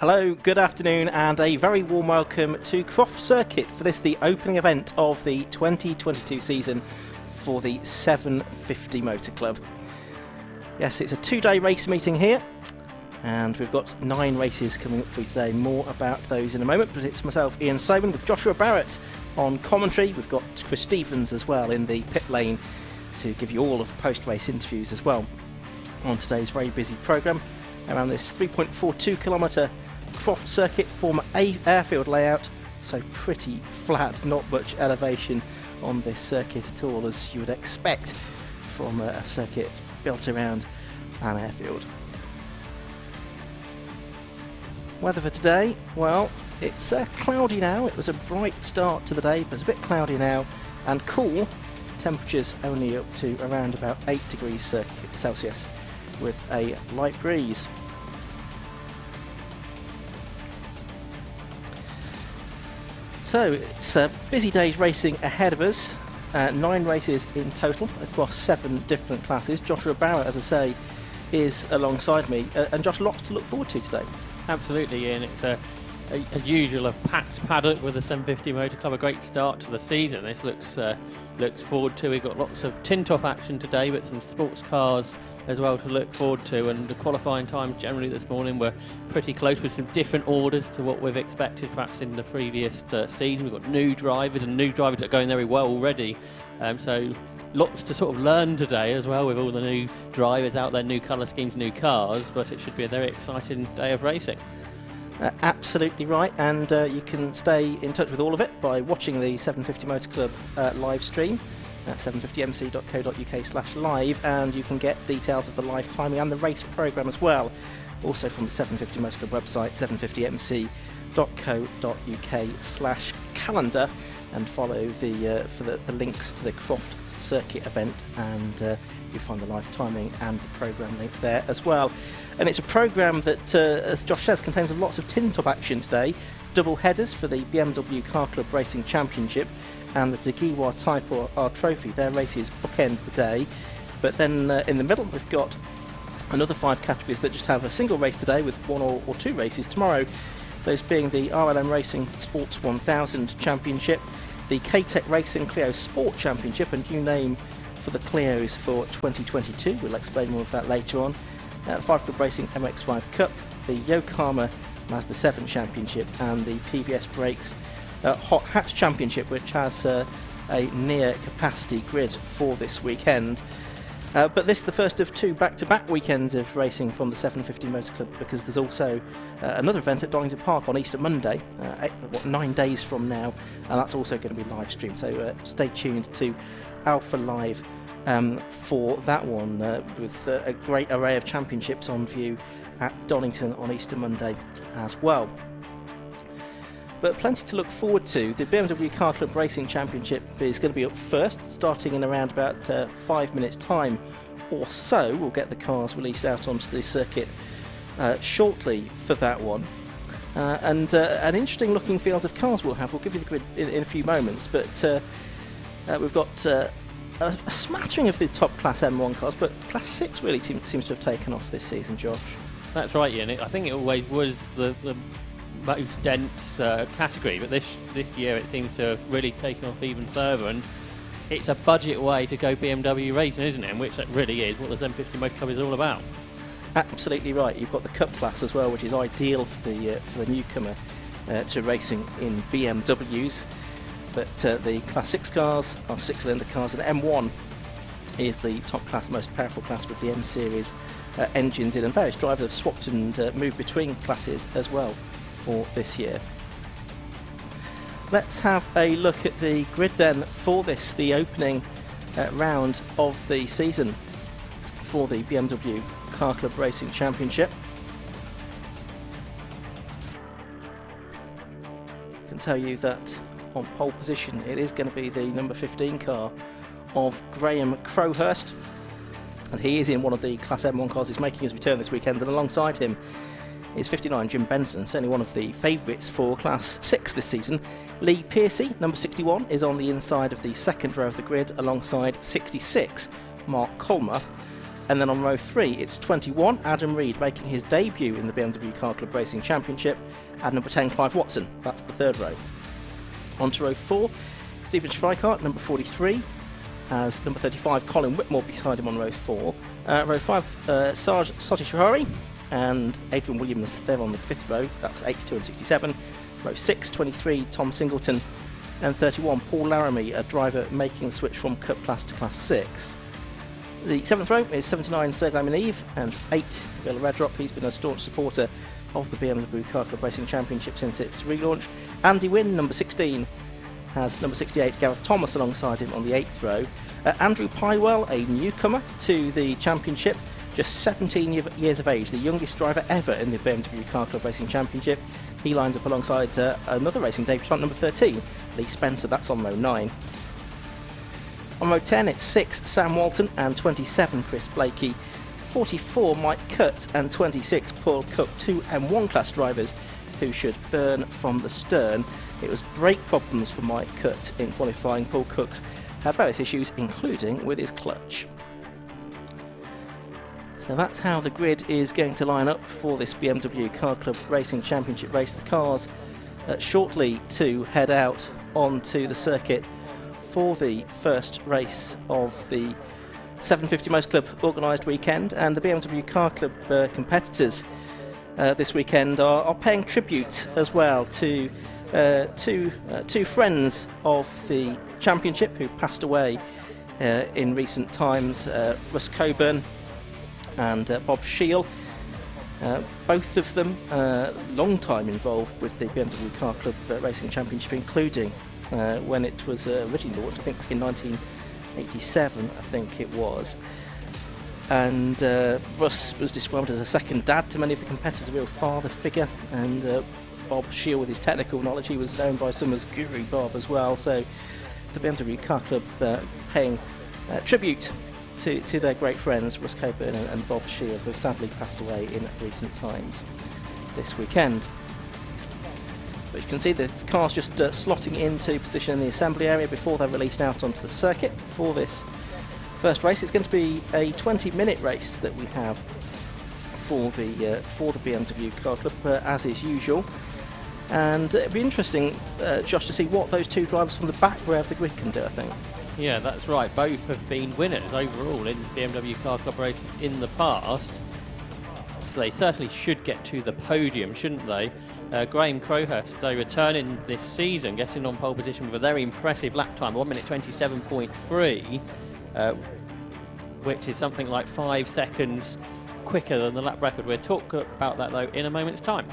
Hello, good afternoon and a very warm welcome to Croft Circuit for the opening event of the 2022 season for the 750 Motor Club. Yes, it's a two-day race meeting here and we've got 9 races coming up for you today. More about those in a moment, but it's myself, Ian Simon, with Joshua Barrett on commentary. We've got Chris Stevens as well in the pit lane to give you all of the post-race interviews as well on today's very busy programme around this 3.42 kilometre Croft Circuit, former airfield layout, so pretty flat, not much elevation on this circuit at all, as you would expect from a circuit built around an airfield. Weather for today, well, it's cloudy now. It was a bright start to the day, but it's a bit cloudy now and cool. Temperatures only up to around about 8 degrees Celsius with a light breeze. So it's busy days racing ahead of us, 9 races in total across 7 different classes. Joshua Barrett, as I say, is alongside me, and Josh, lots to look forward to today. Absolutely, Ian. It's as usual, a packed paddock with the 750 Motor Club. A great start to the season. This looks forward to. We've got lots of tin-top action today, but some sports cars as well to look forward to, and the qualifying times generally this morning were pretty close, with some different orders to what we've expected perhaps in the previous season. We've got new drivers that are going very well already, so lots to sort of learn today as well with all the new drivers out there, new colour schemes, new cars, but it should be a very exciting day of racing. Absolutely right, and you can stay in touch with all of it by watching the 750 Motor Club live stream at 750mc.co.uk/live, and you can get details of the live timing and the race programme as well, also from the 750 Motor Club website, 750mc.co.uk/calendar, and follow the links to the Croft Circuit event, and you'll find the live timing and the programme links there as well. And it's a programme that, as Josh says, contains lots of tin-top action today. Double headers for the BMW Car Club Racing Championship and the Tigiwa Type R Trophy. Their races bookend the day, but then in the middle we've got another 5 categories that just have a single race today, with 1 or 2 races tomorrow. Those being the RLM Racing Sports 1000 Championship, the K-Tec Racing Clio Sport Championship, a new name for the Clios for 2022. We'll explain more of that later on. The 5 Club Racing MX-5 Cup, the Yokohama Mazda 7 Championship, and the PBS Brakes Hot Hatch Championship, which has a near capacity grid for this weekend. But this is the first of 2 back-to-back weekends of racing from the 750 Motor Club, because there's also another event at Donington Park on Easter Monday, 9 days from now, and that's also going to be live streamed, so stay tuned to Alpha Live for that one, with a great array of championships on view at Donington on Easter Monday as well. But plenty to look forward to. The BMW Car Club Racing Championship is going to be up first, starting in around about 5 minutes time or so. We'll get the cars released out onto the circuit shortly for that one. And an interesting looking field of cars we'll have. We'll give you the grid in a few moments, but we've got a smattering of the top class M1 cars, but class 6 really seems to have taken off this season, Josh. That's right, Ian. I think it always was the most dense category, but this year it seems to have really taken off even further, and it's a budget way to go BMW racing, isn't it? And which that really is what the 750 Motor Club is all about. Absolutely right. You've got the Cup class as well, which is ideal for the newcomer to racing in BMWs. But the Class 6 cars are 6-cylinder cars, and M1 is the top class, most powerful class with the M Series engines in, and various drivers have swapped and moved between classes as well for this year. Let's have a look at the grid then for this, the opening round of the season for the BMW Car Club Racing Championship. I can tell you that on pole position it is going to be the number 15 car of Graham Crowhurst, and he is in one of the Class M1 cars. He's making his return this weekend, and alongside him is 59 Jim Benson, certainly one of the favourites for Class 6 this season. Lee Piercy, number 61, is on the inside of the second row of the grid alongside 66 Mark Colmer, And then on row 3, it's 21, Adam Reed making his debut in the BMW Car Club Racing Championship, and number 10, Clive Watson. That's the third row. On to row 4, Stephen Schweikart, number 43, has number 35, Colin Whitmore, beside him on row 4. Row 5, Sarge Sotishihari and Adrian Williams, they're on the 5th row. That's 82 and 67. Row 6, 23, Tom Singleton, and 31, Paul Laramie, a driver making the switch from Cup class to Class 6. The 7th row is 79, Sergei Miniv, and 8, Bill Redrop. He's been a staunch supporter of the BMW Car Club Racing Championship since its relaunch. Andy Wynn, number 16, has number 68, Gareth Thomas, alongside him on the 8th row. Andrew Pywell, a newcomer to the championship, just 17 years of age, the youngest driver ever in the BMW Car Club Racing Championship. He lines up alongside another racing debutant, number 13, Lee Spencer. That's on row 9. On row 10, it's 6, Sam Walton, and 27, Chris Blakey. 44, Mike Cutt, and 26, Paul Cook, 2 M1 class drivers who should burn from the stern. It was brake problems for Mike Cutt in qualifying. Paul Cook's had various issues, including with his clutch. So that's how the grid is going to line up for this BMW Car Club Racing Championship race. The cars shortly to head out onto the circuit for the first race of the 750 Most Club organised weekend, and the BMW Car Club competitors this weekend are paying tribute as well to two friends of the championship who've passed away in recent times, Russ Coburn and Bob Shiel. Both of them long time involved with the BMW Car Club Racing Championship, including when it was originally launched, I think back in 1987, I think it was. And Russ was described as a second dad to many of the competitors, a real father figure, and Bob Shiel, with his technical knowledge, he was known by some as Guru Bob as well. So the BMW Car Club paying tribute to their great friends Russ Coburn and Bob Shiel, who have sadly passed away in recent times this weekend. But you can see the cars just slotting into position in the assembly area before they're released out onto the circuit for this first race. It's going to be a 20-minute race that we have for the BMW Car Club, as is usual. And it'll be interesting, Josh, to see what those two drivers from the back row of the grid can do, I think. Yeah, that's right. Both have been winners overall in BMW Car Club races in the past. So they certainly should get to the podium, shouldn't they? Graham Crowhurst, though, returning this season, getting on pole position with a very impressive lap time, 1 minute 27.3, which is something like 5 seconds quicker than the lap record. We'll talk about that, though, in a moment's time.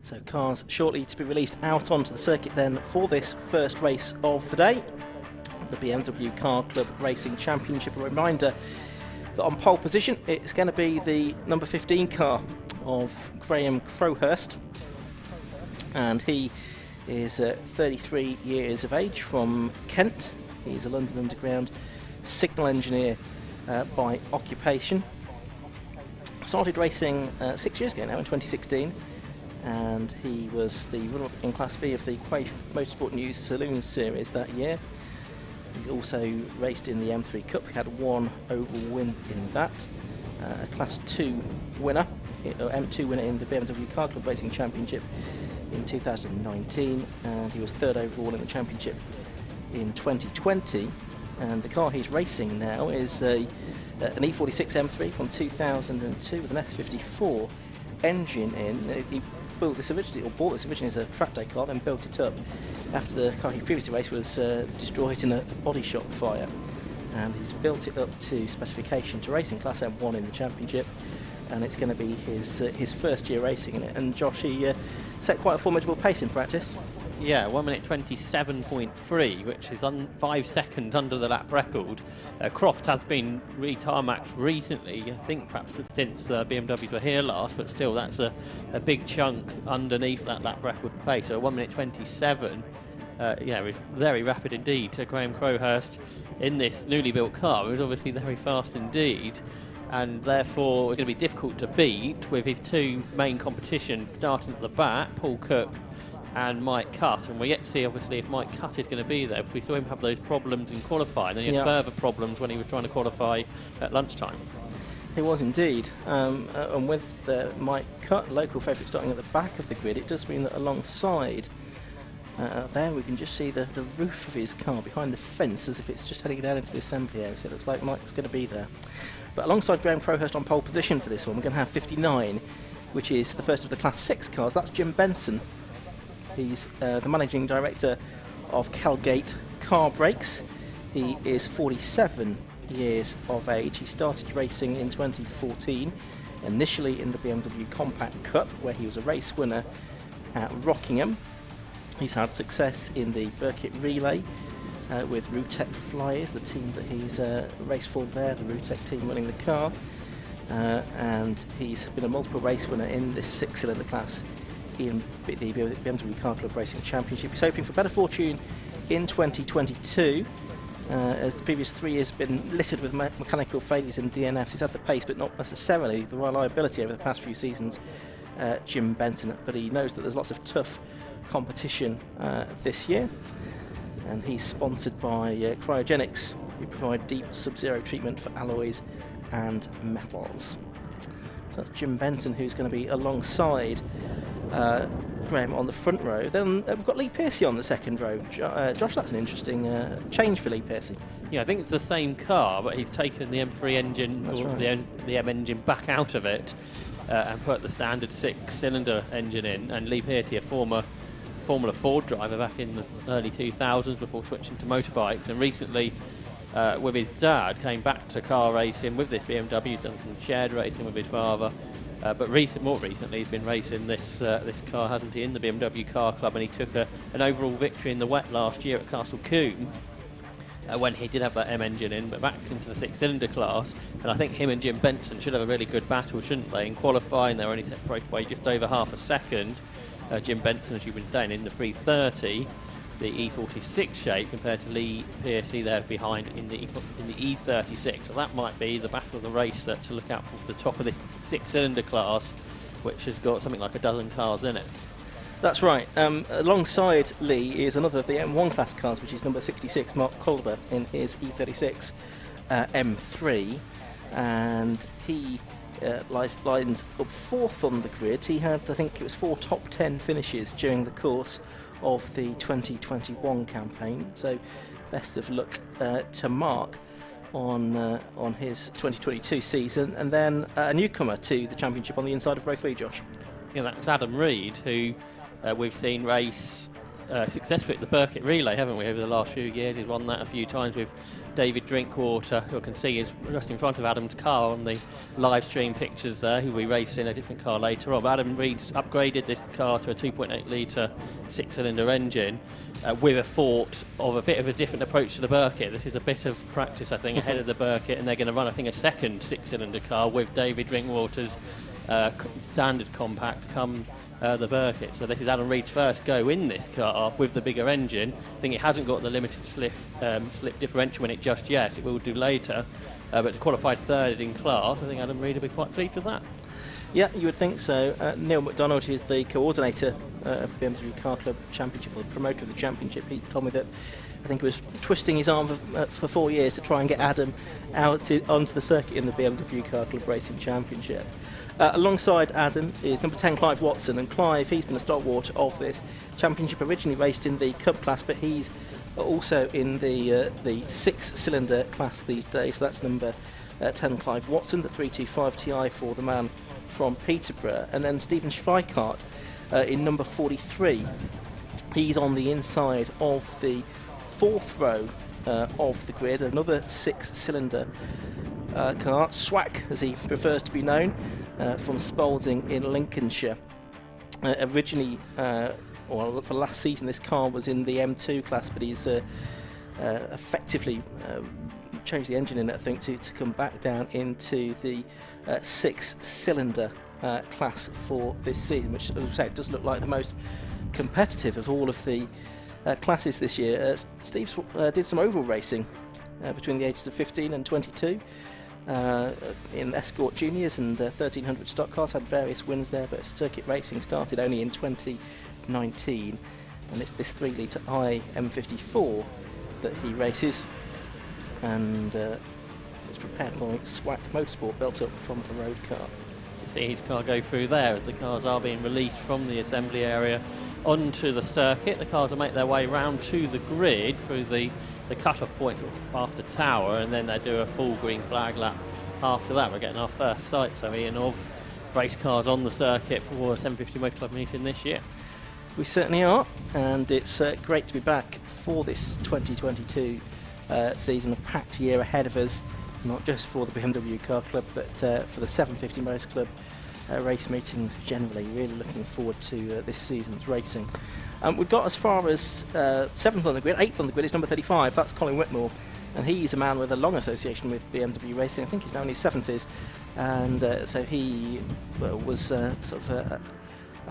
So cars shortly to be released out onto the circuit then for this first race of the day, the BMW Car Club Racing Championship. A reminder that on pole position it's going to be the number 15 car of Graham Crowhurst, and he is 33 years of age from Kent. He's a London Underground signal engineer by occupation. Started racing 6 years ago now, in 2016, and he was the runner-up in Class B of the Quafe Motorsport News Saloon Series that year. He's also raced in the M3 Cup. He had one overall win in that, a Class 2 winner, or M2 winner in the BMW Car Club Racing Championship in 2019, and he was third overall in the championship in 2020. And the car he's racing now is an E46 M3 from 2002 with an S54 engine in. He bought this originally as a track day car, then built it up after the car he previously raced was destroyed in a body shop fire, and he's built it up to specification to race in Class M1 in the championship, and it's going to be his first year racing in it. And Josh, he set quite a formidable pace in practice. Yeah, 1 minute 27.3, which is 5 seconds under the lap record. Croft has been re-tarmacked recently, I think perhaps since BMWs were here last, but still that's a big chunk underneath that lap record pace. So 1 minute 27, yeah, very rapid indeed to Graham Crowhurst in this newly built car. It was obviously very fast indeed, and therefore it's going to be difficult to beat with his two main competition starting at the back, Paul Cook and Mike Cutt, and we're yet to see obviously if Mike Cutt is going to be there. We saw him have those problems in qualifying, then he had further problems when he was trying to qualify at lunchtime. He was indeed, and with Mike Cutt, local favourite, starting at the back of the grid, it does mean that alongside there we can just see the roof of his car behind the fence as if it's just heading down into the assembly area, so it looks like Mike's going to be there. But alongside Graham Crowhurst on pole position for this one, we're going to have 59, which is the first of the Class 6 cars. That's Jim Benson. He's the managing director of Calgate Car Brakes. He is 47 years of age. He started racing in 2014, initially in the BMW Compact Cup, where he was a race winner at Rockingham. He's had success in the Burkitt Relay with Rutec Flyers, the team that he's raced for there, the Rutec team running the car. And he's been a multiple race winner in this six-cylinder class in the BMW Car Club Racing Championship. He's hoping for better fortune in 2022, as the previous 3 years have been littered with mechanical failures and DNFs. He's had the pace, but not necessarily the reliability over the past few seasons, Jim Benson. But he knows that there's lots of tough competition this year, and he's sponsored by Cryogenics, who provide deep sub-zero treatment for alloys and metals. So that's Jim Benson, who's going to be alongside Graham on the front row. Then we've got Lee Pearcey on the second row. Josh, that's an interesting change for Lee Pearcey. Yeah, I think it's the same car, but he's taken the M3 engine, That's or right. the M engine back out of it and put the standard 6-cylinder engine in. And Lee Pearcey, a former Formula Ford driver back in the early 2000s before switching to motorbikes, and recently with his dad came back to car racing with this BMW. He's done some shared racing with his father, but more recently he's been racing this car, hasn't he, in the BMW Car Club, and he took an overall victory in the wet last year at Castle Combe when he did have that M engine in, but back into the 6-cylinder class. And I think him and Jim Benson should have a really good battle, shouldn't they? In qualifying they were only separated by just over half a second. Jim Benson, as you've been saying, in the 330, the E46 shape, compared to Lee Pearcey there behind in the E36. So that might be the battle of the race to look out for the top of this 6-cylinder class, which has got something like a dozen cars in it. That's right. Alongside Lee is another of the M1 class cars, which is number 66, Mark Kolber, in his E36 M3, and he lines up fourth on the grid. He had, I think it was 4 top 10 finishes during the course of the 2021 campaign, so best of luck to Mark on his 2022 season. And then a newcomer to the championship on the inside of row 3, Josh. Yeah, that's Adam Reed, who we've seen race successfully at the Burkitt Relay, haven't we, over the last few years? He's won that a few times with David Drinkwater, who I can see is just in front of Adam's car on the live stream pictures there, who we raced in a different car later on. But Adam Reed's upgraded this car to a 2.8 litre 6-cylinder engine with a thought of a bit of a different approach to the Burkitt. This is a bit of practice, I think, ahead of the Burkitt, and they're going to run, I think, a second 6-cylinder car with David Drinkwater's standard compact come the Burkitt. So this is Adam Reed's first go in this car with the bigger engine. I think it hasn't got the limited slip differential in it just yet. It will do later, but to qualify third in class, I think Adam Reed will be quite pleased with that. Yeah, you would think so. Neil McDonald, who's the coordinator of the BMW Car Club Championship, or the promoter of the championship, he told me that I think he was twisting his arm for 4 years to try and get Adam out onto the circuit in the BMW Car Club Racing Championship. Alongside Adam is number 10 Clive Watson, and Clive, he's been a stalwart of this championship, originally raced in the Cup class, but he's also in the 6-cylinder class these days. So that's number 10 Clive Watson, the 325 Ti for the man from Peterborough. And then Stephen Schweikart in number 43. He's on the inside of the 4th row of the grid, another 6-cylinder car, Swack as he prefers to be known, from Spalding in Lincolnshire. Originally, for last season, this car was in the M2 class, but he's effectively changed the engine in it, I think, to come back down into the 6-cylinder class for this season, which, as I say, does look like the most competitive of all of the classes this year. Steve did some oval racing between the ages of 15 and 22 in Escort Juniors and 1300 stock cars, had various wins there, but circuit racing started only in 2019, and it's this 3-litre M54 that he races, and it's prepared by Swack Motorsport, built up from a road car. You see his car go through there as the cars are being released from the assembly area onto the circuit. The cars will make their way round to the grid through the cut-off points after Tower, and then they do a full green flag lap after that. We're getting our first sight, so Ian, of race cars on the circuit for 750 Motor Club meeting this year. We certainly are, and it's great to be back for this 2022 season, a packed year ahead of us, not just for the BMW Car Club, but for the 750 Motor Club race meetings generally. Really looking forward to this season's racing. We've got as far as 7th on the grid. 8th on the grid is number 35, that's Colin Whitmore, and he's a man with a long association with BMW racing. I think he's now in his 70s, and so he was sort of a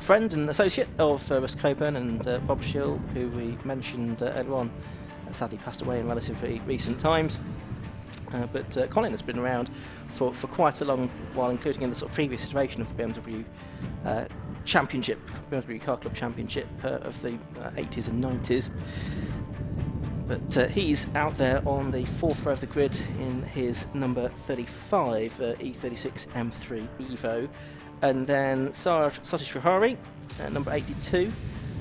friend and associate of Russ Coburn and Bob Schill, who we mentioned earlier on, sadly passed away in relatively recent times. But Colin has been around for quite a long while, including in the sort of previous iteration of the BMW Championship, BMW Car Club Championship of the 80s and 90s. But he's out there on the 4th row of the grid in his number 35 E36 M3 Evo. And then Satish Rahari, number 82,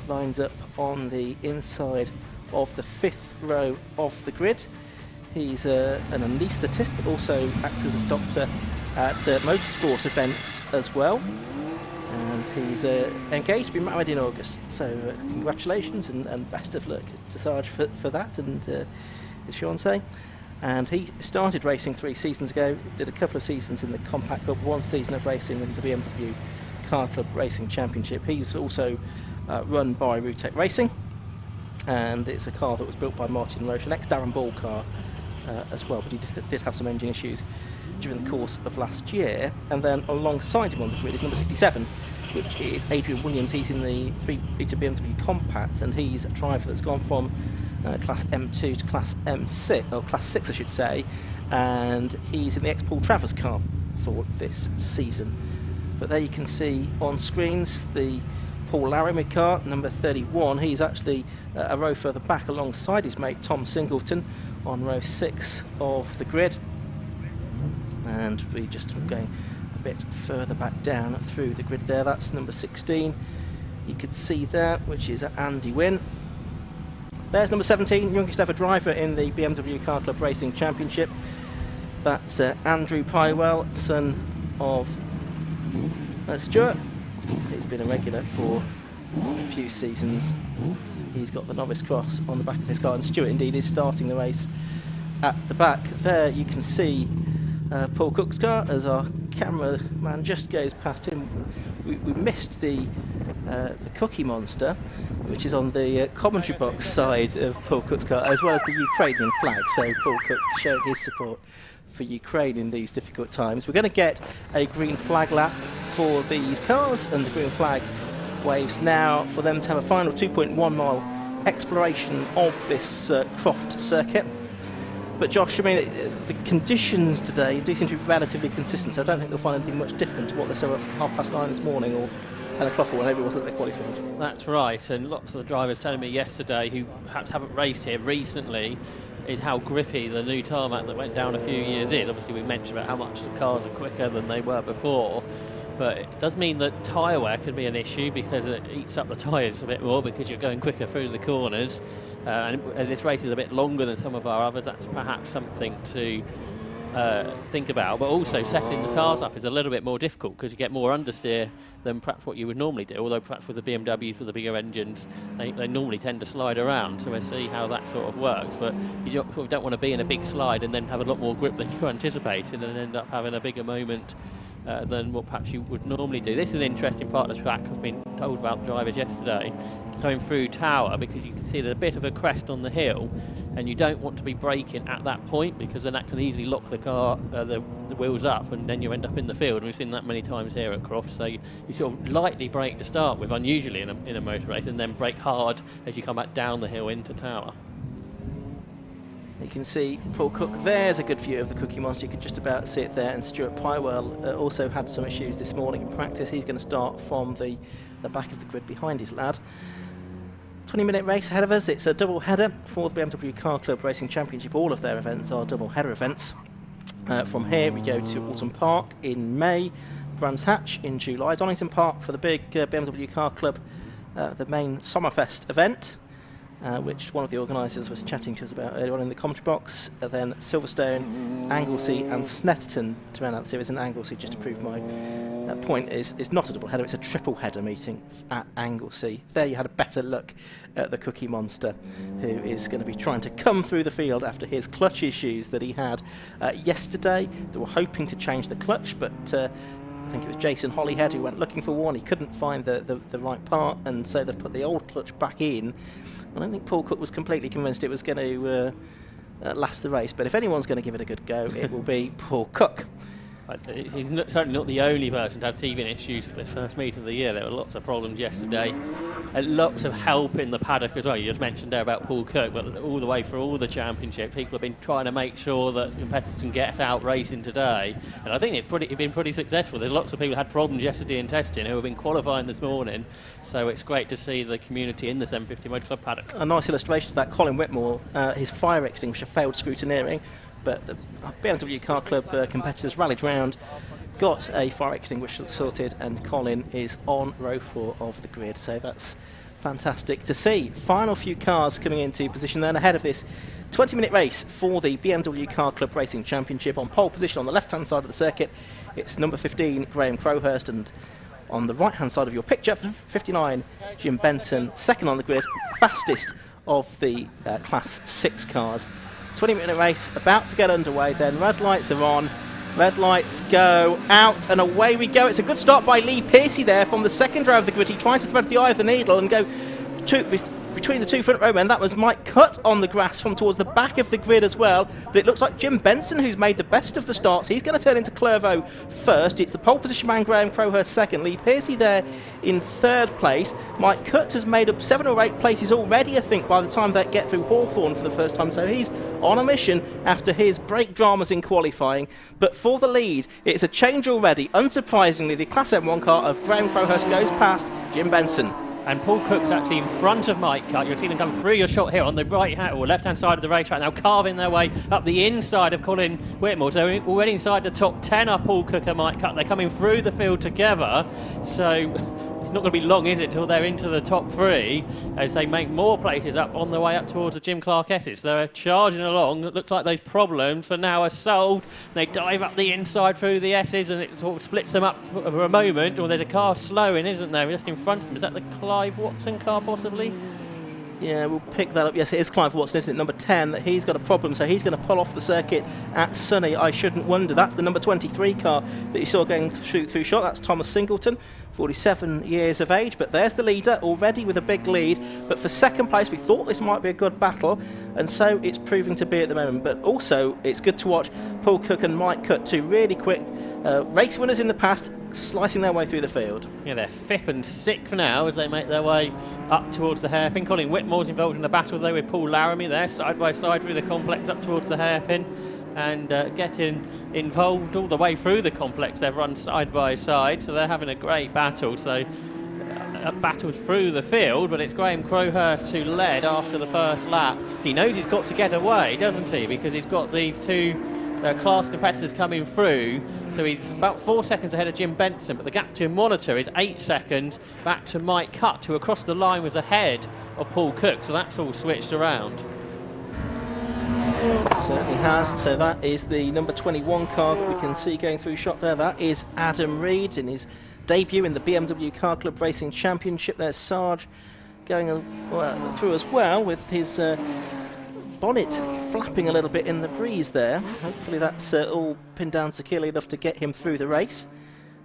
lines up on the inside of the 5th row of the grid. He's an anaesthetist, but also acts as a doctor at motorsport events as well. And he's engaged to be married in August. So congratulations and best of luck to Sarge for that and his fiancée. And he started racing 3 seasons ago, did a couple of seasons in the Compact Cup, 1 season of racing in the BMW Car Club Racing Championship. He's also run by Rootec Racing, and it's a car that was built by Martin Roche, an ex-Darren Ball car as well, but he did have some engine issues during the course of last year. And then alongside him on the grid is number 67, which is Adrian Williams. He's in the 3-litre BMW Compact, and he's a driver that's gone from Class M2 to Class M6, or Class 6 I should say, and he's in the ex-Paul Travers car for this season. But there you can see on screens the Paul Laramie car, number 31. He's actually a row further back alongside his mate Tom Singleton on row 6 of the grid. And we're just going a bit further back down through the grid there. That's number 16. You could see there, which is Andy Wynn. There's number 17, youngest ever driver in the BMW Car Club Racing Championship. That's Andrew Pywell, son of Stuart. He's been a regular for a few seasons. he's got the novice cross on the back of his car, and Stuart indeed is starting the race at the back. There you can see Paul Cook's car as our cameraman just goes past him. We missed the Cookie Monster, which is on the commentary box side of Paul Cook's car, as well as the Ukrainian flag. So Paul Cook showing his support for Ukraine in these difficult times. We're going to get a green flag lap for these cars, and the green flag waves now for them to have a final 2.1 mile exploration of this Croft circuit. But Josh, I mean, the conditions today do seem to be relatively consistent, so I don't think they'll find anything much different to what they saw at 9:30 this morning or 10 o'clock or whenever it was that they qualified. That's right, and lots of the drivers telling me yesterday who perhaps haven't raced here recently is how grippy the new tarmac that went down a few years is. Obviously we mentioned about how much the cars are quicker than they were before, but it does mean that tyre wear could be an issue because it eats up the tyres a bit more because you're going quicker through the corners. And as this race is a bit longer than some of our others, that's perhaps something to think about. But also setting the cars up is a little bit more difficult because you get more understeer than perhaps what you would normally do, although perhaps with the BMWs with the bigger engines they normally tend to slide around, so we'll see how that sort of works. But you don't want to be in a big slide and then have a lot more grip than you anticipated and end up having a bigger moment than what perhaps you would normally do. This is an interesting part of the track. I've been told about the drivers yesterday going through Tower, because you can see there's a bit of a crest on the hill and you don't want to be braking at that point because then that can easily lock the car, the wheels up, and then you end up in the field. And we've seen that many times here at Croft. So you sort of lightly brake to start with, unusually in a motor race, and then brake hard as you come back down the hill into Tower. You can see Paul Cook, there's a good view of the Cookie Monster, you could just about see it there, and Stuart Pywell also had some issues this morning in practice. He's going to start from the back of the grid behind his lad. 20-minute race ahead of us. It's a double header for the BMW Car Club Racing Championship. All of their events are double header events. From here we go to Alton Park in May, Brands Hatch in July, Donington Park for the big BMW Car Club, the main Sommerfest event, which one of the organisers was chatting to us about earlier on in the commentary box. Then Silverstone, Anglesey and Snetterton to round out the series. And Anglesey, just to prove my point, is not a double header, it's a triple header meeting at Anglesey. There you had a better look at the Cookie Monster, who is going to be trying to come through the field after his clutch issues that he had yesterday. They were hoping to change the clutch, but I think it was Jason Hollyhead who went looking for one. He couldn't find the right part, and so they've put the old clutch back in. I don't think Paul Cook was completely convinced it was going to last the race, but if anyone's going to give it a good go, it will be Paul Cook. He's certainly not the only person to have teething issues at this first meet of the year. There were lots of problems yesterday, and lots of help in the paddock as well. You just mentioned there about Paul Cook, but all the way through all the championship, people have been trying to make sure that competitors can get out racing today, and I think it's been pretty successful. There's lots of people who had problems yesterday in testing who have been qualifying this morning, so it's great to see the community in the 750 Motor Club paddock. A nice illustration of that, Colin Whitmore, his fire extinguisher failed scrutineering, but the BMW Car Club competitors rallied round, got a fire extinguisher sorted, and Colin is on row 4 of the grid. So that's fantastic to see. Final few cars coming into position then ahead of this 20-minute race for the BMW Car Club Racing Championship. On pole position on the left-hand side of the circuit, it's number 15, Graham Crowhurst, and on the right-hand side of your picture, 59, Jim Benson, second on the grid, fastest of the Class 6 cars. 20-minute race about to get underway then. Red lights are on, red lights go out, and away we go. It's a good start by Lee Pearcey there from the second row of the grid. He tried to thread the eye of the needle and go between the two front row men. That was Mike Cutt on the grass from towards the back of the grid as well, but it looks like Jim Benson, who's made the best of the starts, he's going to turn into Clervaux first. It's the pole position man Graham Crowhurst second, Lee Pearcey there in third place. Mike Cutt has made up 7 or 8 places already, I think, by the time they get through Hawthorne for the first time, so he's on a mission after his brake dramas in qualifying. But for the lead, it's a change already. Unsurprisingly, the Class M1 car of Graham Crowhurst goes past Jim Benson. And Paul Cook's actually in front of Mike Cutt. You'll see them come through your shot here on the right-hand or left-hand side of the racetrack, now carving their way up the inside of Colin Whitmore. So already inside the top 10 are Paul Cook and Mike Cutt. They're coming through the field together. So it's not going to be long, is it, till they're into the top 3 as they make more places up on their way up towards the Jim Clark Essex. They're charging along. It looks like those problems for now are solved. They dive up the inside through the S's and it sort of splits them up for a moment. Or there's a car slowing, isn't there, just in front of them. Is that the Clive Watson car possibly? Yeah, we'll pick that up. Yes, it is Clive Watson, isn't it? Number 10. He's got a problem, so he's going to pull off the circuit at Sunny. I shouldn't wonder. That's the number 23 car that you saw going through shot. That's Thomas Singleton, 47 years of age. But there's the leader already with a big lead. But for second place, we thought this might be a good battle, and so it's proving to be at the moment. But also, it's good to watch Paul Cook and Mike Cutt, two really quick race winners in the past, slicing their way through the field. Yeah, they're 5th and 6th now as they make their way up towards the hairpin. Colin Whitmore's involved in the battle though with Paul Laramie there, side by side through the complex up towards the hairpin, and getting involved all the way through the complex. They've run side by side, so they're having a great battle. So battled through the field, but it's Graham Crowhurst who led after the first lap. He knows he's got to get away, doesn't he? Because he's got these two class competitors coming through, so he's about 4 seconds ahead of Jim Benson, but the gap to monitor is 8 seconds back to Mike Cutt, who across the line was ahead of Paul Cook, so that's all switched around. It certainly has. So that is the number 21 car that we can see going through shot there. That is Adam Reed in his debut in the BMW Car Club Racing Championship. There's Sarge going through as well with his bonnet flapping a little bit in the breeze there. Hopefully that's all pinned down securely enough to get him through the race.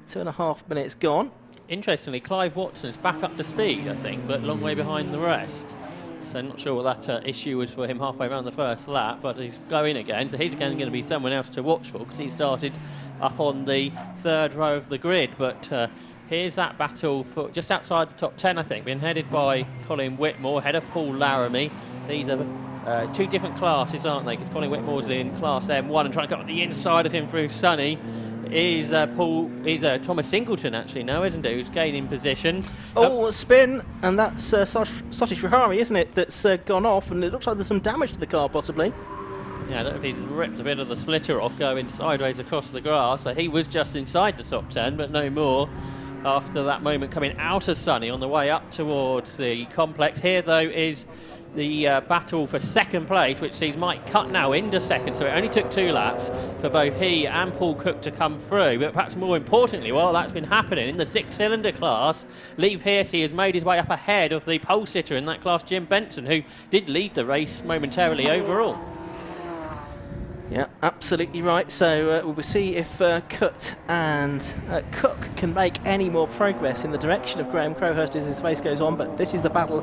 2.5 minutes gone. Interestingly, Clive Watson's back up to speed, I think, but a long way behind the rest. So not sure what that issue was for him halfway around the first lap, but he's going again, so he's again going to be someone else to watch for, because he started up on the 3rd row of the grid. But here's that battle for just outside the top 10, I think, being headed by Colin Whitmore, ahead of Paul Laramie. These are two different classes, aren't they? Because Colin Whitmore's in Class M1 and trying to get on the inside of him through Sunny is Thomas Singleton, actually, now, isn't he? Who's gaining positions. Oh, a spin, and that's Satish Rahari, isn't it? That's gone off, and it looks like there's some damage to the car, possibly. Yeah, I don't know if he's ripped a bit of the splitter off going sideways across the grass. So he was just inside the top 10, but no more after that moment coming out of Sunny on the way up towards the complex. Here, though, is the battle for second place, which sees Mike Cutt now into second, so it only took 2 laps for both he and Paul Cook to come through. But perhaps more importantly, while that's been happening in the 6-cylinder class, Lee Pearcey has made his way up ahead of the pole sitter in that class, Jim Benson, who did lead the race momentarily overall. Yeah, absolutely right. So we'll see if Cutt and Cook can make any more progress in the direction of Graham Crowhurst as this race goes on. But this is the battle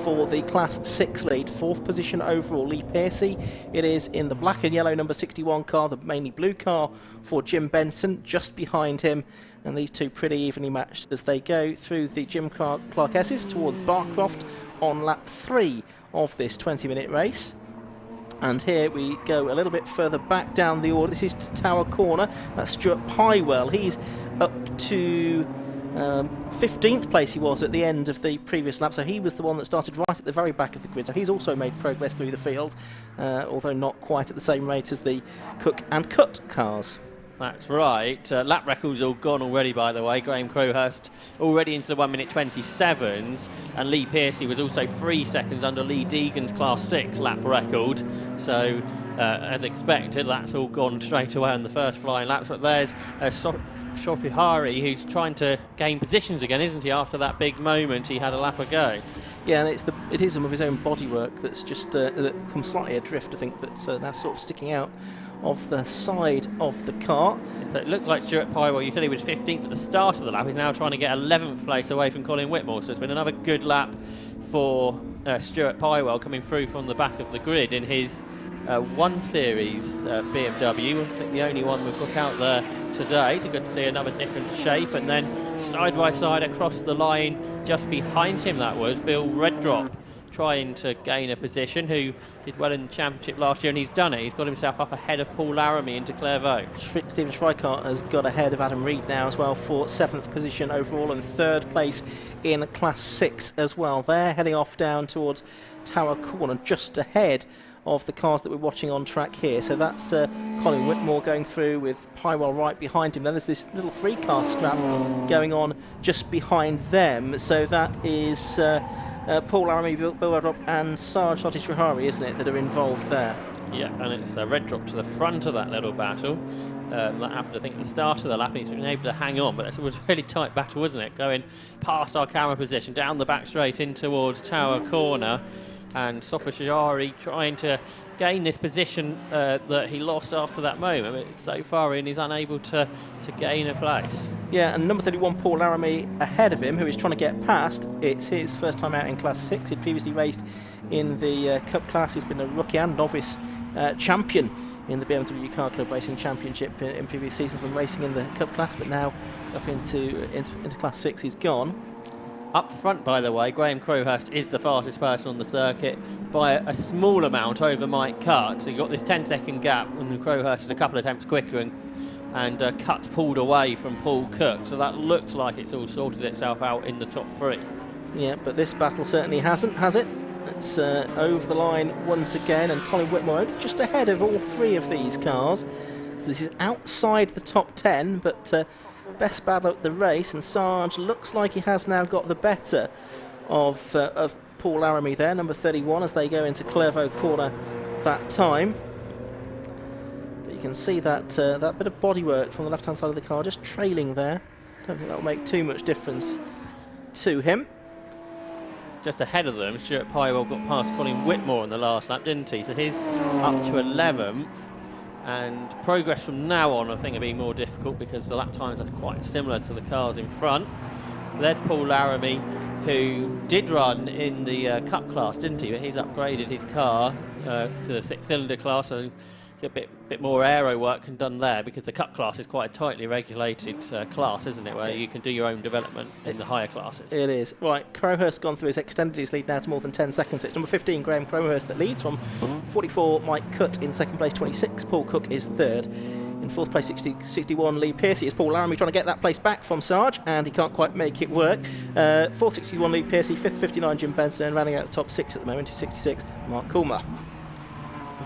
for the Class 6 lead. 4th position overall, Lee Pearcey. It is in the black and yellow number 61 car, the mainly blue car for Jim Benson, just behind him. And these two pretty evenly matched as they go through the Jim Clark S's towards Barcroft on lap 3 of this 20-minute race. And here we go a little bit further back down the order. This is to Tower Corner. That's Stuart Pywell. He's up to 15th place he was at the end of the previous lap, so he was the one that started right at the very back of the grid. So he's also made progress through the field, although not quite at the same rate as the Cook and Cutt cars. That's right. Lap records all gone already, by the way. Graham Crowhurst already into the 1 minute 27s, and Lee Pearcey was also 3 seconds under Lee Deegan's Class 6 lap record. So, as expected, that's all gone straight away on the first flying laps. But there's Shofihari, who's trying to gain positions again, isn't he, after that big moment he had a lap ago. Yeah, and it is some of his own bodywork that's just that come slightly adrift, I think, that's now sort of sticking out of the side of the car. So it looks like Stuart Pywell, you said he was 15th at the start of the lap, he's now trying to get 11th place away from Colin Whitmore, so it's been another good lap for Stuart Pywell coming through from the back of the grid in his 1 Series BMW. I think the only one we've got out there today, so good to see another different shape. And then side by side across the line, just behind him, that was Bill Reddrop, trying to gain a position, who did well in the championship last year, and he's done it. He's got himself up ahead of Paul Laramie into Clairvaux. Stephen Schweikart has got ahead of Adam Reed now as well for 7th position overall and 3rd place in Class 6 as well. They're heading off down towards Tower Corner, just ahead of the cars that we're watching on track here. So that's Colin Whitmore going through with Pywell right behind him. Then there's this little 3-car scrap going on just behind them. So that is Paul Laramie, Bill Reddrop and Sarge Satish Rahari, isn't it, that are involved there? Yeah, and it's Reddrop to the front of that little battle. That happened, I think, at the start of the lap, and he's been able to hang on, but it was a really tight battle, wasn't it? Going past our camera position, down the back straight in towards Tower Corner. and Sofashari trying to gain this position that he lost after that moment. But so far in, he's unable to gain a place. Yeah, and number 31, Paul Laramie, ahead of him, who is trying to get past. It's his first time out in Class 6. He'd previously raced in the Cup class. He's been a rookie and novice champion in the BMW Car Club Racing Championship in previous seasons when racing in the Cup class, but now up into Class 6 he's gone. Up front, by the way, Graham Crowhurst is the fastest person on the circuit by a small amount over Mike Cutt. So you've got this 10-second gap, and Crowhurst is a couple of attempts quicker, and Cutt's pulled away from Paul Cook. So that looks like it's all sorted itself out in the top 3. Yeah, but this battle certainly hasn't, has it? It's over the line once again, and Colin Whitmore only just ahead of all 3 of these cars. So this is outside the top 10, but best battle at the race, and Sarge looks like he has now got the better of Paul Laramie there, number 31, as they go into Clervaux corner that time. But you can see that that bit of bodywork from the left-hand side of the car just trailing there. Don't think that will make too much difference to him. Just ahead of them, Stuart Pywell got past Colin Whitmore on the last lap, didn't he? So he's up to 11th. And progress from now on, I think, will be more difficult because the lap times are quite similar to the cars in front. There's Paul Laramie, who did run in the Cup class, didn't he? But he's upgraded his car to the 6-cylinder class, so a bit more aero work done there, because the Cup class is quite a tightly regulated class, isn't it, where you can do your own development in the higher classes. It is. Right, Crowhurst gone through, has extended his lead now to more than 10 seconds. It's number 15, Graham Crowhurst, that leads from 44, Mike Cutt in second place, 26. Paul Cook is third. In fourth place, 61, Lee Pearcey. Is Paul Laramie trying to get that place back from Sarge, and he can't quite make it work. Fourth, 61, Lee Pearcey. Fifth, 59, Jim Benson. And rounding out the top 6 at the moment is 66, Mark Coulmer.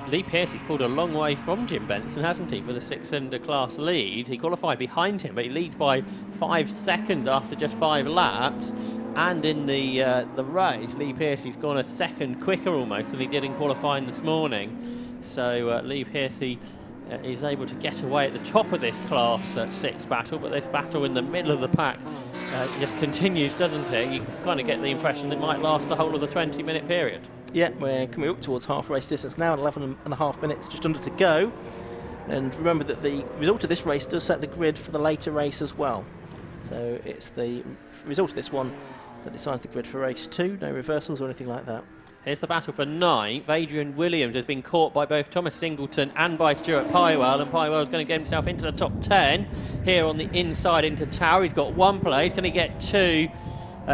Lee Pearcey's pulled a long way from Jim Benson, hasn't he, for the 6-cylinder class lead. He qualified behind him, but he leads by 5 seconds after just 5 laps. And in the race, Lee Pearcey's gone a second quicker almost than he did in qualifying this morning. So Lee Pearcey is able to get away at the top of this Class 6 battle, but this battle in the middle of the pack just continues, doesn't it? You kind of get the impression it might last the whole of the 20-minute period. Yeah, we're coming up towards half race distance now, 11 and a half minutes just under to go. And remember that the result of this race does set the grid for the later race as well. So it's the result of this one that decides the grid for race 2, no reversals or anything like that. Here's the battle for 9th. Adrian Williams has been caught by both Thomas Singleton and by Stuart Pywell, and Pywell's going to get himself into the top 10 here on the inside into Tower. He's got 1 place. Can he get 2?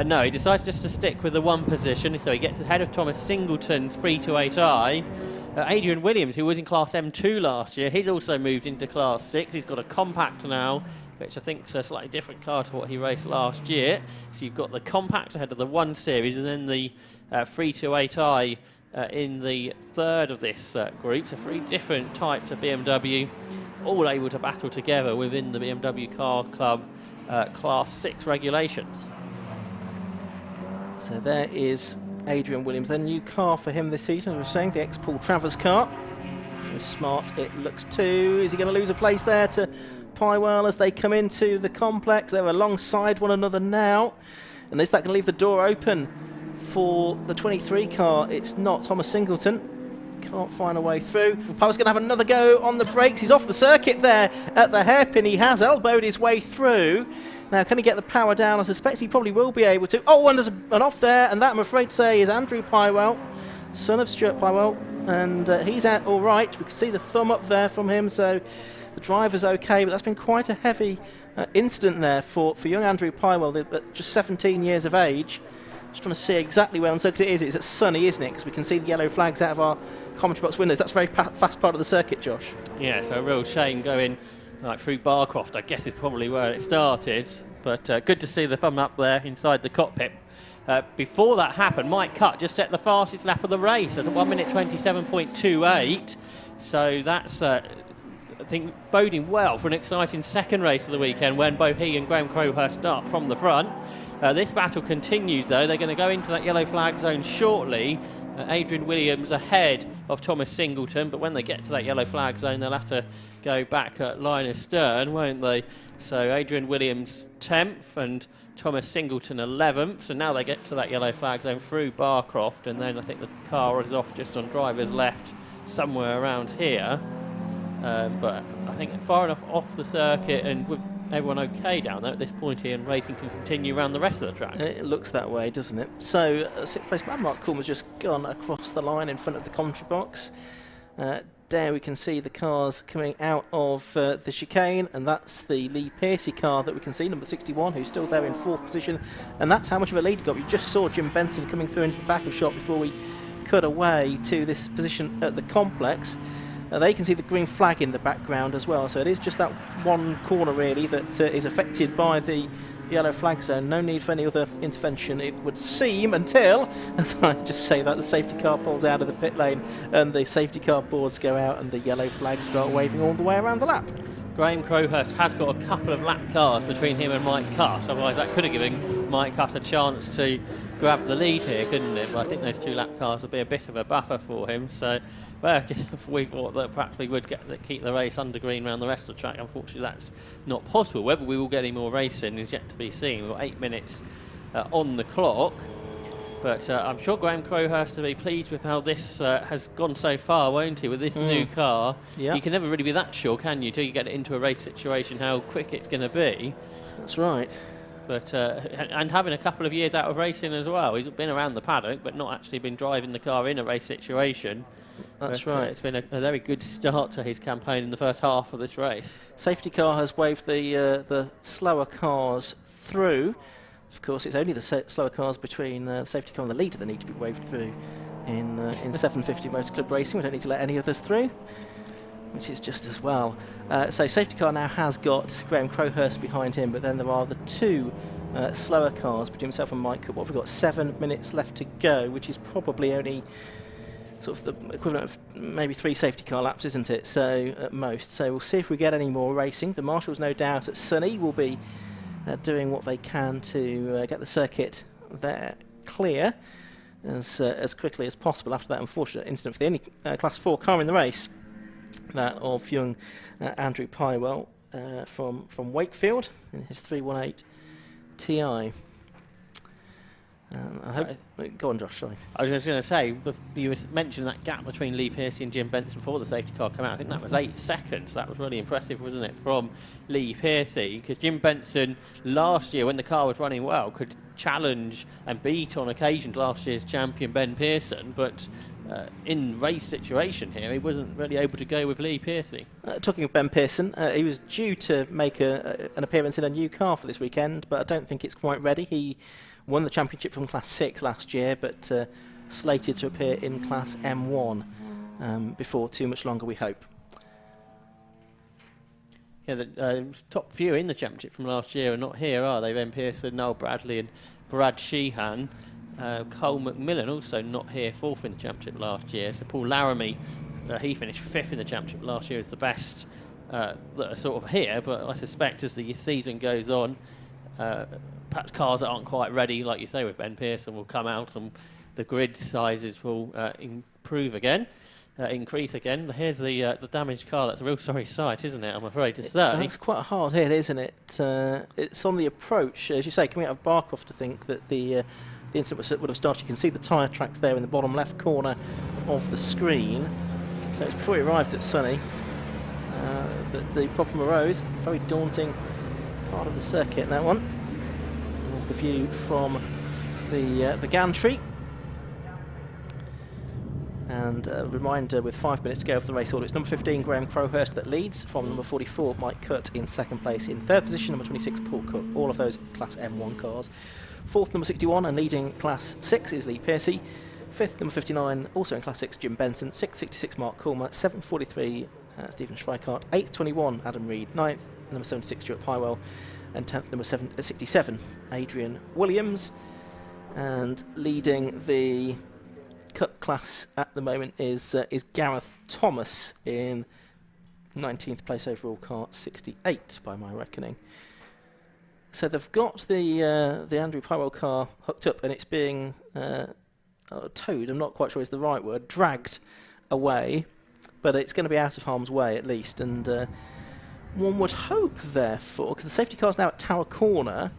No, he decides just to stick with the 1 position, so he gets ahead of Thomas Singleton's 328i. Adrian Williams, who was in Class M2 last year, he's also moved into Class 6. He's got a compact now, which I think is a slightly different car to what he raced last year. So you've got the compact ahead of the 1 Series, and then the 328i in the third of this group. So 3 different types of BMW, all able to battle together within the BMW Car Club Class 6 regulations. So there is Adrian Williams, a new car for him this season, as we were saying, the ex-Paul Travers car. Smart it looks too. Is he going to lose a place there to Pywell as they come into the complex? They're alongside one another now. And is that going to leave the door open for the 23 car? It's not. Thomas Singleton can't find a way through. Pywell's going to have another go on the brakes. He's off the circuit there at the hairpin. He has elbowed his way through. Now, can he get the power down? I suspect he probably will be able to. Oh, and there's an off there, and that, I'm afraid to say, is Andrew Pywell, son of Stuart Pywell, and he's out all right. We can see the thumb up there from him, so the driver's okay, but that's been quite a heavy incident there for young Andrew Pywell, at just 17 years of age. Just trying to see exactly where on circuit it is. It's at Sunny, isn't it? Because we can see the yellow flags out of our commentary box windows. That's a very fast part of the circuit, Josh. Yeah, so a real shame going like through Barcroft, I guess, is probably where it started. But good to see the thumb up there inside the cockpit. Before that happened, Mike Cutt just set the fastest lap of the race at 1 minute 27.28. So that's, I think, boding well for an exciting second race of the weekend when both he and Graham Crowhurst start from the front. This battle continues though. They're going to go into that yellow flag zone shortly. Adrian Williams ahead of Thomas Singleton, but when they get to that yellow flag zone they'll have to go back at line astern, won't they? So Adrian Williams 10th and Thomas Singleton 11th. So now they get to that yellow flag zone through Barcroft, and then I think the car is off just on driver's left somewhere around here. But I think far enough off the circuit and with everyone okay down there at this point here, and racing can continue around the rest of the track. It looks that way, doesn't it? So, 6th place man Mark Coulmer's just gone across the line in front of the commentary box. There we can see the cars coming out of the chicane, and that's the Lee Piercy car that we can see, number 61, who's still there in 4th position, and that's how much of a lead he got. We just saw Jim Benson coming through into the back of shot before we cut away to this position at the complex. They can see the green flag in the background as well, so it is just that one corner really that is affected by the yellow flag zone. No need for any other intervention, it would seem, until, as I just say that, the safety car pulls out of the pit lane and the safety car boards go out and the yellow flags start waving all the way around the lap. Graham Crowhurst has got a couple of lap cars between him and Mike Cutt, otherwise that could have given Mike Cutt a chance to grab the lead here, couldn't it? But I think those 2 lap cars will be a bit of a buffer for him. So, well, we thought that perhaps we would keep the race under green around the rest of the track. Unfortunately, that's not possible. Whether we will get any more racing is yet to be seen. We've got 8 minutes on the clock. But I'm sure Graham Crowhurst will be pleased with how this has gone so far, won't he, with this new car. Yep. You can never really be that sure, can you, till you get into a race situation, how quick it's going to be. That's right. But and having a couple of years out of racing as well. He's been around the paddock, but not actually been driving the car in a race situation. That's right. It's been a very good start to his campaign in the first half of this race. Safety car has waved the slower cars through. Of course, it's only the slower cars between the safety car and the leader that need to be waved through in 750 Motor Club racing. We don't need to let any others through, which is just as well. So safety car now has got Graham Crowhurst behind him, but then there are the 2 slower cars between himself and Mike Cutt. What have we got? 7 minutes left to go, which is probably only sort of the equivalent of maybe 3 safety car laps, isn't it? So at most. So we'll see if we get any more racing. The marshals, no doubt, at Sunny will be doing what they can to get the circuit there clear as quickly as possible after that unfortunate incident for the only Class 4 car in the race, that of young Andrew Pywell from Wakefield in his 318 Ti. I hope. Go on, Josh. Sorry. I was just going to say, you mentioned that gap between Lee Piercy and Jim Benson before the safety car came out. I think that was 8 seconds. That was really impressive, wasn't it, from Lee Piercy? Because Jim Benson last year, when the car was running well, could challenge and beat on occasion last year's champion Ben Pearson, but in race situation here, he wasn't really able to go with Lee Piercy. Talking of Ben Pearson, he was due to make an appearance in a new car for this weekend, but I don't think it's quite ready. He won the championship from Class 6 last year, but slated to appear in Class M1 before too much longer, we hope. Yeah, the top few in the championship from last year are not here, are they? Ben Pearson, Noel Bradley and Brad Sheehan. Cole McMillan also not here, 4th in the championship last year. So Paul Laramie, he finished 5th in the championship last year, is the best that are sort of here, but I suspect as the season goes on, perhaps cars that aren't quite ready, like you say with Ben Pearson, will come out and the grid sizes will improve again, increase again. Here's the damaged car. That's a real sorry sight, isn't it, I'm afraid to say. It's quite a hard hit, isn't it? It's on the approach, as you say, coming out of Barcroft. I think that the incident would have started. You can see the tyre tracks there in the bottom left corner of the screen. So it's before he arrived at Sunny that the problem arose. Very daunting part of the circuit, that one. There's the view from the gantry. And a reminder, with 5 minutes to go of the race order, it's number 15 Graham Crowhurst that leads, from number 44 Mike Cutt in 2nd place. In 3rd position, number 26 Paul Cook, all of those Class M1 cars. 4th, number 61 and leading Class 6 is Lee Piercy. 5th, number 59, also in Class 6, Jim Benson. 6th, 66 Mark Coulmer. 7th, 43 Stephen Schweikart. 8th, 21 Adam Reed. 9th, number 76 Stuart Pywell. And 10th, number 67 Adrian Williams. And leading the Cup class at the moment is Gareth Thomas in 19th place overall, car 68 by my reckoning. So they've got the Andrew Pyrwell car hooked up, and it's being towed. I'm not quite sure is the right word. Dragged away, but it's going to be out of harm's way at least. And one would hope, therefore, because the safety car's now at Tower Corner,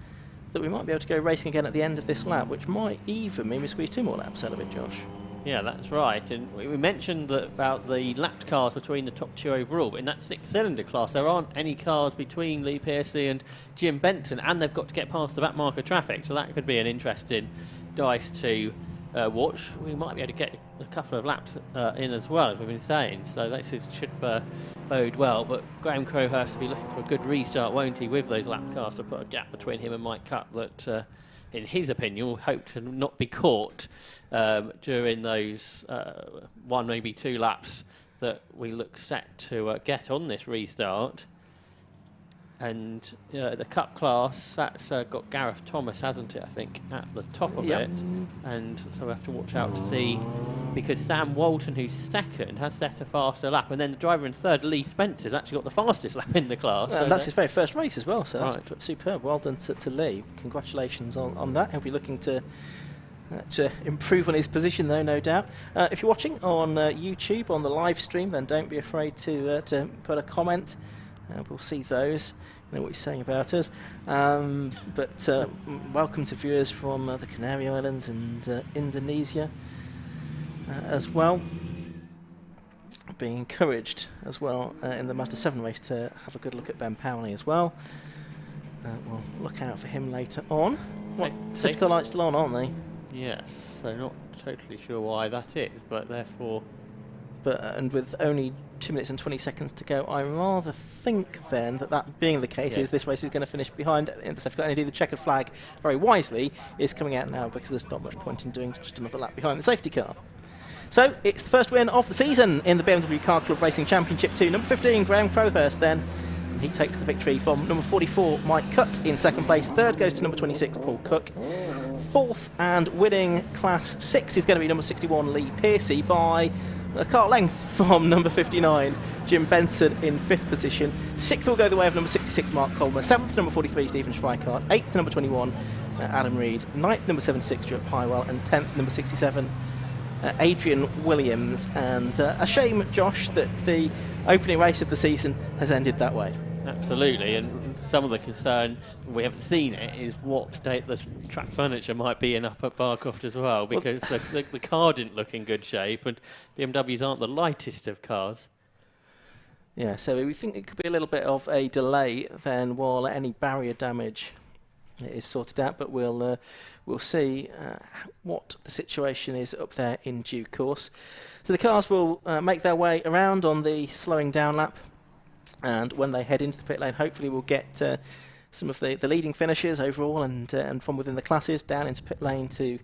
that we might be able to go racing again at the end of this lap, which might even mean we squeeze 2 more laps out of it, Josh. Yeah, that's right. And we mentioned that about the lapped cars between the top 2 overall, but in that 6-cylinder class, there aren't any cars between Lee Pearcey and Jim Benson, and they've got to get past the back marker traffic, so that could be an interesting dice to watch. We might be able to get a couple of laps in as well, as we've been saying, so that should bode well. But Graham Crowhurst will be looking for a good restart, won't he, with those lapped cars to put a gap between him and Mike Cutt that, in his opinion, will hope to not be caught during those 1, maybe 2 laps that we look set to get on this restart. And the Cup class, that's got Gareth Thomas, hasn't it, I think, at the top of it. And so we have to watch out to see, because Sam Walton, who's second, has set a faster lap. And then the driver in third, Lee Spencer's actually got the fastest lap in the class. And that's his very first race as well, so that's superb. Well done to Lee. Congratulations on that. He'll be looking to improve on his position, though, no doubt. If you're watching on YouTube, on the live stream, then don't be afraid to put a comment. We'll see those. Know what he's saying about us. But welcome to viewers from the Canary Islands and Indonesia as well. Being encouraged as well in the Mazda 7 race to have a good look at Ben Powney as well. We'll look out for him later on. Safety car lights still on, aren't they? Yes, so not totally sure why that is, but therefore... And with only 2 minutes and 20 seconds to go, I rather think then that being the case is this race is going to finish behind in the safety car. And indeed, the checkered flag, very wisely, is coming out now because there's not much point in doing just another lap behind the safety car. So it's the first win of the season in the BMW Car Club Racing Championship 2. Number 15, Graham Crowhurst then. He takes the victory from number 44, Mike Cutt, in second place. Third goes to number 26, Paul Cook. Fourth and winning Class 6 is going to be number 61, Lee Pearcey, by a car length from number 59, Jim Benson, in 5th position. 6th will go the way of number 66, Mark Colmer. 7th, number 43, Stephen Schweikart. 8th, number 21, Adam Reed. 9th, number 76, Stuart Pyrwell. And 10th, number 67, Adrian Williams. And a shame, Josh, that the opening race of the season has ended that way. Absolutely, and some of the concern, we haven't seen it, is what state the track furniture might be in up at Barcroft as well, because the car didn't look in good shape, and BMWs aren't the lightest of cars. Yeah, so we think it could be a little bit of a delay then while any barrier damage is sorted out, but we'll see what the situation is up there in due course. So the cars will make their way around on the slowing down lap. And when they head into the pit lane, hopefully we'll get some of the leading finishers overall and from within the classes down into pit lane to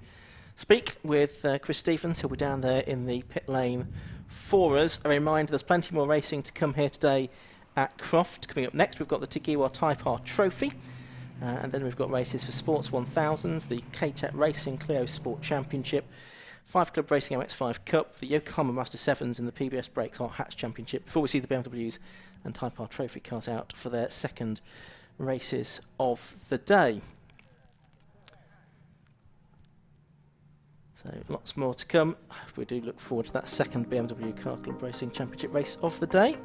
speak with Chris Stephens, who'll be down there in the pit lane for us. A reminder, there's plenty more racing to come here today at Croft. Coming up next, we've got the Tigiwa Type R Trophy. And then we've got races for Sports 1000s, the K-Tec Racing Clio Sport Championship, 5 Club Racing MX-5 Cup, the Yokohama Master 7s and the PBS Brakes Hot Hatch Championship, before we see the BMWs and Type R Trophy cars out for their second races of the day. So lots more to come. We do look forward to that second BMW Car Club Racing Championship race of the day.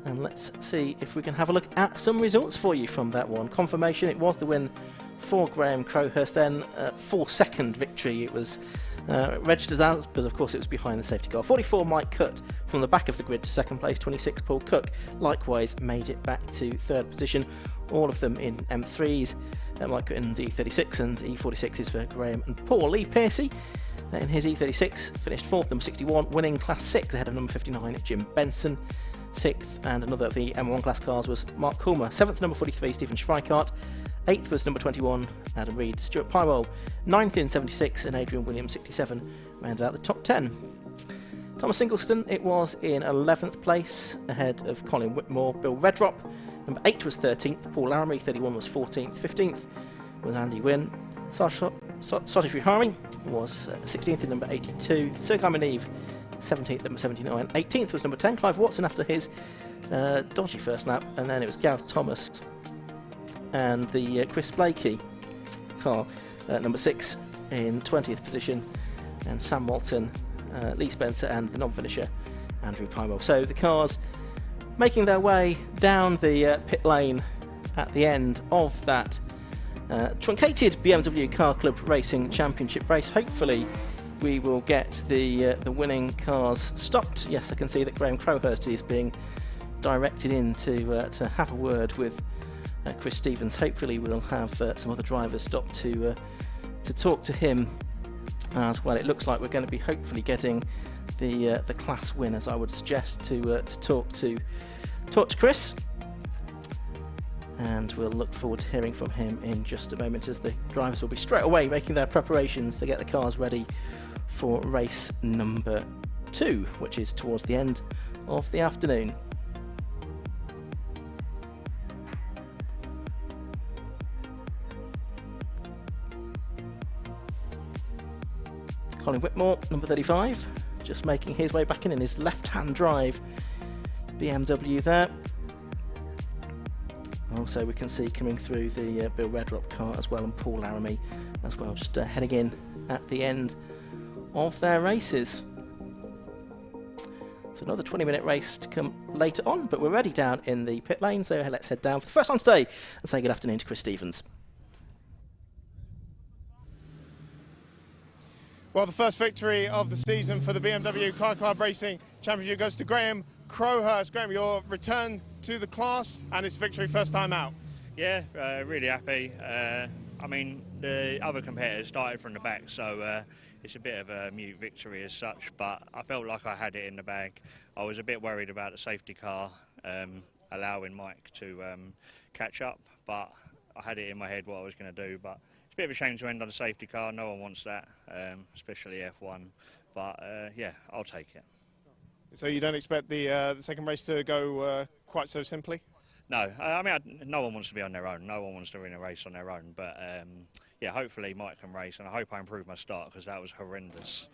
And let's see if we can have a look at some results for you from that one. Confirmation, it was the win for Graham Crowhurst then, for second victory. It was registered as, but of course it was behind the safety car. 44, Mike Cutt from the back of the grid to second place. 26, Paul Cook likewise made it back to third position. All of them in M3s. Mike Cutt in the E36 and E46s for Graham and Paul. Lee Pearcey in his E36 finished fourth, number 61, winning Class 6 ahead of number 59, Jim Benson. 6th, and another of the M1 class cars was Mark Coulmer. 7th, number 43, Stephen Schweikart. 8th was number 21, Adam Reed. Stuart Pyrwell, 9th in 76, and Adrian Williams, 67, rounded out the top 10. Thomas Singleton, it was in 11th place, ahead of Colin Whitmore. Bill Redrop, number 8 was 13th. Paul Laramie, 31, was 14th. 15th was Andy Wynn. Satish Vihari was 16th in number 82. Sergei Maniv, 17th, number 79. 18th was number 10, Clive Watson, after his dodgy first lap, and then it was Gareth Thomas and the Chris Blakey car, number 6 in 20th position, and Sam Walton, Lee Spencer, and the non-finisher Andrew Pymwell. So the cars making their way down the pit lane at the end of that truncated BMW Car Club Racing Championship race. Hopefully we will get the winning cars stopped. Yes, I can see that Graham Crowhurst is being directed in to have a word with Chris Stevens. Hopefully we'll have some other drivers stop to talk to him as well. It looks like we're going to be hopefully getting the class winners, I would suggest, to talk to Chris, and we'll look forward to hearing from him in just a moment, as the drivers will be straight away making their preparations to get the cars ready for race number 2, which is towards the end of the afternoon. Colin Whitmore, number 35, just making his way back in his left-hand drive BMW there. Also we can see coming through the Bill Redrop car as well, and Paul Laramie as well, just heading in at the end of their races. So another 20-minute race to come later on, but we're ready down in the pit lane, so let's head down for the first time today and say good afternoon to Chris Stevens. Well, the first victory of the season for the BMW Car Club Racing Championship goes to Graham Crowhurst. Graham, your return to the class and its victory first time out. Yeah, really happy. I mean, the other competitors started from the back, so it's a bit of a mute victory as such, but I felt like I had it in the bag. I was a bit worried about the safety car allowing Mike to catch up, but I had it in my head what I was going to do. But it's a bit of a shame to end on a safety car. No one wants that, especially F1. But yeah, I'll take it. So you don't expect the second race to go quite so simply? No, I mean, no one wants to be on their own. No one wants to win a race on their own. But yeah, hopefully Mike can race, and I hope I improve my start, because that was horrendous.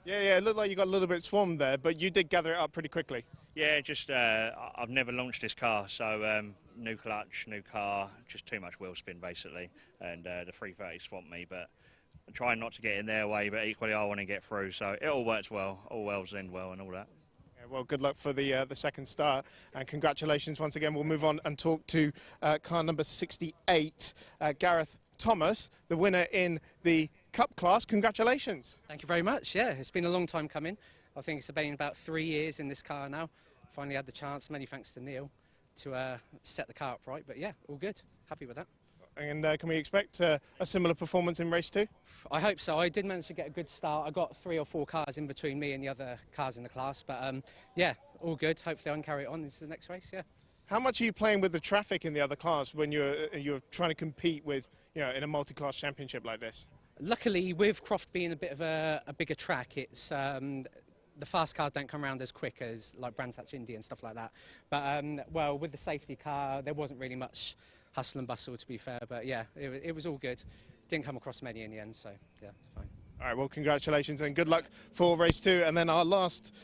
Yeah, it looked like you got a little bit swarmed there, but you did gather it up pretty quickly. Yeah, just I've never launched this car, so new clutch, new car, just too much wheel spin basically, and the 330 swamped me, but I'm trying not to get in their way, but equally I want to get through, so it all works well, all wells end well and all that. Yeah, well, good luck for the second start, and congratulations once again. We'll move on and talk to car number 68, Gareth Thomas, the winner in the Cup class. Congratulations. Thank you very much. Yeah, it's been a long time coming. I think it's been about 3 years in this car now. Finally had the chance, many thanks to Neil, to set the car up right. But yeah, all good. Happy with that. And can we expect a similar performance in race 2? I hope so. I did manage to get a good start. I got 3 or 4 cars in between me and the other cars in the class. But yeah, all good. Hopefully I can carry it on into the next race, yeah. How much are you playing with the traffic in the other class when you're trying to compete with, in a multi-class championship like this? Luckily, with Croft being a bit of a bigger track, it's the fast cars don't come around as quick as like Brands Hatch Indy and stuff like that. But well, with the safety car, there wasn't really much hustle and bustle, to be fair. But yeah, it was all good. Didn't come across many in the end, so yeah, fine. All right, well, congratulations and good luck for race 2. And then our last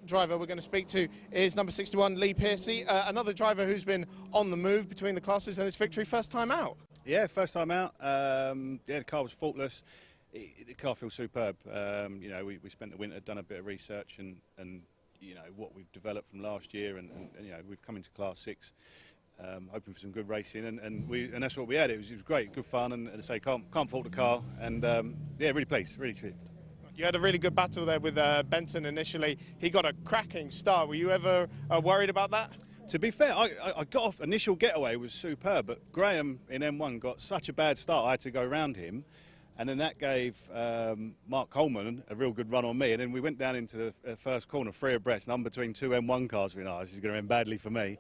driver we're going to speak to is number 61, Lee Piercy, another driver who's been on the move between the classes, and its victory first time out. Yeah, first time out. Yeah, the car was faultless. The car feels superb. We spent the winter, done a bit of research, and what we've developed from last year, and we've come into Class 6. Hoping for some good racing, and that's what we had. It was great, good fun, and I say can't fault the car, and yeah, really pleased, really pleased. You had a really good battle there with Benton initially. He got a cracking start. Were you ever worried about that? To be fair, I got off. Initial getaway was superb, but Graham in M1 got such a bad start. I had to go around him, and then that gave Mark Coleman a real good run on me. And then we went down into the first corner, 3 abreast, and I'm between 2 M1 cars. We know this is going to end badly for me.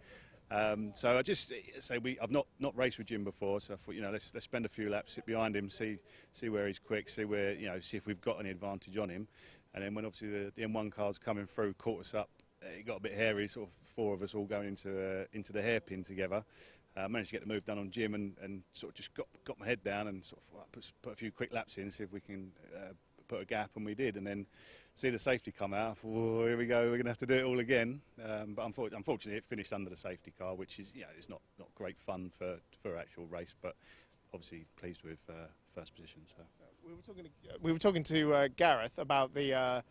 So I just say I've not raced with Jim before, so I thought let's spend a few laps, sit behind him, see where he's quick, see where see if we've got any advantage on him. And then when obviously the M1 cars coming through caught us up, it got a bit hairy, sort of 4 of us all going into the hairpin together. Managed to get the move done on Jim, and sort of just got my head down and sort of put a few quick laps in, see if we can put a gap, and we did. And then see the safety come out. I thought, oh, here we go. We're going to have to do it all again. But unfortunately, it finished under the safety car, which is it's not great fun for actual race. But obviously pleased with first position. So. We were talking to Gareth about the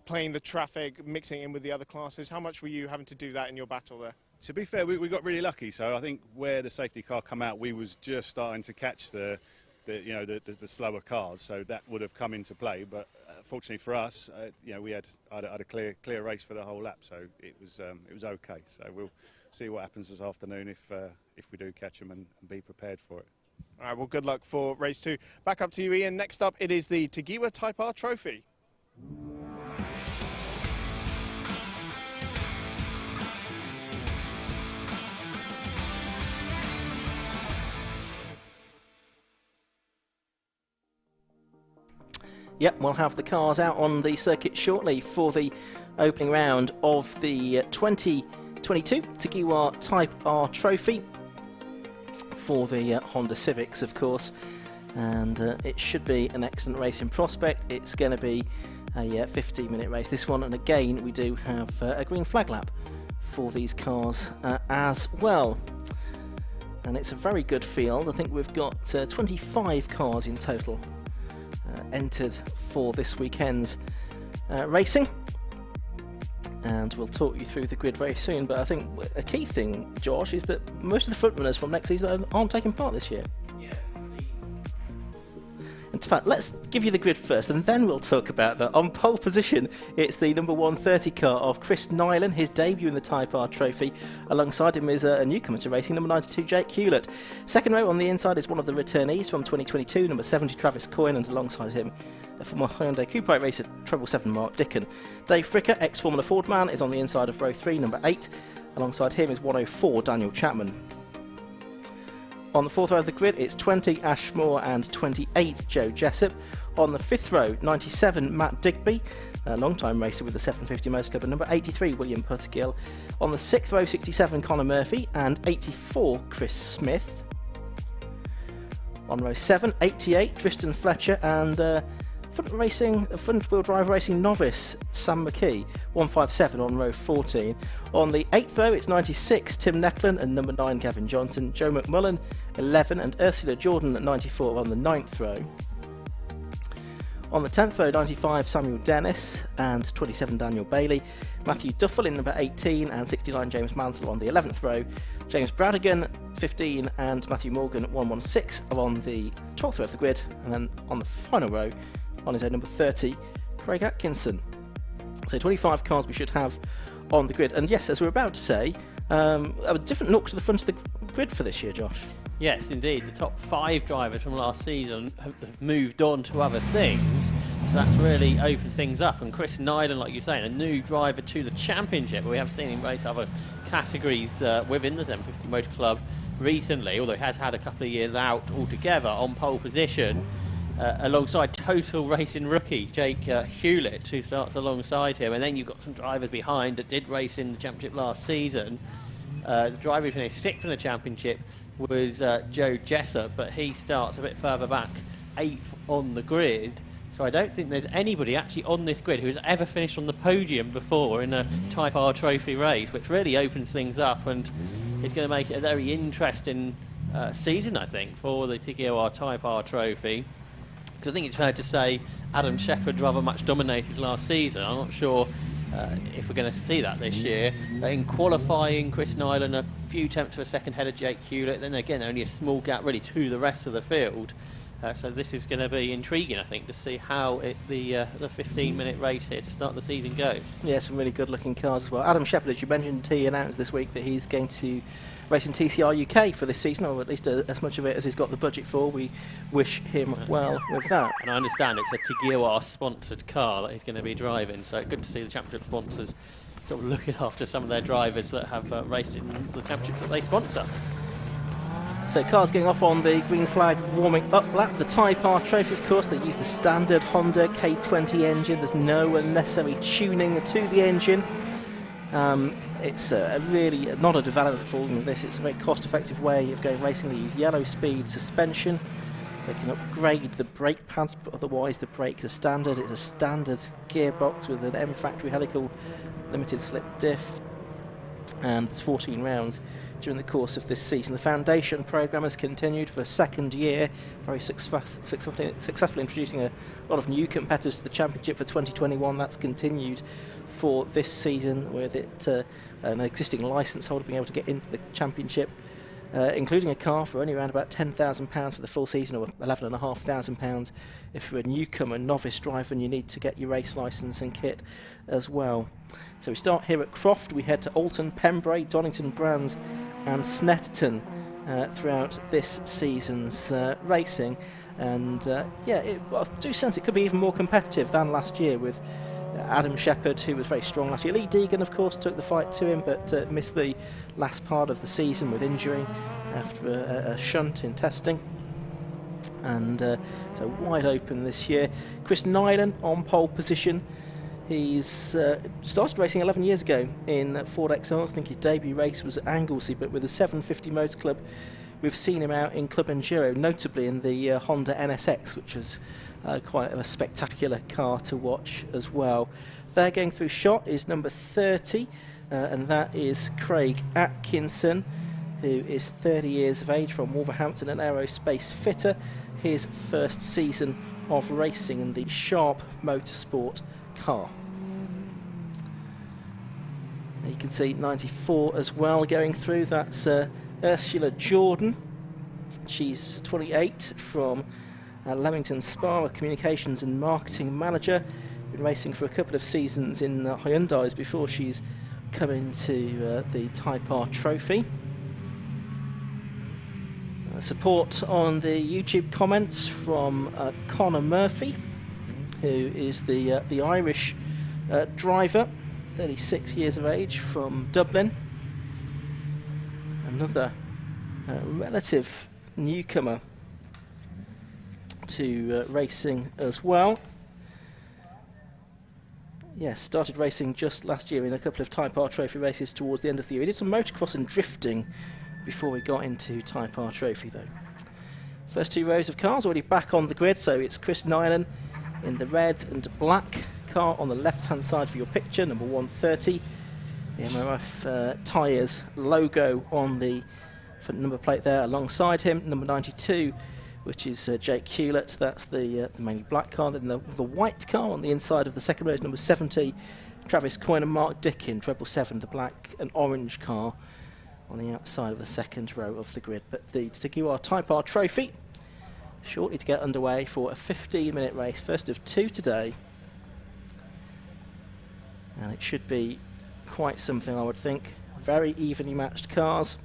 playing the traffic, mixing in with the other classes. How much were you having to do that in your battle there? To be fair, we got really lucky. So I think where the safety car come out, we was just starting to catch the slower cars. So that would have come into play. But fortunately for us, we had a clear race for the whole lap. So it was okay. So we'll see what happens this afternoon if we do catch them and be prepared for it. All right, well, good luck for race 2. Back up to you, Ian. Next up, it is the Tigiwa Type R trophy. Yep, we'll have the cars out on the circuit shortly for the opening round of the 2022 Tigiwa Type R trophy. For the Honda Civics, of course, and it should be an excellent racing prospect. It's going to be a 15-minute race, this one, and again we do have a green flag lap for these cars as well. And it's a very good field. I think we've got 25 cars in total entered for this weekend's racing. And we'll talk you through the grid very soon, but I think a key thing, Josh, is that most of the front runners from next season aren't taking part this year. Yeah. In fact, let's give you the grid first, and then we'll talk about that. On pole position, it's the number 130 car of Chris Nyland, his debut in the Type R trophy. Alongside him is a newcomer to racing, number 92, Jake Hewlett. Second row on the inside is one of the returnees from 2022, number 70, Travis Coyne, and alongside him, a former Hyundai Coupe racer, 777 Mark Dickin. Dave Fricker, ex-Formula Ford man, is on the inside of row 3, number 8. Alongside him is 104, Daniel Chapman. On the fourth row of the grid, it's 20, Ashmore, and 28, Joe Jessup. On the fifth row, 97, Matt Digby, a long-time racer with the 750 Motor Club, and number 83, William Puttergill. On the sixth row, 67, Connor Murphy, and 84, Chris Smith. On row 7, 88, Tristan Fletcher, and front-wheel drive racing novice Sam McKee, 157 on row 14. On the 8th row, it's 96, Tim Necklin, and number 9, Gavin Johnson. Joe McMullen, 11, and Ursula Jordan at 94 on the 9th row. On the 10th row, 95, Samuel Dennis, and 27, Daniel Bailey. Matthew Duffel in number 18, and 69, James Mansell on the 11th row. James Bradigan, 15, and Matthew Morgan, 116, are on the 12th row of the grid. And then on the final row, on his own number 30, Craig Atkinson. So 25 cars we should have on the grid. And yes, as we're about to say, a different look to the front of the grid for this year, Josh. Yes, indeed. The top 5 drivers from last season have moved on to other things, so that's really opened things up. And Chris Nyland, like you're saying, a new driver to the championship. We have seen him race other categories within the 750 Motor Club recently, although he has had a couple of years out altogether on pole position. Alongside total racing rookie Jake Hewlett, who starts alongside him, and then you've got some drivers behind that did race in the championship last season. The driver who finished 6th in the championship was Joe Jessup, but he starts a bit further back, 8th on the grid. So I don't think there's anybody actually on this grid who's ever finished on the podium before in a Type R trophy race, which really opens things up and is going to make it a very interesting season, I think, for the Tigiwa Type R trophy. Because I think it's fair to say Adam Shepherd rather much dominated last season. I'm not sure if we're going to see that this year. In qualifying, Chris Nyland a few tenths of a second ahead of Jake Hewlett. Then again, only a small gap really to the rest of the field. So this is going to be intriguing, I think, to see how the 15-minute race here to start the season goes. Yeah, some really good-looking cars as well. Adam Shepherd, as you mentioned, he announced this week that he's going to race in TCR UK for this season, or at least as much of it as he's got the budget for. We wish him well with that. And I understand it's a Tigiwa-sponsored car that he's going to be driving, so good to see the championship sponsors sort of looking after some of their drivers that have raced in the championships that they sponsor. So cars getting off on the green flag warming up lap. The Type R trophy, of course, they use the standard Honda K20 engine. There's no unnecessary tuning to the engine. It's really not a development for all of this. It's a very cost-effective way of going racing. They use yellow speed suspension, They can upgrade the brake pads, but otherwise the brake is standard. It's a standard gearbox with an M factory helical limited slip diff, and it's 14 rounds during the course of this season. The foundation programme has continued for a second year, very successfully introducing a lot of new competitors to the championship for 2021. That's continued for this season with it an existing licence holder being able to get into the championship, including a car for only around about £10,000 for the full season, or £11,500 if you're a newcomer, novice driver, and you need to get your race licence and kit as well. So we start here at Croft, we head to Alton, Pembrey, Donington, Brands and Snetterton throughout this season's racing, and I do sense it could be even more competitive than last year, with Adam Shepherd, who was very strong last year. Lee Deegan, of course, took the fight to him, but missed the last part of the season with injury after a shunt in testing. And so wide open this year. Chris Nyland on pole position. He's started racing 11 years ago in Ford XRs. I think his debut race was at Anglesey, but with the 750 Motor Club, we've seen him out in Club Enduro, notably in the Honda NSX, which was quite a spectacular car to watch as well. There going through shot is number 30, and that is Craig Atkinson, who is 30 years of age, from Wolverhampton, an aerospace fitter. His first season of racing in the Sharp Motorsport car. You can see 94 as well going through. That's Ursula Jordan. She's 28, from Leamington Spa, a communications and marketing manager. Been racing for a couple of seasons in Hyundais before she's come into the Type R trophy. Support on the YouTube comments from Connor Murphy, who is the Irish driver, 36 years of age, from Dublin. Another relative newcomer to racing as well. Yes, started racing just last year in a couple of Type R trophy races towards the end of the year. He did some motocross and drifting before we got into Type R trophy though. First two rows of cars already back on the grid, so it's Chris Nyland in the red and black car on the left hand side of your picture, number 130. The MRF tyres logo on the front number plate there alongside him. Number 92, which is Jake Hewlett, that's the mainly black car. Then the white car on the inside of the second row is number 70, Travis Coyne and Mark Dickin, 777, the black and orange car on the outside of the second row of the grid. But the Tigiwa Type R trophy shortly to get underway for a 15-minute race, first of two today. And it should be quite something, I would think. Very evenly matched cars,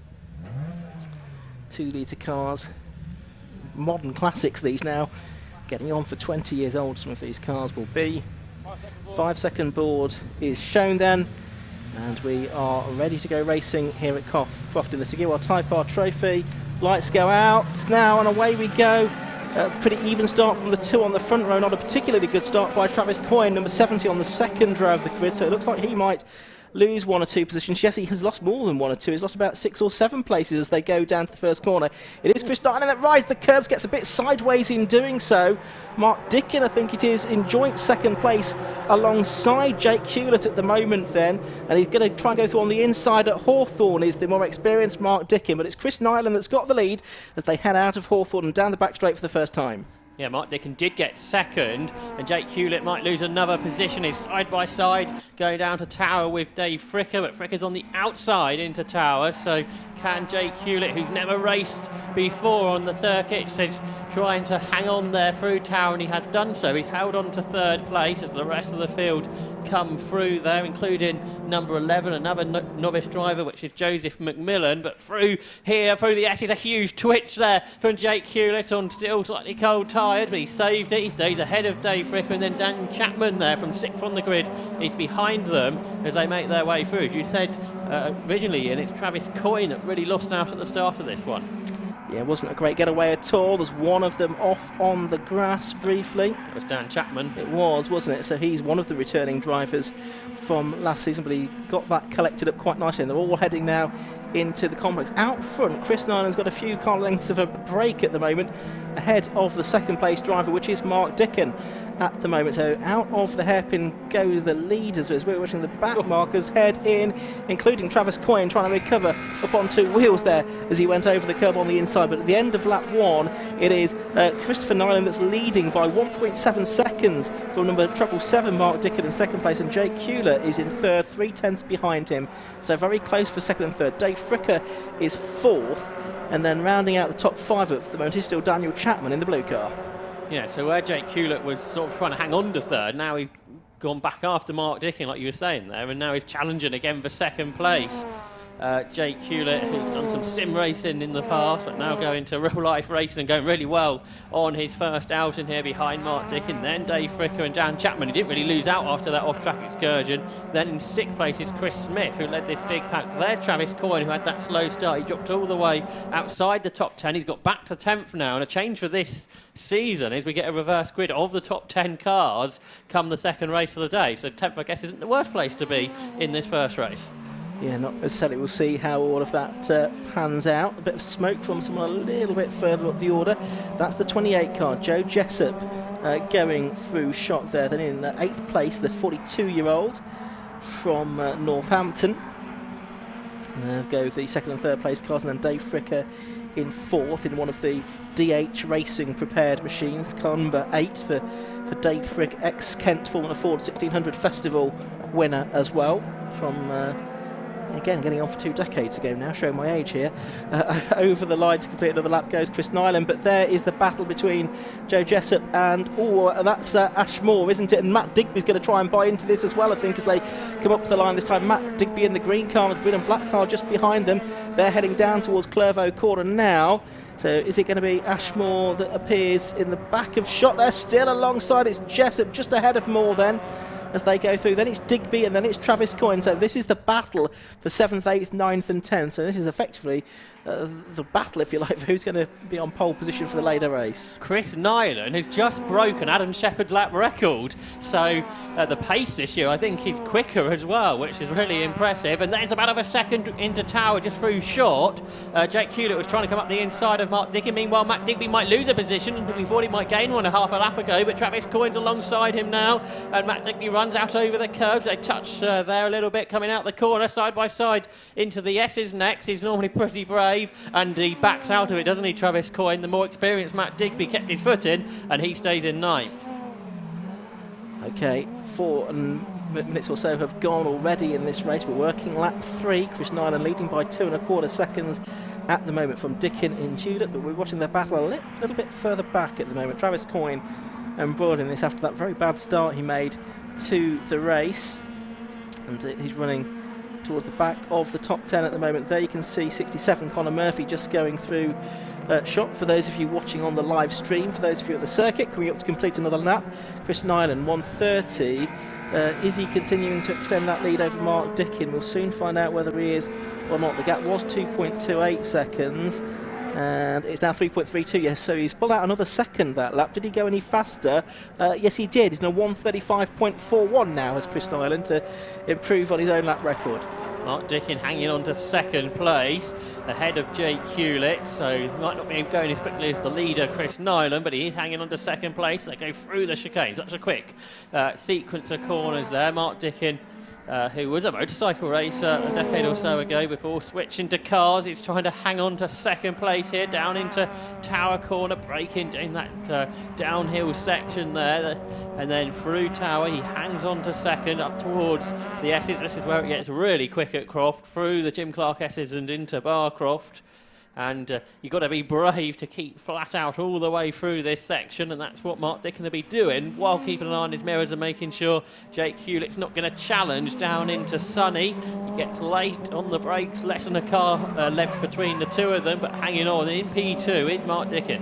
2-litre cars, modern classics these now, getting on for 20 years old some of these cars will be. 5-second board is shown then, and we are ready to go racing here at Croft in the Tigiwa Type R trophy. Lights go out now and away we go. Pretty even start from the two on the front row, not a particularly good start by Travis Coyne, number 70 on the second row of the grid, so it looks like he might lose one or two positions. Yes, he has lost more than one or two. He's lost about 6 or 7 places as they go down to the first corner. It is Chris Nyland that rides the curbs, gets a bit sideways in doing so. Mark Dickin, I think it is, in joint second place alongside Jake Hewlett at the moment then, and he's going to try and go through on the inside at Hawthorne, is the more experienced Mark Dickin, but it's Chris Nyland that's got the lead as they head out of Hawthorne and down the back straight for the first time. Yeah, Mark Dickin did get second, and Jake Hewlett might lose another position. He's side by side going down to Tower with Dave Fricker, but Fricker's on the outside into Tower, so can Jake Hewlett, who's never raced before on the circuit, is trying to hang on there through Tower, and he has done so. He's held on to third place as the rest of the field come through there, including number 11, another novice driver, which is Joseph McMillan. But through here, through the S, is a huge twitch there from Jake Hewlett on still slightly cold tired, but he saved it. He stays ahead of Dave Fricker, and then Dan Chapman there from 6th on the grid is behind them as they make their way through. As you said originally, and it's Travis Coyne that really lost out at the start of this one. Yeah, it wasn't a great getaway at all. There's one of them off on the grass briefly. That was Dan Chapman. It was, wasn't it? So he's one of the returning drivers from last season, but he got that collected up quite nicely, and they're all heading now into the complex. Out front, Chris Nyland's got a few car lengths of a break at the moment, ahead of the second place driver, which is Mark Dickin at the moment. So out of the hairpin go the leaders as we're watching the back markers head in, including Travis Coyne trying to recover up on two wheels there as he went over the curb on the inside. But at the end of lap 1, it is Christopher Nyland that's leading by 1.7 seconds from number 777 Mark Dickin in second place, and Jake Hewlett is in third, 3/10 behind him. So very close for second and third. Dave Fricker is fourth, and then rounding out the top 5 at the moment is still Daniel Chapman in the blue car. Yeah, so where Jake Hewlett was sort of trying to hang on to third, now he's gone back after Mark Dickin, like you were saying there, and now he's challenging again for second place. Jake Hewlett, who's done some sim racing in the past, but now going to real life racing and going really well on his first outing here behind Mark Dickin. Then Dave Fricker and Dan Chapman, who didn't really lose out after that off-track excursion. Then in 6th place is Chris Smith, who led this big pack. There's Travis Coyne, who had that slow start. He dropped all the way outside the top 10. He's got back to 10th now, and a change for this season is we get a reverse grid of the top 10 cars come the second race of the day. So 10th, I guess, isn't the worst place to be in this first race. Yeah, not necessarily. We'll see how all of that pans out. A bit of smoke from someone a little bit further up the order. That's the 28 car, Joe Jessup, going through shot there. Then in 8th place, the 42-year-old from Northampton. Go the second and third place cars, and then Dave Fricker in 4th in one of the DH Racing prepared machines, car number 8 for Dave Frick, ex-Kent Formula Ford 1600 Festival winner as well, from again getting on for 2 decades ago now, showing my age here. Over the line to complete another lap goes Chris Nyland, but there is the battle between Joe Jessup and that's Ashmore, isn't it? And Matt Digby's going to try and buy into this as well, I think, as they come up to the line this time. Matt Digby in the green car with the green and black car just behind them. They're heading down towards Clervaux Corner now. So is it going to be Ashmore that appears in the back of shot? They're still alongside. It's Jessup just ahead of Moore then as they go through. Then it's Digby, and then it's Travis Coyne. So this is the battle for 7th, 8th, 9th and 10th. So this is effectively the battle, if you like, for who's going to be on pole position for the later race. Chris Nyland has just broken Adam Shepherd's lap record. So the pace this year, I think, is quicker as well, which is really impressive. And there's about a second into Tower just through short. Jake Hewlett was trying to come up the inside of Mark Dickin. Meanwhile, Matt Digby might lose a position. We thought he might gain one a half a lap ago, but Travis Coyne's alongside him now. And Matt Digby runs out over the curves. They touch there a little bit, coming out the corner, side by side into the S's next. He's normally pretty brave, and he backs out of it, doesn't he, Travis Coyne? The more experienced Matt Digby kept his foot in, and he stays in 9th. Okay, 4 minutes or so have gone already in this race. We're working lap 3. Chris Nyland leading by 2.25 seconds at the moment from Dickin and Hewlett, but we're watching their battle a little bit further back at the moment. Travis Coyne embroiled in this after that very bad start he made to the race, and he's running towards the back of the top 10 at the moment. There you can see 67 Connor Murphy just going through shot for those of you watching on the live stream. For those of you at the circuit, coming up to complete another lap, Chris Nyland 1:30. Is he continuing to extend that lead over Mark Dickin? We'll soon find out whether he is or not. The gap was 2.28 seconds, and it's now 3.32. Yes, so he's pulled out another second that lap. Did he go any faster? Yes, he did. He's now 1:35.41 now as Chris Nyland to improve on his own lap record. Mark Dickin hanging on to second place ahead of Jake Hewlett, so he might not be going as quickly as the leader Chris Nyland, but he is hanging on to second place. They go through the chicane. Such a quick sequence of corners there. Mark Dickin, who was a motorcycle racer a decade or so ago before switching to cars, he's trying to hang on to second place here, down into Tower Corner, braking down that downhill section there, and then through Tower he hangs on to second up towards the S's. This is where it gets really quick at Croft, through the Jim Clark S's and into Barcroft. And you've got to be brave to keep flat out all the way through this section, and that's what Mark Dickin will be doing while keeping an eye on his mirrors and making sure Jake Hewlett's not going to challenge down into Sunny. He gets late on the brakes, less than a car left between the two of them, but hanging on in P2 is Mark Dickin.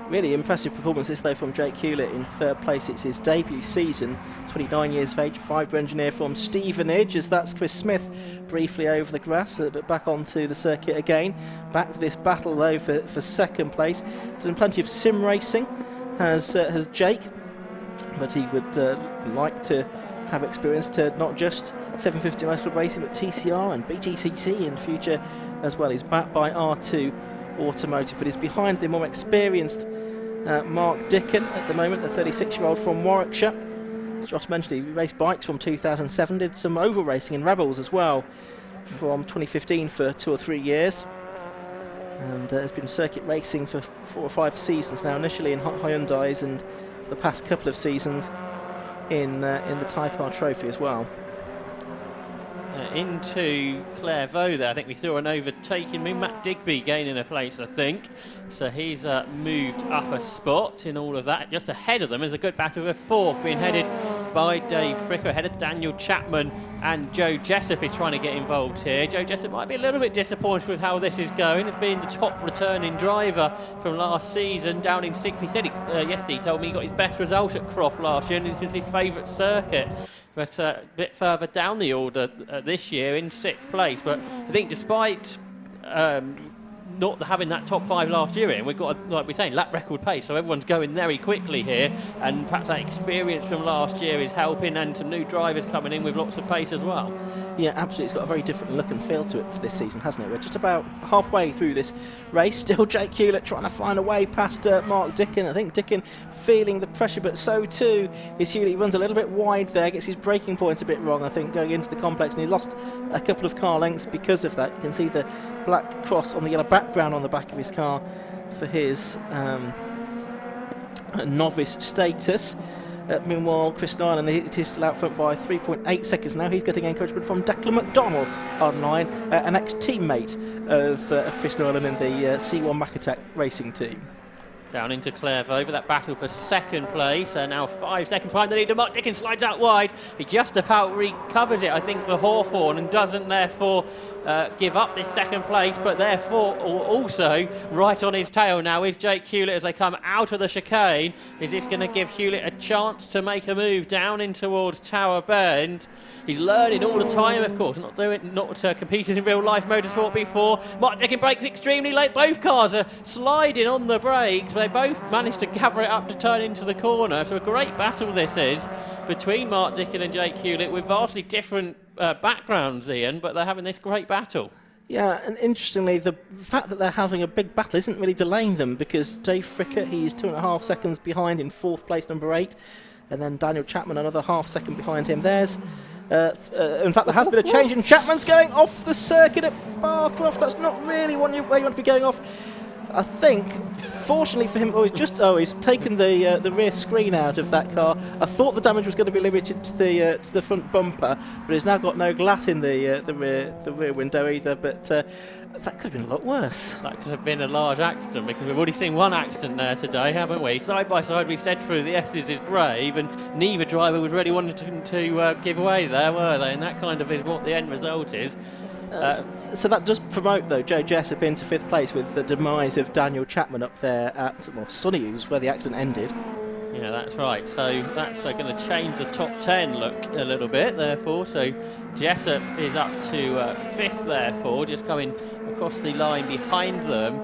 Really impressive performance this though from Jake Hewlett in 3rd place. It's his debut season, 29 years of age, 5-door engineer from Stevenage, as that's Chris Smith briefly over the grass, but back onto the circuit again. Back to this battle though for 2nd place. Done plenty of sim racing, has Jake, but he would like to have experience to not just 750 Motor Club racing, but TCR and BTCC in future as well. He's backed by R2 Automotive, but he's behind the more experienced Mark Dickon at the moment, the 36-year-old from Warwickshire. As Josh mentioned, he raced bikes from 2007, did some oval racing in Rebels as well from 2015 for 2 or 3 years, and has been circuit racing for 4 or 5 seasons now, initially in Hyundais and for the past couple of seasons in the Type R Trophy as well. Into Clairvaux there, I think we saw an overtaking move. Matt Digby gaining a place, I think. So he's moved up a spot in all of that. Just ahead of them is a good battle with 4th being headed by Dave Fricker, ahead of Daniel Chapman, and Joe Jessup is trying to get involved here. Joe Jessup might be a little bit disappointed with how this is going. It's been the top returning driver from last season, down in 6th. He said yesterday, he told me he got his best result at Croft last year, and this is his favourite circuit. But a bit further down the order this year in 6th place. But I think despite not having that top 5 last year in, we've got, like we're saying, lap record pace, so everyone's going very quickly here, and perhaps that experience from last year is helping, and some new drivers coming in with lots of pace as well. Yeah, absolutely. It's got a very different look and feel to it for this season, hasn't it? We're just about halfway through this race. Still Jake Hewlett trying to find a way past Mark Dickon. I think Dickon feeling the pressure, but so too is Hewlett. He runs a little bit wide there, gets his braking points a bit wrong, I think, going into the complex, and he lost a couple of car lengths because of that. You can see the black cross on the yellow background on the back of his car for his novice status. Meanwhile, Chris Nyland is still out front by 3.8 seconds now. He's getting encouragement from Declan McDonnell online, an ex-teammate of Chris Nyland in the C1 Macatac racing team. Down into Clairvaux, that battle for 2nd place, now 5 seconds behind the leader. Mark Dickon slides out wide. He just about recovers it, I think, for Hawthorne, and doesn't therefore give up this 2nd place, but therefore also right on his tail now is Jake Hewlett as they come out of the chicane. Is this going to give Hewlett a chance to make a move down in towards Tower Bend? He's learning all the time, of course, not competing in real life motorsport before. Mark Dickon brakes extremely late. Both cars are sliding on the brakes, but they both managed to gather it up to turn into the corner. So a great battle this is between Mark Dickon and Jake Hewlett, with vastly different backgrounds, Ian, but they're having this great battle. Yeah, and interestingly, the fact that they're having a big battle isn't really delaying them, because Dave Fricker, he's 2.5 seconds behind in 4th place, number 8, and then Daniel Chapman another half second behind him. There's in fact, there has been a change, and Chapman's going off the circuit at Barcroft. That's not really where you want to be going off. I think, fortunately for him, he's taken the rear screen out of that car. I thought the damage was going to be limited to the front bumper, but he's now got no glass in the rear window either. But that could have been a lot worse. That could have been a large accident, because we've already seen one accident there today, haven't we? Side by side, we said through the S's is brave, and neither driver was really wanting to give way there, were they? And that kind of is what the end result is. So that does promote, though, Joe Jessup into 5th place, with the demise of Daniel Chapman up there at Sunnyhooves, where the accident ended. Yeah, that's right. So that's going to change the top 10 look a little bit, therefore. So Jessup is up to 5th, therefore, just coming across the line behind them.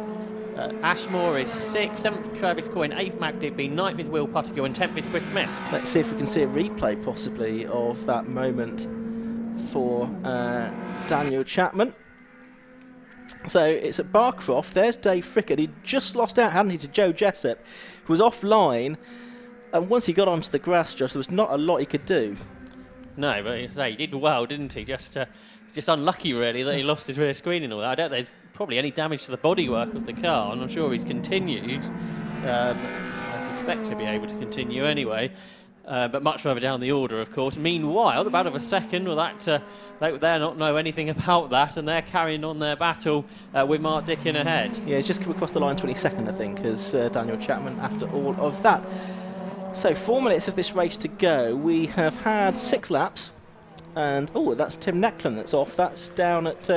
Ashmore is 6th, 7th Travis Coyne, 8th Mac Digby, 9th is Will Pottinger, and 10th is Chris Smith. Let's see if we can see a replay, possibly, of that moment for Daniel Chapman. So it's at Barcroft. There's Dave Fricker. He just lost out, hadn't he, to Joe Jessup, who was offline. And once he got onto the grass, Josh, there was not a lot he could do. No, but he did well, didn't he? Just unlucky, really, that he lost his rear screen and all that. I don't think there's probably any damage to the bodywork of the car, and I'm sure he's continued. I suspect he'll be able to continue anyway. But much further down the order, of course. Meanwhile, the battle of a second, they're not know anything about that, and they're carrying on their battle with Mark Dickon ahead. Yeah, he's just come across the line 22nd, I think, as Daniel Chapman after all of that. So 4 minutes of this race to go. We have had 6 laps. and that's Tim Necklin that's off. That's down at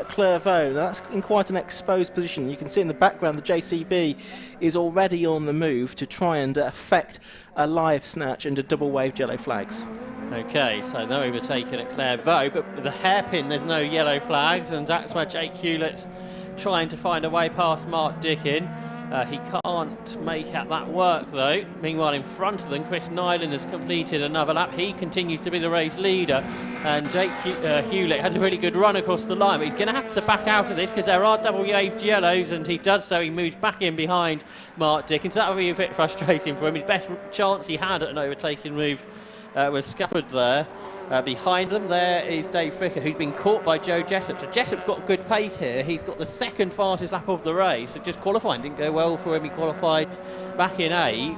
Clairvaux. Now, that's in quite an exposed position. You can see in the background the JCB is already on the move to try and affect a live snatch and a double waved yellow flags. Okay, so they're overtaken at Clairvaux, but with the hairpin there's no yellow flags, and that's where Jake Hewlett's trying to find a way past Mark Dickin. He can't make out that work though. Meanwhile, in front of them, Chris Nyland has completed another lap. He continues to be the race leader, and Jake Hewlett has a really good run across the line, but he's going to have to back out of this because there are double waved yellows, and he does so. He moves back in behind Mark Dickens. That will be a bit frustrating for him. His best chance he had at an overtaking move was scuppered there. Behind them there is Dave Fricker, who's been caught by Joe Jessup. So Jessup's got good pace here. He's got the second fastest lap of the race. So just qualifying didn't go well for him. He qualified back in 8th,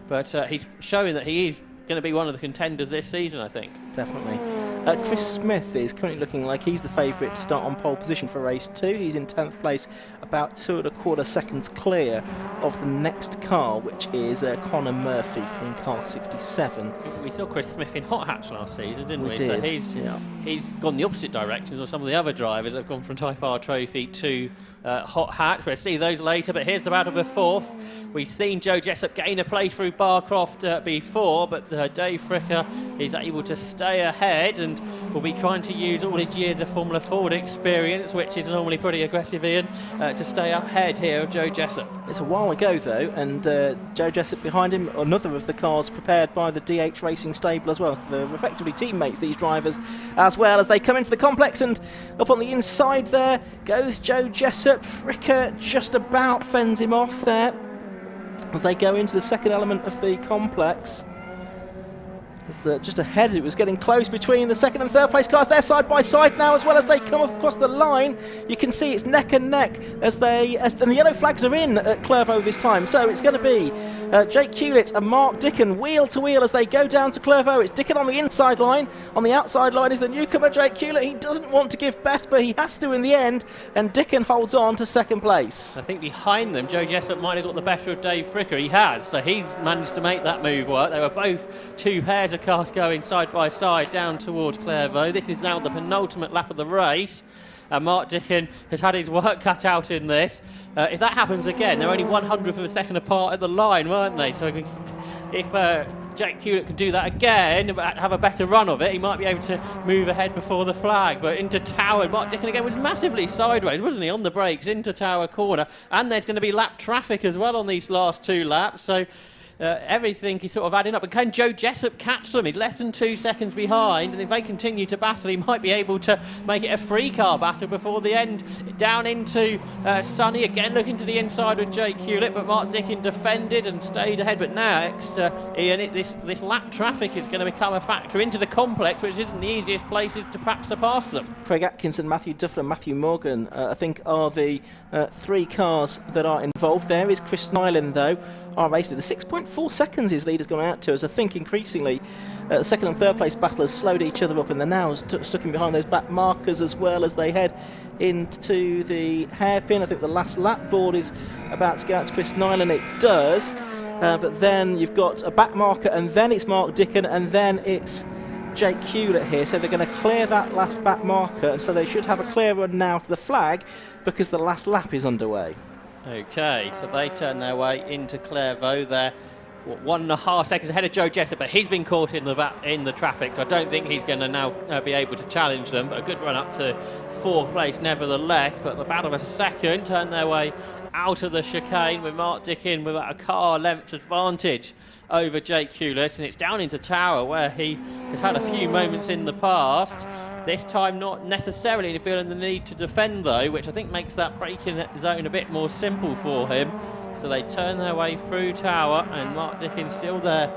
but he's showing that he is going to be one of the contenders this season, I think. Definitely. Chris Smith is currently looking like he's the favourite to start on pole position for race 2. He's in 10th place, about 2 1/4 seconds clear of the next car, which is Conor Murphy in car 67. We saw Chris Smith in hot hatch last season, didn't we? Did. So he's gone the opposite directions of some of the other drivers that have gone from Type R Trophy to hot hatch. We'll see those later, but here's the battle for 4th. We've seen Joe Jessup gain a place through Barcroft before, but Dave Fricker is able to stay ahead and will be trying to use all his years of Formula Ford experience, which is normally pretty aggressive, Ian, to stay ahead here of Joe Jessup. It's a while ago though, and Joe Jessup behind him, another of the cars prepared by the DH Racing stable as well. So they're effectively teammates, these drivers, as well as they come into the complex, and up on the inside there goes Joe Jessup. Fricker just about fends him off there as they go into the second element of the complex. Just ahead, it was getting close between the second and third place cars. They're side by side now as well as they come across the line. You can see it's neck and neck and the yellow flags are in at Clairvaux this time. So it's going to be Jake Hewlett and Mark Dickin wheel to wheel as they go down to Clairvaux. It's Dickin on the inside line. On the outside line is the newcomer Jake Hewlett. He doesn't want to give best, but he has to in the end, and Dickin holds on to second place. I think behind them, Joe Jessup might have got the better of Dave Fricker. He has, so he's managed to make that move work. They were both 2 pairs of cars going side by side down towards Clairvaux. This is now the penultimate lap of the race. Mark Dickin has had his work cut out in this. If that happens again, they're only 100th of a second apart at the line, weren't they? So if Jake Hewlett can do that again, but have a better run of it, he might be able to move ahead before the flag. But into Tower, Mark Dickin again was massively sideways, wasn't he, on the brakes into Tower corner. And there's going to be lap traffic as well on these last 2 laps. So everything is sort of adding up. But can Joe Jessup catch them? He's less than 2 seconds behind, and if they continue to battle, he might be able to make it a 3-car battle before the end. Down into Sonny, again looking to the inside with Jake Hewlett, but Mark Dickin defended and stayed ahead. But next, Ian, this lap traffic is going to become a factor into the complex, which isn't the easiest places to perhaps to pass them. Craig Atkinson, Matthew Duffler and Matthew Morgan, I think, are the 3 cars that are involved. There is Chris Nyland, though. Our race leader, 6.4 seconds his lead has gone out to us. I think increasingly the second and third place battlers slowed each other up, and they're now stuck in behind those back markers as well as they head into the hairpin. I think the last lap board is about to go out to Chris Nyland. It does, but then you've got a back marker, and then it's Mark Dickin, and then it's Jake Hewlett here. So they're going to clear that last back marker, and so they should have a clear run now to the flag because the last lap is underway. Okay, so they turn their way into Clairvaux there. 1.5 seconds ahead of Joe Jessup, but he's been caught in the traffic, so I don't think he's going to now be able to challenge them. But a good run up to 4th place nevertheless. But about of a second, turn their way out of the chicane with Mark Dickin with about a car length advantage over Jake Hewlett, and it's down into Tower where he has had a few moments in the past. This time not necessarily feeling the need to defend though, which I think makes that braking zone a bit more simple for him. So they turn their way through Tower, and Mark Dickin still there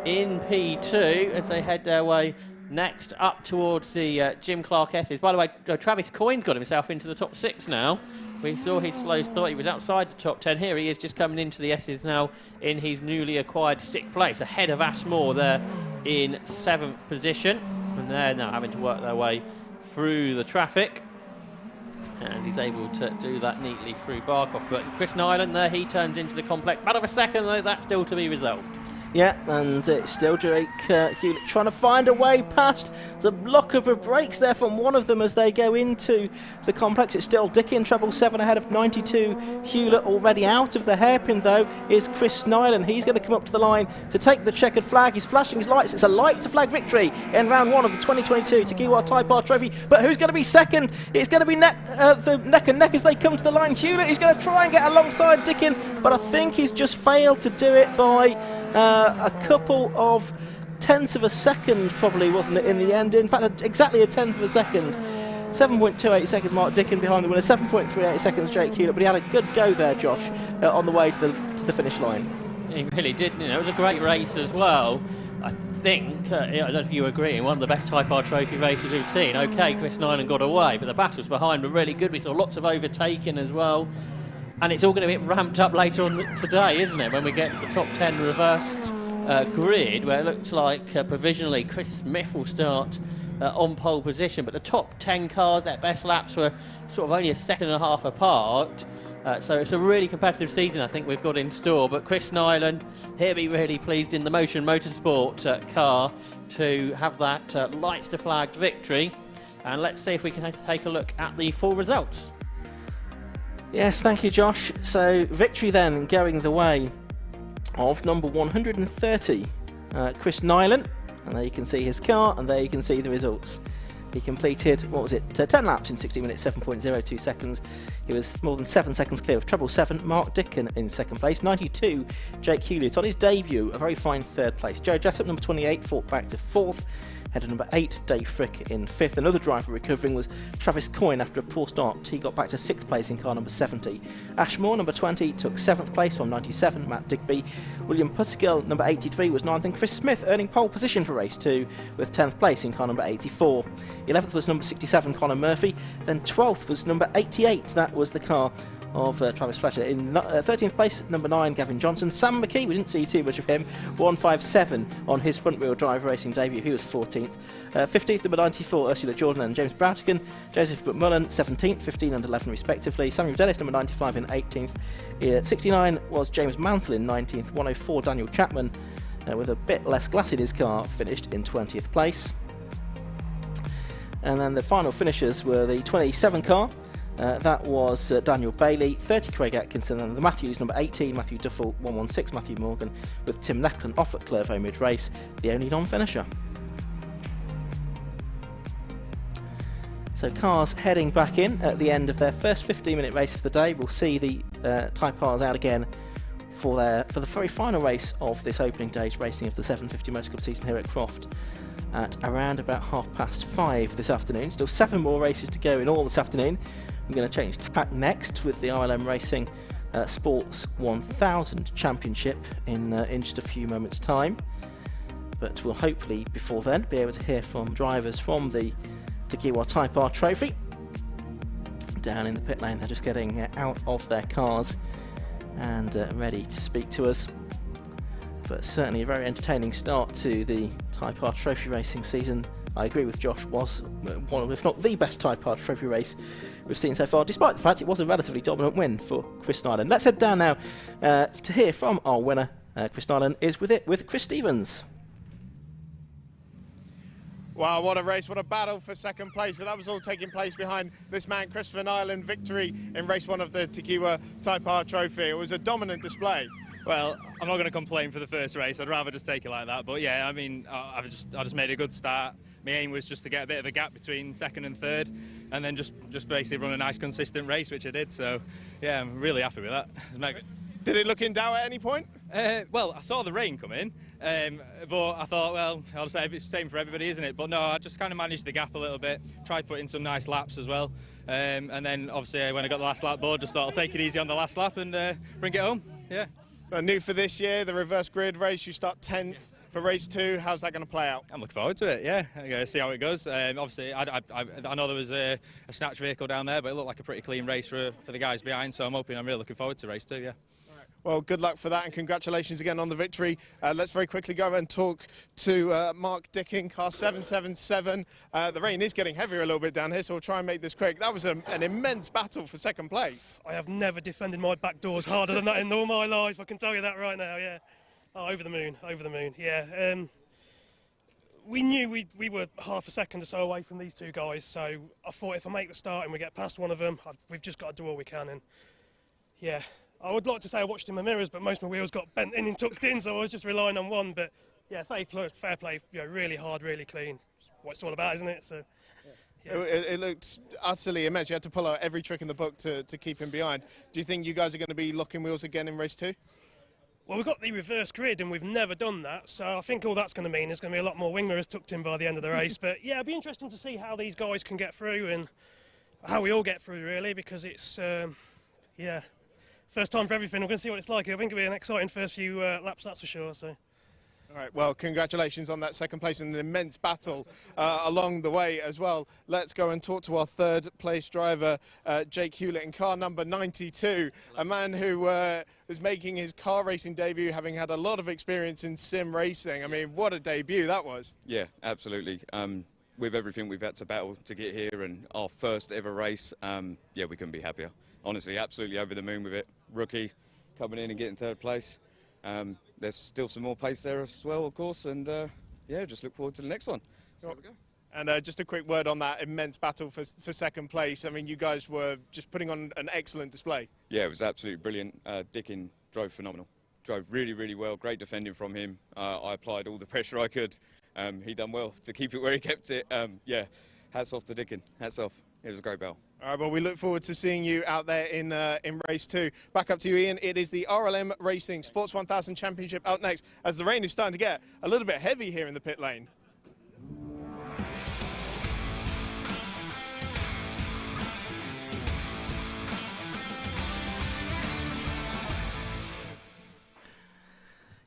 in P2 as they head their way next up towards the Jim Clark S's. By the way, Travis Coyne's got himself into the top 6 now. We saw his slow start. He was outside the top 10. Here he is just coming into the S's now in his newly acquired 6th place, ahead of Ashmore there in 7th position. And they're now having to work their way through the traffic. And he's able to do that neatly through Barcroft. But Chris Nyland there, he turns into the complex. About of a second though, that's still to be resolved. Yeah, and it's still Jake Hewlett trying to find a way past the block of brakes there from one of them as they go into the complex. It's still Dick in treble 7 ahead of 92 Hewlett. Already out of the hairpin though is Chris Nyland. He's going to come up to the line to take the checkered flag. He's flashing his lights. It's a light to flag victory in round 1 of the 2022 Tigiwa Type R Trophy. But who's going to be second? It's going to be the neck and neck as they come to the line. Hewlett is going to try and get alongside Dickin, but I think he's just failed to do it by a couple of tenths of a second, probably, wasn't it, in the end? In fact, exactly a tenth of a second. 7.28 seconds Mark Dickin behind the winner, 7.38 seconds Jake Hewlett, but he had a good go there, Josh, on the way to the finish line. He really did, you know, it was a great race as well. I think, I don't know if you agree, one of the best Type R Trophy races we've seen. OK, Chris Nyland got away, but the battles behind were really good. We saw lots of overtaking as well. And it's all going to be ramped up later on today, isn't it, when we get the top 10 reversed grid, where it looks like provisionally Chris Smith will start on pole position. But the top 10 cars, their best laps were sort of only a second and a half apart. So it's a really competitive season, I think, we've got in store. But Chris Nyland, he'll be really pleased in the Motorsport car to have that lights to flagged victory. And let's see if we can take a look at the full results. Yes, thank you, Josh. So victory then going the way of number 130, Chris Nyland. And there you can see his car, and there you can see the results. He completed, 10 laps in 60 minutes, 7.02 seconds. He was more than 7 seconds clear of treble 7. Mark Dickin in second place. 92, Jake Hewlett on his debut, a very fine third place. Joe Jessup, number 28, fought back to 4th. Header number 8, Dave Frick in 5th. Another driver recovering was Travis Coyne after a poor start. He got back to 6th place in car number 70. Ashmore, number 20, took 7th place from 97, Matt Digby. William Puttigill, number 83, was 9th, and Chris Smith earning pole position for race 2 with 10th place in car number 84. 11th was number 67, Conor Murphy. Then 12th was number 88, that was the car of Travis Fletcher. In 13th place, number 9, Gavin Johnson. Sam McKee, we didn't see too much of him, 157 on his front-wheel drive racing debut. He was 14th. 15th, number 94, Ursula Jordan and James Broughton. Joseph McMullen, 17th, 15 and 11 respectively. Samuel Dennis, number 95 in 18th. 69 was James Mansell in 19th. 104, Daniel Chapman, with a bit less glass in his car, finished in 20th place. And then the final finishers were the 27 car. That was Daniel Bailey, 30 Craig Atkinson, and the Matthews, number 18, Matthew Duffel, 116 Matthew Morgan, with Tim Necklin off at Clervaux mid-race, the only non-finisher. So cars heading back in at the end of their first 15-minute race of the day. We'll see the Type Rs out again for the very final race of this opening day's racing of the 750 Motor Club season here at Croft at around about 5:30 this afternoon. Still 7 more races to go in all this afternoon. We're going to change tack next with the RLM Racing Sports 1000 Championship in just a few moments' time. But we'll hopefully, before then, be able to hear from drivers from the Tigiwa Type R Trophy. Down in the pit lane, they're just getting out of their cars and ready to speak to us. But certainly a very entertaining start to the Type R Trophy racing season. I agree with Josh, was one of, if not the best Type R Trophy race we've seen so far, despite the fact it was a relatively dominant win for Chris Nyland. Let's head down now to hear from our winner. Chris Nyland is with Chris Stevens. Wow, what a race, what a battle for second place, but that was all taking place behind this man, Christopher Nyland, victory in race 1 of the Tigiwa Type R Trophy. It was a dominant display. Well, I'm not going to complain for the first race. I'd rather just take it like that. But yeah, I mean, I just made a good start. My aim was just to get a bit of a gap between second and third, and then just basically run a nice, consistent race, which I did. So yeah, I'm really happy with that. It was mega. Did it look in doubt at any point? Well, I saw the rain come in, but I thought, well, I'll say it's the same for everybody, isn't it? But no, I just kind of managed the gap a little bit, tried putting some nice laps as well, and then obviously when I got the last lap board, just thought I'll take it easy on the last lap and bring it home. Yeah. So new for this year, the reverse grid race, you start 10th for race 2. How's that going to play out? I'm looking forward to it, yeah. I'm going to see how it goes. Obviously, I know there was a snatch vehicle down there, but it looked like a pretty clean race for the guys behind, so I'm really looking forward to race 2, yeah. Well, good luck for that, and congratulations again on the victory. Let's very quickly go over and talk to Mark Dickin, car 777. The rain is getting heavier a little bit down here, so we'll try and make this quick. That was an immense battle for second place. I have never defended my back doors harder than that in all my life, I can tell you that right now, yeah. Oh, over the moon, yeah. We knew we were half a second or so away from these two guys, so I thought if I make the start and we get past one of them, we've just got to do all we can. And yeah, I would like to say I watched in my mirrors, but most of my wheels got bent in and tucked in, so I was just relying on one. But yeah, fair play, really hard, really clean. It's what it's all about, isn't it? So. Yeah. It looked utterly immense. You had to pull out every trick in the book to keep him behind. Do you think you guys are going to be locking wheels again in race 2? Well, we've got the reverse grid and we've never done that, so I think all that's going to mean there's going to be a lot more wing mirrors tucked in by the end of the race. But yeah, it'll be interesting to see how these guys can get through and how we all get through, really, because it's, first time for everything. We're going to see what it's like. I think it'll be an exciting first few laps, that's for sure. So. All right, well, congratulations on that second place and an immense battle along the way as well. Let's go and talk to our third place driver, Jake Hewlett, in car number 92, a man who was making his car racing debut, having had a lot of experience in sim racing. I mean, what a debut that was. Yeah, absolutely. With everything we've had to battle to get here and our first ever race, yeah, we couldn't be happier. Honestly, absolutely over the moon with it. Rookie coming in and getting third place. There's still some more pace there as well, of course, and yeah, just look forward to the next one. So and just a quick word on that immense battle for second place. I mean, you guys were just putting on an excellent display. Yeah, it was absolutely brilliant. Dickin drove phenomenal. Drove really, really well. Great defending from him. I applied all the pressure I could. He done well to keep it where he kept it. Yeah, hats off to Dickin. Hats off. It was a great battle. All right, well, we look forward to seeing you out there in race 2. Back up to you, Ian. It is the RLM Racing Sports 1000 Championship out next, as the rain is starting to get a little bit heavy here in the pit lane.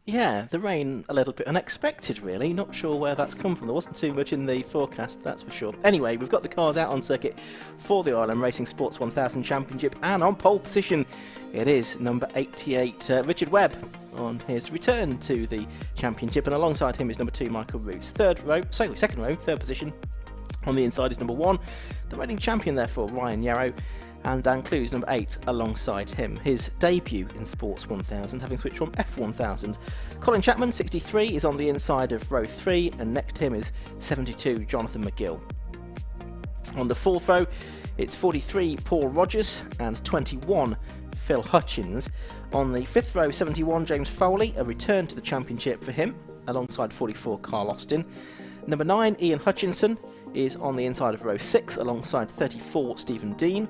Yeah, the rain a little bit unexpected, really. Not sure where that's come from. There wasn't too much in the forecast, that's for sure. Anyway, we've got the cars out on circuit for the RLM Racing Sports 1000 Championship, and on pole position it is number 88, Richard Webb, on his return to the championship, and alongside him is number 2, Michael Roots. Second row, third position. On the inside is number 1, the reigning champion, therefore, Ryan Yarrow. And Dan Clues, number 8, alongside him. His debut in Sports 1000, having switched from F1000. Colin Chapman, 63, is on the inside of row 3, and next to him is 72, Jonathan McGill. On the fourth row, it's 43, Paul Rogers, and 21, Phil Hutchins. On the fifth row, 71, James Foley, a return to the championship for him, alongside 44, Carl Austin. Number 9, Ian Hutchinson, is on the inside of row 6, alongside 34, Stephen Dean.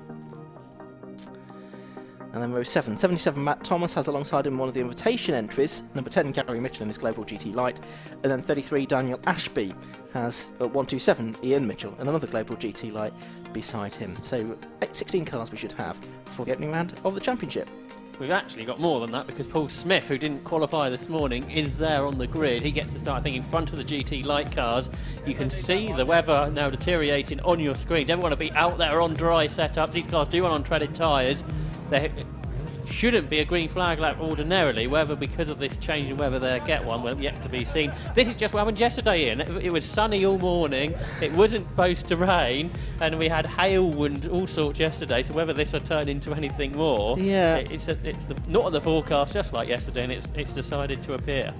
And then row 7, 77, Matt Thomas has alongside him one of the invitation entries, number 10, Gary Mitchell in his Global GT Light, and then 33, Daniel Ashby has 127, Ian Mitchell, and another Global GT Light beside him. So 16 cars we should have for the opening round of the championship. We've actually got more than that, because Paul Smith, who didn't qualify this morning, is there on the grid. He gets to start, I think, in front of the GT Light cars. You can see the weather now deteriorating on your screen. You don't want to be out there on dry setups. These cars do run on treaded tyres. There shouldn't be a green flag lap ordinarily, whether because of this change in weather they get one, well, yet to be seen. This is just what happened yesterday, Ian. It was sunny all morning, it wasn't supposed to rain, and we had hail and all sorts yesterday, so whether this will turn into anything more, yeah, it's not on the forecast just like yesterday, and it's decided to appear.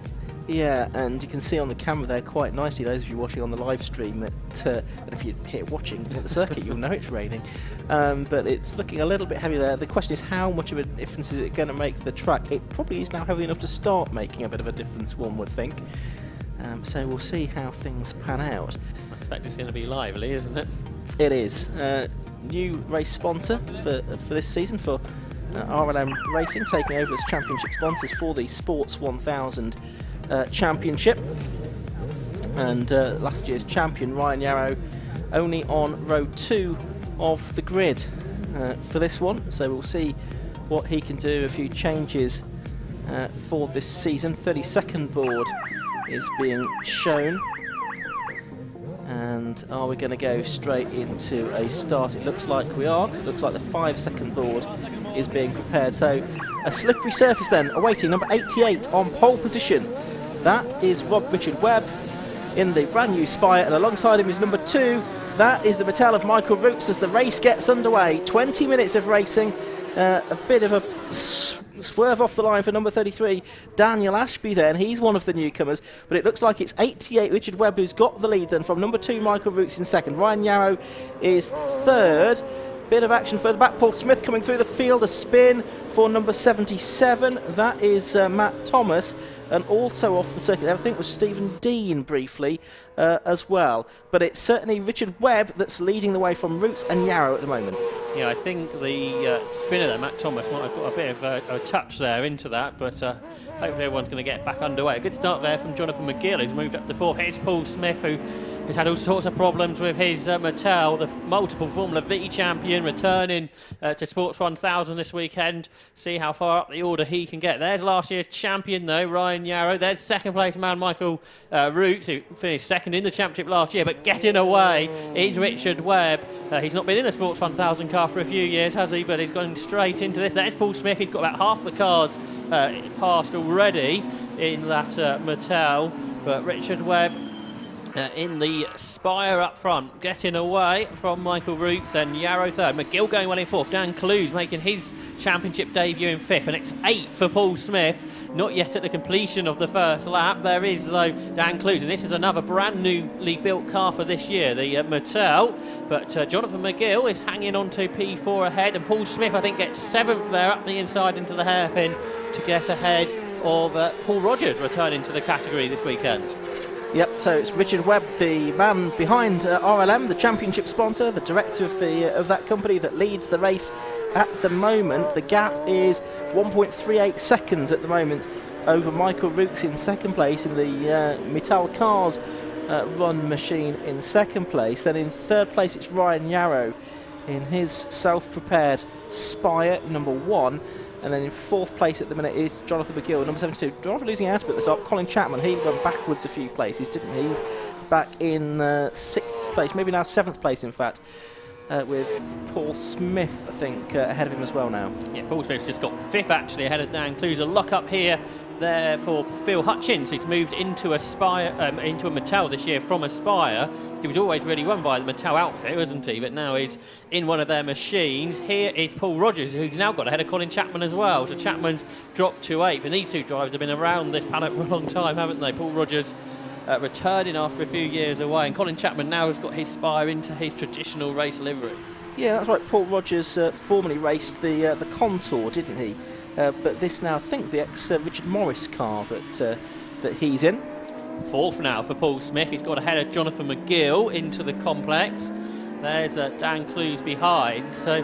Yeah, and you can see on the camera there quite nicely, those of you watching on the live stream, that and if you're here watching at the circuit, you'll know it's raining. But it's looking a little bit heavy there. The question is, how much of a difference is it going to make to the track? It probably is now heavy enough to start making a bit of a difference, one would think. So we'll see how things pan out. I expect it's going to be lively, isn't it? It is. New race sponsor for this season, for RLM Racing, taking over as championship sponsors for the Sports 1000 Championship, and last year's champion Ryan Yarrow only on row 2 of the grid for this one, so we'll see what he can do. A few changes for this season. 32nd board is being shown, and are we going to go straight into a start? It looks like we are, 'cause it looks like the 5-second board is being prepared, so a slippery surface then awaiting number 88 on pole position. That is Richard Webb in the brand new Spire, and alongside him is number 2. That is the Mattel of Michael Roots as the race gets underway. 20 minutes of racing, A bit of a swerve off the line for number 33, Daniel Ashby there, and he's one of the newcomers, but it looks like it's 88 Richard Webb who's got the lead then from number 2 Michael Roots in second. Ryan Yarrow is third. Bit of action further back. Paul Smith coming through the field, a spin for number 77. That is Matt Thomas, and also off the circuit I think was Stephen Dean briefly as well. But it's certainly Richard Webb that's leading the way from Roots and Yarrow at the moment. Yeah, I think the spinner there, Matt Thomas, might have got a bit of a touch there into that, but hopefully everyone's going to get back underway. A good start there from Jonathan McGill, who's moved up to fourth. Here's Paul Smith, who has had all sorts of problems with his Mattel, the multiple Formula V champion, returning to Sports 1000 this weekend. See how far up the order he can get. There's last year's champion, though, Ryan Yarrow. There's second place man Michael Roots, who finished second in the championship last year, but getting away is Richard Webb. He's not been in a Sports 1000 car for a few years, has he? But he's gone straight into this. There's Paul Smith. He's got about half the cars passed already in that Mattel, but Richard Webb in the Spire up front, getting away from Michael Roots, and Yarrow third. McGill going well in fourth. Dan Clues making his championship debut in fifth, and it's 8 for Paul Smith. Not yet at the completion of the first lap. There is, though, Dan Clues, and this is another brand newly built car for this year, the Mattel. But Jonathan McGill is hanging on to P4 ahead, and Paul Smith, I think, gets 7th there up the inside into the hairpin to get ahead of Paul Rogers returning to the category this weekend. Yep, so it's Richard Webb, the man behind RLM, the championship sponsor, the director of that company that leads the race at the moment. The gap is 1.38 seconds at the moment over Michael Roots in second place in the Mattel Cars run machine in second place. Then in third place it's Ryan Yarrow in his self-prepared Spire number 1. And then in fourth place at the minute is Jonathan McGill, number 72. Jonathan losing out a bit at the start. Colin Chapman, he went backwards a few places, didn't he? He's back in 6th place, maybe now 7th place, in fact, with Paul Smith, I think, ahead of him as well now. Yeah, Paul Smith's just got 5th, actually, ahead of Dan Clues. A lock-up here there for Phil Hutchins, who's moved into a Mattel this year from Aspire. He was always really run by the Mattel outfit, wasn't he? But now he's in one of their machines. Here is Paul Rogers, who's now got ahead of Colin Chapman as well. So Chapman's dropped to 8th, and these two drivers have been around this paddock for a long time, haven't they? Paul Rogers returning after a few years away, and Colin Chapman now has got his Spire into his traditional race livery. Yeah, that's right. Paul Rogers formerly raced the Contour, didn't he? But this now, I think, the ex-Richard Morris car that he's in. 4th now for Paul Smith. He's got ahead of Jonathan McGill into the complex. There's Dan Clues behind. So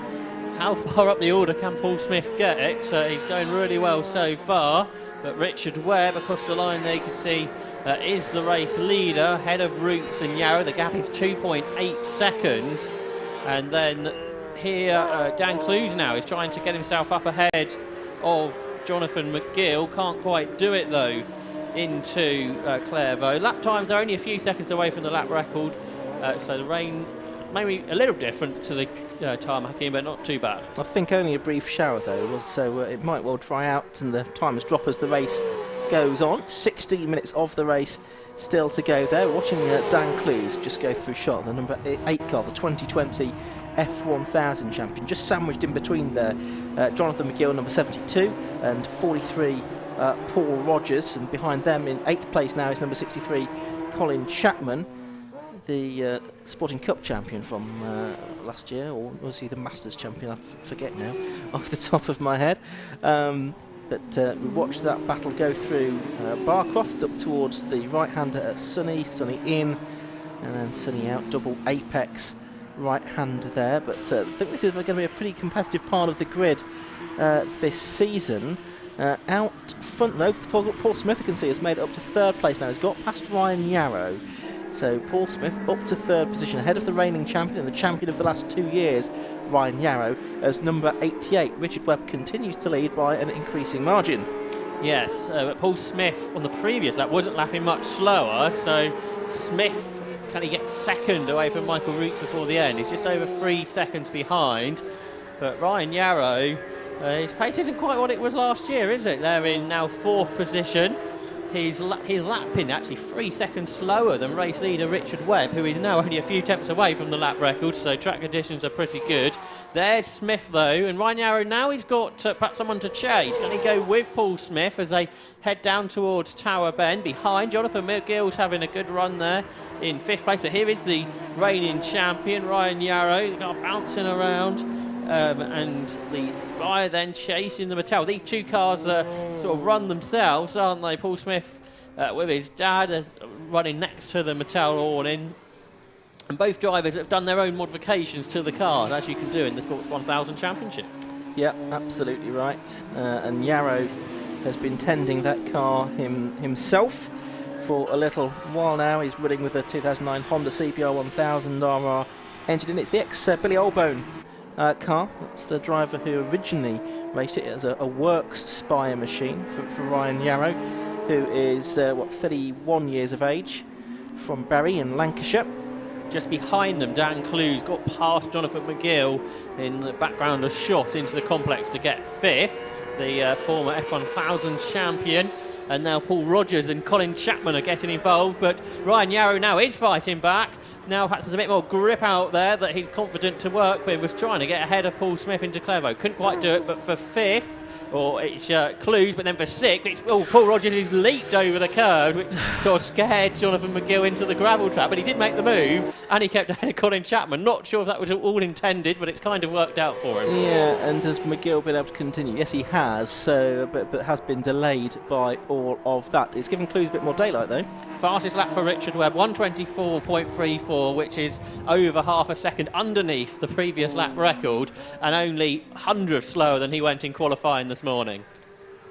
how far up the order can Paul Smith get? He's going really well so far. But Richard Webb across the line there, you can see, is the race leader, ahead of Roots and Yarrow. The gap is 2.8 seconds. And then here, Dan Clues now is trying to get himself up ahead of Jonathan McGill. Can't quite do it, though, into Clairvaux. Lap times are only a few seconds away from the lap record. So the rain maybe a little different to the tarmacking, but not too bad. I think only a brief shower, though, so it might well dry out and the timers drop as the race goes on. 16 minutes of the race still to go there. Watching Dan Clues just go through shot, the number 8 car, the 2020 F1000 champion, just sandwiched in between there. Jonathan McGill, number 72, and 43 Paul Rogers, and behind them in 8th place now is number 63 Colin Chapman, the Sporting Cup champion from last year, or was he the Masters champion? I forget now off the top of my head. But we watched that battle go through Barcroft up towards the right-hander at Sunny in, and then Sunny out, double apex right-hander there. But I think this is going to be a pretty competitive part of the grid this season. Out front, though, Paul Smith, you can see, has made it up to 3rd place now. He's got past Ryan Yarrow. So Paul Smith up to 3rd position, ahead of the reigning champion and the champion of the last 2 years, Ryan Yarrow, as number 88. Richard Webb continues to lead by an increasing margin. Yes, but Paul Smith on the previous lap wasn't lapping much slower, so Smith can he get 2nd away from Michael Roots before the end. He's just over 3 seconds behind, but Ryan Yarrow, his pace isn't quite what it was last year, is it? They're in now 4th position. He's lapping actually 3 seconds slower than race leader Richard Webb, who is now only a few tenths away from the lap record, so track conditions are pretty good. There's Smith though, and Ryan Yarrow now he's got perhaps someone to chase. Going to go with Paul Smith as they head down towards Tower Bend. Behind, Jonathan McGill's having a good run there in 5th place, but here is the reigning champion, Ryan Yarrow, bouncing around. And the Spire then chasing the Mattel. These two cars sort of run themselves, aren't they? Paul Smith with his dad running next to the Mattel awning. And both drivers have done their own modifications to the car, as you can do in the Sports 1000 Championship. Yeah, absolutely right. And Yarrow has been tending that car himself for a little while now. He's running with a 2009 Honda CBR 1000 RR engine, and it's the ex-Billy Oldbone car. That's the driver who originally raced it as a works Spire machine for Ryan Yarrow, who is 31 years of age, from Bury in Lancashire. Just behind them, Dan Clues got past Jonathan McGill in the background, a shot into the complex to get 5th, the former F1000 champion. And now Paul Rogers and Colin Chapman are getting involved, but Ryan Yarrow now is fighting back. Now perhaps there's a bit more grip out there that he's confident to work with. Was trying to get ahead of Paul Smith into Clevo. Couldn't quite do it, but for 5th, or it's Clues, but then for 6th, it's Paul Rogers has leaped over the curve, which sort of scared Jonathan McGill into the gravel trap, but he did make the move, and he kept ahead of Colin Chapman. Not sure if that was all intended, but it's kind of worked out for him. Yeah, and has McGill been able to continue? Yes, he has, so but has been delayed by all of that. It's given Clues a bit more daylight, though. Fastest lap for Richard Webb, 1:24.34, which is over half a second underneath the previous lap record, and only 100th slower than he went in qualifying this morning.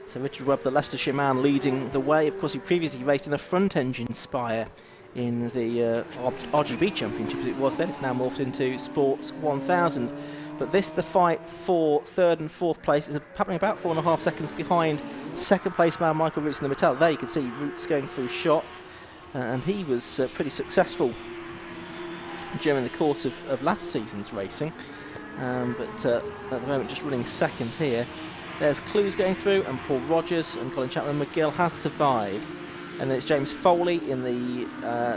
So Richard Webb, the Leicestershire man, leading the way. Of course, he previously raced in a front-engine Spire in the RGB Championship, as it was then. It's now morphed into Sports 1000. But this, the fight for 3rd and 4th place, is happening about 4.5 seconds behind second place man Michael Roots in the Mattel. There you can see Roots going through shot, and he was pretty successful during the course of last season's racing. But at the moment, just running second here. There's Clues going through, and Paul Rogers and Colin Chapman. McGill has survived. And then it's James Foley in the...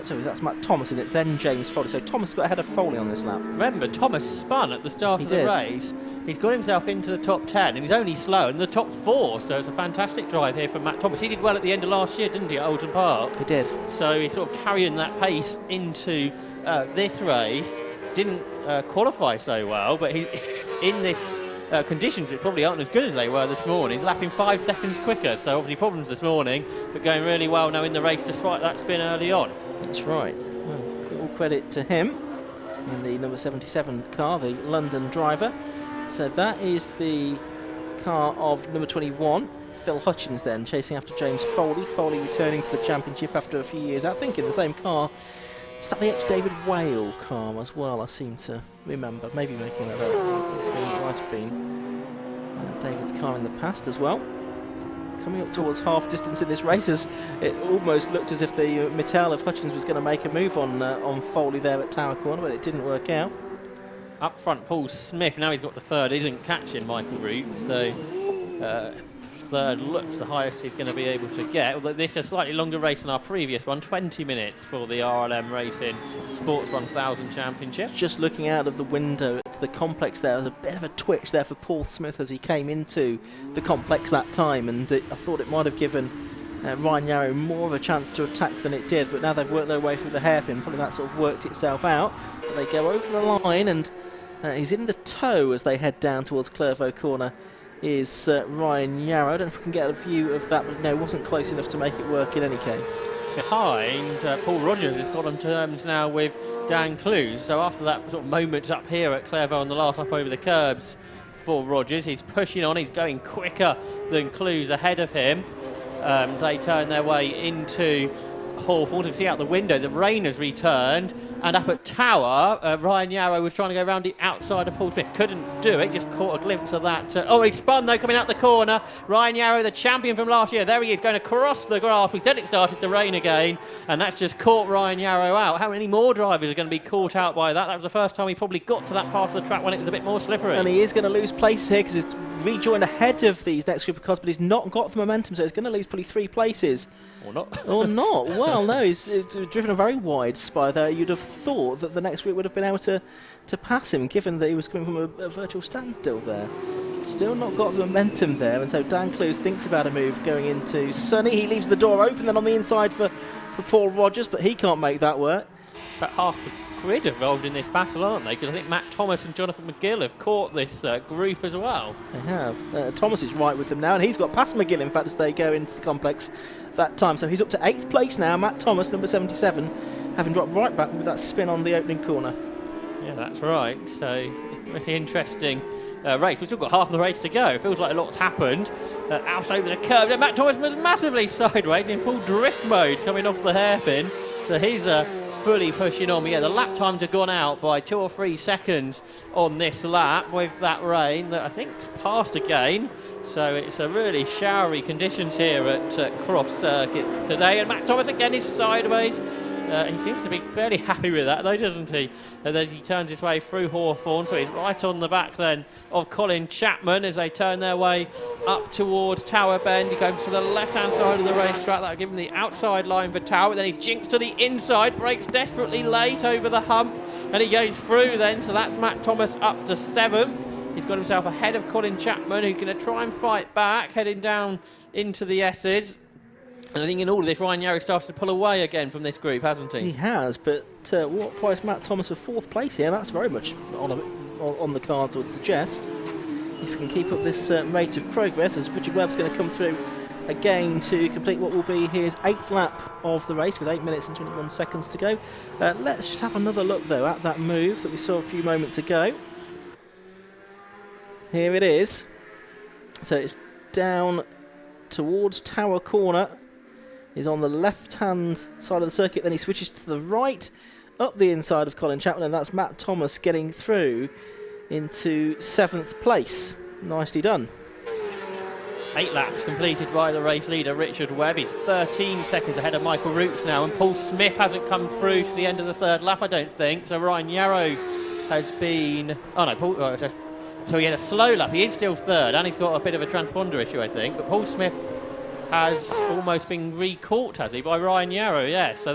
sorry, that's Matt Thomas in it, then James Foley. So Thomas got ahead of Foley on this lap. Remember, Thomas spun at the start of the race. He's got himself into the top 10, and he's only slow in the top 4. So it's a fantastic drive here from Matt Thomas. He did well at the end of last year, didn't he, at Oulton Park? He did. So he's sort of carrying that pace into this race. Didn't qualify so well, but he in this... conditions which probably aren't as good as they were this morning. He's lapping 5 seconds quicker, so obviously problems this morning, but going really well now in the race despite that spin early on. That's right. Well, all credit to him in the number 77 car, the London driver. So that is the car of number 21, Phil Hutchins, then chasing after James Foley. Foley returning to the championship after a few years, I think in the same car. Is that the ex-David Whale car as well, I seem to remember? Maybe making that up. I think it might have been David's car in the past as well. Coming up towards half distance in this race, as it almost looked as if the Mattel of Hutchins was going to make a move on Foley there at Tower Corner, but it didn't work out. Up front, Paul Smith, now he's got the 3rd, isn't catching Michael Roots, so 3rd looks the highest he's going to be able to get. Although this is a slightly longer race than our previous one, 20 minutes for the RLM Racing Sports 1000 Championship. Just looking out of the window at the complex there, was a bit of a twitch there for Paul Smith as he came into the complex that time, and I thought it might have given Ryan Yarrow more of a chance to attack than it did, but now they've worked their way through the hairpin, probably that sort of worked itself out. But they go over the line, and he's in the tow as they head down towards Clervaux Corner. Is Ryan Yarrow. I don't know if we can get a view of that, but no, wasn't close enough to make it work in any case. Behind, Paul Rogers has got on terms now with Dan Clues. So after that sort of moment up here at Clervaux on the last up over the curbs for Rogers, he's pushing on, he's going quicker than Clues ahead of him. They turn their way into Hawthorne. You can see out the window the rain has returned, and up at Tower, Ryan Yarrow was trying to go around the outside of Paul Smith. Couldn't do it, just caught a glimpse of that. Oh, he spun though, coming out the corner. Ryan Yarrow, the champion from last year, there he is, going across the grass. We said it started to rain again, and that's just caught Ryan Yarrow out. How many more drivers are going to be caught out by that? That was the first time he probably got to that part of the track when it was a bit more slippery. And he is going to lose places here because he's rejoined ahead of these next group of cars, but he's not got the momentum, so he's going to lose probably 3 places. Or not. Or not. Well, no, he's driven a very wide spy there. You'd have thought that the next group would have been able to pass him, given that he was coming from a virtual standstill there. Still not got the momentum there, and so Dan Clues thinks about a move going into Sonny. He leaves the door open then on the inside for Paul Rogers, but he can't make that work. About half the grid involved in this battle, aren't they? Because I think Matt Thomas and Jonathan McGill have caught this group as well. They have. Thomas is right with them now, and he's got past McGill, in fact, as they go into the complex that time. So he's up to 8th place now. Matt Thomas, number 77, having dropped right back with that spin on the opening corner. Yeah, that's right. So, really interesting race. We've still got half the race to go. It feels like a lot's happened. Out over the curve. Matt Thomas was massively sideways in full drift mode coming off the hairpin. So he's fully pushing on. Yeah, the lap times have gone out by 2 or 3 seconds on this lap with that rain that I think's passed again. So it's a really showery conditions here at Croft Circuit today. And Matt Thomas again is sideways. He seems to be fairly happy with that though, doesn't he? And then he turns his way through Hawthorne, so he's right on the back then of Colin Chapman as they turn their way up towards Tower Bend. He goes to the left-hand side of the racetrack. That'll give him the outside line for Tower. Then he jinks to the inside, brakes desperately late over the hump, and he goes through then. So that's Matt Thomas up to 7th. He's got himself ahead of Colin Chapman, who's going to try and fight back, heading down into the S's. And I think in all of this, Ryan Yarrow started to pull away again from this group, hasn't he? He has, but what price Matt Thomas for 4th place here? That's very much on the cards, I would suggest. If he can keep up this rate of progress, as Richard Webb's going to come through again to complete what will be his 8th lap of the race with 8 minutes and 21 seconds to go. Let's just have another look, though, at that move that we saw a few moments ago. Here it is. So it's down towards Tower Corner. He's on the left-hand side of the circuit, then he switches to the right, up the inside of Colin Chapman, and that's Matt Thomas getting through into 7th place. Nicely done. 8 laps completed by the race leader, Richard Webb. He's 13 seconds ahead of Michael Roots now, and Paul Smith hasn't come through to the end of the 3rd lap, I don't think. So Ryan Yarrow has been... Oh, no, Paul... so he had a slow lap. He is still 3rd, and he's got a bit of a transponder issue, I think. But Paul Smith has almost been re-caught, has he, by Ryan Yarrow? Yeah, so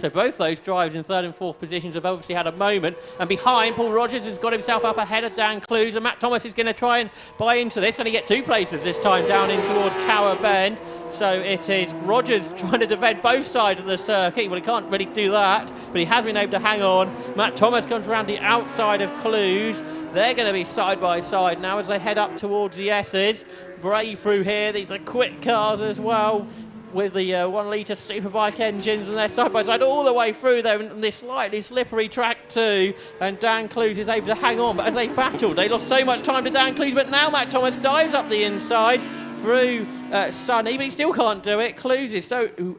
both those drivers in 3rd and 4th positions have obviously had a moment. And behind, Paul Rogers has got himself up ahead of Dan Clues, and Matt Thomas is going to try and buy into this. Going to get 2 places this time down in towards Tower Bend. So it is Rogers trying to defend both sides of the circuit. Well, he can't really do that, but he has been able to hang on. Matt Thomas comes around the outside of Clues. They're going to be side by side now as they head up towards the S's. Brave through here. These are quick cars as well, with the 1 litre superbike engines, and they're side by side all the way through there on this slightly slippery track too. And Dan Clues is able to hang on, but as they battled, they lost so much time to Dan Clues. But now Matt Thomas dives up the inside through Sonny, but he still can't do it. Clues is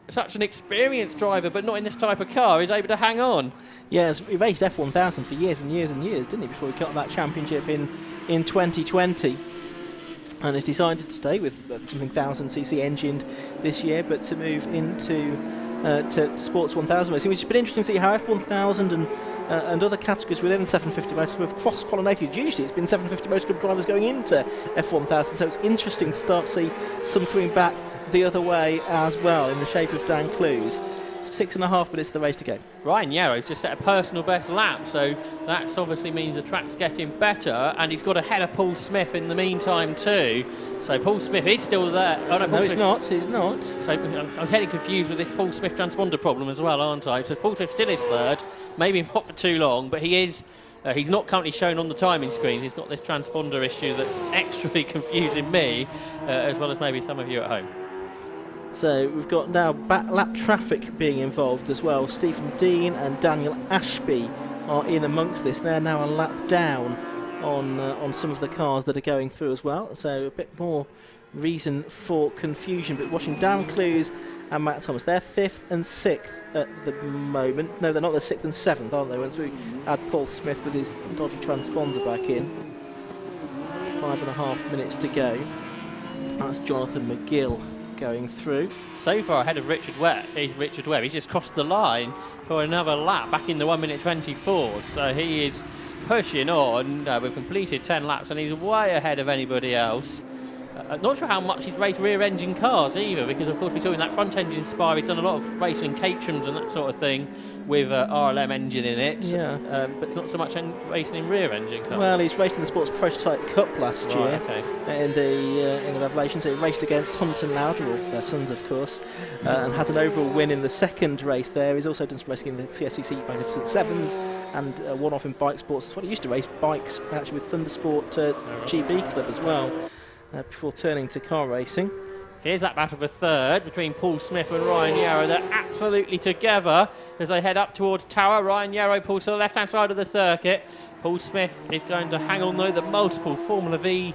such an experienced driver, but not in this type of car. He's able to hang on. Yeah, he raced F1000 for years and years and years, didn't he, before he got that championship in 2020. And has decided to stay with something 1000cc engined this year, but to move into to Sports 1000 racing, which has been interesting to see how F1000 and other categories within the 750 Motor Club have cross-pollinated. Usually it's been 750 Motor Club drivers going into F1000, so it's interesting to start to see some coming back the other way as well, in the shape of Dan Clues. 6.5 minutes of the race to go. Ryan Yarrow's just set a personal best lap, so that's obviously means the track's getting better, and he's got ahead of Paul Smith in the meantime too. So Paul Smith is still there. Oh, no, he's not. He's not. So I'm getting confused with this Paul Smith transponder problem as well, aren't I? So Paul Smith still is 3rd, maybe not for too long, but he is. He's not currently shown on the timing screens. He's got this transponder issue that's extra confusing me, as well as maybe some of you at home. So we've got now back lap traffic being involved as well. Stephen Dean and Daniel Ashby are in amongst this. They're now a lap down on some of the cars that are going through as well. So a bit more reason for confusion. But watching Dan Clues and Matt Thomas. They're 5th and 6th at the moment. No, they're not. They're 6th and 7th, aren't they? Once we add Paul Smith with his dodgy transponder back in. 5.5 minutes to go. That's Jonathan McGill going through. So far ahead of Richard Webb. He's just crossed the line for another lap back in the 1 minute 24. So he is pushing on. We've completed 10 laps and he's way ahead of anybody else. Not sure how much he's raced rear-engine cars either, because of course we saw in that front-engine Spire he's done a lot of racing Caterhams and that sort of thing with RLM engine in it. Yeah. But not so much racing in rear-engine cars. Well, he's raced in the Sports Prototype Cup last year okay. in the Revelation. So he raced against Hunt and Lauder, their sons, of course, and had an overall win in the second race there. He's also done some racing in the CSCC Magnificent Sevens and one off in bike sports. That's what he used to race bikes actually with Thundersport GB Club as well. Before turning to car racing. Here's that battle for third between Paul Smith and Ryan Yarrow. They're absolutely together as they head up towards Tower. Ryan Yarrow pulls to the left-hand side of the circuit. Paul Smith is going to hang on, though, the multiple Formula V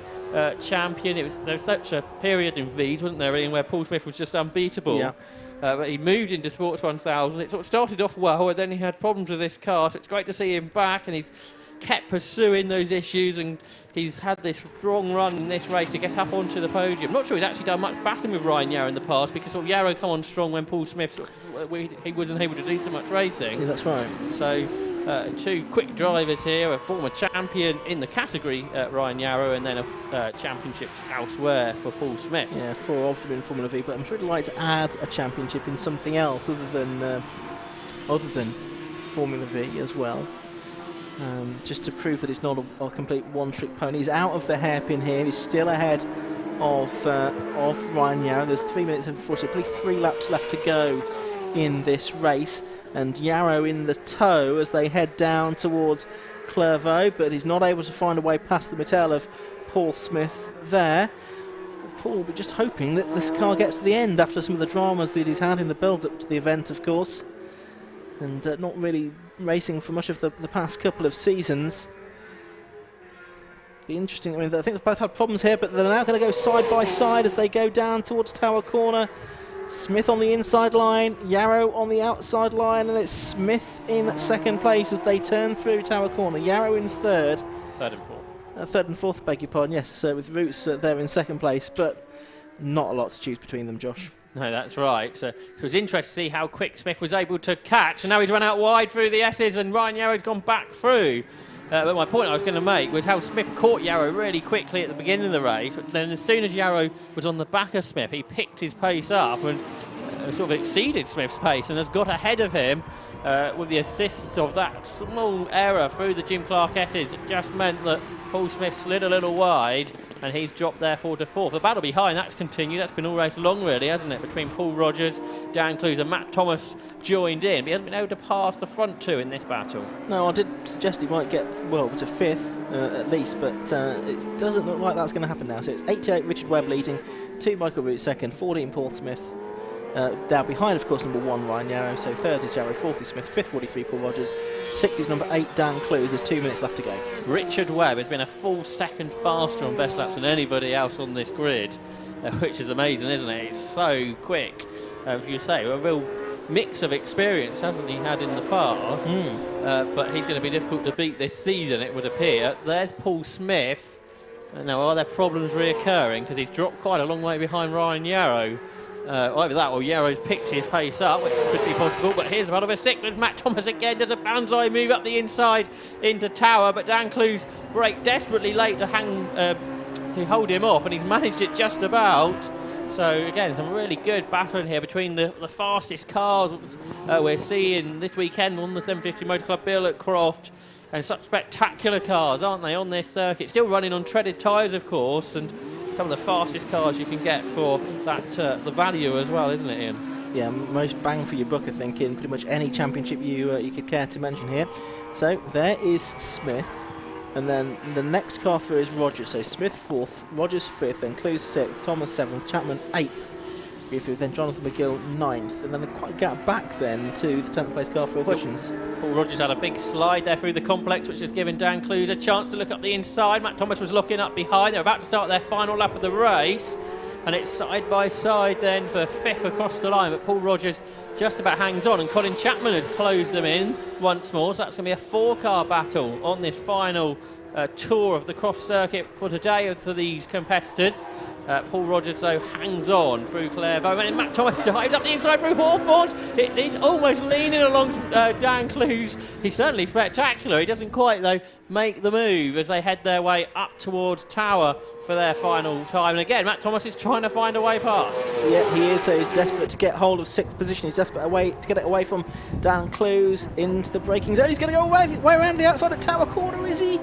champion. There was such a period in V's, wasn't there, Ian, where Paul Smith was just unbeatable. Yeah. But he moved into Sports 1000. It sort of started off well, and then he had problems with this car, so it's great to see him back, and he's kept pursuing those issues, and he's had this strong run in this race to get up onto the podium. Not sure he's actually done much battling with Ryan Yarrow in the past, because sort of Yarrow come on strong when Paul Smith he wasn't able to do so much racing. Yeah, that's right. So two quick drivers here, a former champion in the category, Ryan Yarrow, and then championships elsewhere for Paul Smith. Yeah, 4 of them in Formula V, but I'm sure he'd like to add a championship in something else other than Formula V as well. Just to prove that it's not a complete one-trick pony. He's out of the hairpin here. He's still ahead of Ryan Yarrow. There's 3 minutes and 40, probably 3 laps left to go in this race. And Yarrow in the tow as they head down towards Clairvaux, but he's not able to find a way past the Mattel of Paul Smith there. Paul will be just hoping that this car gets to the end after some of the dramas that he's had in the build-up to the event, of course. And not really racing for much of the past couple of seasons. Be interesting. I mean, I think they've both had problems here, but they're now going to go side by side as they go down towards Tower Corner. Smith on the inside line, Yarrow on the outside line, and it's Smith in second place as they turn through Tower Corner. Yarrow in third. Third and fourth. Third and fourth, beg your pardon, yes, with Roots there in second place, but not a lot to choose between them, Josh. No, that's right. So it was interesting to see how quick Smith was able to catch. And now he's run out wide through the S's and Ryan Yarrow's gone back through. But my point I was going to make was how Smith caught Yarrow really quickly at the beginning of the race. But then as soon as Yarrow was on the back of Smith, he picked his pace up and sort of exceeded Smith's pace and has got ahead of him with the assist of that small error through the Jim Clark S's. It just meant that Paul Smith slid a little wide and he's dropped therefore to fourth. The battle behind that's continued. That's been all race long, really, hasn't it? Between Paul Rogers, Dan Clues and Matt Thomas joined in. But he hasn't been able to pass the front two in this battle. No, I did suggest he might get, well, to fifth at least, but it doesn't look like that's going to happen now. So it's 88 Richard Webb leading, 2 Michael Root second, 14 Paul Smith. Now behind, of course, number 1 Ryan Yarrow, so third is Yarrow, fourth is Smith, fifth 43 Paul Rogers, sixth is number 8 Dan Clues. There's 2 minutes left to go. Richard Webb has been a full second faster on best laps than anybody else on this grid, which is amazing, isn't it? It's so quick. As you say, a real mix of experience, hasn't he had in the past? But he's going to be difficult to beat this season, it would appear. There's Paul Smith. Now, are there problems reoccurring? Because he's dropped quite a long way behind Ryan Yarrow. Either that or Yarrow's picked his pace up, which could be possible. But here's about of a sixth with Matt Thomas again. Does a banzai move up the inside into Tower, but Dan Clues brake desperately late to to hold him off, and he's managed it just about. So again, some really good battling here between the fastest cars we're seeing this weekend on the 750 Motor Club Bill at Croft. And such spectacular cars, aren't they, on this circuit? Still running on treaded tyres, of course, and some of the fastest cars you can get for that the value as well, isn't it, Ian? Yeah, most bang for your buck, I think, in pretty much any championship you could care to mention here. So there is Smith, and then the next car through is Rogers. So Smith 4th, Rogers 5th, then Clues 6th, Thomas 7th, Chapman 8th. Then Jonathan McGill 9th, and then quite a gap back then to the 10th place car for Hutchins. Paul Rogers had a big slide there through the complex, which has given Dan Clues a chance to look up the inside. Matt Thomas was looking up behind. They're about to start their final lap of the race. and it's side by side then for 5th across the line, but Paul Rogers just about hangs on, and Colin Chapman has closed them in once more, so that's going to be a 4-car battle on this final tour of the Croft circuit for today for these competitors. Paul Rogers, though, hangs on through Clairvaux, and then Matt Thomas dives up the inside through Hawthorns. He's almost leaning along Dan Clues. He's certainly spectacular. He doesn't quite, though, make the move as they head their way up towards Tower for their final time. And again, Matt Thomas is trying to find a way past. Yeah, he is. So he's desperate to get hold of 6th position. He's desperate to get it away from Dan Clues into the braking zone. He's going to go way around the outside at Tower Corner, is he?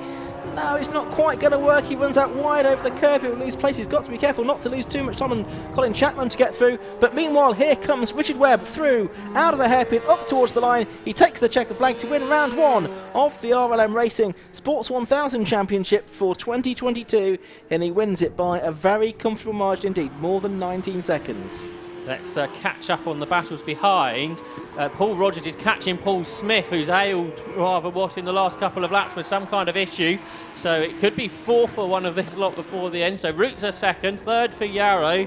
No, it's not quite going to work. He runs out wide over the curve. He'll lose place. He's got to be careful not to lose too much time on Colin Chapman to get through. But meanwhile, here comes Richard Webb through, out of the hairpin, up towards the line. He takes the checker flag to win round 1 of the RLM Racing Sports 1000 Championship for 2022. And he wins it by a very comfortable margin indeed, more than 19 seconds. Let's catch up on the battles behind. Paul Rogers is catching Paul Smith, who's ailed rather what in the last couple of laps with some kind of issue. So it could be 4th for one of this lot before the end. So Roots are 2nd, 3rd for Yarrow.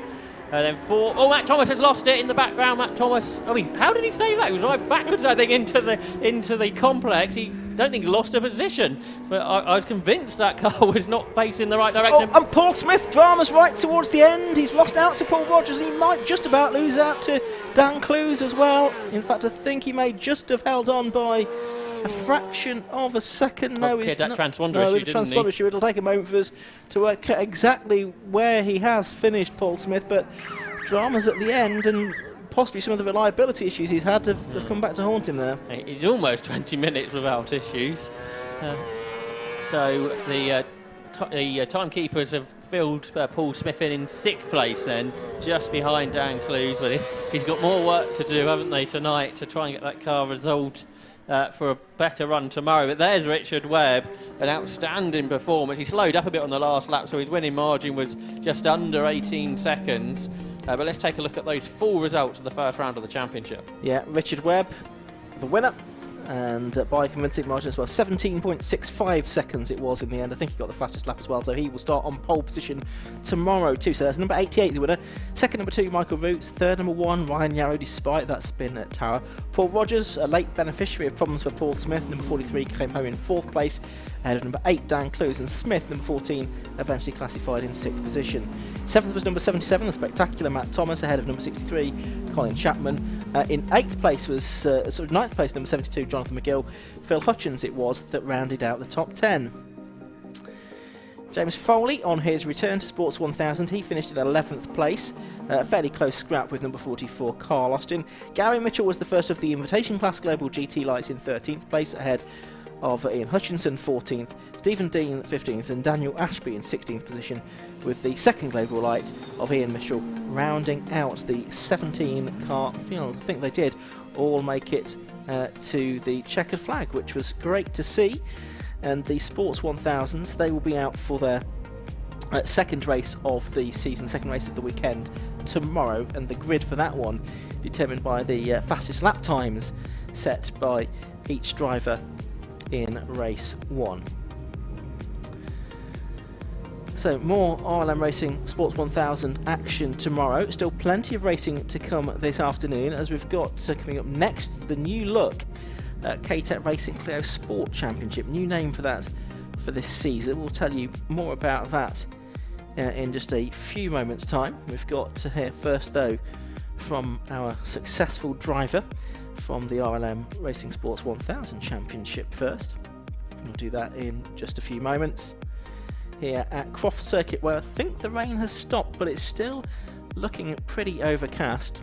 Then 4th. Oh, Matt Thomas has lost it in the background. Matt Thomas. I mean, how did he save that? He was right backwards, I think, into the complex. Don't think he lost a position, but I was convinced that car was not facing the right direction. Oh, and Paul Smith dramas right towards the end. He's lost out to Paul Rogers, and he might just about lose out to Dan Clues as well. In fact, I think he may just have held on by a fraction of a second. No, he's not. That transponder issue, the transponder issue. It'll take a moment for us to work out exactly where he has finished, Paul Smith, but dramas at the end, and possibly some of the reliability issues he's had have come back to haunt him there. He's almost 20 minutes without issues. So the timekeepers have filled Paul Smith in 6th place then, just behind Dan Clues. But he's got more work to do, haven't they, tonight to try and get that car resolved for a better run tomorrow. But there's Richard Webb, an outstanding performance. He slowed up a bit on the last lap, so his winning margin was just under 18 seconds. But let's take a look at those full results of the first round of the championship. Yeah, Richard Webb, the winner, and by a convincing margin as well. 17.65 seconds it was in the end. I think he got the fastest lap as well, so he will start on pole position tomorrow too. So that's number 88, the winner. Second, number 2, Michael Roots. Third, number 1, Ryan Yarrow, despite that spin at Tower. Paul Rogers, a late beneficiary of problems for Paul Smith. Number 43 came home in 4th place, ahead of number 8, Dan Clues, and Smith, number 14, eventually classified in 6th position. 7th was number 77, the spectacular Matt Thomas, ahead of number 63, Colin Chapman. In 8th place was, 9th place, number 72, Jonathan McGill. Phil Hutchins it was that rounded out the top 10. James Foley on his return to Sports 1000, he finished at 11th place, fairly close scrap with number 44 Carl Austin. Gary Mitchell was the first of the Invitation Class Global GT Lights in 13th place, ahead of Ian Hutchinson 14th, Stephen Dean 15th, and Daniel Ashby in 16th position, with the second global light of Ian Mitchell rounding out the 17-car field. I think they did all make it to the checkered flag, which was great to see. And the Sports 1000s, they will be out for their second race of the season, second race of the weekend tomorrow, and the grid for that one determined by the fastest lap times set by each driver in race 1. So more RLM Racing Sports 1000 action tomorrow. Still plenty of racing to come this afternoon, as we've got coming up next the new look K-Tec Racing Clio Sport Championship. New name for that for this season. We'll tell you more about that in just a few moments time. We've got to hear first though from our successful driver from the RLM Racing Sports 1000 Championship first. We'll do that in just a few moments. Here at Croft Circuit, where I think the rain has stopped, but it's still looking pretty overcast.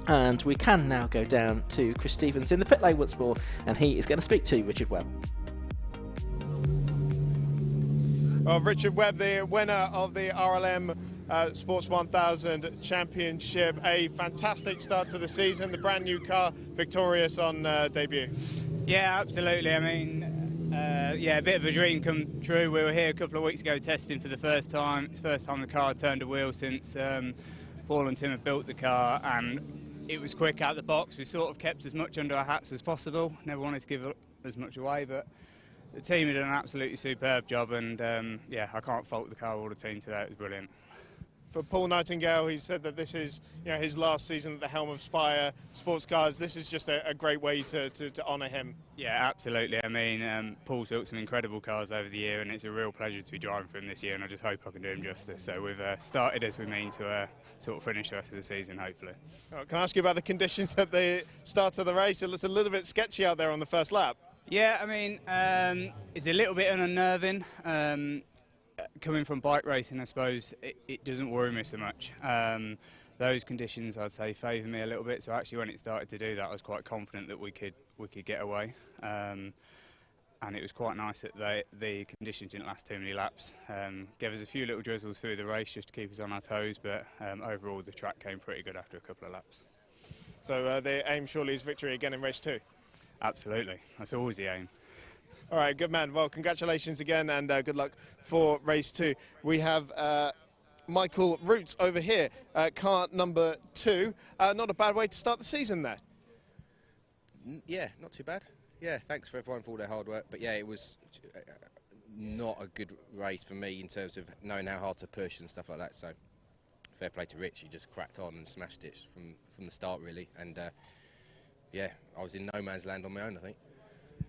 And we can now go down to Chris Stevens in the pit lane once more, and he is going to speak to Richard Webb. Well, Richard Webb, the winner of the RLM Sports 1000 Championship. A fantastic start to the season. The brand new car victorious on debut. Yeah, absolutely. I mean, yeah, a bit of a dream come true. We were here a couple of weeks ago testing for the first time. It's the first time the car had turned a wheel since Paul and Tim had built the car, and it was quick out the box. We sort of kept as much under our hats as possible. Never wanted to give as much away, but the team had done an absolutely superb job, and yeah, I can't fault the car or the team today. It was brilliant. For Paul Nightingale, he said that this is his last season at the helm of Spire Sports Cars. This is just a great way to honour him. Yeah, absolutely. I mean, Paul's built some incredible cars over the year, and it's a real pleasure to be driving for him this year, and I just hope I can do him justice. So we've started as we mean to sort of finish the rest of the season, hopefully. Can I ask you about the conditions at the start of the race? It looks a little bit sketchy out there on the first lap. Yeah, I mean, it's a little bit unnerving. Coming from bike racing, I suppose, it doesn't worry me so much. Those conditions, I'd say, favour me a little bit. So actually, when it started to do that, I was quite confident that we could get away. And it was quite nice that the conditions didn't last too many laps. Gave us a few little drizzles through the race just to keep us on our toes, but overall the track came pretty good after a couple of laps. So the aim surely is victory again in race 2? Absolutely, that's always the aim. All right, good man. Well, congratulations again, and good luck for race 2. We have Michael Roots over here, car number 2. Not a bad way to start the season there. Yeah, not too bad. Yeah, thanks for everyone for all their hard work. But yeah, it was not a good race for me in terms of knowing how hard to push and stuff like that. So fair play to Rich. He just cracked on and smashed it from the start, really. And yeah, I was in no man's land on my own, I think.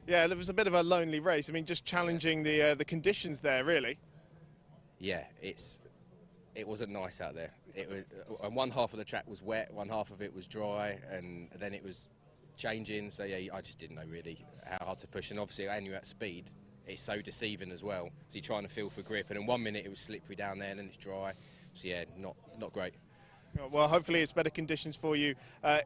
Yeah, it was a bit of a lonely race. I mean, just challenging the conditions there, really. Yeah, it wasn't nice out there. It was, and one half of the track was wet, one half of it was dry, and then it was changing. So yeah, I just didn't know really how hard to push. And obviously, when you're at speed, it's so deceiving as well. So you're trying to feel for grip, and in 1 minute it was slippery down there, and then it's dry. So yeah, not great. Well, hopefully it's better conditions for you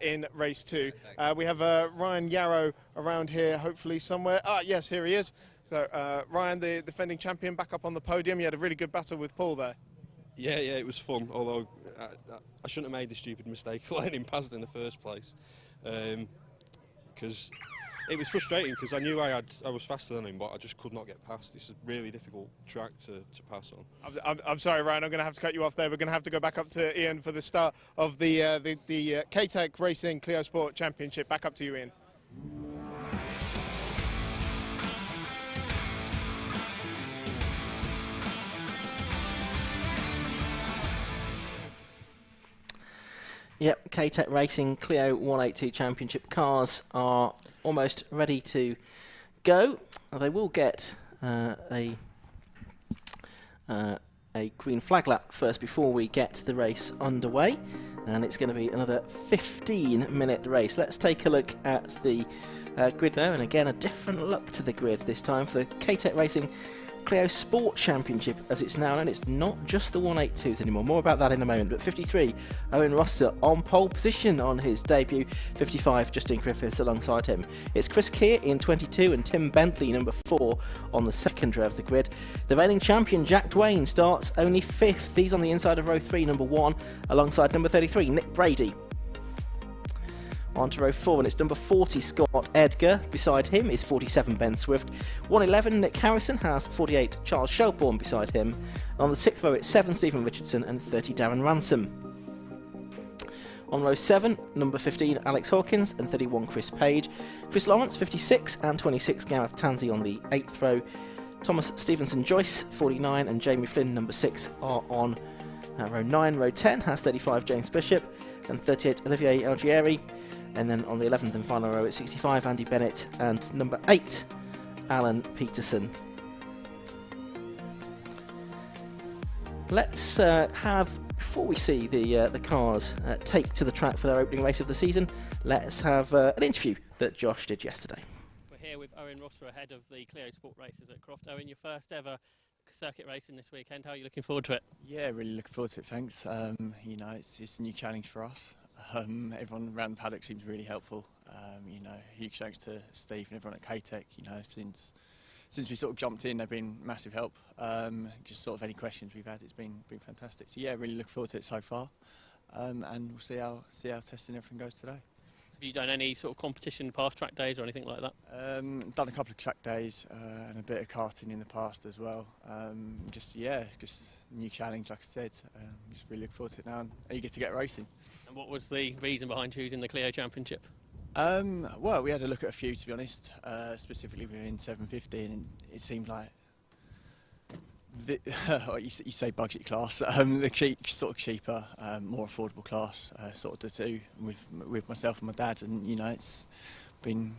in race 2. We have Ryan Yarrow around here, hopefully somewhere. Yes, here he is. So Ryan, the defending champion, back up on the podium. You had a really good battle with Paul there. Yeah, it was fun, although I shouldn't have made the stupid mistake of letting him past in the first place. Because it was frustrating, because I knew I was faster than him, but I just could not get past. It's a really difficult track to pass on. I'm sorry, Ryan, I'm going to have to cut you off there. We're going to have to go back up to Ian for the start of the K-Tec Racing Clio Sport Championship. Back up to you, Ian. Yep, K-Tec Racing Clio 182 Championship cars are almost ready to go. They will get a green flag lap first before we get the race underway, and it's going to be another 15-minute race. Let's take a look at the grid now, and again a different look to the grid this time for the K-Tec Racing Clio Sport Championship, as it's now known. It's not just the 182s anymore. More about that in a moment. But 53, Owen Rosser on pole position on his debut. 55, Justin Griffiths alongside him. It's Chris Keir in 22 and Tim Bentley number 4 on the second row of the grid. The reigning champion Jack Dwayne starts only 5th. He's on the inside of row 3, number 1, alongside number 33, Nick Brady. On to row 4, and it's number 40, Scott Edgar. Beside him is 47, Ben Swift. 111, Nick Harrison, has 48, Charles Shelbourne beside him. On the 6th row, it's 7, Stephen Richardson, and 30, Darren Ransom. On row 7, number 15, Alex Hawkins, and 31, Chris Page. Chris Lawrence, 56, and 26, Gareth Tansey on the 8th row. Thomas Stevenson-Joyce, 49, and Jamie Flynn, number 6, are on row 9. Row 10 has 35, James Bishop, and 38, Olivier Algieri. And then on the 11th and final row, it's 65, Andy Bennett, and number 8, Alan Peterson. Let's have, before we see the cars take to the track for their opening race of the season, let's have an interview that Josh did yesterday. We're here with Owen Rosser ahead of the Clio Sport races at Croft. Owen, your first ever circuit racing this weekend. How are you looking forward to it? Yeah, really looking forward to it, thanks. You know, it's a new challenge for us. Everyone around the paddock seems really helpful. You know, huge thanks to Steve and everyone at K-Tec. You know, since we sort of jumped in, they've been massive help. Just sort of any questions we've had, it's been fantastic. So yeah, really looking forward to it so far, and we'll see how testing everything goes today. Have you done any sort of competition past track days or anything like that? Done a couple of track days and a bit of karting in the past as well. Just new challenge, like I said. Just really look forward to it now and eager to get racing. And what was the reason behind choosing the Clio Championship? Well, we had a look at a few, to be honest, specifically within 750, and it seemed like You say budget class, the sort of cheaper, more affordable class, sort of the two with myself and my dad, and you know it's been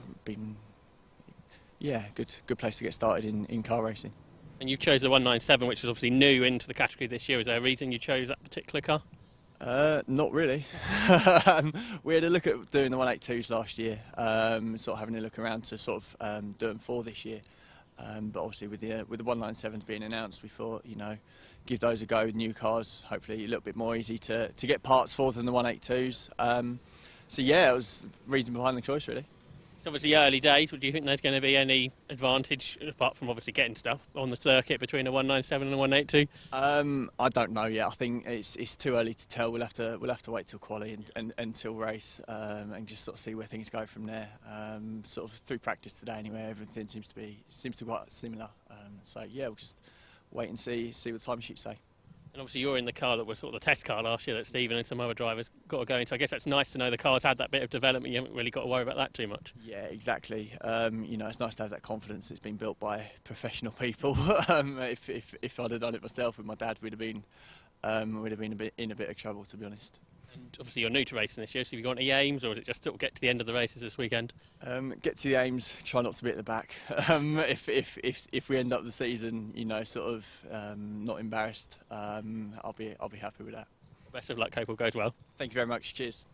good place to get started in car racing. And you've chosen the 197, which is obviously new into the category this year. Is there a reason you chose that particular car? Not really. We had a look at doing the 182s last year, sort of having a look around to sort of do them for this year. But obviously with the 197s being announced, we thought, you know, give those a go. New cars, hopefully a little bit more easy to get parts for than the 182s. So yeah, it was the reason behind the choice really. It's obviously early days. Do you think there's going to be any advantage, apart from obviously getting stuff, on the circuit between a 197 and a 182? I don't know yet. I think it's too early to tell. We'll have to wait till quali and until race, and just sort of see where things go from there. Sort of through practice today anyway, everything seems to be quite similar. So yeah, we'll just wait and see what the timesheets say. And obviously you're in the car that was sort of the test car last year that Stephen and some other drivers got to go in. So I guess that's nice to know the car's had that bit of development. You haven't really got to worry about that too much. Yeah, exactly. You know, it's nice to have that confidence. It's been built by professional people. If I'd have done it myself with my dad, we'd have been in a bit of trouble, to be honest. And obviously you're new to racing this year, so have you got any aims, or is it just sort of get to the end of the races this weekend? Get to the aims, try not to be at the back. If we end up the season, you know, sort of not embarrassed, I'll be happy with that. Best of luck, hope all goes well. Thank you very much. Cheers.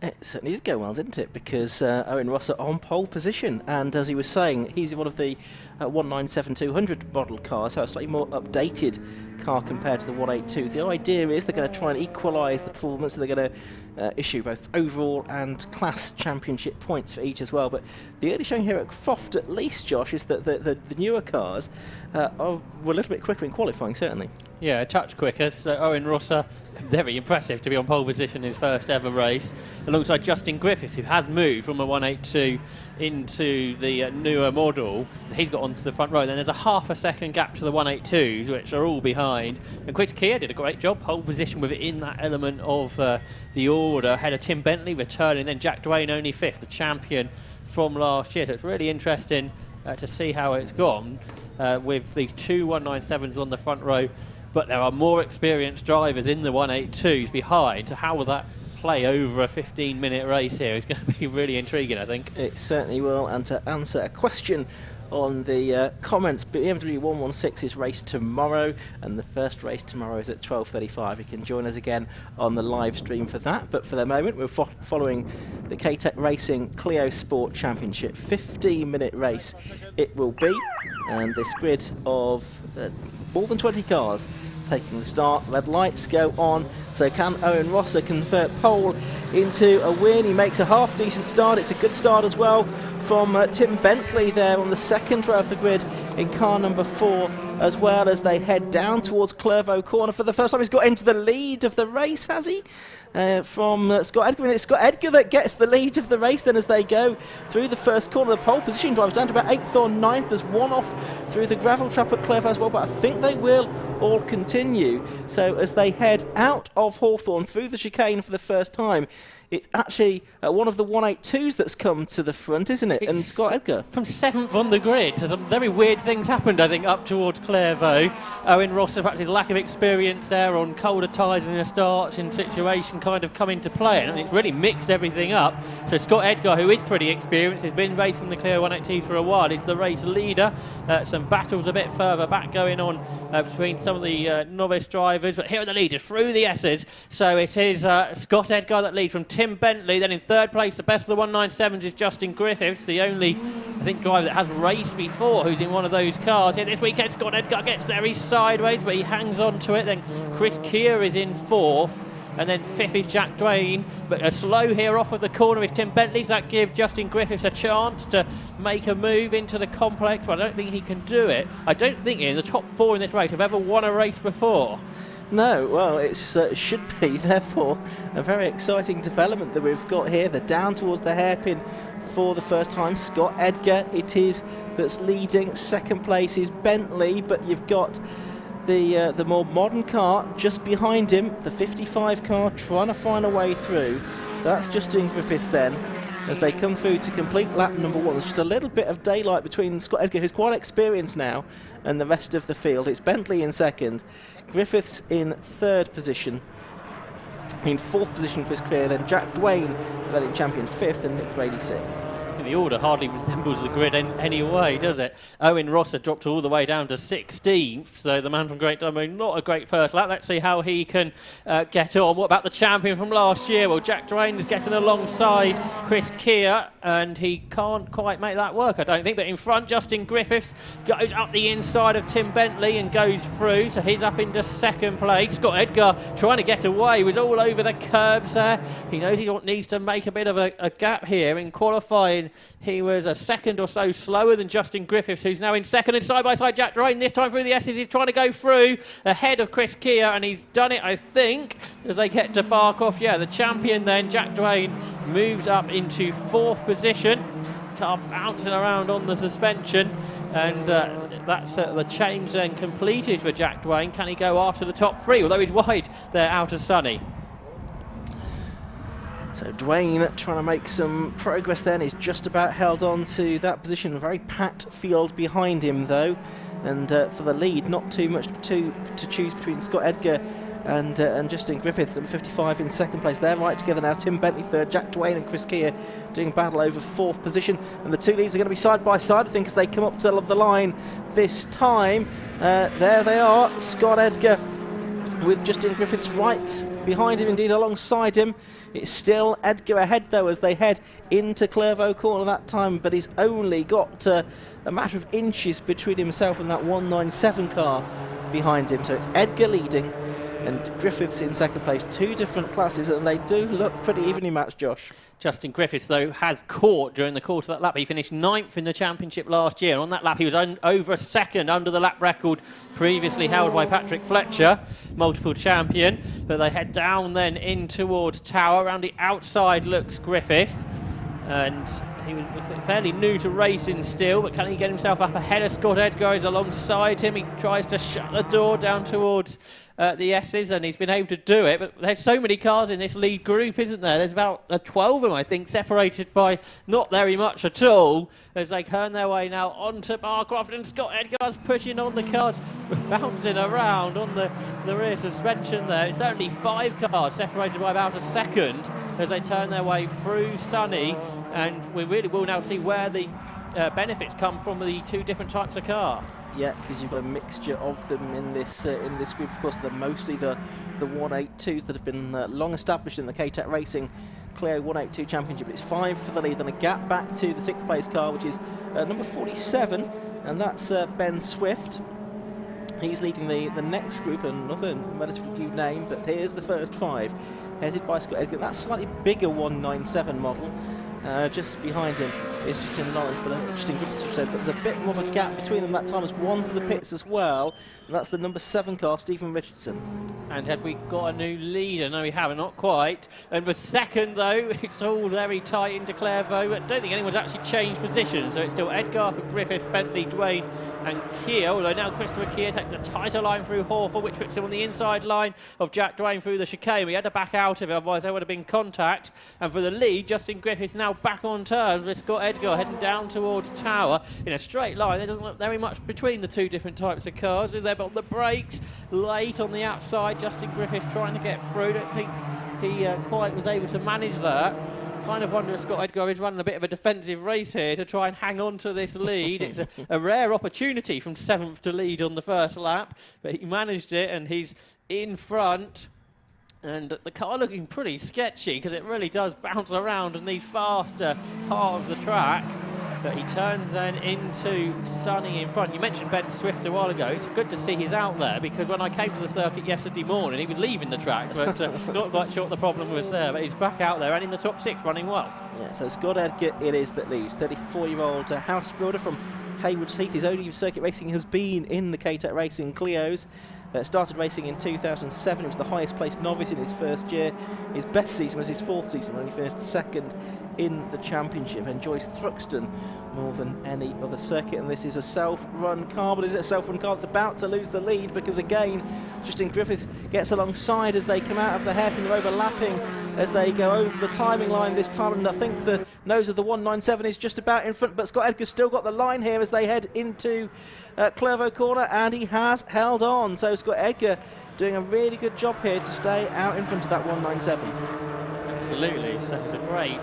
It certainly did go well, didn't it? Because Owen Rosser on pole position, and as he was saying, he's one of the 197-200 model cars, so a slightly more updated car compared to the 182. The idea is they're going to try and equalise the performance, so they're going to issue both overall and class championship points for each as well. But the early showing here at Croft, at least, Josh, is that the newer cars were a little bit quicker in qualifying, certainly. Yeah, a touch quicker. So Owen Rosser, very impressive to be on pole position in his first ever race, alongside Justin Griffiths, who has moved from a 182 into the newer model. He's got onto the front row. Then there's a half a second gap to the 182s, which are all behind. And Chris Kia did a great job, pole position within that element of the order. Ahead of Tim Bentley returning, then Jack Dwayne only fifth, the champion from last year. So it's really interesting to see how it's gone with these two 197s on the front row. But there are more experienced drivers in the 182s behind. So how will that play over a 15-minute race here? It's going to be really intriguing, I think. It certainly will. And to answer a question on the comments, BMW 116 is raced tomorrow, and the first race tomorrow is at 12:35. You can join us again on the live stream for that. But for the moment, we're following the K-Tec Racing Clio Sport Championship. 15-minute race it will be, and this grid of more than 20 cars taking the start. Red lights go on, so can Owen Rosser convert pole into a win? He makes a half decent start. It's a good start as well from Tim Bentley there on the second row of the grid in car number 4, as well as they head down towards Clervaux Corner. For the first time he's got into the lead of the race, has he? From Scott Edgar, and it's Scott Edgar that gets the lead of the race then as they go through the first corner. The pole position drivers down to about 8th or 9th. There's one off through the gravel trap at Clervaux as well, but I think they will all continue. So as they head out of Hawthorne through the chicane for the first time, it's actually one of the 182s that's come to the front, isn't it? It's and Scott Edgar. From 7th on the grid. So some very weird things happened, I think, up towards Clervaux. Owen Rosser, perhaps his lack of experience there on colder tyres in a starting situation kind of come into play. And it's really mixed everything up. So Scott Edgar, who is pretty experienced, has been racing the Clio 182 for a while. He's the race leader. Some battles a bit further back going on between some of the novice drivers. But here are the leaders through the S's. So it is Scott Edgar that leads from Tim Bentley. Then in third place, the best of the 197s is Justin Griffiths, the only, I think, driver that has raced before who's in one of those cars. Yeah, this weekend, Scott Edgar gets there. He's sideways, but he hangs on to it. Then Chris Kia is in 4th. And then 5th is Jack Dwayne. But a slow here off of the corner is Tim Bentley. So that gives Justin Griffiths a chance to make a move into the complex. But I don't think he can do it. I don't think in the top 4 in this race have ever won a race before. No, well, it should be, therefore, a very exciting development that we've got here. They're down towards the hairpin for the first time. Scott Edgar, it is, that's leading. Second place is Bentley, but you've got the more modern car just behind him, the 55 car, trying to find a way through. That's Justin Griffiths then. as they come through to complete lap number 1. There's just a little bit of daylight between Scott Edgar, who's quite experienced now, and the rest of the field. It's Bentley in second, Griffiths in third position. In fourth position, Chris Clear, then Jack Dwayne, defending champion, fifth, and Nick Brady sixth. The order hardly resembles the grid anyway, does it? Owen Ross had dropped all the way down to 16th, so the man from Great Dunmow, not a great first lap. Let's see how he can get on. What about the champion from last year? Well, Jack Dwayne is getting alongside Chris Keir, and he can't quite make that work, I don't think. But in front, Justin Griffiths goes up the inside of Tim Bentley and goes through, so he's up into second place. Scott Edgar trying to get away, he was all over the curbs there. He knows he needs to make a bit of a gap here. In qualifying, he was a second or so slower than Justin Griffiths, who's now in second. And side by side, Jack Dwayne, this time through the S's, he's trying to go through ahead of Chris Keir, and he's done it, I think, as they get to Barkoff. Yeah, the champion then, Jack Dwayne, moves up into fourth position. Car bouncing around on the suspension, and that's the change then completed for Jack Dwayne. Can he go after the top three? Although he's wide there out of Sunny. So Dwayne trying to make some progress then. He's just about held on to that position. A very packed field behind him though. And for the lead, not too much to choose between Scott Edgar and Justin Griffiths, number 55 in second place. They're right together now. Tim Bentley third, Jack Dwayne and Chris Keir doing battle over fourth position. And the two leads are going to be side by side, I think, as they come up to the line this time. There they are, Scott Edgar with Justin Griffiths right behind him, indeed alongside him. It's still Edgar ahead though as they head into Clervaux Corner that time, but he's only got a matter of inches between himself and that 197 car behind him. So it's Edgar leading and Griffiths in second place. Two different classes, and they do look pretty evenly matched, Josh. Justin Griffiths, though, has caught during the course of that lap. He finished 9th in the championship last year. On that lap, he was over a second under the lap record previously held by Patrick Fletcher, multiple champion. But they head down then in towards Tower. Around the outside looks Griffiths. And he was fairly new to racing still, but can he get himself up ahead of Scott Edgar? He's alongside him. He tries to shut the door down towards the S's, and he's been able to do it. But there's so many cars in this lead group, isn't there? There's about 12 of them, I think, separated by not very much at all, as they turn their way now onto Barcroft, and Scott Edgar's pushing on the cars, bouncing around on the rear suspension there. It's only 5 cars separated by about a second as they turn their way through Sunny, and we really will now see where the benefits come from the two different types of car. Yeah, because you've got a mixture of them in this group. Of course, they're mostly the 182s that have been long established in the K-Tec Racing Clio 182 Championship. It's 5 for the lead, and a gap back to the 6th place car, which is number 47, and that's Ben Swift. He's leading the next group, another relatively new name, but here's the first 5, headed by Scott Edgar. That's a slightly bigger 197 model. Just behind him is Justin Lawrence, but Justin Griffiths said, but there's a bit more of a gap between them that time. There's one for the pits as well, and that's the number 7 car, Stephen Richardson. And have we got a new leader? No, we haven't, not quite. And for second, though, it's all very tight into Clervaux, but I don't think anyone's actually changed position. So it's still Edgar for Griffiths, Bentley, Dwayne, and Keir. Although now Christopher Keir takes a tighter line through Hawthorne, which puts him on the inside line of Jack Dwayne through the chicane. We had to back out of it, otherwise there would have been contact. And for the lead, Justin Griffiths now back on terms with Scott Edgar heading down towards Tower in a straight line. There doesn't look very much between the two different types of cars. They're on the brakes late on the outside. Justin Griffiths trying to get through. Don't think he quite was able to manage that. Kind of wonder if Scott Edgar is running a bit of a defensive race here to try and hang on to this lead. It's a rare opportunity from 7th to lead on the first lap, but he managed it, and he's in front. And the car looking pretty sketchy because it really does bounce around in these faster part of the track. But he turns then into Sunny in front. You mentioned Ben Swift a while ago. It's good to see he's out there, because when I came to the circuit yesterday morning, he was leaving the track, but not quite sure what the problem was there. But he's back out there and in the top 6, running well. Yeah, so Scott Edgar it is that leads. 34-year-old house builder from Haywards Heath. His only circuit racing has been in the K-Tec Racing Clios. Started racing in 2007. He was the highest placed novice in his first year. His best season was his 4th season, when he finished 2nd in the championship. Enjoys Thruxton more than any other circuit, and this is a self-run car. But is it a self-run car that's about to lose the lead? Because again, Justin Griffiths gets alongside as they come out of the hairpin. They're overlapping as they go over the timing line this time, and I think the nose of the 197 is just about in front, but Scott Edgar's still got the line here as they head into Clervaux Corner, and he has held on. So Scott Edgar doing a really good job here to stay out in front of that 197. Absolutely, so it's a great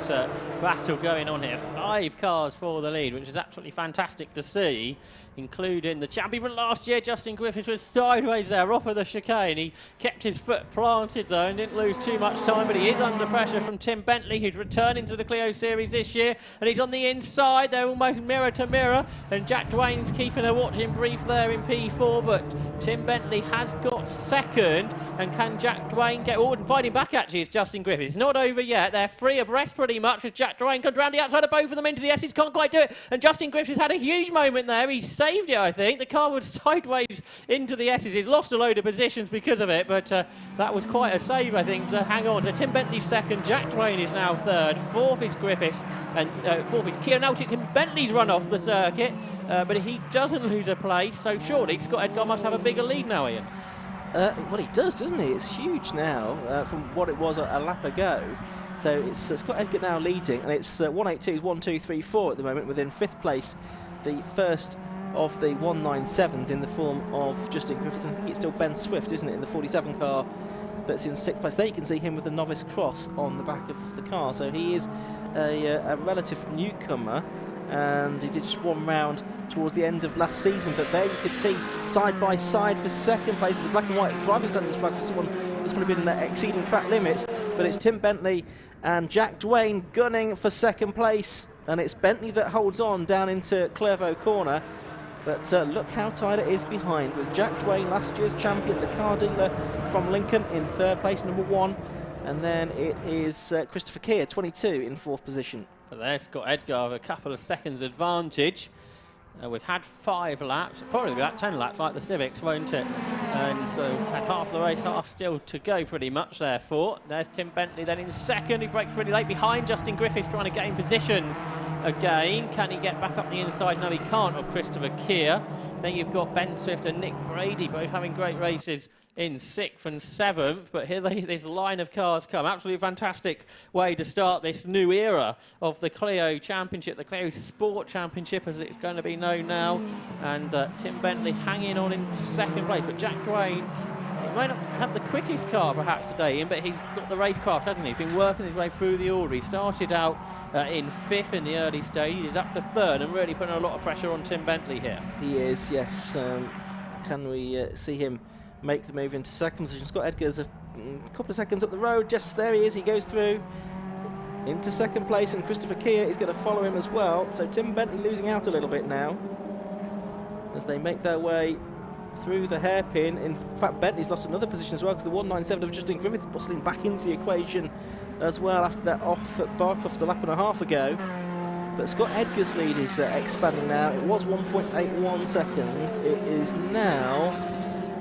battle going on here. 5 cars for the lead, which is absolutely fantastic to see, including the champion from last year, Justin Griffiths, was sideways there off of the chicane. He kept his foot planted though and didn't lose too much time, but he is under pressure from Tim Bentley, who's returning to the Clio Series this year, and he's on the inside. They're almost mirror to mirror, and Jack Dwayne's keeping a watching brief there in P4, but Tim Bentley has got second, and can Jack Dwayne get and fighting back actually is Justin Griffiths. Not over yet, they're 3 abreast pretty much as Jack Dwayne comes round the outside of both of them into the S's, can't quite do it, and Justin Griffiths had a huge moment there. He saved it, I think. The car was sideways into the S's. He's lost a load of positions because of it, but that was quite a save, I think, to hang on. So Tim Bentley's second, Jack Dwayne is now third, fourth is Griffiths, and fourth is Keir Nautic, and Bentley's run off the circuit, but he doesn't lose a place, so surely Scott Edgar must have a bigger lead now, Ian. Well, he does, doesn't he? It's huge now from what it was a lap ago. So it's Scott Edgar now leading, and it's 182s, 1, 2, 3, 4 at the moment, within 5th place, the first of the 197s in the form of Justin Griffiths. I think it's still Ben Swift, isn't it, in the 47 car that's in 6th place. There you can see him with the novice cross on the back of the car. So he is a relative newcomer, and he did just one round towards the end of last season, but there you could see side by side for second place. There's a black and white driving standards flag for someone who's probably been exceeding track limits, but it's Tim Bentley and Jack Dwayne gunning for second place, and it's Bentley that holds on down into Clervaux Corner. But look how tight it is behind, with Jack Dwayne, last year's champion, the car dealer from Lincoln, in 3rd place, number 1, and then it is Christopher Keir, 22, in 4th position. But there's Scott Edgar with a couple of seconds advantage. We've had 5 laps, probably about 10 laps like the Civics, won't it? And so had half the race, half still to go pretty much therefore. There's Tim Bentley then in second. He breaks really late behind Justin Griffiths, trying to get in positions again. Can he get back up the inside? No, he can't, of Christopher Keir. Then you've got Ben Swift and Nick Brady, both having great races in 6th and 7th, but here this line of cars come. Absolutely fantastic way to start this new era of the Clio Championship, the Clio Sport Championship as it's going to be known now, and Tim Bentley hanging on in 2nd place, but Jack Dwayne, he might not have the quickest car perhaps today, but he's got the racecraft, hasn't he? He's been working his way through the order. He started out in 5th in the early stages, up to 3rd, and really putting a lot of pressure on Tim Bentley here. He is, yes. Can we see him make the move into 2nd position? Scott Edgar's a couple of seconds up the road. Just there he is. He goes through into 2nd place, and Christopher Keir is going to follow him as well. So Tim Bentley losing out a little bit now as they make their way through the hairpin. In fact, Bentley's lost another position as well, because the 197 of Justin Griffiths bustling back into the equation as well after that off at Barcroft a lap and a half ago. But Scott Edgar's lead is expanding now. It was 1.81 seconds. It is now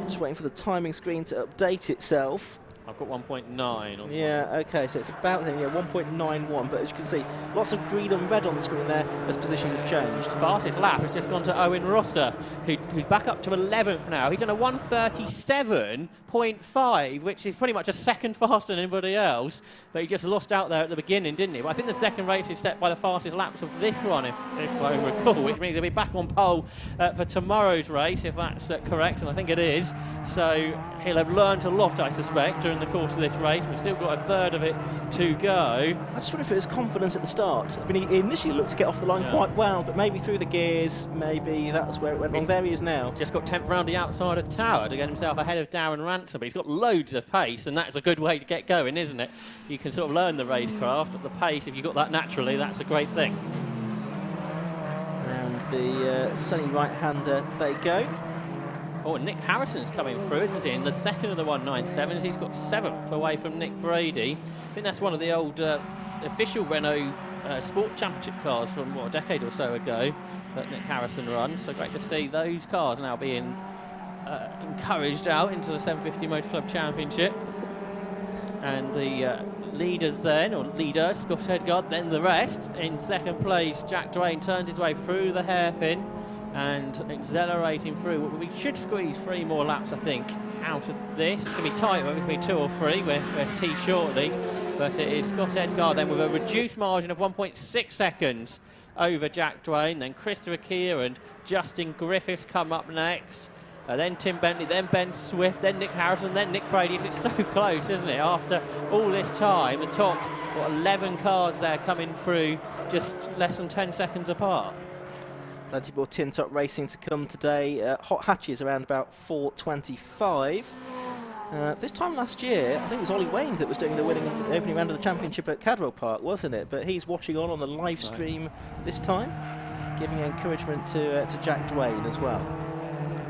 just waiting for the timing screen to update itself. I've got 1.9. Yeah, okay, so it's about 1.91, but as you can see, lots of green and red on the screen there as positions have changed. Fastest lap has just gone to Owen Rosser, who's back up to 11th now. He's on a 1:37.5, which is pretty much a second faster than anybody else, but he just lost out there at the beginning, didn't he? But I think the second race is set by the fastest laps of this one, if I recall, which means he'll be back on pole for tomorrow's race, if that's correct, and I think it is. So he'll have learned a lot, I suspect, during the course of this race. We've still got a 1/3 of it to go. I just wonder if it was confidence at the start. I mean, he initially looked to get off the line quite well, but maybe through the gears, maybe that's where it went wrong. There he is now. Just got 10th round the outside of Tower to get himself ahead of Darren Ransom, but he's got loads of pace, and that's a good way to get going, isn't it? You can sort of learn the racecraft at the pace. If you've got that naturally, that's a great thing. And the sunny right-hander they go. Oh, and Nick Harrison's coming through, isn't he? In the 2nd of the 197s, he's got 7th away from Nick Brady. I think that's one of the old official Renault Sport Championship cars from, what, a decade or so ago that Nick Harrison runs. So great to see those cars now being encouraged out into the 750 Motor Club Championship. And the leaders then, or leader, Scott Edgar, then the rest. In 2nd place, Jack Dwayne turns his way through the hairpin and accelerating through. We should squeeze 3 more laps, I think, out of this. It's going to be tight, but it's going to be 2 or 3. We'll see shortly. But it is Scott Edgar then with a reduced margin of 1.6 seconds over Jack Dwayne. Then Christopher Keir and Justin Griffiths come up next. Then Tim Bentley, then Ben Swift, then Nick Harrison, then Nick Brady. It's so close, isn't it? After all this time, the top 11 cars there coming through just less than 10 seconds apart. Plenty more tin top racing to come today. Hot hatches around about 4:25. This time last year, I think it was Ollie Wayne that was doing the opening round of the championship at Cadwell Park, wasn't it? But he's watching on the live stream this time, giving encouragement to Jack Dwayne as well.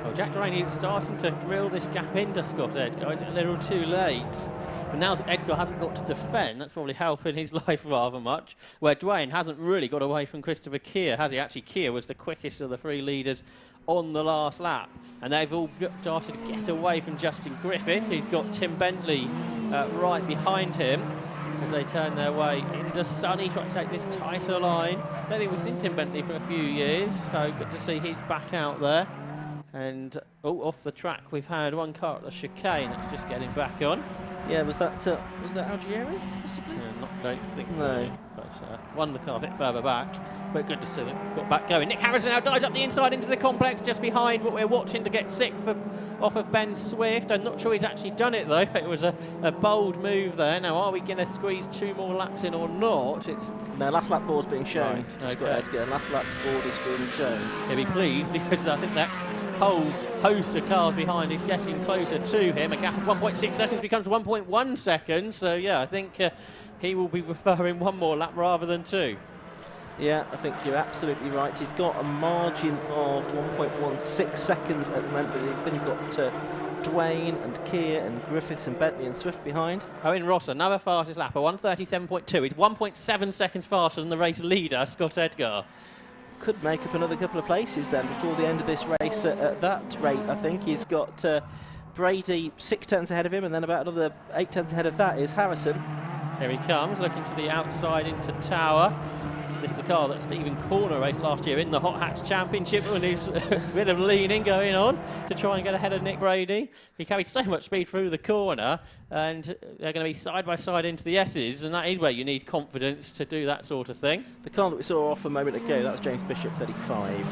Well, Jack Dwayne is starting to reel this gap into Scott Edgar. It's a little too late. But now that Edgar hasn't got to defend, that's probably helping his life rather much. Where Dwayne hasn't really got away from Christopher Keir, has he? Actually, Keir was the quickest of the three leaders on the last lap. And they've all started to get away from Justin Griffith. He's got Tim Bentley right behind him as they turn their way into Sunny, trying to take this tighter line. Don't think we've seen Tim Bentley for a few years, so good to see he's back out there. And off the track, we've had one car at the chicane that's just getting back on. Yeah, was that Algieri, possibly? Yeah, don't think no. so. But won the car a bit further back. But good to see them got back going. Nick Harrison now dives up the inside into the complex, just behind what we're watching to get sixth off of Ben Swift. I'm not sure he's actually done it though. It was a bold move there. Now, are we going to squeeze 2 more laps in or not? No, last lap board's being shown. Right, Just got Edgar, and last lap's board is being shown. He'll be pleased because I think that whole host of cars behind is getting closer to him. A gap of 1.6 seconds becomes 1.1 seconds. So yeah, I think he will be preferring 1 more lap rather than 2. Yeah, I think you're absolutely right. He's got a margin of 1.16 seconds at the moment, but then you've got Dwayne and Keir and Griffiths and Bentley and Swift behind. Owen Ross, another fastest lap, a 1:37.2. He's 1.7 seconds faster than the race leader, Scott Edgar. Could make up another couple of places then before the end of this race at that rate. I think he's got Brady 6 tenths ahead of him, and then about another 8 tenths ahead of that is Harrison. Here he comes, looking to the outside into Tower. This is the car that Stephen Corner raced last year in the Hot Hatch Championship, and there's a bit of leaning going on to try and get ahead of Nick Brady. He carried so much speed through the corner, and they're going to be side by side into the S's, and that is where you need confidence to do that sort of thing. The car that we saw off a moment ago, that was James Bishop, 35.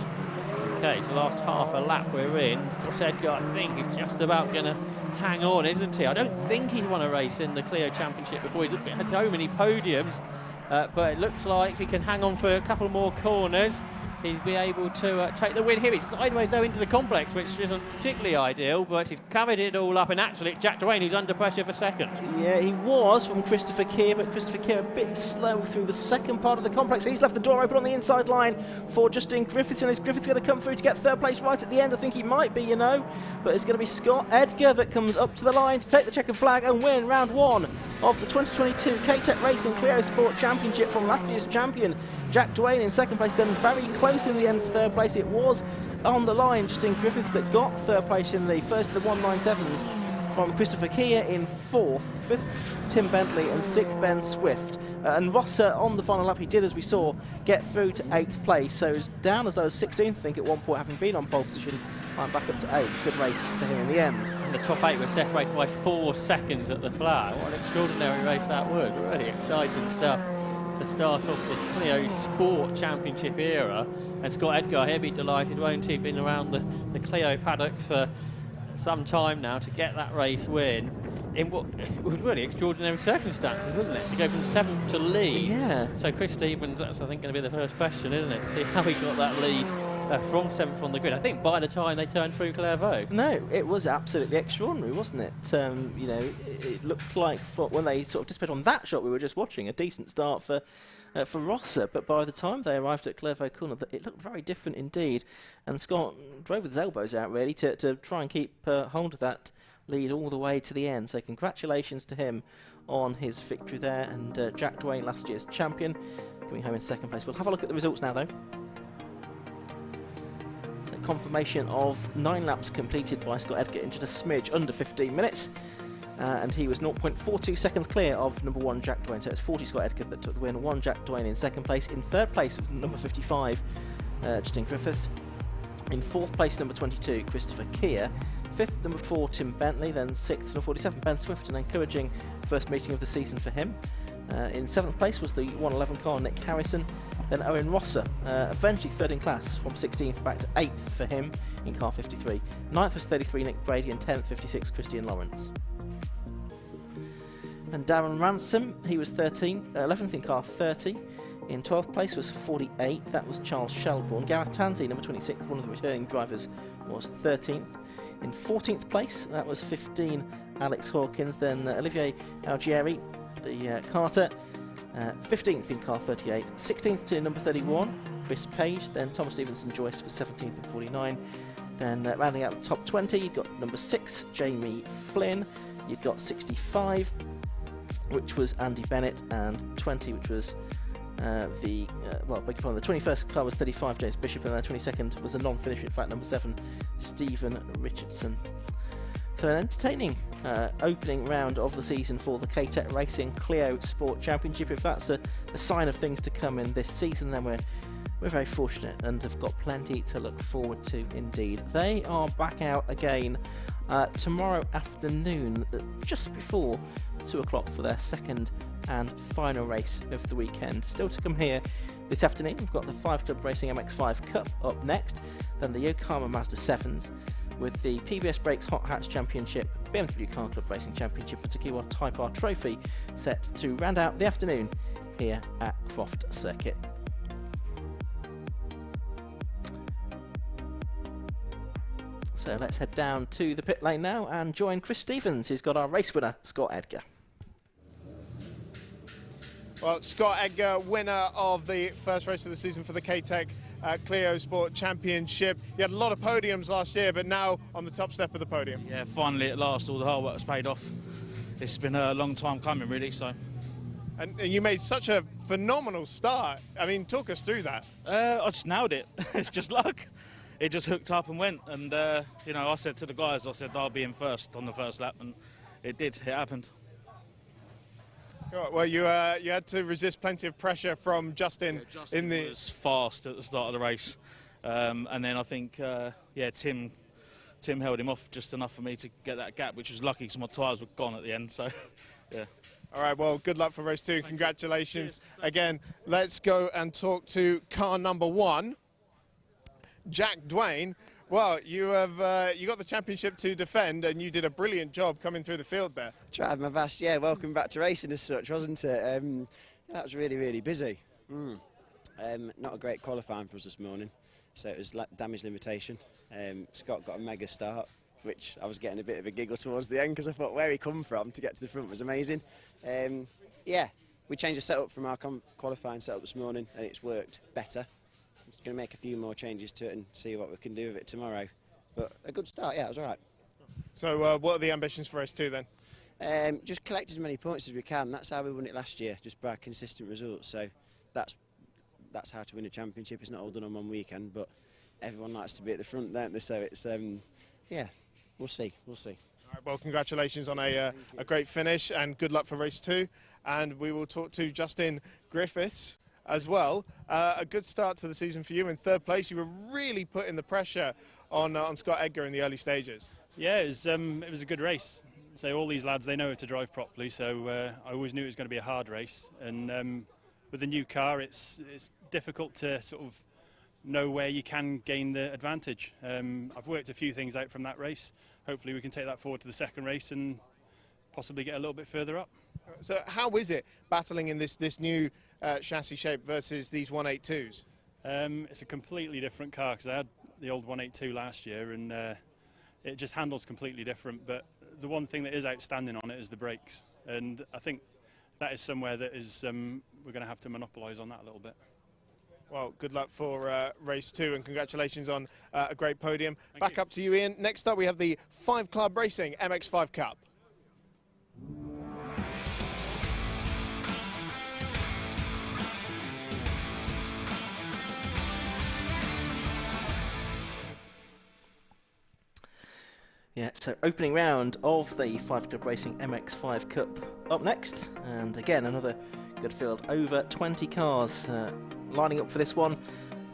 Okay, so last half a lap we're in. Scott Edgar, I think, is just about going to hang on, isn't he? I don't think he's won a race in the Clio Championship before. He's had so many podiums. But it looks like he can hang on for a couple more corners. He's be able to take the win here. He's sideways though into the complex, which isn't particularly ideal, but he's covered it all up, and actually it's Jack Dwayne who's under pressure for second. Yeah, he was from Christopher Keir, but Christopher Keir a bit slow through the second part of the complex. He's left the door open on the inside line for Justin Griffiths, and is Griffiths going to come through to get third place right at the end? I think he might be, you know, but it's going to be Scott Edgar that comes up to the line to take the checkered flag and win round 1 of the 2022 K-Tec Racing Clio Sport Championship from last year's champion Jack Dwayne in second place, then very close in the end for third place. It was on the line Justin Griffiths that got third place in the first of the 197s from Christopher Keir in fourth, fifth Tim Bentley and sixth Ben Swift. And Rosser on the final lap, he did, as we saw, get through to 8th place, so he's down as low as 16th, I think, at one point, having been on pole position, and back up to 8th. Good race for him in the end. And the top 8 were separated by 4 seconds at the flag. What an extraordinary race that was. Really exciting stuff to start off this Clio Sport Championship era. And Scott Edgar, he'll be delighted, won't he? Been around the Clio paddock for some time now to get that race win in what was really extraordinary circumstances, wasn't it? To go from 7th to lead. Yeah. So Chris Stevens, that's I think going to be the first question, isn't it? To see how he got that lead from 7th on the grid. I think by the time they turned through Clairvaux. No, it was absolutely extraordinary, wasn't it? You know, it looked like when they sort of displayed on that shot we were just watching, a decent start for Rosser, but by the time they arrived at Clairvaux Corner, it looked very different indeed. And Scott drove with his elbows out really to try and keep hold of that lead all the way to the end. So congratulations to him on his victory there. And Jack Dwayne, last year's champion, coming home in second place. We'll have a look at the results now though. So confirmation of 9 laps completed by Scott Edgar in just a smidge under 15 minutes. And he was 0.42 seconds clear of number 1 Jack Dwayne. So it's 40 Scott Edgar that took the win. 1 Jack Dwayne in second place. In third place was number 55 Justin Griffiths. In fourth place number 22 Christopher Keir. Fifth number 4 Tim Bentley. Then sixth number 47 Ben Swift. An encouraging first meeting of the season for him. In 7th place was the 111 car, Nick Harrison. Then Owen Rosser, eventually third in class, from 16th back to 8th for him in car 53. 9th was 33, Nick Brady, and 10th, 56, Christian Lawrence. And Darren Ransom, he was 11th in car 30. In 12th place was 48, that was Charles Shelbourne. Gareth Tansey, number 26, one of the returning drivers, was 13th. In 14th place, that was 15, Alex Hawkins. Then Olivier Algieri, the Carter, 15th in car 38. 16th to number 31, Chris Page. Then Thomas Stevenson Joyce was 17th and 49. Then rounding out the top 20, you've got number 6, Jamie Flynn. You've got 65, which was Andy Bennett, and 20, which was the 21st car was 35, James Bishop, and the 22nd was a non-finisher, in fact, number 7, Stephen Richardson. So an entertaining opening round of the season for the K-Tec Racing Clio Sport Championship. If that's a sign of things to come in this season, then we're very fortunate and have got plenty to look forward to indeed. They are back out again tomorrow afternoon, just before 2 o'clock, for their second and final race of the weekend. Still to come here this afternoon, we've got the 5 Club Racing MX-5 Cup up next, then the Yokohama Mazda 7s, with the PBS Brakes Hot Hatch Championship, BMW Car Club Racing Championship, and Tigiwa Type R Trophy set to round out the afternoon here at Croft Circuit. So let's head down to the pit lane now and join Chris Stevens, who's got our race winner, Scott Edgar. Well, Scott Edgar, winner of the first race of the season for the K-Tec Clio Sport Championship. You had a lot of podiums last year, but now on the top step of the podium. Yeah, finally at last, all the hard work's paid off. It's been a long time coming, really, so. And you made such a phenomenal start. I mean, talk us through that. I just nailed it. It's just luck. It just hooked up and went. And, you know, I said to the guys, I said I'll be in first on the first lap, and it did. It happened. Well, you had to resist plenty of pressure from Justin. Yeah, Justin was fast at the start of the race, and then I think Tim held him off just enough for me to get that gap, which was lucky because my tyres were gone at the end. So, yeah. All right. Well, good luck for race 2. Congratulations again. Let's go and talk to car number 1, Jack Dwayne. Well, you got the championship to defend, and you did a brilliant job coming through the field there. Tried my best, yeah. Welcome back to racing as such, wasn't it? That was really, really busy. Not a great qualifying for us this morning, so it was damage limitation. Scott got a mega start, which I was getting a bit of a giggle towards the end because I thought where he come from to get to the front was amazing. Yeah, we changed the setup from our qualifying setup this morning, and it's worked better. Going to make a few more changes to it and see what we can do with it tomorrow. But a good start, yeah, it was all right. So what are the ambitions for race 2 then? Just collect as many points as we can. That's how we won it last year, just by consistent results. So that's how to win a championship. It's not all done on one weekend, but everyone likes to be at the front, don't they? So it's, yeah, we'll see. All right, well, congratulations on a great finish, and good luck for race 2. And we will talk to Justin Griffiths as well. A good start to the season for you in 3rd place. You were really putting the pressure on Scott Edgar in the early stages. Yeah, it was a good race. So all these lads, they know how to drive properly, so I always knew it was going to be a hard race. And with a new car, it's difficult to sort of know where you can gain the advantage. I've worked a few things out from that race. Hopefully we can take that forward to the second race and possibly get a little bit further up. So how is it battling in this new chassis shape versus these 182s? It's a completely different car because I had the old 182 last year, and it just handles completely different. But the one thing that is outstanding on it is the brakes, and I think that is somewhere that is we're going to have to monopolise on that a little bit. Well, good luck for race 2, and congratulations on a great podium. Back up to you, Ian. Next up we have the 5 Club Racing MX-5 Cup. Yeah, so opening round of the 5 Club Racing MX-5 Cup up next, and again another good field, over 20 cars lining up for this one,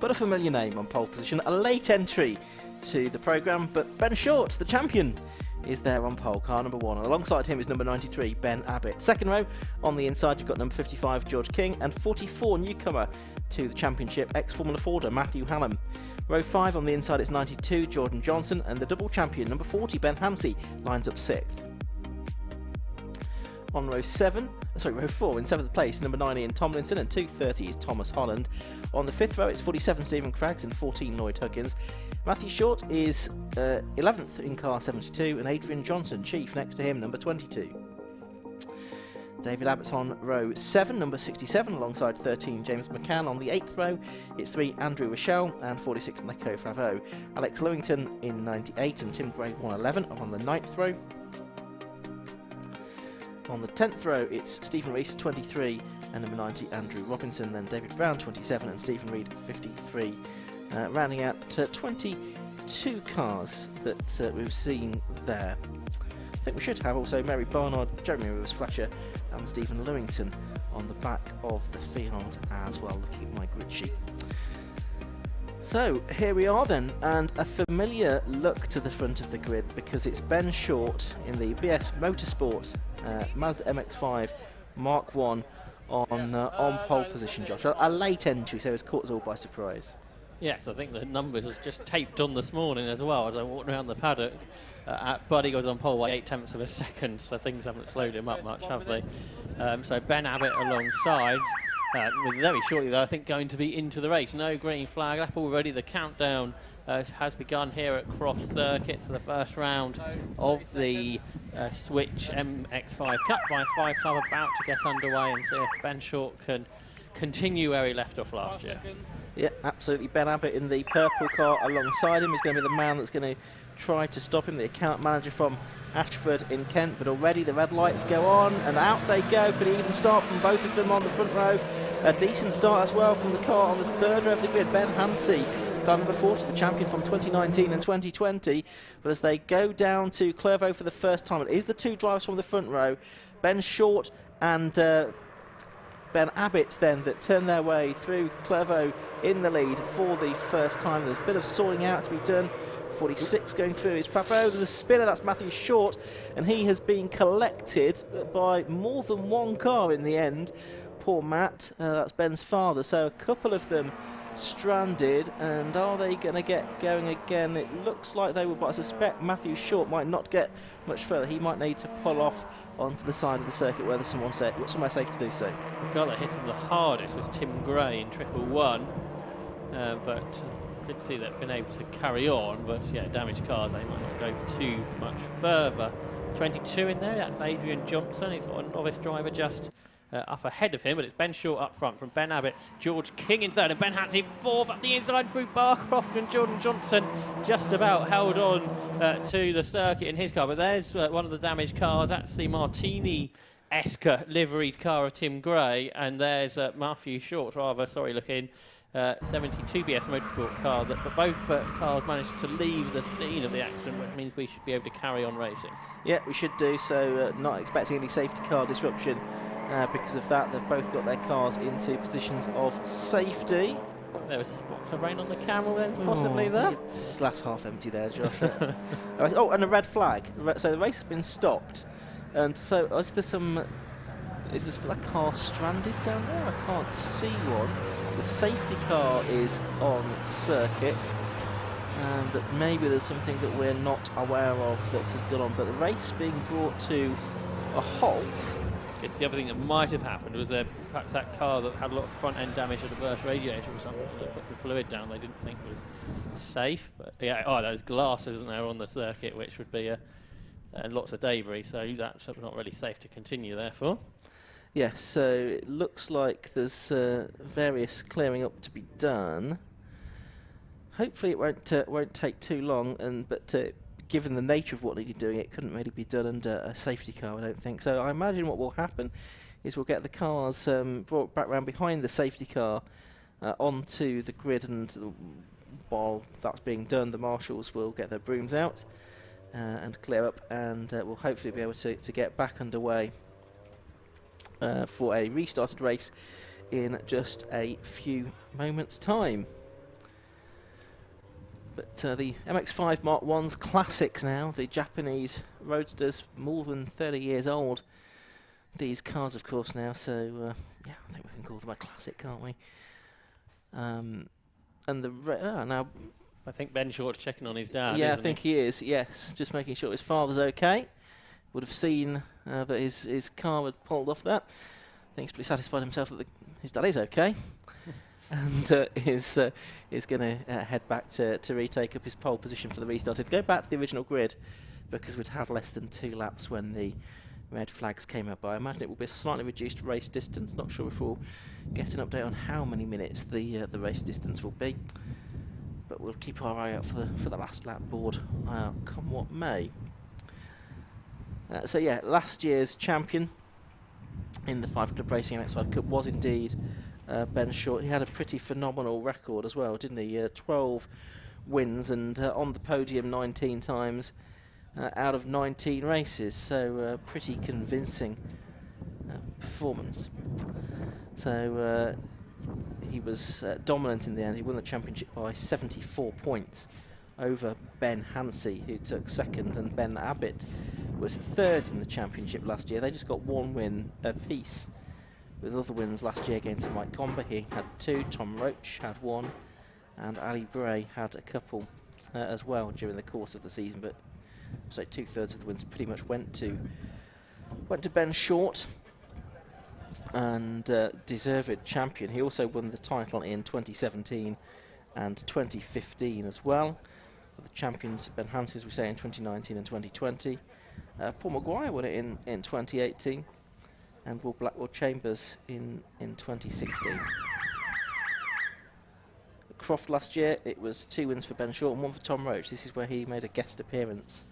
but a familiar name on pole position, a late entry to the programme, but Ben Short, the champion, is there on pole, car number 1. And alongside him is number 93, Ben Abbott. Second row, on the inside, you've got number 55, George King, and 44, newcomer to the championship, ex-Formula Forder, Matthew Hallam. Row 5, on the inside, it's 92, Jordan Johnson, and the double champion, number 40, Ben Hansey, lines up 6th. On row 4, in 7th place, number 9, Ian Tomlinson, and 230 is Thomas Holland. On the 5th row, it's 47, Stephen Craggs, and 14, Lloyd Huggins. Matthew Short is 11th in car 72, and Adrian Johnson, chief, next to him, number 22. David Abbott's on row 7, number 67, alongside 13, James McCann. On the 8th row, it's 3, Andrew Rochelle, and 46, Neko Favreau. Alex Lewington in 98, and Tim Gray 111 on the 9th row. On the 10th row, it's Stephen Rees, 23, and number 90, Andrew Robinson, then David Brown, 27, and Stephen Reed, 53. Rounding out 22 cars that we've seen there. I think we should have also Mary Barnard, Jeremy Rivers-Fletcher, and Stephen Lewington on the back of the field as well, looking at my grid sheet. So here we are then, and a familiar look to the front of the grid because it's Ben Short in the BS Motorsport Mazda MX-5 Mark 1 on pole position, Josh. A late entry, so it's caught us all by surprise. Yes, I think the numbers was just taped on this morning as well as I walked around the paddock. Buddy goes on pole by 0.8 of a second, so things haven't slowed him up much, have they? So Ben Abbott alongside. Very shortly, though, I think going to be into the race. No green flag up already. The countdown has begun here at Croft Circuit. So the first round of the Switch MX-5 Cup by 5 Club about to get underway and see if Ben Short can continue where he left off last year. Yeah, absolutely. Ben Abbott in the purple car alongside him is going to be the man that's going to try to stop him, the account manager from Ashford in Kent, but already the red lights go on and out they go. Pretty even start from both of them on the front row. A decent start as well from the car on the third row of the grid, Ben Hansey, car number 40, the champion from 2019 and 2020. But as they go down to Clervaux for the first time, it is the two drivers from the front row, Ben Short and Ben Abbott then, that turn their way through Clervaux in the lead for the first time. There's a bit of sorting out to be done. 46 going through is Favreau. There's a spinner, that's Matthew Short, and he has been collected by more than one car in the end. Poor Matt, that's Ben's father. So a couple of them stranded, and are they going to get going again? It looks like they will, but I suspect Matthew Short might not get much further. He might need to pull off onto the side of the circuit where there's somewhere safe to do so. The guy that hit him the hardest was Tim Gray in 111, but could see they've been able to carry on, but yeah, damaged cars, they might not go too much further. 22 in there, that's Adrian Johnson. He's got a novice driver just up ahead of him, but it's Ben Short up front from Ben Abbott, George King in third, and Ben Hansey fourth up the inside through Barcroft, and Jordan Johnson just about held on to the circuit in his car. But there's one of the damaged cars. That's the Martini-esque liveried car of Tim Gray, and there's Matthew Short, rather sorry looking 72 BS Motorsport car. But both cars managed to leave the scene of the accident, which means we should be able to carry on racing. Yeah, we should do so. Not expecting any safety car disruption. Because of that, they've both got their cars into positions of safety. There was spots of rain on the camera then, possibly there. Glass half empty there, Josh. Oh, and a red flag. So the race has been stopped. And so is there still a car stranded down there? I can't see one. The safety car is on circuit. But maybe there's something that we're not aware of that has gone on. But the race being brought to a halt. It's the other thing that might have happened was perhaps that car that had a lot of front end damage at the burst radiator or something that put the fluid down they didn't think was safe. But yeah, there's glass, isn't there, on the circuit, which would be lots of debris, so that's not really safe to continue therefore. Yes, so it looks like there's various clearing up to be done. Hopefully it won't take too long, but given the nature of what needed doing, it couldn't really be done under a safety car, I don't think. So I imagine what will happen is we'll get the cars brought back round behind the safety car onto the grid, and while that's being done, the marshals will get their brooms out and clear up, and we'll hopefully be able to get back underway for a restarted race in just a few moments' time. But the MX-5 Mark 1's classics now, the Japanese roadsters, more than 30 years old. These cars, of course, now, so yeah, I think we can call them a classic, can't we? And the now, I think Ben Short's checking on his dad. yeah, I isn't think he is. Yes, just making sure his father's okay. Would have seen that his car had pulled off that. I think he's pretty satisfied himself that his dad is okay, and is going to head back to retake up his pole position for the restart. He'd go back to the original grid because we'd had less than 2 laps when the red flags came up. I imagine it will be a slightly reduced race distance. Not sure if we'll get an update on how many minutes the race distance will be, but we'll keep our eye out for the last lap board, come what may. So yeah, last year's champion in the 5 Club Racing MX-5 Cup was indeed Ben Short. He had a pretty phenomenal record as well, didn't he? 12 wins and on the podium 19 times out of 19 races, so pretty convincing performance. So he was dominant in the end. He won the championship by 74 points over Ben Hansey, who took second, and Ben Abbott was third in the championship last year. They just got 1 win apiece, with other wins last year against Mike Comber. He had 2, Tom Roach had 1, and Ali Bray had a couple as well during the course of the season. But so 2/3 of the wins pretty much went to Ben Short, and deserved champion. He also won the title in 2017 and 2015 as well. The champions, Ben Hansey, as we say, in 2019 and 2020. Paul Maguire won it in 2018, and Will Blackwell Chambers in 2016. Croft last year, it was 2 wins for Ben Short and 1 for Tom Roach. This is where he made a guest appearance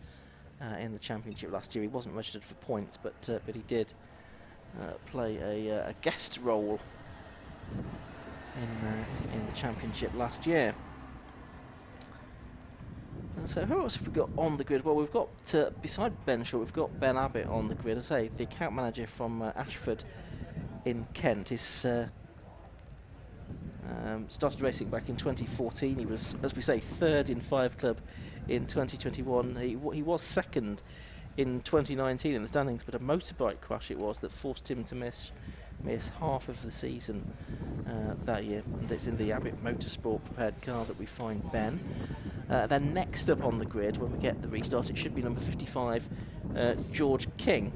in the championship last year. He wasn't registered for points, but he did play a guest role in the championship last year. So who else have we got on the grid? Well, we've got, beside Ben Short, we've got Ben Abbott on the grid. As I say, the account manager from Ashford in Kent. Is started racing back in 2014. He was, as we say, 3rd in 5 Club in 2021. He was 2nd in 2019 in the standings, but a motorbike crash it was that forced him to miss half of the season that year, and it's in the Abbott Motorsport prepared car that we find Ben. Then next up on the grid, when we get the restart, it should be number 55, George King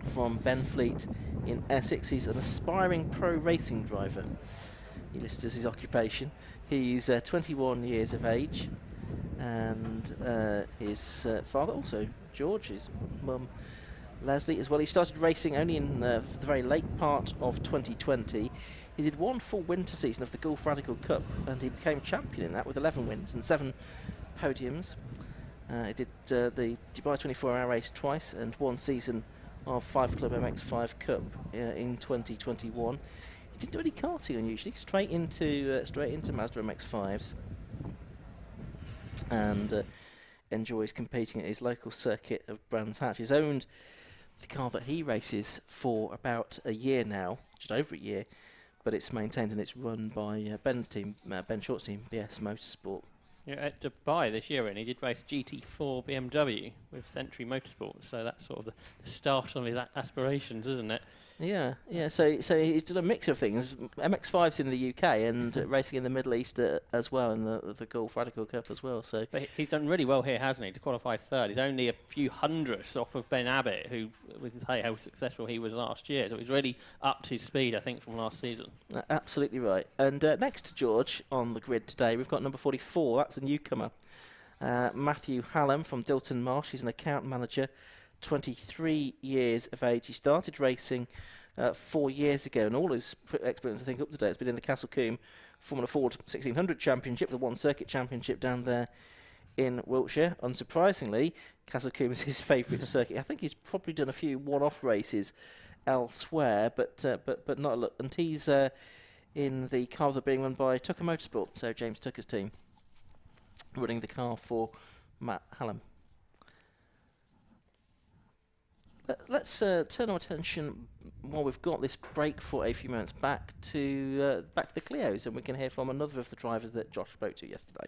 from Benfleet in Essex. He's an aspiring pro racing driver, he lists as his occupation. He's 21 years of age, and his father, also George, his mum Leslie as well. He started racing only in the very late part of 2020. He did 1 full winter season of the Gulf Radical Cup, and he became champion in that with 11 wins and 7 podiums. He did the Dubai 24-hour race twice and 1 season of 5 Club MX-5 Cup in 2021. He didn't do any karting unusually, straight into Mazda MX-5s, and enjoys competing at his local circuit of Brands Hatch. He's owned the car that he races for about a year now, just over a year, but it's maintained and it's run by Ben's team, Ben Short's team, BS Motorsport. Yeah, at Dubai this year, and he did race GT4 BMW with Century Motorsport, so that's sort of the start of his aspirations, isn't it? Yeah, yeah. So he's done a mix of things. MX-5's in the UK and racing in the Middle East as well, in the Gulf Radical Cup as well. So, but he's done really well here, hasn't he? To qualify 3rd, he's only a few hundredths off of Ben Abbott, who we can say how successful he was last year. So he's really upped his speed, I think, from last season. Absolutely right. And next to George on the grid today, we've got number 44. That's a newcomer, Matthew Hallam from Dilton Marsh. He's an account manager. 23 years of age. He started racing 4 years ago, and all his experience, I think, up to date has been in the Castle Combe Formula Ford 1600 Championship, the 1 Circuit Championship down there in Wiltshire. Unsurprisingly, Castle Combe is his favourite circuit. I think he's probably done a few one-off races elsewhere, but not a lot. And he's in the car that being run by Tucker Motorsport, so James Tucker's team, running the car for Matt Hallam. Let's turn our attention, while we've got this break for a few minutes, back to the Clios, and we can hear from another of the drivers that Josh spoke to yesterday.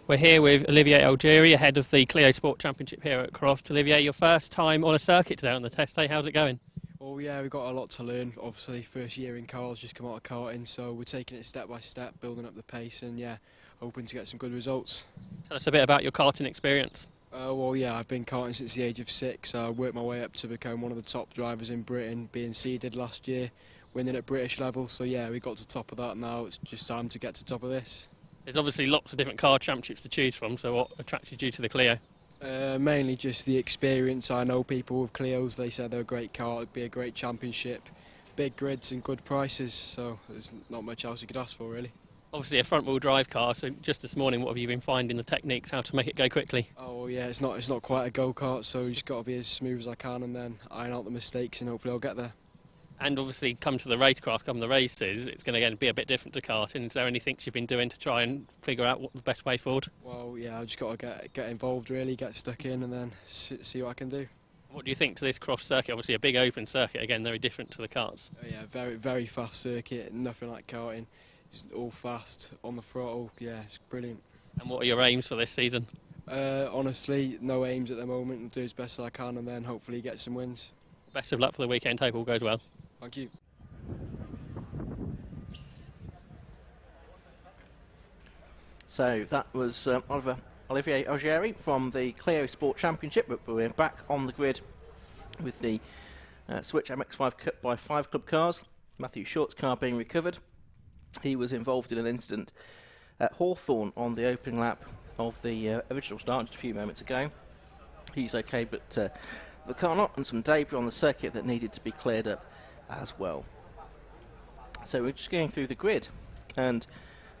We're here with Olivier Algieri, ahead of the Clio Sport Championship here at Croft. Olivier, your first time on a circuit today on the test day. How's it going? Well, yeah, we've got a lot to learn. Obviously, first year in cars, just come out of karting, so we're taking it step by step, building up the pace, and yeah, hoping to get some good results. Tell us a bit about your karting experience. Well, yeah, I've been karting since the age of 6. I worked my way up to become one of the top drivers in Britain, being seeded last year, winning at British level. So yeah, we got to the top of that now. It's just time to get to the top of this. There's obviously lots of different car championships to choose from, so what attracted you to the Clio? Mainly just the experience. I know people with Clios, they said they're a great car, it'd be a great championship, big grids and good prices, so there's not much else you could ask for really. Obviously a front-wheel drive car, so just this morning what have you been finding the techniques, how to make it go quickly? Oh yeah, it's not quite a go-kart, so you just got to be as smooth as I can and then iron out the mistakes and hopefully I'll get there. And obviously come to the racecraft, come the races, it's going to again be a bit different to karting. Is there anything you've been doing to try and figure out what the best way forward? Well yeah, I've just got to get involved really, get stuck in and then see what I can do. What do you think to this Croft circuit? Obviously a big open circuit, again very different to the karts. Yeah, very fast circuit, nothing like karting. It's all fast, on the throttle, yeah, it's brilliant. And what are your aims for this season? Honestly, no aims at the moment, and do as best as I can and then hopefully get some wins. Best of luck for the weekend, hope all goes well. Thank you. So that was Olivier Algieri from the Clio Sport Championship, but we're back on the grid with the Switch MX-5 Cup by 5 Club cars. Matthew Short's car being recovered. He was involved in an incident at Hawthorne on the opening lap of the original start just a few moments ago. He's okay, but the car not, and some debris on the circuit that needed to be cleared up as well. So we're just going through the grid, and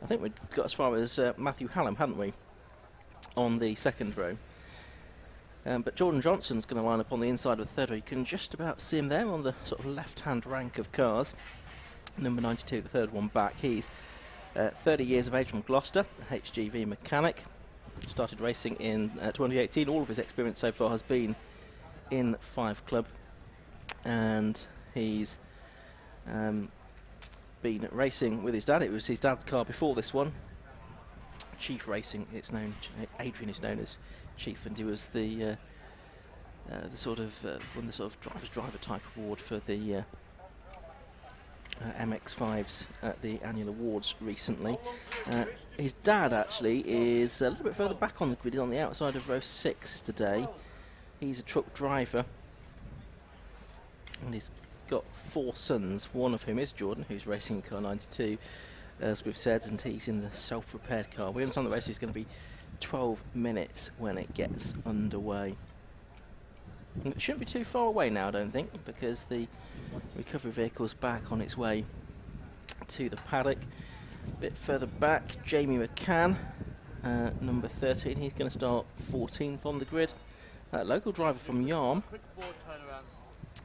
I think we've got as far as Matthew Hallam, hadn't we, on the second row. But Jordan Johnson's going to line up on the inside of the third row. You can just about see him there on the sort of left-hand rank of cars. Number 92, the third one back. He's 30 years of age from Gloucester, a HGV mechanic. Started racing in 2018. All of his experience so far has been in 5 Club, and he's been racing with his dad. It was his dad's car before this one. Chief Racing, it's known. Adrian is known as Chief, and he was the sort of won the sort of driver's driver type award for the MX-5s at the annual awards recently. His dad actually is a little bit further back on the grid. He's on the outside of row 6 today. He's a truck driver, and he's got 4 sons, one of whom is Jordan, who's racing car 92, as we've said, and he's in the self-repaired car. We understand the race is going to be 12 minutes when it gets underway. And it shouldn't be too far away now, I don't think, because the recovery vehicle's back on its way to the paddock. A bit further back, Jamie McCann, number 13, he's going to start 14th on the grid. Local driver from Yarm,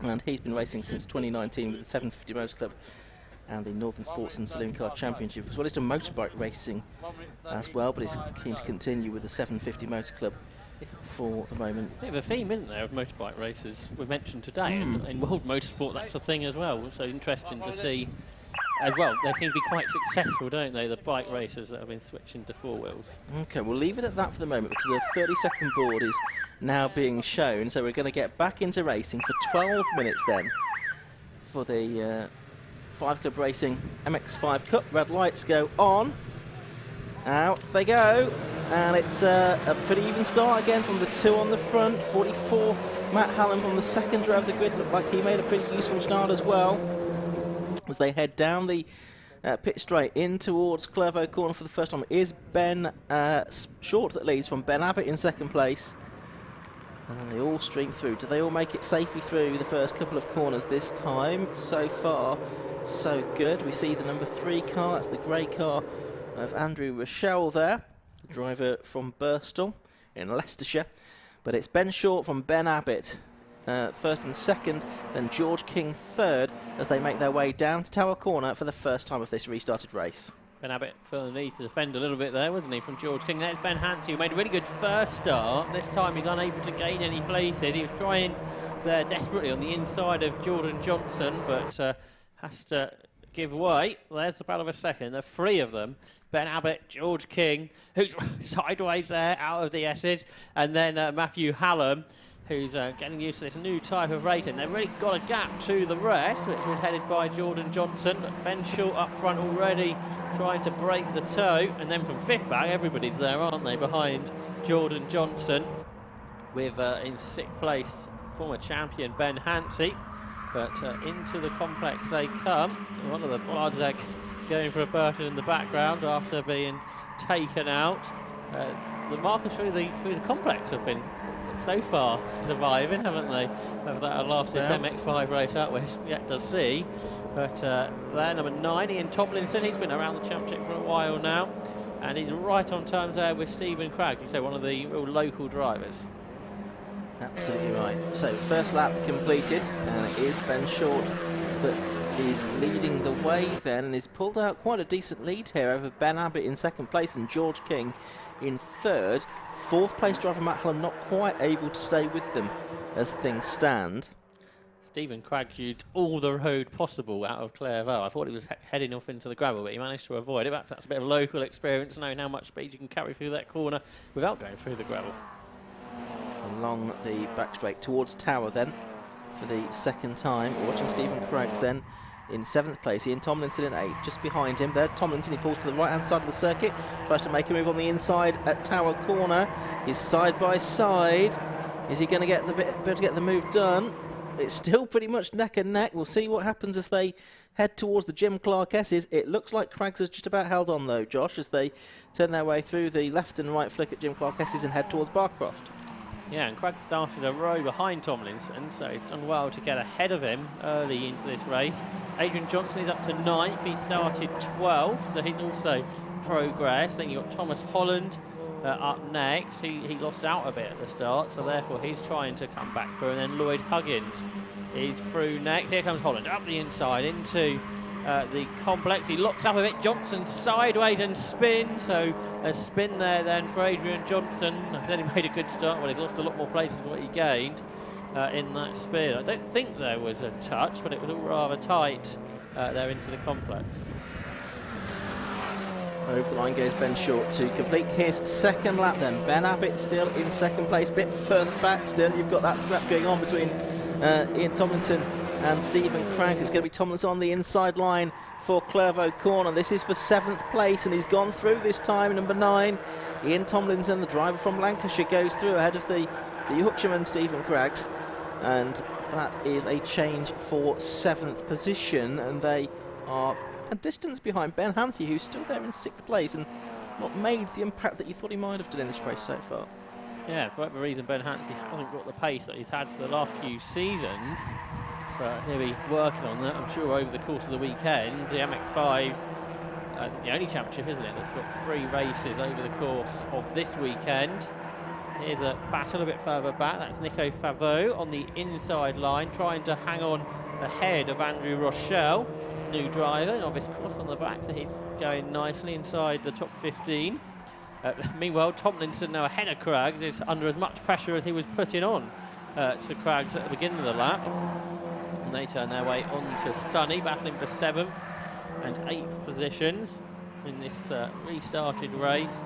and he's been racing since 2019 with the 750 Motor Club and the Northern Sports and Saloon Car Championship, as well as done motorbike racing as well, but he's keen to continue with the 750 Motor Club for the moment. A bit of a theme, isn't there, of motorbike races we mentioned today, and in World Motorsport that's a thing as well, so interesting to see as well. They seem to be quite successful, don't they, the bike racers that have been switching to 4 wheels. Okay, we'll leave it at that for the moment, because the 30-second board is now being shown, so we're going to get back into racing for 12 minutes then for the 5 Club Racing MX-5 Cup. Red lights go on. Out they go, and it's a pretty even start again from the 2 on the front. 44, Matt Hallam from the second row of the grid. Looked like he made a pretty useful start as well, as they head down the pit straight in towards Clervaux Corner for the first time. It is Ben Short that leads from Ben Abbott in second place. And then they all stream through. Do they all make it safely through the first couple of corners this time? So far, so good. We see the number 3 car, that's the grey car of Andrew Rochelle there, the driver from Birstall in Leicestershire. But it's Ben Short from Ben Abbott first and second, then George King third, as they make their way down to Tower Corner for the first time of this restarted race. Ben Abbott feeling the need to defend a little bit there, wasn't he, from George King. There's Ben Hansey, who made a really good first start. This time he's unable to gain any places. He was trying there desperately on the inside of Jordan Johnson, but has to give way. There's the battle of a second. There are 3 of them. Ben Abbott, George King, who's sideways there out of the S's, and then Matthew Hallam, who's getting used to this new type of racing. They've really got a gap to the rest, which was headed by Jordan Johnson. Ben Short up front already trying to break the toe, and then from 5th back, everybody's there, aren't they, behind Jordan Johnson, with in 6th place former champion Ben Hansey. But into the complex they come. One of the Bloods going for a Burton in the background after being taken out. The markers through the complex have been so far surviving, haven't they? Whether that'll last this MX-5 race out, we're yet to see. But there, number 9, Ian Tomlinson, he's been around the championship for a while now, and he's right on terms there with Stephen Cragg, you say one of the real local drivers. Absolutely right. So first lap completed, and it is Ben Short that is leading the way then, and he's pulled out quite a decent lead here over Ben Abbott in 2nd place and George King in 3rd. 4th place driver Matt Hallam not quite able to stay with them as things stand. Stephen Cragg used all the road possible out of Clairvaux. I thought he was heading off into the gravel, but he managed to avoid it. That's a bit of local experience, knowing how much speed you can carry through that corner without going through the gravel. Along the back straight towards Tower then for the 2nd time. We're watching Stephen Craggs then in 7th place. Ian Tomlinson in 8th, just behind him. There, Tomlinson, he pulls to the right-hand side of the circuit, tries to make a move on the inside at Tower Corner. He's side by side. Is he going to be able to get the move done? It's still pretty much neck and neck. We'll see what happens as they head towards the Jim Clark S's. It looks like Craggs has just about held on though, Josh, as they turn their way through the left and right flick at Jim Clark S's and head towards Barcroft. Yeah, and Cragg started a row behind Tomlinson, so he's done well to get ahead of him early into this race. Adrian Johnson is up to 9th. He started 12th, so he's also progressed. Then you've got Thomas Holland up next. He lost out a bit at the start, so therefore he's trying to come back through. And then Lloyd Huggins is through next. Here comes Holland up the inside into the complex. He locks up a bit. Johnson sideways and spin. So a spin there then for Adrian Johnson. I said he made a good start. Well, he's lost a lot more places than what he gained in that spin. I don't think there was a touch, but it was all rather tight there into the complex. Over the line goes Ben Short to complete his 2nd lap then. Ben Abbott still in 2nd place, bit further back still. You've got that scrap going on between Ian Tomlinson and Stephen Craggs. It's going to be Tomlinson on the inside line for Clairvaux Corner. This is for 7th place, and he's gone through this time. Number 9, Ian Tomlinson, the driver from Lancashire, goes through ahead of the Yorkshireman Stephen Craggs, and that is a change for 7th position, and they are a distance behind Ben Hansey, who's still there in 6th place and not made the impact that you thought he might have done in this race so far. Yeah, for whatever reason, Ben Hansey hasn't got the pace that he's had for the last few seasons. So he'll be working on that, I'm sure, over the course of the weekend. The MX-5's the only championship, isn't it, that's got 3 races over the course of this weekend. Here's a battle a bit further back. That's Nico Favreau on the inside line, trying to hang on ahead of Andrew Rochelle, new driver. Novice Cross on the back, so he's going nicely inside the top 15. Meanwhile, Tomlinson now ahead of Craggs is under as much pressure as he was putting on to Craggs at the beginning of the lap. And they turn their way on to Sunny, battling for 7th and 8th positions in this restarted race.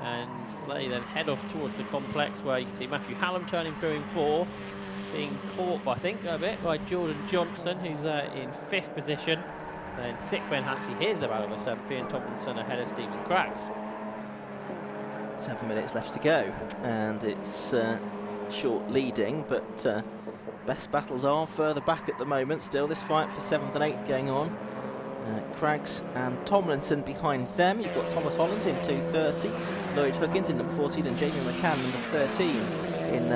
And they then head off towards the complex, where you can see Matthew Hallam turning through in 4th, being caught, I think, a bit by Jordan Johnson, who's in 5th position. Then 6th, Ben Hansey. Here's the battle of 7th, and Tomlinson ahead of Stephen Craggs. 7 minutes left to go, and it's Short leading, but best battles are further back at the moment. Still this fight for 7th and 8th going on. Craggs and Tomlinson behind them. You've got Thomas Holland in 2:30, Lloyd Huggins in number 14, and Jamie McCann number 13 in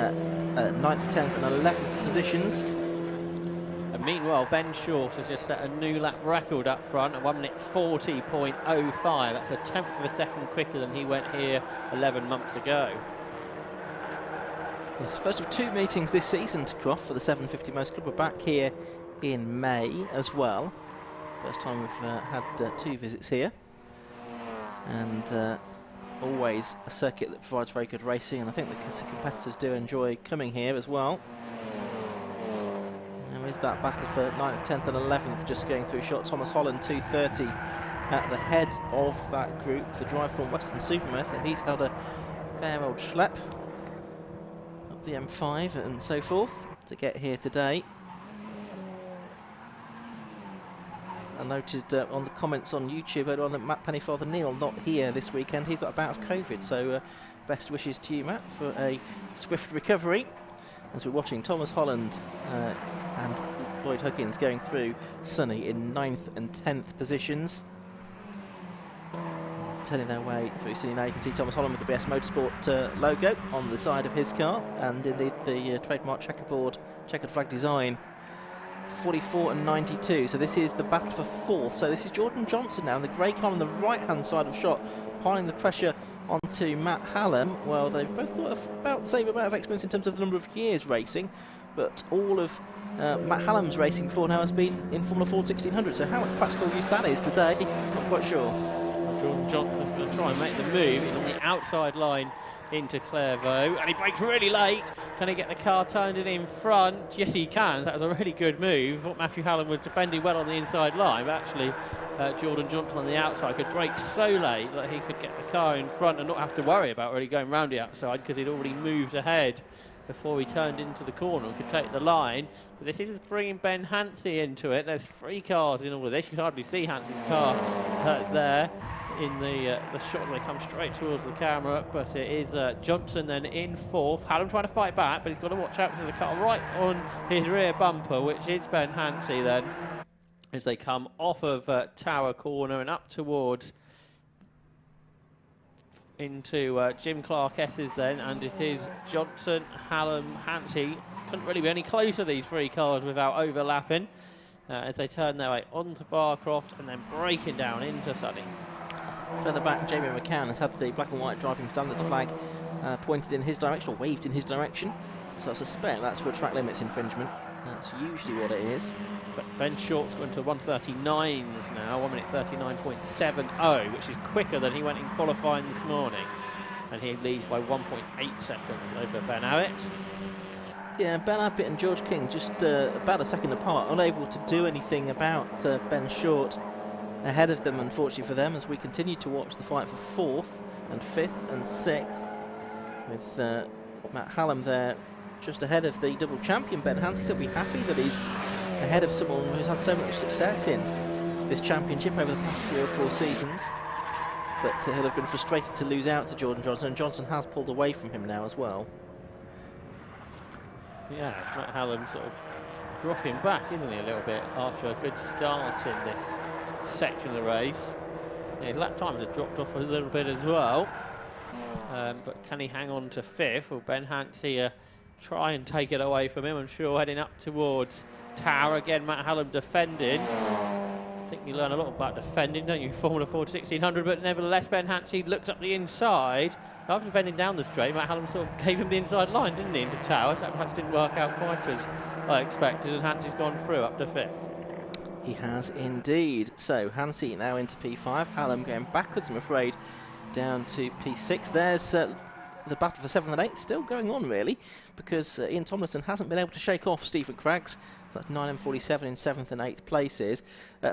9th, 10th and 11th positions. And meanwhile, Ben Short has just set a new lap record up front at 1:40.05. That's a 10th of a second quicker than he went here 11 months ago. Yes, first of 2 meetings this season to Croft for the 750 Most Club. We're back here in May as well. First time we've had 2 visits here. And always a circuit that provides very good racing, and I think the competitors do enjoy coming here as well. And There is that battle for 9th, 10th and 11th just going through shot. Thomas Holland 2:30 at the head of that group. The drive from Western-super-Mare, so he's had a fair old schlep up the M5 and so forth to get here today. I noticed on the comments on YouTube earlier on that Matt Pennyfather Neal not here this weekend. He's got a bout of COVID, so best wishes to you, Matt, for a swift recovery. As we're watching Thomas Holland and Lloyd Huggins going through Sunny in 9th and 10th positions. Turning their way through Sunny now, you can see Thomas Holland with the BS Motorsport logo on the side of his car, and indeed the trademark checkered flag design. 44 and 92, so this is the battle for 4th. So this is Jordan Johnson now in the grey car on the right-hand side of shot, piling the pressure onto Matt Hallam. Well, they've both got about the same amount of experience in terms of the number of years racing, but all of Matt Hallam's racing before now has been in Formula Ford 1600, so how much practical use that is today, not quite sure. Jordan Johnson's going to try and make the move. He's on the outside line into Clairvaux, and he brakes really late. Can he get the car turned in front? Yes, he can. That was a really good move. I thought Matthew Hallam was defending well on the inside line, but actually Jordan Johnson on the outside could brake so late that he could get the car in front and not have to worry about really going round the outside, because he'd already moved ahead before he turned into the corner and could take the line. But this is bringing Ben Hansey into it. There's 3 cars in all of this. You can hardly see Hansey's car there in the shot. They come straight towards the camera, but it is Johnson then in 4th. Hallam trying to fight back, but he's got to watch out because the car right on his rear bumper, which is Ben Hansey then, as they come off of Tower Corner and up towards into Jim Clark S's then, and it is Johnson, Hallam, Hansey. Couldn't really be any closer, these 3 cars, without overlapping as they turn their way onto Barcroft and then breaking down into Sunny. Further back, Jamie McCann has had the black and white driving standards flag pointed in his direction, or waved in his direction. So I suspect that's for a track limits infringement. That's usually what it is. But Ben Short's gone to 1:39s now, 1 minute 39.70, which is quicker than he went in qualifying this morning. And he leads by 1.8 seconds over Ben Abbott. Yeah, Ben Abbott and George King just about a second apart, unable to do anything about Ben Short ahead of them, unfortunately for them, as we continue to watch the fight for 4th and 5th and 6th, with Matt Hallam there just ahead of the double champion Ben Hansey. He'll be happy that he's ahead of someone who's had so much success in this championship over the past 3 or 4 seasons, but he'll have been frustrated to lose out to Jordan Johnson, and Johnson has pulled away from him now as well. Yeah, Matt Hallam sort of dropping back, isn't he, a little bit after a good start in this section of the race. Yeah, his lap times have dropped off a little bit as well, but can he hang on to 5th? Will Ben Hansey try and take it away from him? I'm sure heading up towards Tower again. Matt Hallam defending. I think you learn a lot about defending, don't you, Formula Ford 1600, but nevertheless Ben Hansey looks up the inside. After defending down the straight, Matt Hallam sort of gave him the inside line, didn't he, into Tower, so that perhaps didn't work out quite as I expected, and Hansey's gone through up to 5th. He has indeed. So Hansey now into P5, Hallam going backwards, I'm afraid, down to P6. There's the battle for 7th and 8th still going on, really, because Ian Tomlinson hasn't been able to shake off Stephen Craggs. So that's 9 and 47 in 7th and 8th places.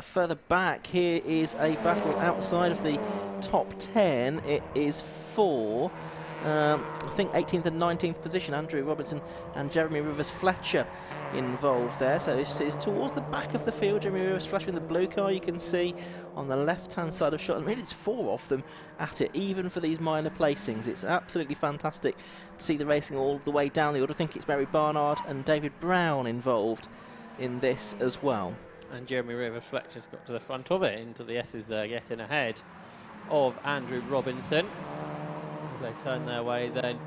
Further back, here is a battle outside of the top 10. It is for, I think, 18th and 19th position. Andrew Robertson and Jeremy Rivers-Fletcher involved there. So this is towards the back of the field. Jeremy Rivers-Fletcher in the blue car, you can see on the left-hand side of shot. I mean, it's 4 of them at it, even for these minor placings. It's absolutely fantastic to see the racing all the way down the order. I think it's Mary Barnard and David Brown involved in this as well. And Jeremy Rivers-Fletcher's got to the front of it, into the S's there, getting ahead of Andrew Robinson. As they turn their way then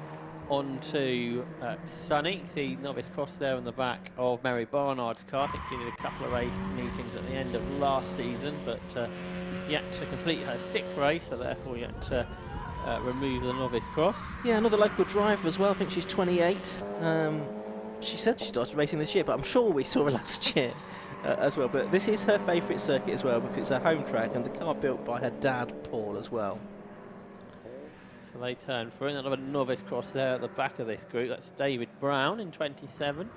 onto Sunny. See novice cross there on the back of Mary Barnard's car. I think she did a couple of race meetings at the end of last season, but yet to complete her 6th race, so therefore yet to remove the novice cross. Yeah, another local driver as well. I think she's 28. She said she started racing this year, but I'm sure we saw her last year as well. But this is her favourite circuit as well, because it's her home track and the car built by her dad, Paul, as well. So they turn through, and another novice cross there at the back of this group. That's David Brown in 27.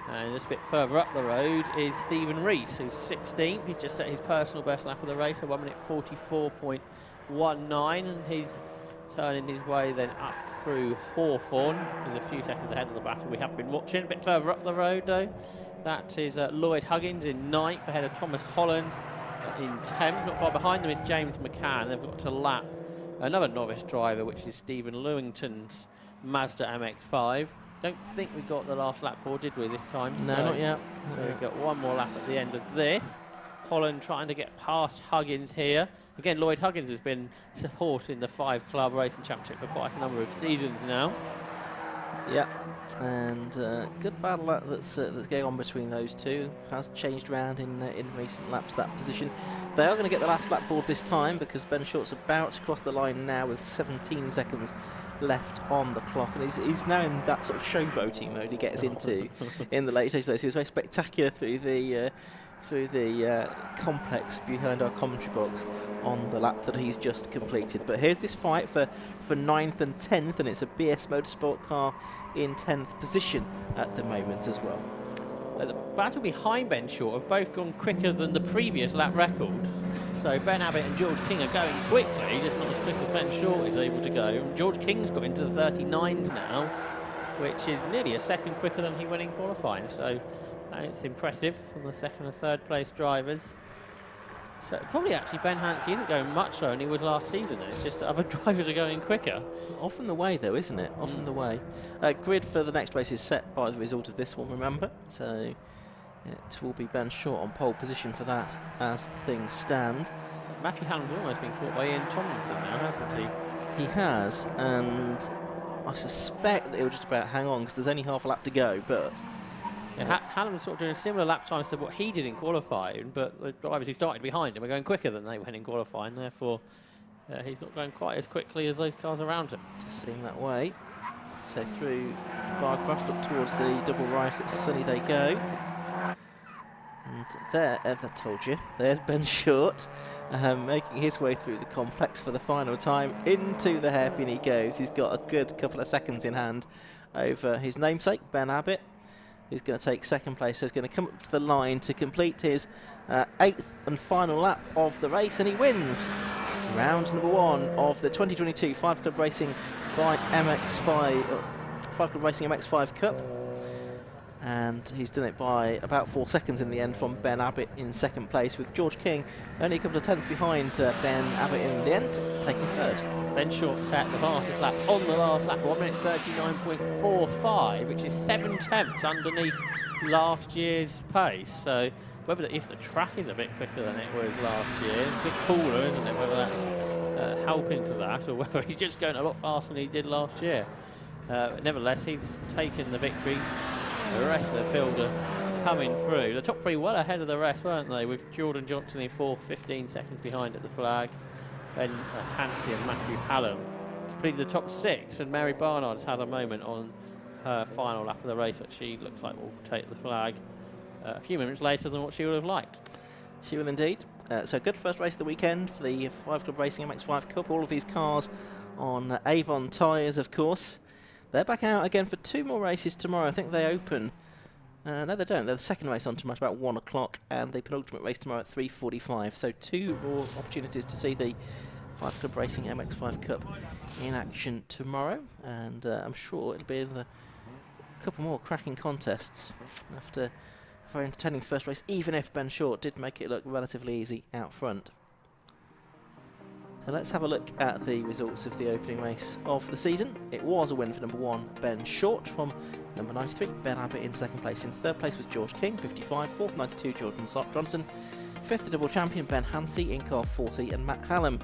And just a bit further up the road is Stephen Rees, who's 16th. He's just set his personal best lap of the race, a 1 minute 44.19, and he's turning his way then up through Hawthorne. He's a few seconds ahead of the battle we have been watching. A bit further up the road though, that is Lloyd Huggins in 9th, ahead of Thomas Holland in 10th. Not far behind them is James McCann. They've got to lap another novice driver, which is Stephen Lewington's Mazda MX-5. Don't think we got the last lap board, did we, this time? No, not yet. So we've got one more lap at the end of this. Holland trying to get past Huggins here. Again, Lloyd Huggins has been supporting the 5 Club Racing Championship for quite a number of seasons now. Yeah, and good battle that's going on between those two. Has changed around in recent laps, that position. They are going to get the last lap board this time because Ben Short's about to cross the line now with 17 seconds left on the clock, and he's now in that sort of showboating mode he gets into in the late stage race. He was very spectacular through the complex behind our commentary box on the lap that he's just completed. But here's this fight for 9th and 10th, and it's a BS Motorsport car in 10th position at the moment as well. The battle behind Ben Short have both gone quicker than the previous lap record. So Ben Abbott and George King are going quickly, just not as quick as Ben Short is able to go. And George King's got into the 39s now, which is nearly a second quicker than he went in qualifying. So it's impressive from the second and third place drivers. So probably actually Ben Hansey isn't going much slower than he was last season. It's just that other drivers are going quicker. Often the way though, isn't it? Often the way. Grid for the next race is set by the result of this one, remember? So it will be Ben Short on pole position for that as things stand. Matthew Hallam's almost been caught by Ian Tomlinson now, hasn't he? He has, and I suspect that he'll just about hang on because there's only half a lap to go, but... Yeah, Hallam's sort of doing similar lap times to what he did in qualifying, but the drivers who started behind him are going quicker than they went in qualifying, therefore he's not going quite as quickly as those cars around him. Just seeing that way. So through Barcroft up towards the double right at Sunny they go. And there, I told you, there's Ben Short making his way through the complex for the final time. Into the hairpin he goes. He's got a good couple of seconds in hand over his namesake, Ben Abbott, who's going to take second place. So he's going to come up to the line to complete his 8th and final lap of the race, and he wins round number 1 of the 2022 5 Club Racing by MX-5 5 Club Racing MX-5 Cup. And he's done it by about 4 seconds in the end from Ben Abbott in second place, with George King only a couple of tenths behind Ben Abbott in the end, taking third. Ben Short set the fastest lap on the last lap, 1 minute 39.45, which is 7 tenths underneath last year's pace. So if the track is a bit quicker than it was last year, it's a bit cooler, isn't it? Whether that's helping to that, or whether he's just going a lot faster than he did last year. Nevertheless, he's taken the victory. The rest of the field are coming through. The top 3 well ahead of the rest, weren't they? With Jordan Johnson in 4th, 15 seconds behind at the flag. Ben Hansey and Matthew Hallam completed the top 6, and Mary Barnard's had a moment on her final lap of the race that she looks like will take the flag a few minutes later than what she would have liked. She will indeed. So good first race of the weekend for the 5 Club Racing MX-5 Cup. All of these cars on Avon tyres, of course. They're back out again for 2 more races tomorrow. I think they open... no, they don't. They're the second race on tomorrow at about 1 o'clock, and the penultimate race tomorrow at 3:45. So 2 more opportunities to see the 5 Club Racing MX-5 Cup in action tomorrow, and I'm sure it'll be a couple more cracking contests after a very entertaining first race, even if Ben Short did make it look relatively easy out front. So let's have a look at the results of the opening race of the season. It was a win for number 1, Ben Short, from number 93, Ben Abbott in second place. In third place was George King, 55, 4th, 92, Jordan Johnson. 5th, the double champion, Ben Hansey in car 40, and Matt Hallam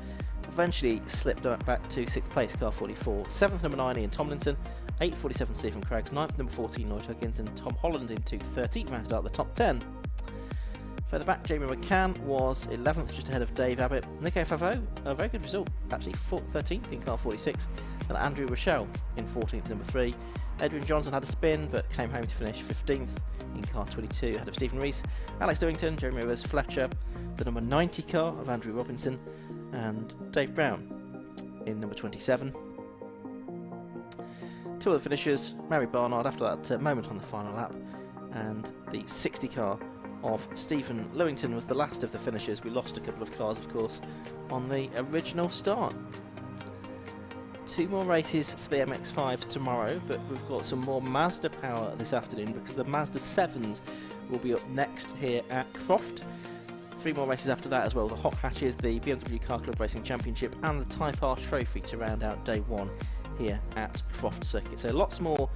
eventually slipped back to 6th place, car 44. 7th, number 9, Ian Tomlinson. 8th, 47, Stephen Craggs. 9th, number 14, Lloyd Huggins, and Tom Holland in 2:30, rounded out the top 10. Further back, Jamie McCann was 11th, just ahead of Dave Abbott. Nico Favreau, a very good result, actually 13th in car 46, and Andrew Rochelle in 14th, number 3. Adrian Johnson had a spin, but came home to finish 15th in car 22, ahead of Stephen Rees, Alex Dewington, Jeremy Rivers, Fletcher, the number 90 car of Andrew Robinson, and Dave Brown in number 27. 2 of the finishers, Mary Barnard, after that moment on the final lap, and the 60 car of Stephen Lewington was the last of the finishers. We lost a couple of cars, of course, on the original start. 2 more races for the MX-5 tomorrow, but we've got some more Mazda power this afternoon because the Mazda 7s will be up next here at Croft. 3 more races after that as well, the hot hatches, the BMW Car Club Racing Championship and the Type R Trophy to round out day 1 here at Croft Circuit. So lots more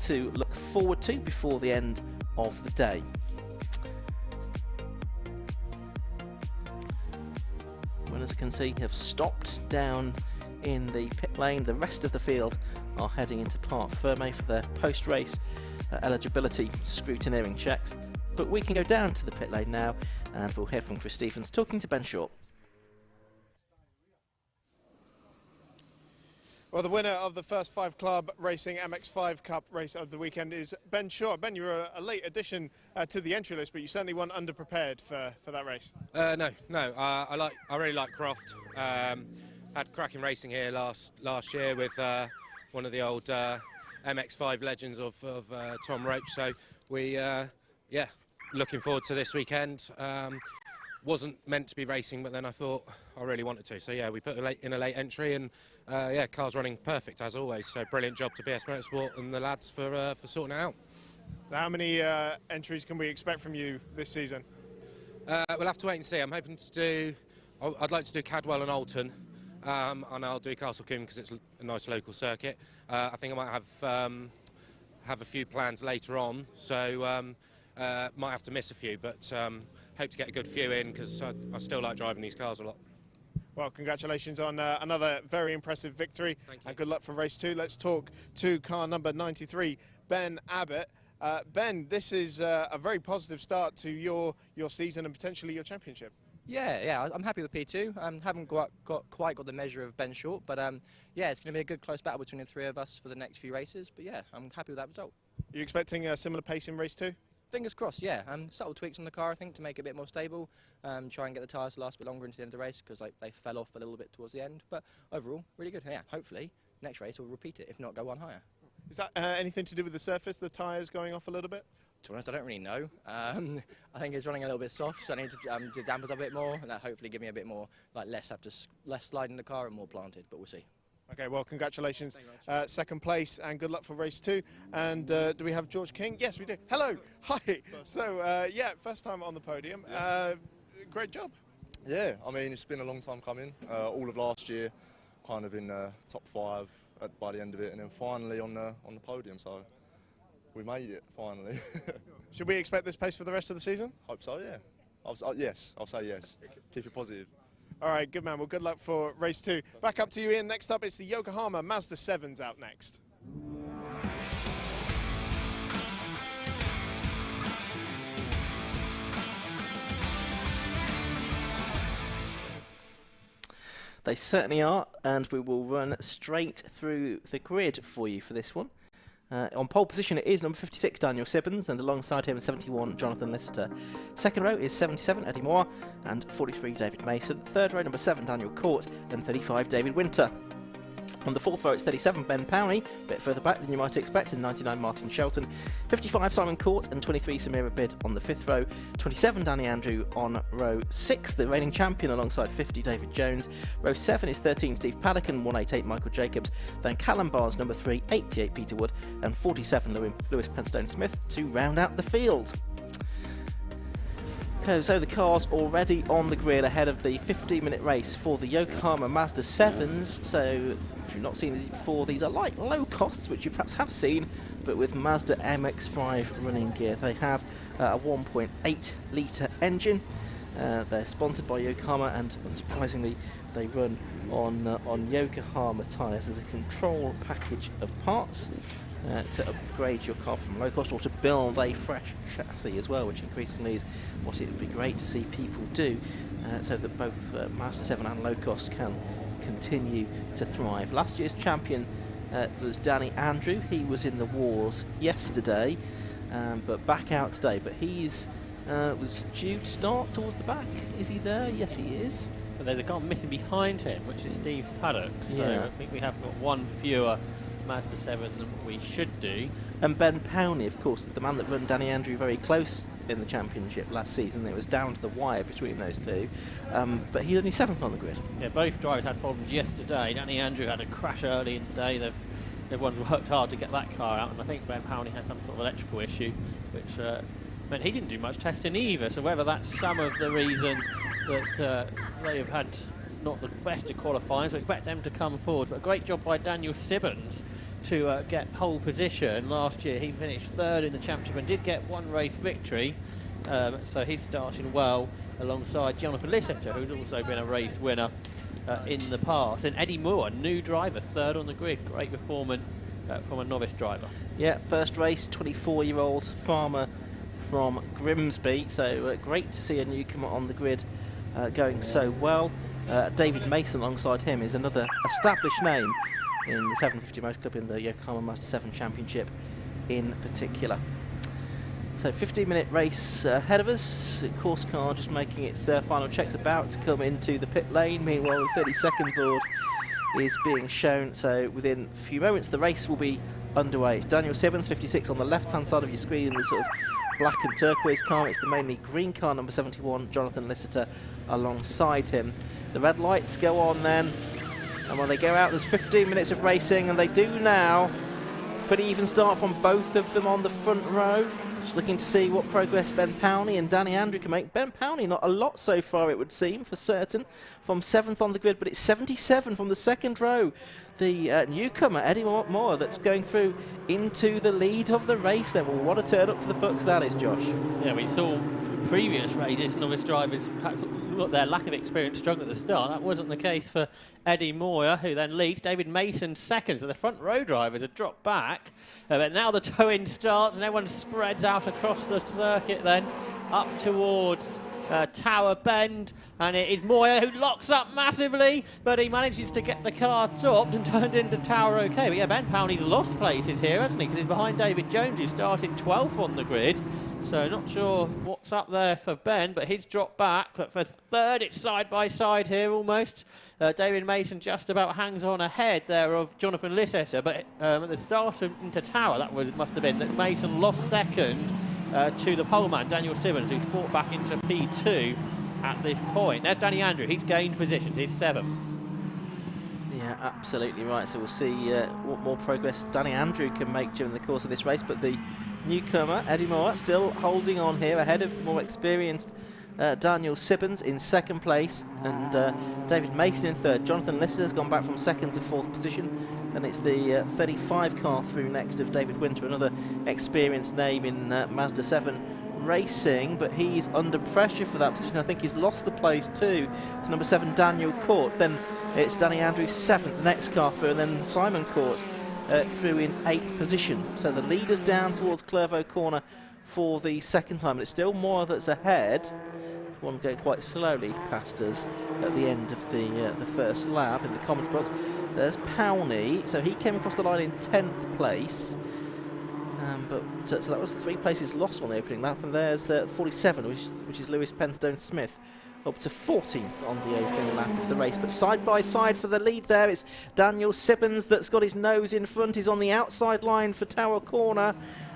to look forward to before the end of the day. As you can see, have stopped down in the pit lane. The rest of the field are heading into Parc Fermé for their post-race eligibility scrutineering checks. But we can go down to the pit lane now, and we'll hear from Chris Stephens talking to Ben Short. Well, the winner of the first 5 Club Racing MX-5 Cup race of the weekend is Ben Short. Ben, you were a late addition to the entry list, but you certainly weren't underprepared for that race. No. I really like Croft. Had cracking racing here last year with one of the old MX-5 legends of Tom Roach. So we, looking forward to this weekend. Wasn't meant to be racing, but then I thought I really wanted to. So yeah, we put in a late entry, and car's running perfect as always. So brilliant job to BS Motorsport and the lads for sorting it out. How many entries can we expect from you this season? We'll have to wait and see. I'm hoping to do. I'd like to do Cadwell and Alton, and I'll do Castle Combe because it's a nice local circuit. I think I might have a few plans later on, so might have to miss a few, but hope to get a good few in because I still like driving these cars a lot. Well, congratulations on another very impressive victory, and good luck for race 2. Let's talk to car number 93, Ben Abbott. Ben, this is a very positive start to your season and potentially your championship. Yeah, I'm happy with P2. Haven't quite got the measure of Ben Short, but yeah, it's going to be a good close battle between the 3 of us for the next few races. But yeah, I'm happy with that result. Are you expecting a similar pace in race 2? Fingers crossed, yeah. Subtle tweaks on the car, I think, to make it a bit more stable. Try and get the tyres to last a bit longer into the end of the race because they fell off a little bit towards the end. But overall, really good. Yeah, hopefully next race we'll repeat it, if not go one higher. Is that anything to do with the surface, the tyres going off a little bit? To be honest, I don't really know. I think it's running a little bit soft, so I need to damp it up a bit more, and that hopefully give me a bit more, less slide in the car and more planted, but we'll see. Okay, well, congratulations. Second place, and good luck for race 2. And do we have George King? Yes, we do. Hello. Hi. So, yeah, first time on the podium. Great job. Yeah, I mean, it's been a long time coming. All of last year, kind of in top 5 by the end of it, and then finally on the podium. So we made it finally. Should we expect this pace for the rest of the season? Hope so. Yeah. I'll say yes. Keep it positive. All right, good man. Well, good luck for race 2. Back up to you, Ian. Next up, it's the Yokohama Mazda 7s out next. They certainly are, and we will run straight through the grid for you for this one. On pole position it is number 56 Daniel Sibbons, and alongside him 71 Jonathan Lister. Second row is 77 Eddie Moore and 43 David Mason. Third row number 7 Daniel Court and 35 David Winter. On the fourth row it's 37 Ben Powney, a bit further back than you might expect, and 99 Martin Shelton. 55 Simon Court and 23 Samira Bid on the fifth row. 27 Danny Andrew on row 6, the reigning champion alongside 50 David Jones. Row 7 is 13 Steve Paddock and 188 Michael Jacobs. Then Callum Barnes number 3, 88 Peter Wood and 47 Lewis Penstone Smith to round out the field. Okay, so the car's already on the grid ahead of the 15-minute race for the Yokohama Mazda 7s. So if you've not seen these before, these are like low costs, which you perhaps have seen, but with Mazda MX-5 running gear. They have a 1.8 litre engine. They're sponsored by Yokohama, and unsurprisingly, they run on Yokohama tyres. There's a control package of parts to upgrade your car from low cost, or to build a fresh chassis as well, which increasingly is what it would be great to see people do, so that both Mazda 7 and low cost can continue to thrive. Last year's champion was Danny Andrew. He was in the wars yesterday, but back out today. But he's was due to start towards the back. Is he there? Yes, he is. But there's a car missing behind him, which is Steve Paddock. So yeah. I think we have got one fewer Mazda 7 than we should do. And Ben Powney, of course, is the man that run Danny Andrew very close in the championship last season. It was down to the wire between those two, but he's only 7th on the grid. Yeah, both drivers had problems yesterday. Danny Andrew had a crash early in the day. Everyone's worked hard to get that car out, and I think Ben Powney had some sort of electrical issue, which meant he didn't do much testing either. So whether that's some of the reason that they have had not the best of qualifying, so expect them to come forward. But a great job by Daniel Sibbons to get pole position. Last year he finished 3rd in the championship and did get one race victory, so he's starting well alongside Jonathan Lisseter, who's also been a race winner in the past. And Eddie Moore, new driver, 3rd on the grid. Great performance from a novice driver. Yeah, first race, 24-year-old farmer from Grimsby, so great to see a newcomer on the grid going so well. David Mason alongside him is another established name in the 750 Motor Club in the Yokohama Mazda 7 Championship in particular. So 15-minute race ahead of us. The course car just making its final checks, about to come into the pit lane. Meanwhile, the 30-second board is being shown, so within a few moments the race will be underway. It's Daniel Sibbons, 56, on the left-hand side of your screen in the sort of black and turquoise car. It's the mainly green car, number 71, Jonathan Lisseter, alongside him. The red lights go on then, and when they go out there's 15 minutes of racing, and they do now. Pretty even start from both of them on the front row. Just looking to see what progress Ben Powney and Danny Andrew can make. Ben Powney not a lot so far, it would seem, for certain, from 7th on the grid, but it's 77 from the second row. The newcomer, Eddie Moore, that's going through into the lead of the race then. Well, what a turn up for the Bucks that is, Josh. Yeah, we saw previous races, novice drivers perhaps look their lack of experience struggle at the start. That wasn't the case for Eddie Moore, who then leads. David Mason 2nd, so the front row drivers have dropped back. But now the tow-in starts and everyone spreads out across the circuit then up towards Tower Bend, and it is Moyer who locks up massively, but he manages to get the car topped and turned into Tower okay. But yeah, Ben Powney's lost places here, hasn't he? Because he's behind David Jones, who started 12th on the grid. So not sure what's up there for Ben, but he's dropped back. But for 3rd, it's side by side here almost. David Mason just about hangs on ahead there of Jonathan Lisseter, but at the start into Tower, must have been that Mason lost 2nd to the poleman, Daniel Simmons, who's fought back into P2 at this point. There's Danny Andrew, he's gained positions, he's 7th. Yeah, absolutely right. So we'll see what more progress Danny Andrew can make during the course of this race, but the newcomer, Eddie Moore, still holding on here ahead of the more experienced Daniel Sibbons in 2nd place, and David Mason in 3rd. Jonathan Lisseter has gone back from 2nd to 4th position, and it's the 35 car through next of David Winter, another experienced name in Mazda 7 racing, but he's under pressure for that position. I think he's lost the place too. It's number 7, Daniel Court. Then it's Danny Andrews 7th, the next car through, and then Simon Court through in 8th position. So the leader's down towards Clervaux Corner for the 2nd time, and it's still Moore that's ahead. One going quite slowly past us at the end of the first lap in the commentary box. There's Powney, so he came across the line in 10th place, so that was 3 places lost on the opening lap, and there's 47, which is Lewis Pentadone Smith, up to 14th on the opening lap of the race. But side by side for the lead there, it's Daniel Sibbons that's got his nose in front. He's on the outside line for Tower Corner,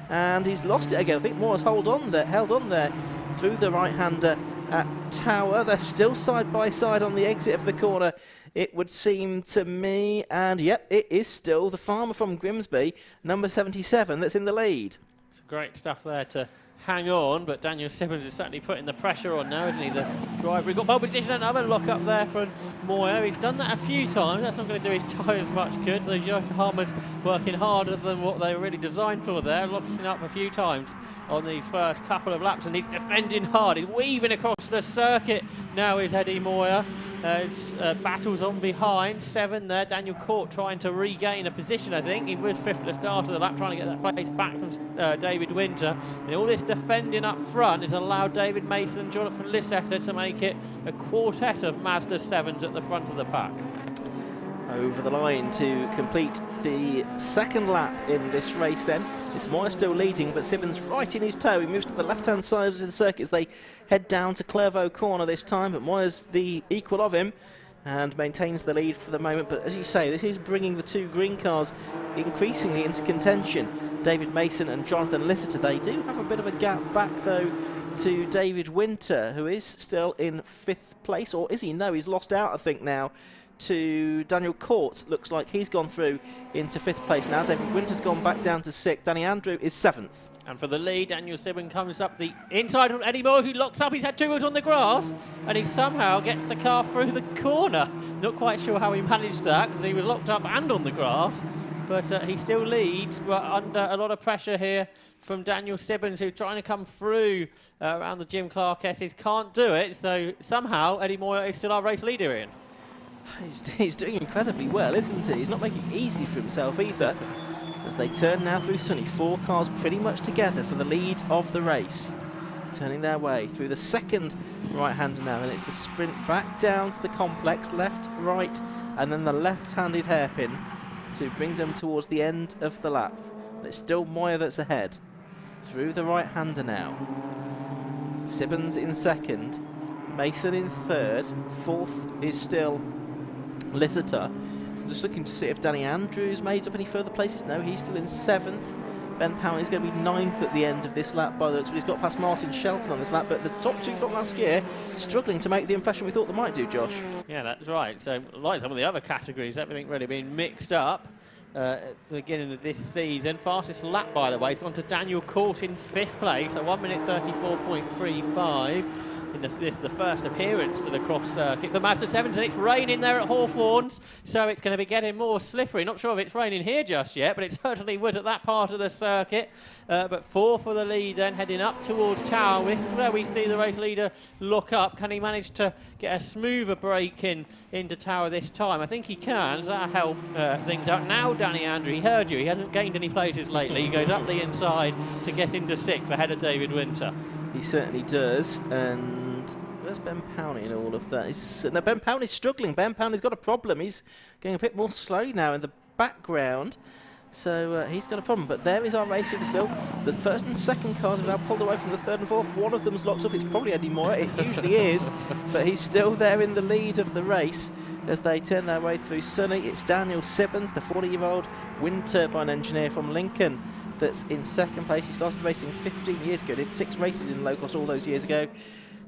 and he's lost it again. I think Moore's held on there through the right-hander at Tower. They're still side by side on the exit of the corner, it would seem to me, and yep, it is still the farmer from Grimsby, number 77, that's in the lead. It's great stuff there to hang on, but Daniel Simmons is certainly putting the pressure on now, isn't he, the driver? We've got pole position, another lock up there from Moyer. He's done that a few times. That's not going to do his tyres much good. The Yokohama's working harder than what they were really designed for there, locking up a few times on these first couple of laps, and he's defending hard. He's weaving across the circuit now is Eddie Moyer. It's battles on behind, 7 there. Daniel Court trying to regain a position, I think. He was 5th at the start of the lap, trying to get that place back from David Winter. And all this defending up front has allowed David Mason and Jonathan Lisseter to make it a quartet of Mazda 7s at the front of the pack. Over the line to complete the 2nd lap in this race then. It's Moyer still leading, but Sibbons right in his toe. He moves to the left-hand side of the circuit as they head down to Clervaux Corner this time, but Moyer's the equal of him. and maintains the lead for the moment. But as you say, this is bringing the two green cars increasingly into contention. David Mason and Jonathan Lister. They do have a bit of a gap back, though, to David Winter, who is still in 5th place. Or is he? No, he's lost out, I think, now to Daniel Court. Looks like he's gone through into 5th place now. David Winter's gone back down to 6th. Danny Andrew is 7th. And for the lead, Daniel Sibbon comes up the inside of Eddie Moore, who locks up. He's had 2 wheels on the grass, and he somehow gets the car through the corner. Not quite sure how he managed that, because he was locked up and on the grass. But he still leads, but under a lot of pressure here from Daniel Sibbons, who's trying to come through around the Jim Clark S's. Can't do it, so somehow Eddie Moore is still our race leader, Ian. He's doing incredibly well, isn't he? He's not making it easy for himself either. As they turn now through Sunny, 4 cars pretty much together for the lead of the race. Turning their way through the second right-hander now, and it's the sprint back down to the complex, left, right, and then the left-handed hairpin to bring them towards the end of the lap. But it's still Moyer that's ahead. Through the right-hander now. Sibbons in 2nd, Mason in 3rd, 4th is still Lister. Just looking to see if Danny Andrews made up any further places. No, he's still in 7th. Ben Power is going to be 9th at the end of this lap by the looks, but he's got past Martin Shelton on this lap. But the top 2 from last year struggling to make the impression we thought they might do, Josh. Yeah, that's right. So, like some of the other categories, everything really been mixed up at the beginning of this season. Fastest lap, by the way, has gone to Daniel Court in 5th place, at 1 minute 34.35. This is the first appearance to the Croft circuit for Mazda 7, and it's raining there at Hawthorns, so it's going to be getting more slippery. Not sure if it's raining here just yet, but it certainly was at that part of the circuit. But 4 for the lead then, heading up towards Tower. This is where we see the race leader look up. Can he manage to get a smoother break into Tower this time? I think he can, so that'll help things out. Now Danny Andrew, he heard you, he hasn't gained any places lately. He goes up the inside to get into 6th ahead of David Winter. He certainly does, and where's Ben Powney in all of that? No, Ben Powney's struggling. Ben Powney's got a problem. He's going a bit more slowly now in the background, so he's got a problem. But there is our race leader still. The 1st and 2nd cars have now pulled away from the 3rd and 4th. One of them's locked up. It's probably Eddie Moore. It usually is, but he's still there in the lead of the race as they turn their way through Sunny. It's Daniel Sibbons, the 40-year-old wind turbine engineer from Lincoln, that's in 2nd place. He started racing 15 years ago, did 6 races in low cost all those years ago,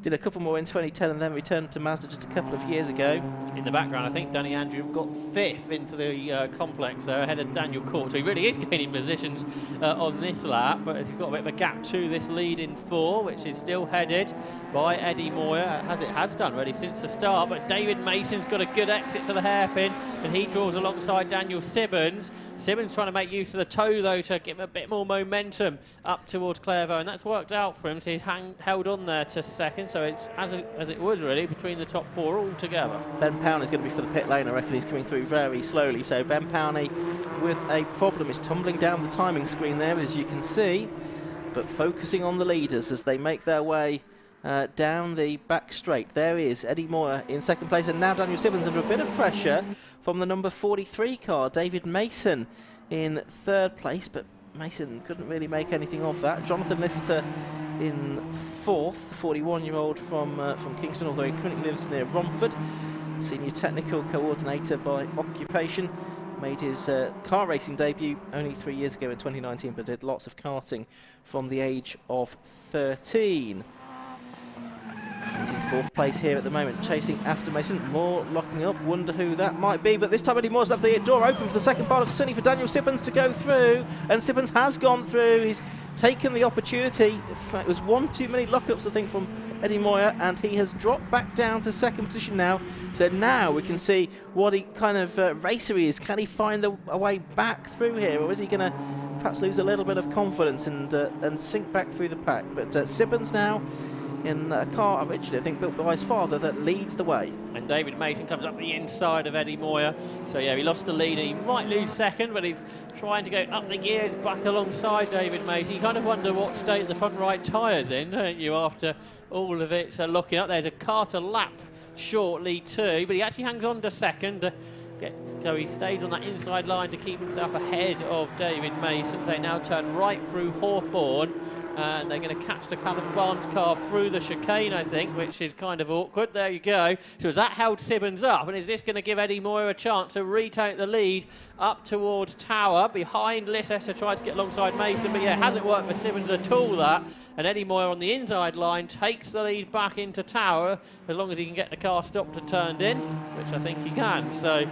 did a couple more in 2010 and then returned to Mazda just a couple of years ago. In the background, I think Danny Andrew got 5th into the complex, so ahead of Daniel Court. So he really is gaining positions on this lap, but he's got a bit of a gap to this lead in 4, which is still headed by Eddie Moyer, as it has done really since the start. But David Mason's got a good exit to the hairpin, and he draws alongside Daniel Sibbons. Sibbons trying to make use of the toe, though, to give him a bit more momentum up towards Clairvaux, and that's worked out for him, so he's held on there to 2nd. So it's as it was really between the top 4 all together. Ben Powney's going to be for the pit lane. I reckon he's coming through very slowly. So Ben Powney with a problem is tumbling down the timing screen there, as you can see, but focusing on the leaders as they make their way down the back straight. There is Eddie Moyer in 2nd place, and now Daniel Sibbons under a bit of pressure from the number 43 car. David Mason in 3rd place, but Mason couldn't really make anything of that. Jonathan Lister in 4th, 41-year-old from Kingston, although he currently lives near Romford. Senior technical coordinator by occupation. Made his car racing debut only 3 years ago in 2019, but did lots of karting from the age of 13. He's in 4th place here at the moment, chasing after Mason. Moore locking up, wonder who that might be, but this time Eddie Moore's left the door open for the second part of Sunny for Daniel Sibbons to go through, and Sibbons has gone through. He's taken the opportunity. It was one too many lockups, I think, from Eddie Moyer, and he has dropped back down to 2nd position now. So now we can see what he kind of racer he is. Can he find a way back through here, or is he going to perhaps lose a little bit of confidence and sink back through the pack? But Sibbons now in a car originally, I think, built by his father, that leads the way. And David Mason comes up the inside of Eddie Moyer. So, yeah, he lost the lead. He might lose 2nd, but he's trying to go up the gears back alongside David Mason. You kind of wonder what state the front right tyre's in, don't you, after all of it. So, looking up, there's a car to lap shortly too, but he actually hangs on to 2nd. So he stays on that inside line to keep himself ahead of David Mason. They now turn right through Hawthorn And they're going to catch the Callum Barnes car through the chicane, I think, which is kind of awkward. There you go. So has that held Sibbons up? And is this going to give Eddie Moyer a chance to retake the lead up towards Tower? Behind Lissetter tries to get alongside Mason, but yeah, hasn't worked for Sibbons at all, that. And Eddie Moyer on the inside line takes the lead back into Tower, as long as he can get the car stopped and turned in, which I think he can. So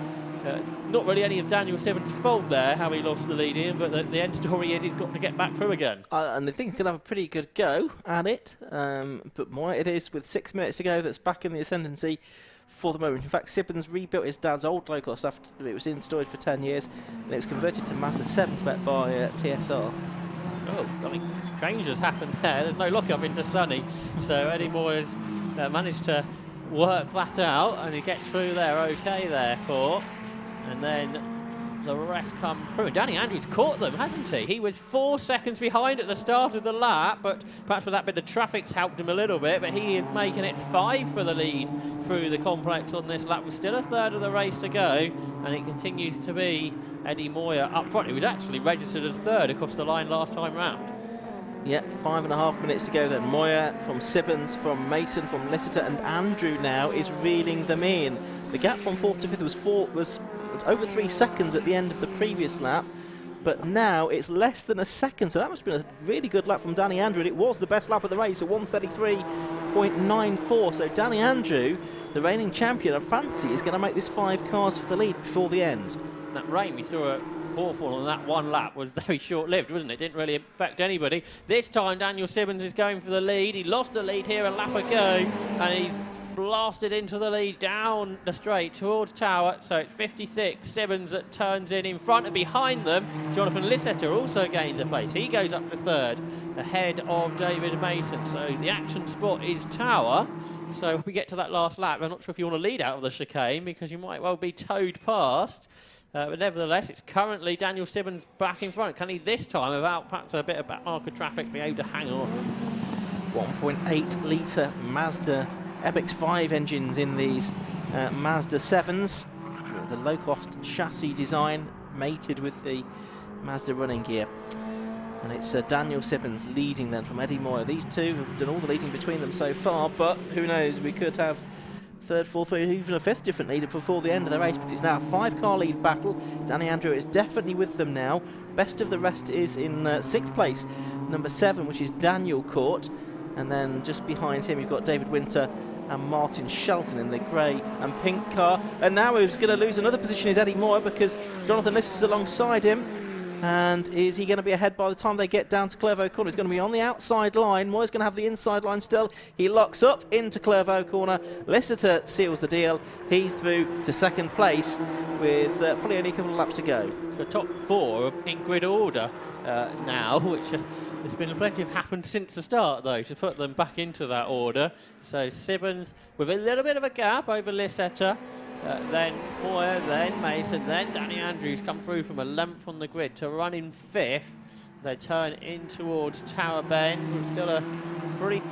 not really any of Daniel Sibbons' fault there, how he lost the lead in, but the end story is he's got to get back through again. And I think he's going to have a pretty good go at it, but more it is with 6 minutes to go that's back in the ascendancy for the moment. In fact, Sibbons rebuilt his dad's old low-cost after it was in storage for 10 years, and it was converted to Mazda 7 spec by TSR. Oh, something strange has happened there. There's no lock-up into Sunny, so Eddie Moyer's managed to work that out, and he gets through there okay, therefore. And then the rest come through. Danny Andrews caught them, hasn't he? He was 4 seconds behind at the start of the lap, but perhaps with that bit of traffic's helped him a little bit, but he is making it 5 for the lead through the complex on this lap with still a third of the race to go, and it continues to be Eddie Moyer up front. He was actually registered as third across the line last time round. Yeah, 5.5 minutes to go then. Moyer from Sibbons, from Mason, from Lisseter, and Andrew now is reeling them in. The gap from 4th to 5th was over 3 seconds at the end of the previous lap, but now it's less than a second, so that must have been a really good lap from Danny Andrew, and it was the best lap of the race at 1:33.94. So Danny Andrew, the reigning champion of Fancy, is going to make this 5 cars for the lead before the end. That rain we saw at Hawthorne on that one lap was very short-lived, wasn't it? Didn't really affect anybody. This time Daniel Sibbons is going for the lead. He lost the lead here a lap ago, and he's blasted into the lead down the straight towards Tower. So it's 56. Sibbons that turns in front, and behind them Jonathan Lissetter also gains a place. He goes up to third ahead of David Mason. So the action spot is Tower. So if we get to that last lap, I'm not sure if you want to lead out of the chicane because you might well be towed past. But nevertheless, it's currently Daniel Sibbons back in front. Can he this time, without perhaps a bit of back marker traffic, be able to hang on? 1.8 litre Mazda MX-5 engines in these Mazda 7s. The low-cost chassis design mated with the Mazda running gear. And it's Daniel Sibbons leading then from Eddie Moyer. These two have done all the leading between them so far, but who knows, we could have third, fourth, or even a fifth different leader before the end of the race, because it's now a 5-car lead battle. Danny Andrew is definitely with them now. Best of the rest is in 6th place, number 7, which is Daniel Court, and then just behind him you've got David Winter and Martin Shelton in the grey and pink car. And now who's going to lose another position is Eddie Moyer, because Jonathan Lister's alongside him. And is he going to be ahead by the time they get down to Clervaux Corner? He's going to be on the outside line. Moyer's going to have the inside line still. He locks up into Clervaux Corner. Lister seals the deal. He's through to 2nd place with probably only a couple of laps to go. So top 4 in grid order now, which there's been plenty of happened since the start, though, to put them back into that order. So Sibbons with a little bit of a gap over Lissetter. Then Moyer, then Mason, then Danny Andrews come through from a length on the grid to run in 5th. They turn in towards Tower Bend with still a pretty...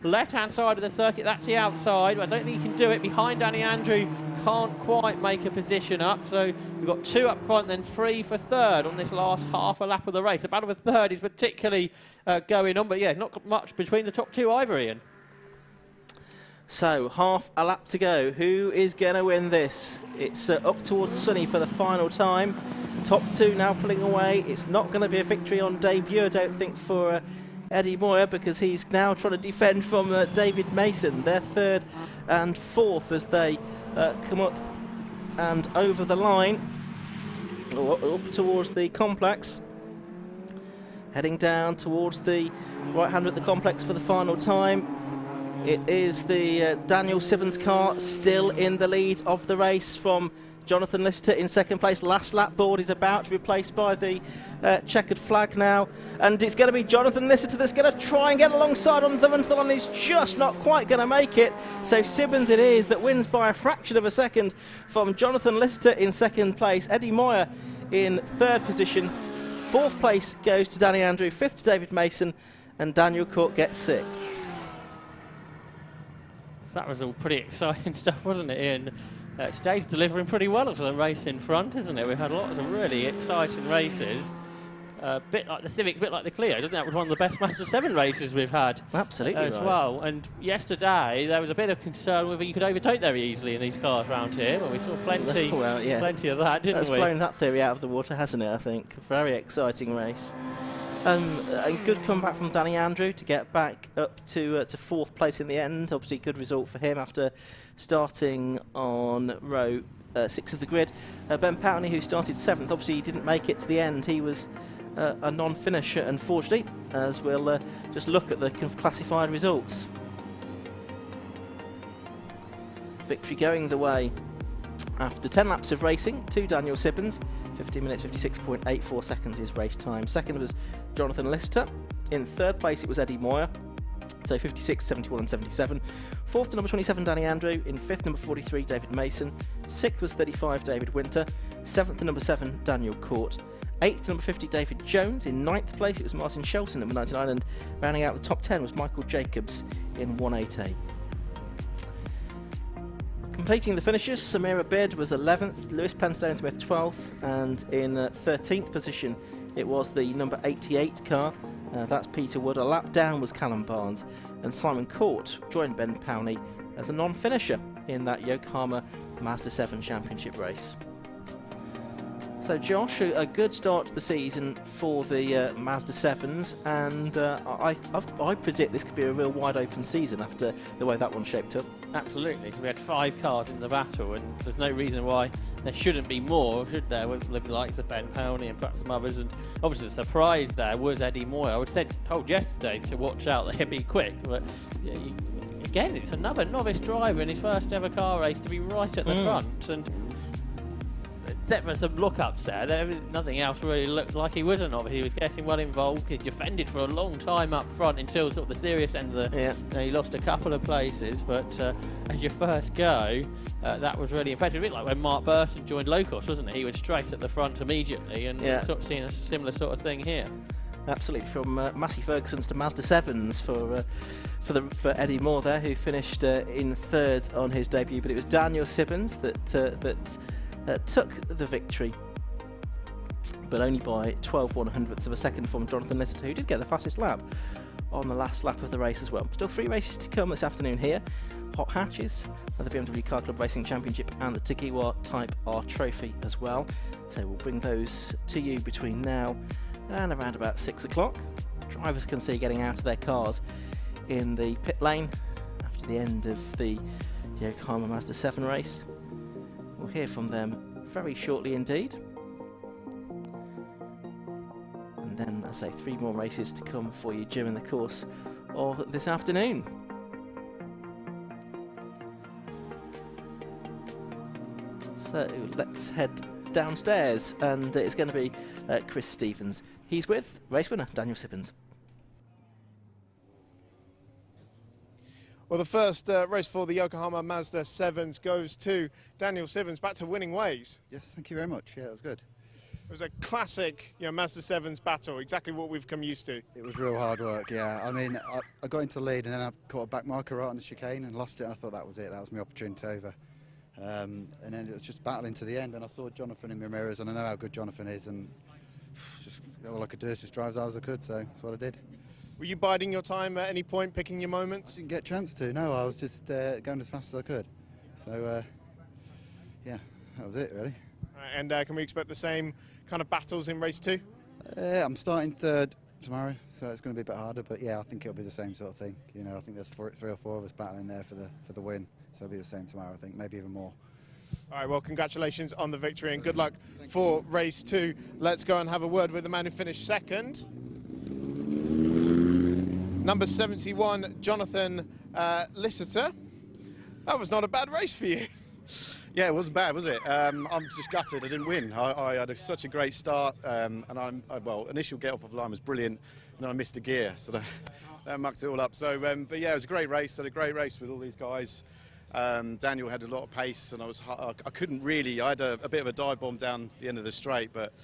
left-hand side of the circuit. That's the outside. I don't think he can do it. Behind Danny Andrew, can't quite make a position up. So we've got 2 up front, then 3 for third on this last half a lap of the race. The battle for third is particularly going on, but yeah, not much between the top 2 either, Ian. So, half a lap to go. Who is going to win this? It's up towards Sunny for the final time. Top 2 now pulling away. It's not going to be a victory on debut, I don't think, for Eddie Moyer, because he's now trying to defend from David Mason. They're 3rd and 4th as they come up and over the line, or up towards the complex. Heading down towards the right-hander at the complex for the final time. It is the Daniel Sibbons car still in the lead of the race from Jonathan Lister in 2nd place. Last lap board is about to be replaced by the checkered flag now. And it's going to be Jonathan Lister that's going to try and get alongside on the run to the line. He's just not quite going to make it. So Sibbons it is that wins by a fraction of a second from Jonathan Lister in 2nd place. Eddie Moyer in 3rd position. 4th place goes to Danny Andrew. 5th to David Mason. And Daniel Cook gets 6th. That was all pretty exciting stuff, wasn't it, Ian? Today's delivering pretty well for the race in front, isn't it? We've had lots of really exciting races. A bit like the Civic, a bit like the Clio. Doesn't that was one of the best Mazda 7 races we've had? Absolutely as right. well. And yesterday there was a bit of concern whether you could overtake very easily in these cars around here. Well, we saw plenty, well, yeah. plenty of that, didn't That's we? blown that theory out of the water, hasn't it? I think very exciting race. A good comeback from Danny Andrew to get back up to 4th place in the end. Obviously, good result for him after starting on row 6 of the grid. Ben Powney, who started 7th, obviously he didn't make it to the end. He was a non-finisher, unfortunately, as we'll just look at the classified results. Victory going the way after 10 laps of racing to Daniel Sibbons. 15 minutes 56.84 seconds is race time. 2nd was Jonathan Lister. In 3rd place it was Eddie Moyer, so 56, 71 and 77. 4th to number 27 Danny Andrew. In 5th number 43 David Mason. 6th was 35 David Winter. 7th to number 7 Daniel Court. 8th to number 50 David Jones. In 9th place it was Martin Shelton, number 99, and rounding out the top 10 was Michael Jacobs in 188. Completing the finishes, Samira Beard was 11th, Lewis Penstone Smith 12th, and in 13th position it was the number 88 car, that's Peter Wood. A lap down was Callum Barnes, and Simon Court joined Ben Powney as a non-finisher in that Yokohama Mazda 7 Championship race. So Josh, a good start to the season for the Mazda 7s, and I predict this could be a real wide open season after the way that one shaped up. Absolutely. We had 5 cars in the battle, and there's no reason why there shouldn't be more, should there, with the likes of Ben Powney and perhaps some others. And obviously the surprise there was Eddie Moyer. I would say told yesterday to watch out, they'd be quick, but yeah, again, it's another novice driver in his first ever car race to be right at the front, and except for some look-ups there, nothing else really looked like he was a novice. He was getting well involved. He defended for a long time up front until sort of the serious end of the... Yeah. He lost a couple of places, but as your first go, that was really impressive. A bit like when Mark Burton joined Locos, wasn't he? He was straight at the front immediately, and sort of seeing a similar sort of thing here. Absolutely, from Massey Ferguson's to Mazda 7s for Eddie Moore there, who finished in 3rd on his debut. But it was Daniel Sibbons that took the victory, but only by 12 1/100ths of a second from Jonathan Lister, who did get the fastest lap on the last lap of the race as well. Still 3 races to come this afternoon here. Hot hatches, the BMW Car Club Racing Championship and the Tigiwa Type R Trophy as well. So we'll bring those to you between now and around about 6 o'clock. Drivers can see getting out of their cars in the pit lane after the end of the Yokohama Mazda 7 race. We'll hear from them very shortly indeed. And then, as I say, 3 more races to come for you during the course of this afternoon. So let's head downstairs, and it's going to be Chris Stevens. He's with race winner Daniel Sibbons. Well, the first race for the Yokohama Mazda 7s goes to Daniel Sibbons, back to winning ways. Yes, thank you very much. Yeah, that was good. It was a classic, Mazda 7's battle, exactly what we've come used to. It was real hard work, yeah. I mean, I got into the lead and then I caught a back marker right on the chicane and lost it. And I thought that was it, that was my opportunity over. And then it was just battling to the end, and I saw Jonathan in my mirrors, and I know how good Jonathan is, and just all I could do is just drive as hard as I could, so that's what I did. Were you biding your time at any point, picking your moments? I didn't get a chance to, no. I was just going as fast as I could. So, yeah, that was it, really. And can we expect the same kind of battles in race 2? I'm starting third tomorrow, so it's going to be a bit harder, but yeah, I think it'll be the same sort of thing. I think there's 3 or 4 of us battling there for the win, so it'll be the same tomorrow, I think, maybe even more. All right, well, congratulations on the victory and good luck for race 2. Let's go and have a word with the man who finished second. Number 71, Jonathan Lister. That was not a bad race for you. Yeah, it wasn't bad, was it? I'm just gutted I didn't win. I had such a great start, and initial get off of the line was brilliant, and then I missed a gear, so that mucked it all up. So, but yeah, it was a great race. Had a great race with all these guys. Daniel had a lot of pace, and I couldn't really. I had a bit of a dive bomb down the end of the straight, but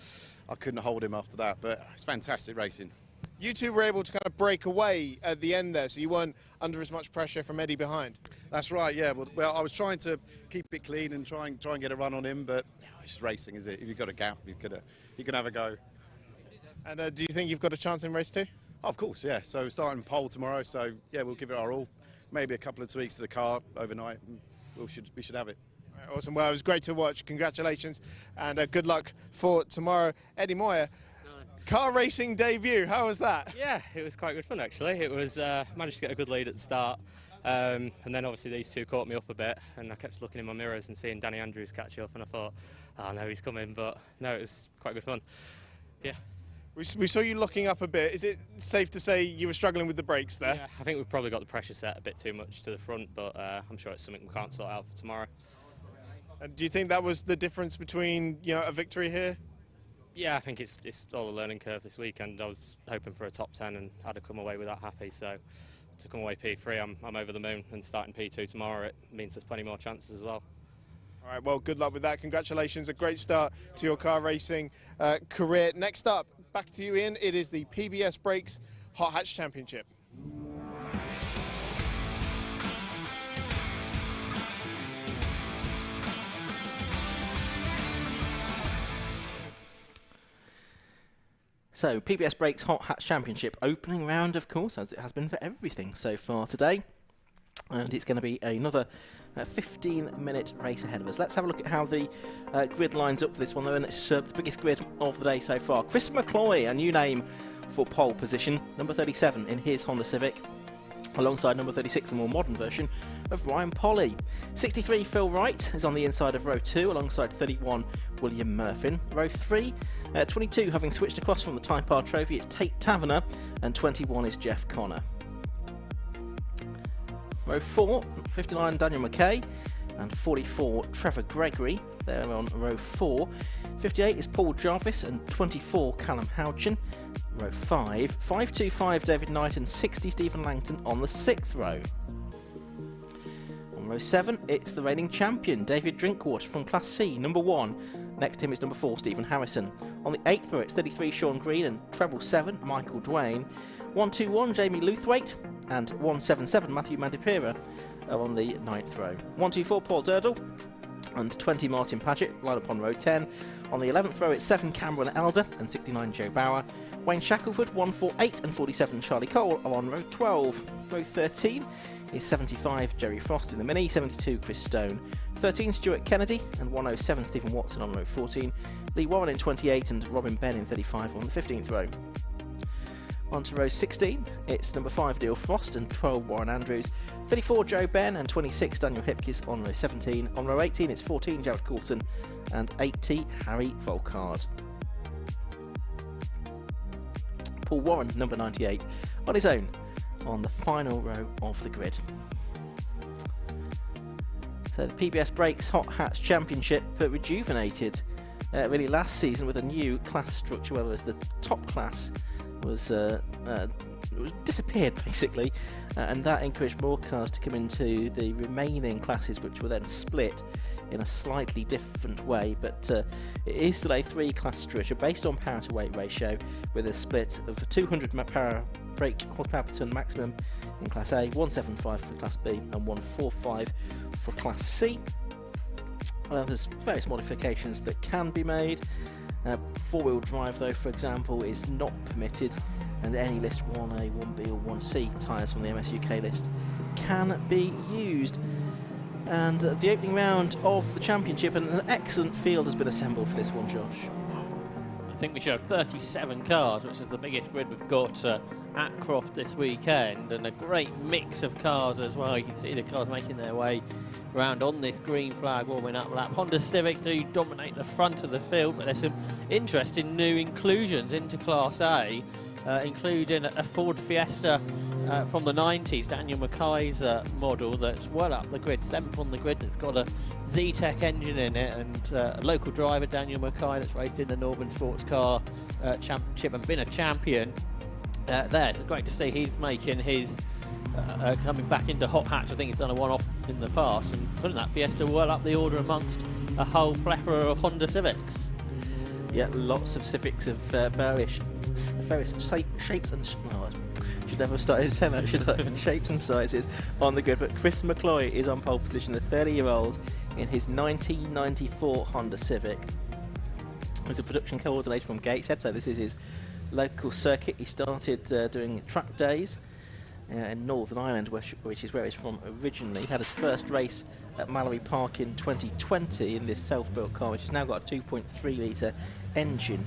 I couldn't hold him after that. But it's fantastic racing. You two were able to kind of break away at the end there, so you weren't under as much pressure from Eddie behind. That's right, yeah. Well, I was trying to keep it clean and try and get a run on him, but it's just racing, is it? If you've got a gap, you can have a go. And do you think you've got a chance in race 2? Oh, of course, yeah. So we're starting pole tomorrow, so yeah, we'll give it our all. Maybe a couple of tweaks to the car overnight, and we should have it. Right, awesome. Well, it was great to watch. Congratulations, and good luck for tomorrow. Eddie Moyer. Car racing debut, how was that? Yeah, it was quite good fun actually. It was managed to get a good lead at the start, and then obviously these two caught me up a bit, and I kept looking in my mirrors and seeing Danny Andrews catch up, and I thought, oh no, he's coming, but no, it was quite good fun. Yeah. We saw you looking up a bit. Is it safe to say you were struggling with the brakes there? Yeah, I think we've probably got the pressure set a bit too much to the front, but I'm sure it's something we can't sort out for tomorrow. And do you think that was the difference between a victory here? Yeah, I think it's all a learning curve this weekend. I was hoping for a top 10 and I'd have come away with that happy. So to come away P3, I'm over the moon, and starting P2 tomorrow, it means there's plenty more chances as well. All right, well, good luck with that. Congratulations, a great start to your car racing career. Next up, back to you, Ian. It is the PBS Brakes Hot Hatch Championship. So, PBS Brakes Hot Hatch Championship, opening round, of course, as it has been for everything so far today. And it's going to be another 15-minute race ahead of us. Let's have a look at how the grid lines up for this one, though, and it's the biggest grid of the day so far. Chris McCloy, a new name for pole position, number 37 in his Honda Civic, alongside number 36, the more modern version of Ryan Polly. 63, Phil Wright is on the inside of row 2, alongside 31, William Murphin. Row 3, 22, having switched across from the Type R Trophy, it's Tate Taverner, and 21 is Jeff Connor. Row 4, 59, Daniel McKay, and 44, Trevor Gregory. They're on row 4. 58 is Paul Jarvis, and 24, Callum Houchin. Row 5, 525, David Knight, and 60, Stephen Langton on the 6th row. On row 7, it's the reigning champion, David Drinkwater from Class C, number 1. Next to him is number 4, Stephen Harrison. On the 8th row, it's 33, Sean Green, and treble 7, Michael Dwayne. 121, Jamie Luthwaite, and 177, Matthew Mandipira are on the 9th row. 124, Paul Durdle, and 20, Martin Paget, line up on row 10. On the 11th row, it's 7, Cameron Elder, and 69, Joe Bauer. Wayne Shackelford, 148, and 47, Charlie Cole are on row 12. Row 13 is 75, Jerry Frost in the Mini, 72, Chris Stone. 13, Stuart Kennedy, and 107, Stephen Watson on row 14. Lee Warren in 28, and Robin Benn in 35 on the 15th row. On to row 16, it's number 5, Neil Frost, and 12, Warren Andrews. 34, Joe Benn, and 26, Daniel Hipkiss on row 17. On row 18, it's 14, Jared Coulson, and 80, Harry Volkard. Paul Warren, number 98, on his own on the final row of the grid. So the PBS Brakes Hot Hatch Championship rejuvenated really last season with a new class structure, whereas the top class was disappeared basically, and that encouraged more cars to come into the remaining classes, which were then split in a slightly different way, but it is still a 3-class structure based on power to weight ratio, with a split of 200 brake horsepower per tonne maximum in Class A, 175 for Class B and 145 for Class C. There's various modifications that can be made. 4-wheel drive, though, for example, is not permitted, and any list 1A, 1B or 1C tyres from the MS UK list can be used. And the opening round of the championship, and an excellent field has been assembled for this one, Josh. I think we should have 37 cars, which is the biggest grid we've got at Croft this weekend, and a great mix of cars as well. You can see the cars making their way around on this green flag, warming up lap. Honda Civic do dominate the front of the field, but there's some interesting new inclusions into Class A, including a Ford Fiesta from the 90s, Daniel Mackay's model, that's well up the grid, 7th on the grid, that's got a Z-Tech engine in it, and a local driver, Daniel Mackay, that's raced in the Northern Sports Car Championship and been a champion there. So great to see he's making his coming back into hot hatch. I think he's done a one-off in the past and putting that Fiesta well up the order amongst a whole plethora of Honda Civics. Yeah, lots of Civics of various shapes and should never have started saying that, should I? Shapes and sizes on the grid. But Chris McCloy is on pole position, the 30-year-old, in his 1994 Honda Civic. He's a production coordinator from Gateshead, so this is his local circuit. He started doing track days in Northern Ireland, which is where he's from originally. He had his first race at Mallory Park in 2020 in this self-built car, which has now got a 2.3 litre engine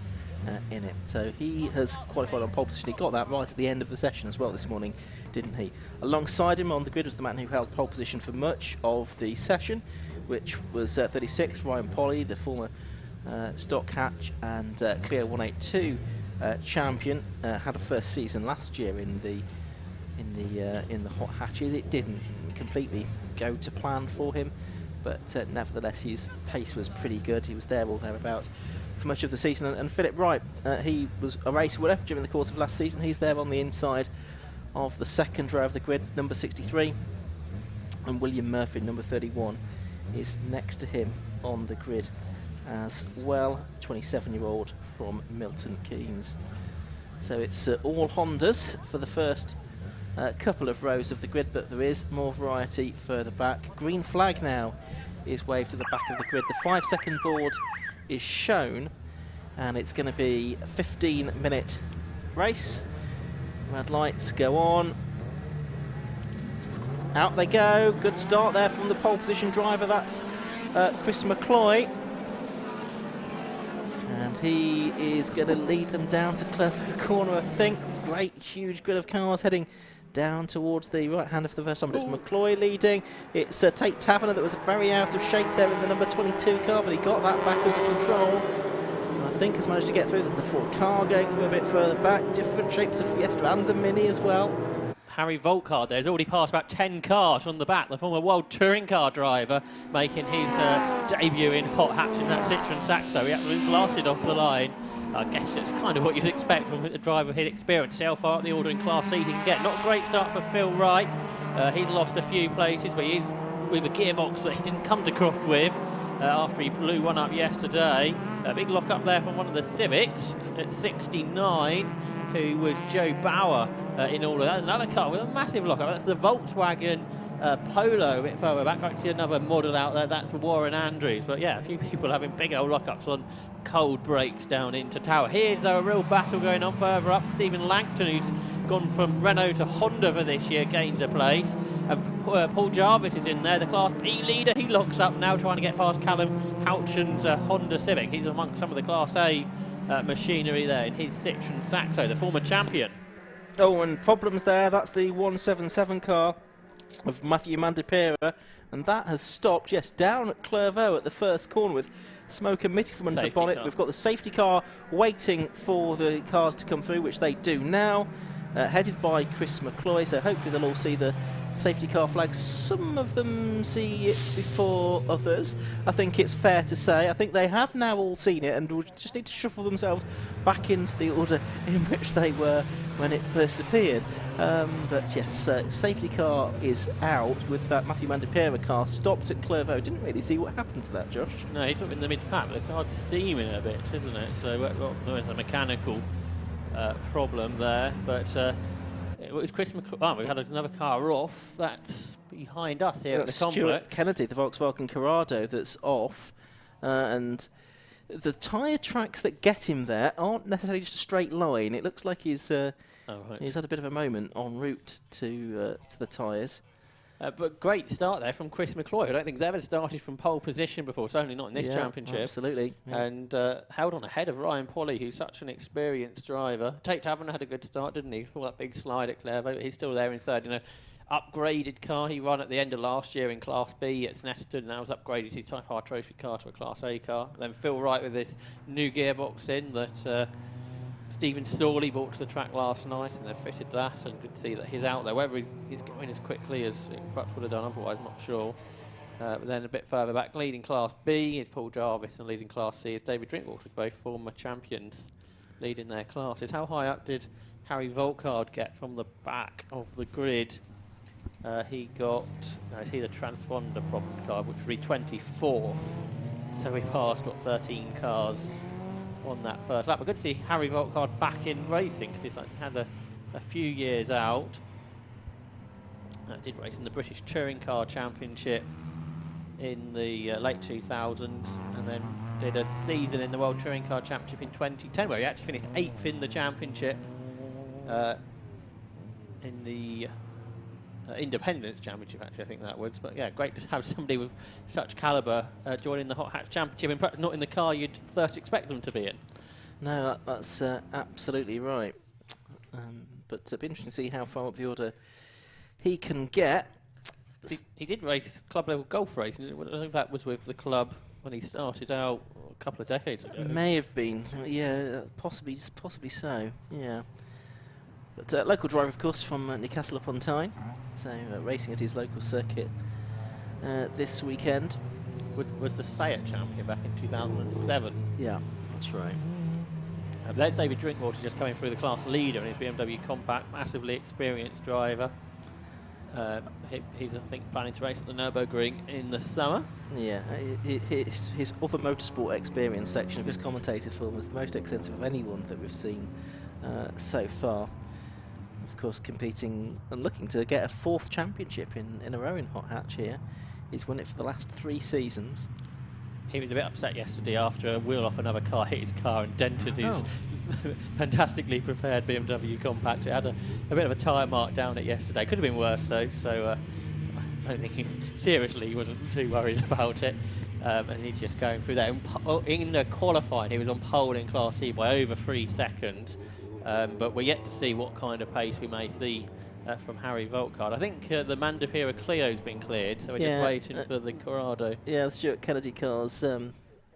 in it. So he has qualified on pole position. He got that right at the end of the session as well this morning, didn't he? Alongside him on the grid was the man who held pole position for much of the session, which was 36, Ryan Polly, the former stock hatch and Clio 182 champion. Had a first season last year in the hot hatches. It didn't completely go to plan for him, but nevertheless his pace was pretty good. He was there or thereabouts for much of the season. And Philip Wright, he was a race winner during the course of last season. He's there on the inside of the second row of the grid, number 63, and William Murphy, number 31, is next to him on the grid as well, 27-year-old from Milton Keynes. So it's all Hondas for the first couple of rows of the grid, but there is more variety further back. Green flag now is waved at the back of the grid. The 5-second board is shown, and it's going to be a 15-minute race. Red lights go on. Out they go. Good start there from the pole position driver. That's Chris McCloy. And he is going to lead them down to Clever Corner, I think. Great, huge grid of cars heading down towards the right-hander for the first time. But it's McCloy leading. It's Tate Taverner that was very out of shape there in the number 22 car, but he got that back under control. And I think has managed to get through. There's the Ford car going through a bit further back. Different shapes of Fiesta and the Mini as well. Harry Volkard there has already passed about 10 cars from the back. The former World Touring Car driver making his debut in hot hatch in that Citroen Saxo. He absolutely blasted off the line. I guess that's kind of what you'd expect from a driver of his experience. See how far up the order in Class C he can get. Not a great start for Phil Wright. He's lost a few places, but he is with a gearbox that he didn't come to Croft with after he blew one up yesterday. A big lock up there from one of the Civics at 69, who was Joe Bauer in all of that. Another car with a massive lock up. That's the Volkswagen Polo a bit further back. I can see another model out there. That's Warren Andrews. But yeah, a few people having big old lockups on cold breaks down into Tower. Here's though a real battle going on further up. Stephen Langton, who's gone from Renault to Honda for this year, gains a place. And Paul Jarvis is in there, the Class B leader. He locks up now, trying to get past Callum Houchen's Honda Civic. He's amongst some of the Class A machinery there in his Citroen Saxo, the former champion. Oh, and problems there. That's the 177 car of Matthew Mandipera, and that has stopped, yes, down at Clairvaux at the first corner with smoke emitting from under the bonnet. We've got the safety car waiting for the cars to come through, which they do now, headed by Chris McCloy, so hopefully they'll all see the safety car flags. Some of them see it before others. I think it's fair to say. I think they have now all seen it and will just need to shuffle themselves back into the order in which they were when it first appeared. But yes, safety car is out with that Matthew Mandipera car stopped at Clervaux. Didn't really see what happened to that, Josh. No, he's up in the mid-pack, but the car's steaming a bit, isn't it? So there's a mechanical problem there, but it was Chris McCloy. We've had another car off. That's behind us here at the complex. Stuart Kennedy, the Volkswagen Corrado, that's off, and the tyre tracks that get him there aren't necessarily just a straight line. It looks like he's had a bit of a moment en route to the tyres. But great start there from Chris McCloy. I don't think he's ever started from pole position before, certainly not in this championship. Absolutely. Yeah. And held on ahead of Ryan Polly, who's such an experienced driver. Tate Taverner had a good start, didn't he? For that big slide at Clervaux. He's still there in third. You know, upgraded car he ran at the end of last year in Class B at Snetterton. Now has upgraded his Type R trophy car to a Class A car. Then Phil Wright with this new gearbox in that Stephen Sawley brought to the track last night, and they've fitted that, and could see that he's out there. Whether he's going as quickly as it perhaps would have done otherwise, I'm not sure. But then a bit further back, leading Class B is Paul Jarvis, and leading Class C is David Drinkwater, both former champions leading their classes. How high up did Harry Volkard get from the back of the grid? He got, I see the transponder problem card, which would be 24th, so he passed, 13 cars on that first lap. But good to see Harry Volkard back in racing, because he's had a few years out. Did race in the British Touring Car Championship in the late 2000s, and then did a season in the World Touring Car Championship in 2010, where he actually finished 8th in the championship in the Independence Championship, actually, I think that was. But yeah, great to have somebody with such calibre joining the Hot Hatch Championship, and perhaps not in the car you'd first expect them to be in. No, that's absolutely right. But it'd be interesting to see how far up the order he can get. He did race club level golf racing. I don't know if that was with the club when he started out a couple of decades ago. It may have been, yeah, possibly so, yeah. But local driver, of course, from Newcastle upon Tyne, so racing at his local circuit this weekend. Was the Sayat champion back in 2007. Yeah, that's right. There's David Drinkwater just coming through the class leader in his BMW Compact, massively experienced driver. He's, I think, planning to race at the Nürburgring in the summer. Yeah, his other motorsport experience section of his commentated film was the most extensive of anyone that we've seen so far. Of course, competing and looking to get a 4th championship in a row in Hot Hatch here. He's won it for the last 3 seasons. He was a bit upset yesterday after a wheel off another car hit his car and dented his fantastically prepared BMW Compact. It had a bit of a tyre mark down it yesterday. Could have been worse though, so I don't think he wasn't too worried about it. And he's just going through that. In the qualifying, he was on pole in Class C by over 3 seconds. But we're yet to see what kind of pace we may see from Harry Volkard. I think the Mandipera Clio's been cleared, so we're just waiting for the Corrado. Yeah, the Stuart Kennedy car's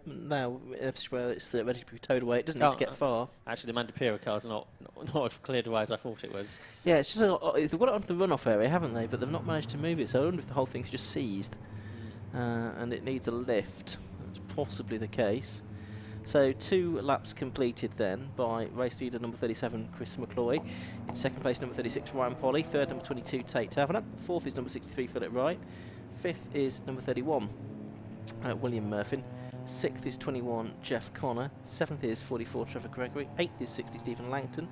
now where it's ready to be towed away. It doesn't need to get far. Actually, the Mandipera car's not as cleared away as I thought it was. Yeah, it's just they've got it onto the runoff area, haven't they? But they've not managed to move it, so I wonder if the whole thing's just seized and it needs a lift. That's possibly the case. So 2 laps completed then by race leader number 37, Chris McCloy. In second place, number 36, Ryan Polly. Third, number 22, Tate Taverner. Fourth is number 63, Philip Wright. Fifth is number 31, William Murphy. Sixth is 21, Jeff Connor. Seventh is 44, Trevor Gregory. Eighth is 60, Stephen Langton.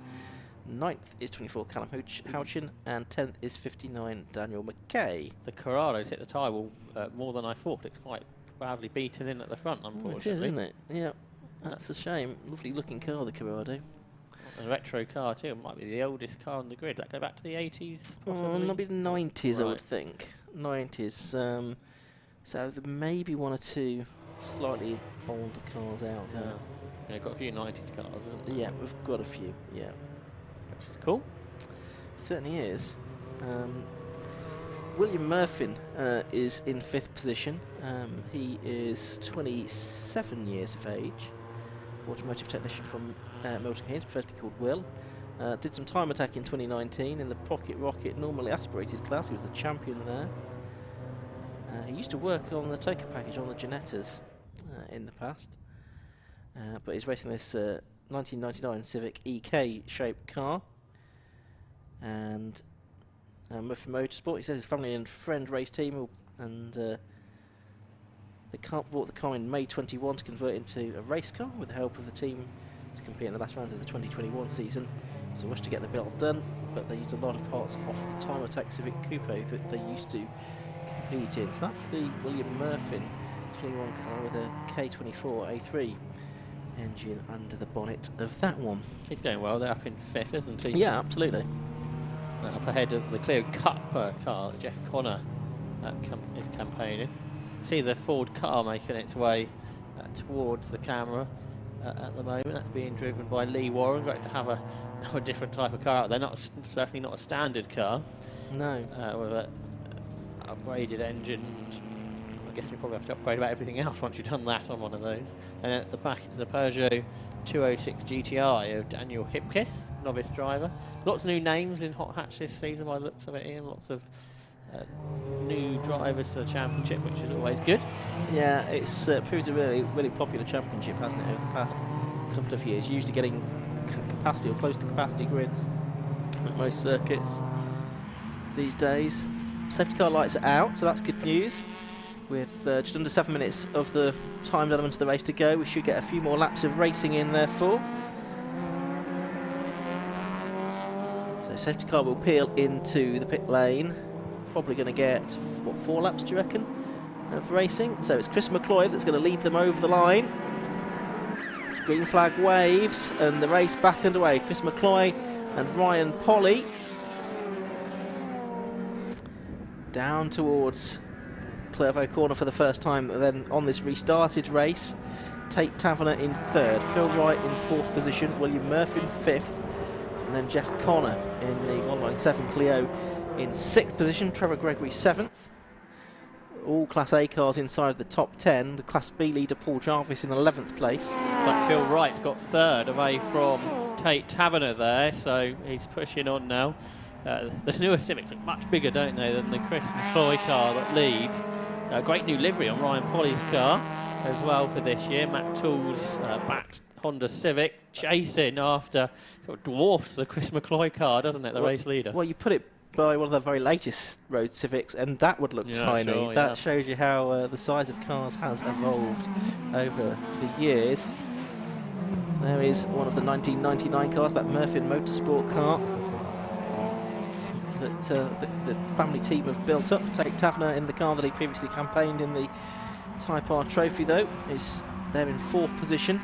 Ninth is 24, Callum Houchin. And 10th is 59, Daniel McKay. The Corrado's hit the tyre wall more than I thought. It's quite badly beaten in at the front, unfortunately. It is, isn't it? Yeah. That's a shame. Lovely looking car, the Corrado. A retro car too. It might be the oldest car on the grid. That go back to the 80s, possibly? Oh, maybe the 90s, I would think. 90s. So there may be 1 or 2 slightly older cars out there. Yeah, got a few 90s cars, haven't we? Yeah, we've got a few, yeah. Which is cool. Certainly is. William Murphy is in 5th position. He is 27 years of age. Automotive technician from Milton Keynes, prefers to be called Will. Did some time attack in 2019 in the Pocket Rocket normally aspirated class. He was the champion there. He used to work on the Toka package on the Genettas in the past. But he's racing this 1999 Civic EK shaped car. And from Motorsport, he says his family and friend race team, and they bought the car in May 21 to convert into a race car with the help of the team to compete in the last rounds of the 2021 season. So rushed to get the build done, but they used a lot of parts off the time attack Civic Coupe that they used to compete in. So that's the William Murphy 21 car with a K24 A3 engine under the bonnet of that one. He's going well. They're up in 5th, isn't he? Yeah, absolutely. Up ahead of the Clio Cup car that Jeff Connor is campaigning. See the Ford car making its way towards the camera at the moment. That's being driven by Lee Warren. Great to have a different type of car out there. Certainly not a standard car. No. With an upgraded engine. I guess you probably have to upgrade about everything else once you've done that on one of those. And at the back is the Peugeot 206 GTI of Daniel Hipkiss, novice driver. Lots of new names in Hot Hatch this season by the looks of it, Ian. Lots of new drivers to the championship, which is always good. Yeah, it's proved a really popular championship, hasn't it, over the past couple of years. Usually getting capacity or close to capacity grids at most circuits these days. Safety car lights are out, so that's good news. With just under 7 minutes of the timed element of the race to go, we should get a few more laps of racing in therefore. So safety car will peel into the pit lane. Probably going to get, what, 4 laps, do you reckon, of racing? So it's Chris McCloy that's going to lead them over the line. Green flag waves, and the race back underway. Chris McCloy and Ryan Polly down towards Clervaux Corner for the first time then on this restarted race. Tate Taverner in 3rd, Phil Wright in 4th position, William Murphy in 5th, and then Jeff Connor in the 197 Clio in 6th position, Trevor Gregory 7th. All Class A cars inside of the top 10. The Class B leader Paul Jarvis in 11th place. But Phil Wright's got 3rd away from Tate Taverner there, so he's pushing on now. The newer Civics look much bigger, don't they, than the Chris McCloy car that leads. Great new livery on Ryan Polly's car as well for this year. Mac Tools backed Honda Civic, chasing after, sort of dwarfs the Chris McCloy car, doesn't it, the race leader? Well, you put it by one of the very latest road Civics, and that would look tiny. Sure, that shows you how the size of cars has evolved over the years. There is one of the 1999 cars, that Murphy Motorsport car that the family team have built up. Tate Taverner in the car that he previously campaigned in the Type R Trophy, though, is there in 4th position.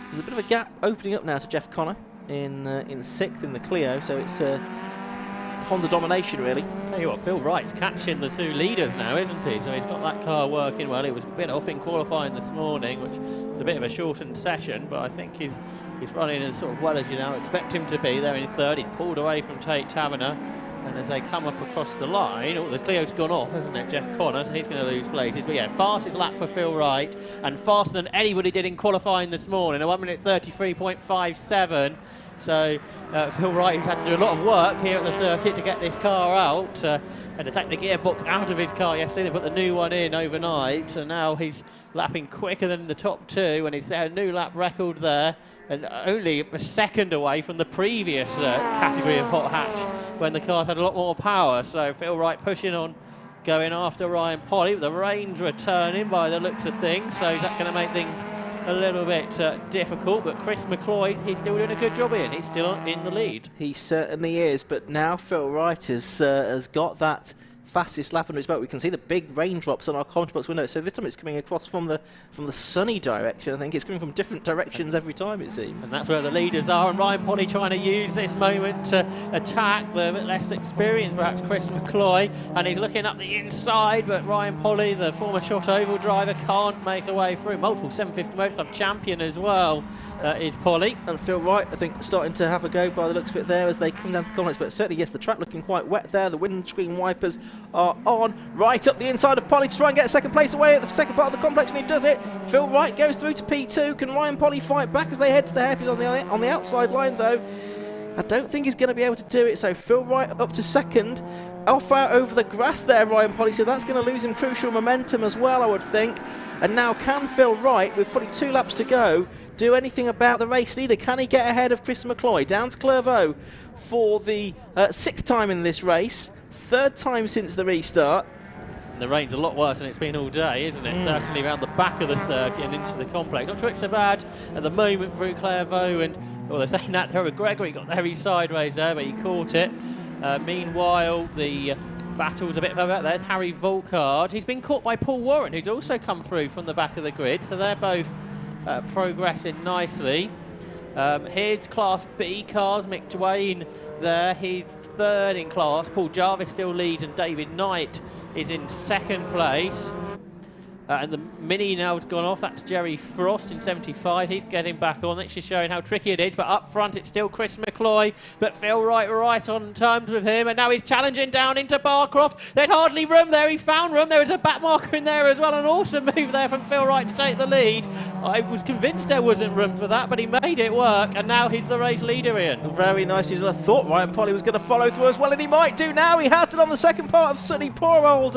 There's a bit of a gap opening up now to Jeff Connor in 6th in the Clio, so it's Honda domination, really. Tell you what, Phil Wright's catching the 2 leaders now, isn't he? So he's got that car working well. He was a bit off in qualifying this morning, which was a bit of a shortened session, but I think he's running as sort of well as you now expect him to be there in 3rd. He's pulled away from Tate Taverner. And as they come up across the line, the Clio's gone off, hasn't it, Jeff Connor, so he's going to lose places. But yeah, fastest lap for Phil Wright, and faster than anybody did in qualifying this morning, a 1:33.57. So Phil Wright, who's had to do a lot of work here at the circuit to get this car out, and to take the gearbox out of his car yesterday, they put the new one in overnight, and now he's lapping quicker than the top 2, and he's set a new lap record there, and only a second away from the previous category of Hot Hatch, when the cars had a lot more power. So Phil Wright pushing on, going after Ryan Polly. The rain's returning by the looks of things, so is that going to make things a little bit difficult? But Chris McCloy, he's still doing a good job here. He's still in the lead. He certainly is, but now Phil Wright has got that fastest lap under his belt. We can see the big raindrops on our commentary box window. So this time it's coming across from the sunny direction. I think it's coming from different directions every time, it seems. And that's where the leaders are. And Ryan Polly trying to use this moment to attack the bit less experienced, perhaps Chris McCloy. And he's looking up the inside, but Ryan Polly, the former Shot Oval driver, can't make a way through. Multiple 750 Motor Club champion as well is Polly. And Phil Wright, I think, starting to have a go by the looks of it there as they come down to the comments. But certainly, yes, the track looking quite wet there. The windscreen wipers are on right up the inside of Polly to try and get a second place away at the second part of the complex, and he does it. Phil Wright goes through to P2. Can Ryan Polly fight back as they head to the hairpin on the outside line, though? I don't think he's going to be able to do it, so Phil Wright up to second. Off out over the grass there, Ryan Polly, so that's going to lose him crucial momentum as well, I would think. And now can Phil Wright, with probably 2 laps to go, do anything about the race leader? Can he get ahead of Chris McCloy? Down to Clervaux for the 6th time in this race, 3rd time since the restart. The rain's a lot worse than it's been all day, isn't it? Certainly around the back of the circuit and into the complex. Not sure it's so bad at the moment through Clervaux, and well, they're saying that there, Gregory got very sideways there, but he caught it. Meanwhile, the battle's a bit further out. There's Harry Volkard. He's been caught by Paul Warren, who's also come through from the back of the grid, so they're both progressing nicely. Here's Class B cars. Mick Dwayne there. He's 3rd in class. Paul Jarvis still leads, and David Knight is in 2nd place. And the Mini now has gone off. That's Jerry Frost in 75. He's getting back on. That's just showing how tricky it is. But up front, it's still Chris McCloy. But Phil Wright right on terms with him. And now he's challenging down into Barcroft. There's hardly room there. He found room. There was a back marker in there as well. An awesome move there from Phil Wright to take the lead. I was convinced there wasn't room for that, but he made it work. And now he's the race leader, Ian. Very nicely done. I thought Ryan Polly was going to follow through as well, and he might do now. He has it on the second part of Sunny. Poor old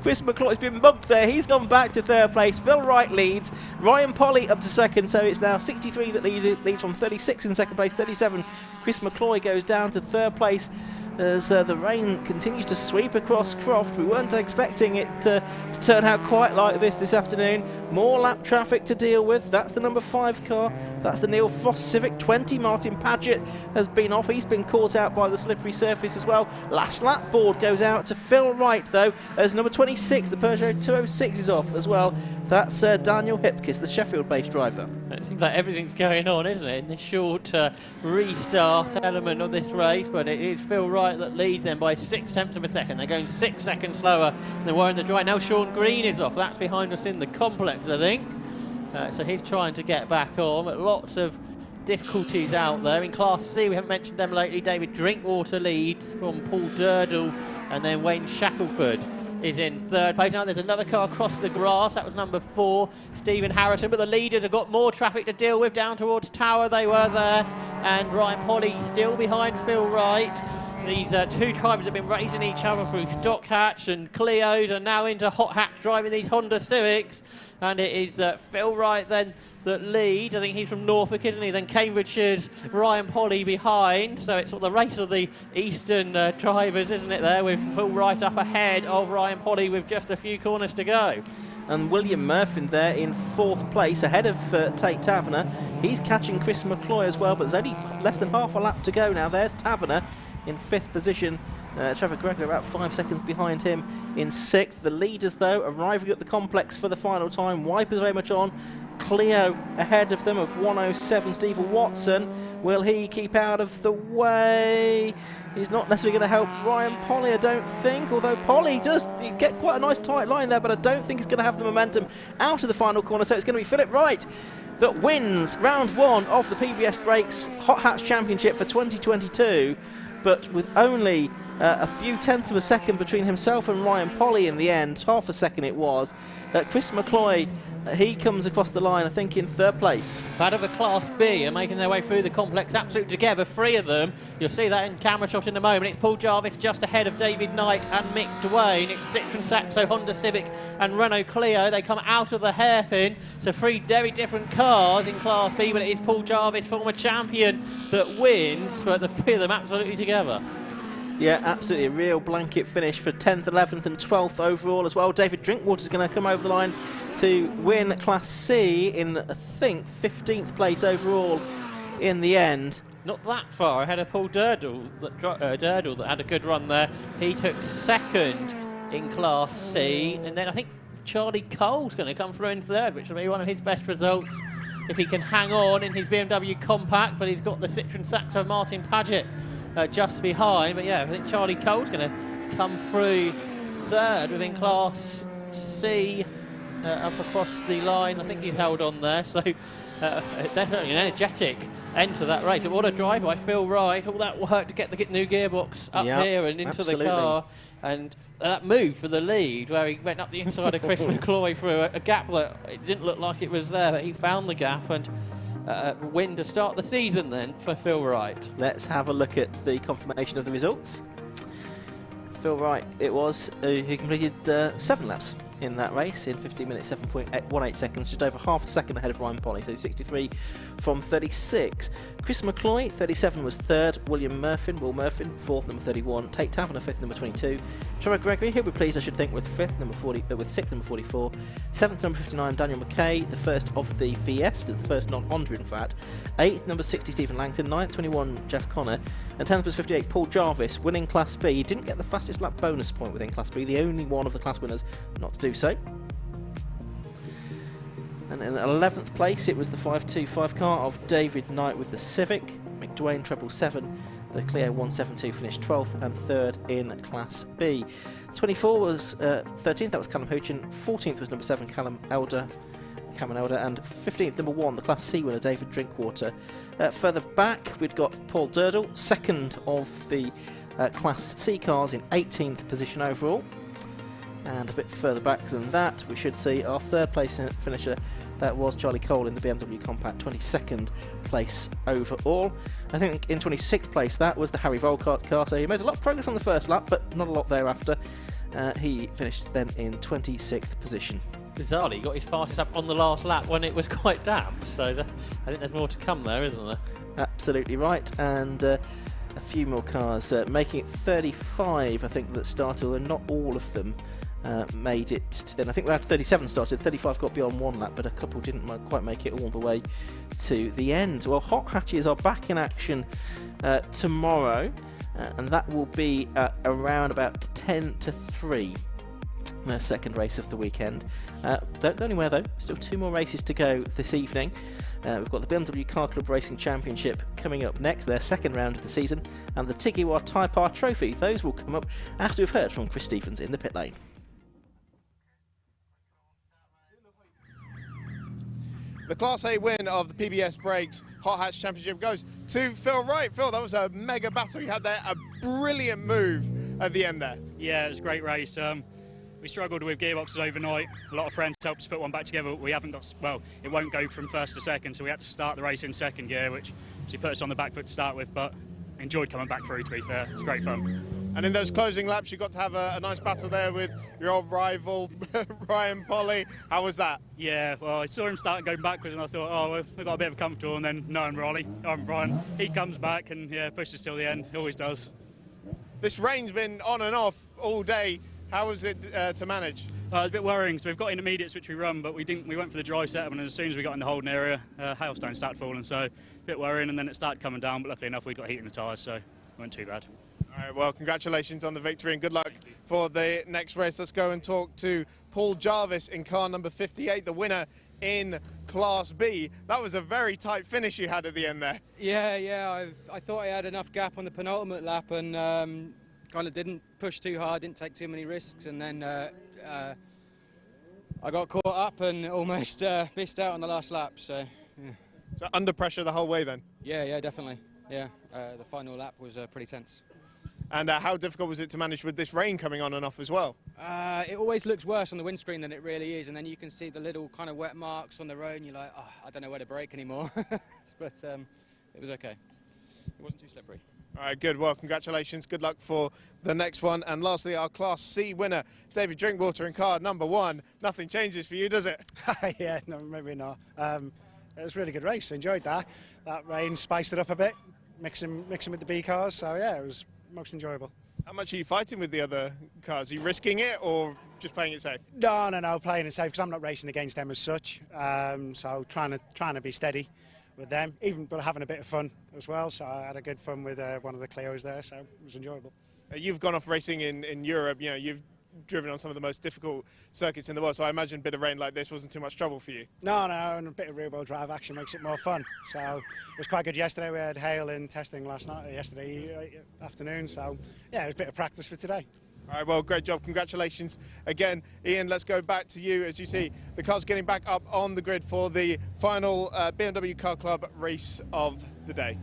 Chris McCloy's been mugged there. He's gone back to 3rd place. Phil Wright leads. Ryan Polly up to 2nd, so it's now 63 that leads from 36 in 2nd place. 37, Chris McCloy goes down to 3rd place as the rain continues to sweep across Croft. We weren't expecting it to turn out quite like this afternoon. More lap traffic to deal with. That's the number 5 car. That's the Neil Frost Civic 20. Martin Paget has been off. He's been caught out by the slippery surface as well. Last lap board goes out to Phil Wright, though, as number 26, the Peugeot 206, is off as well. That's Daniel Hipkiss, the Sheffield-based driver. It seems like everything's going on, isn't it, in this short restart element of this race, but it is Phil Wright that leads them by 0.6 of a second. They're going 6 seconds slower than they were in the dry. Now Sean Green is off. That's behind us in the complex, I think. So he's trying to get back on, but lots of difficulties out there. In Class C, we haven't mentioned them lately. David Drinkwater leads from Paul Durdle, and then Wayne Shackelford is in 3rd place. Now there's another car across the grass. That was number 4, Stephen Harrison. But the leaders have got more traffic to deal with down towards Tower. They were there. And Ryan Polly still behind Phil Wright. These 2 drivers have been racing each other through stock hatch and Clios, and now into hot hatch driving these Honda Civics. And it is Phil Wright then that leads. I think he's from Norfolk, isn't he? Then Cambridgeshire's Ryan Polly behind. So it's sort of the race of the eastern drivers, isn't it, there, with Phil Wright up ahead of Ryan Polly with just a few corners to go. And William Murphy there in 4th place, ahead of Tate Taverner. He's catching Chris McCloy as well, but there's only less than half a lap to go now. There's Taverner in 5th position. Trevor Gregory about 5 seconds behind him in 6th. The leaders, though, arriving at the complex for the final time. Wipers very much on. Clio ahead of them of 107, Stephen Watson. Will he keep out of the way? He's not necessarily going to help Ryan Polly, I don't think, although Polly does get quite a nice tight line there, but I don't think he's going to have the momentum out of the final corner, so it's going to be Philip Wright that wins round 1 of the PBS Brakes Hot Hatch Championship for 2022, but with only a few tenths of a second between himself and Ryan Polly in the end. Half a second it was. Chris McCloy, he comes across the line, I think, in 3rd place. Out of the Class B are making their way through the complex absolutely together, 3 of them. You'll see that in camera shot in a moment. It's Paul Jarvis just ahead of David Knight and Mick Dwayne. It's Citroen Saxo, Honda Civic and Renault Clio. They come out of the hairpin. So 3 very different cars in Class B, but it is Paul Jarvis, former champion, that wins. But the 3 of them absolutely together. Yeah, absolutely. A real blanket finish for 10th, 11th and 12th overall as well. David Drinkwater's going to come over the line to win Class C in, I think, 15th place overall in the end. Not that far ahead of Paul Durdle that had a good run there. He took 2nd in Class C, and then I think Charlie Cole's going to come through in 3rd, which will be one of his best results if he can hang on in his BMW Compact, but he's got the Citroen Saxo Martin Paget just behind. But yeah, I think Charlie Cole's going to come through 3rd within Class C up across the line. I think he's held on there, so definitely an energetic end to that race. But what a drive by Phil Wright, all that work to get the new gearbox up here and into the car, and that move for the lead where he went up the inside of Chris McCloy through a gap that it didn't look like it was there, but he found the gap, and win to start the season then for Phil Wright. Let's have a look at the confirmation of the results. Phil Wright it was, who completed 7 laps in that race in 15 minutes 7.18 seconds, just over half a second ahead of Ryan Polly, so 63 from 36. Chris McCloy 37 was third, Will Murfin fourth, number 31, Tate Taverner fifth, number 22, Trevor Gregory, he'll be pleased I should think, with sixth, number 44, seventh, number 59, Daniel McKay, the first of the Fiestas, the first non-Honda in fact, eighth, number 60, Stephen Langton, ninth, 21, Jeff Connor, and 10th was 58, Paul Jarvis, winning Class B. He didn't get the fastest lap bonus point within Class B, the only one of the class winners not to do so. And in 11th place, it was the 525 car of David Knight with the Civic, McDwayne 777, the Clio 172 finished 12th and 3rd in Class B. 24 was 13th, that was Callum Hoochin, 14th was number 7, Cameron Elder, and 15th, number 1, the Class C winner, David Drinkwater. Further back, we'd got Paul Durdle, second of the Class C cars in 18th position overall. And a bit further back than that, we should see our third place finisher. That was Charlie Cole in the BMW Compact, 22nd place overall. I think in 26th place, that was the Harry Volkart car. So he made a lot of progress on the first lap, but not a lot thereafter. He finished then in 26th position. Bizarrely, he got his fastest up on the last lap when it was quite damp. So I think there's more to come there, isn't there? Absolutely right. And a few more cars making it 35, I think, that started, and not all of them made it to then. I think we had 37 started, 35 got beyond one lap, but a couple didn't quite make it all the way to the end. Well, hot hatches are back in action tomorrow, and that will be around about 10 to 3. The second race of the weekend. Don't go anywhere though, still 2 more races to go this evening. We've got the BMW Car Club Racing Championship coming up next, their second round of the season, and the Tigiwa Type R Trophy. Those will come up after we've heard from Chris Stephens in the pit lane. The Class A win of the PBS Brakes Hot Hatch Championship goes to Phil Wright. Phil, that was a mega battle you had there, a brilliant move at the end there. Yeah, it was a great race. We struggled with gearboxes overnight. A lot of friends helped us put one back together. We haven't got, well, it won't go from first to second, so we had to start the race in second gear, which she put us on the back foot to start with, but enjoyed coming back through, to be fair. It was great fun. And in those closing laps, you got to have a nice battle there with your old rival, Ryan Polly. How was that? Yeah, well, I saw him start going backwards, and I thought, oh, we've got a bit of comfortable, and then knowing Ryan, he comes back and yeah, pushes till the end. He always does. This rain's been on and off all day. How was it to manage? It was a bit worrying, so we've got intermediates which we run, but we went for the dry setup, and as soon as we got in the holding area, hailstones started falling, so a bit worrying, and then it started coming down, but luckily enough we got heat in the tyres, so it wasn't too bad. All right, well, congratulations on the victory and good luck for the next race. Let's go and talk to Paul Jarvis in car number 58, the winner in Class B. That was a very tight finish you had at the end there. Yeah, I thought I had enough gap on the penultimate lap and kind of didn't push too hard, didn't take too many risks, and then I got caught up and almost missed out on the last lap. So, yeah. So under pressure the whole way then? Yeah, definitely. Yeah, the final lap was pretty tense. And how difficult was it to manage with this rain coming on and off as well? It always looks worse on the windscreen than it really is, and then you can see the little kind of wet marks on the road, and you're like, oh, I don't know where to brake anymore. But it was okay. It wasn't too slippery. All right, good. Well, congratulations. Good luck for the next one. And lastly, our Class C winner, David Drinkwater in car number 1. Nothing changes for you, does it? Yeah, no, maybe not. It was a really good race. Enjoyed that. That rain spiced it up a bit, mixing with the B cars. So yeah, it was most enjoyable. How much are you fighting with the other cars? Are you risking it or just playing it safe? No, playing it safe because I'm not racing against them as such. So trying to be steady with them, but having a bit of fun as well. So I had a good fun with one of the Clios there, so it was enjoyable. You've gone off racing in Europe. You know, you've driven on some of the most difficult circuits in the world. So I imagine a bit of rain like this wasn't too much trouble for you. No, and a bit of rear-wheel drive action makes it more fun. So it was quite good yesterday. We had hail in testing yesterday afternoon. So yeah, it was a bit of practice for today. All right, well, great job. Congratulations again. Ian, let's go back to you. As you see, the car's getting back up on the grid for the final BMW Car Club race of the day.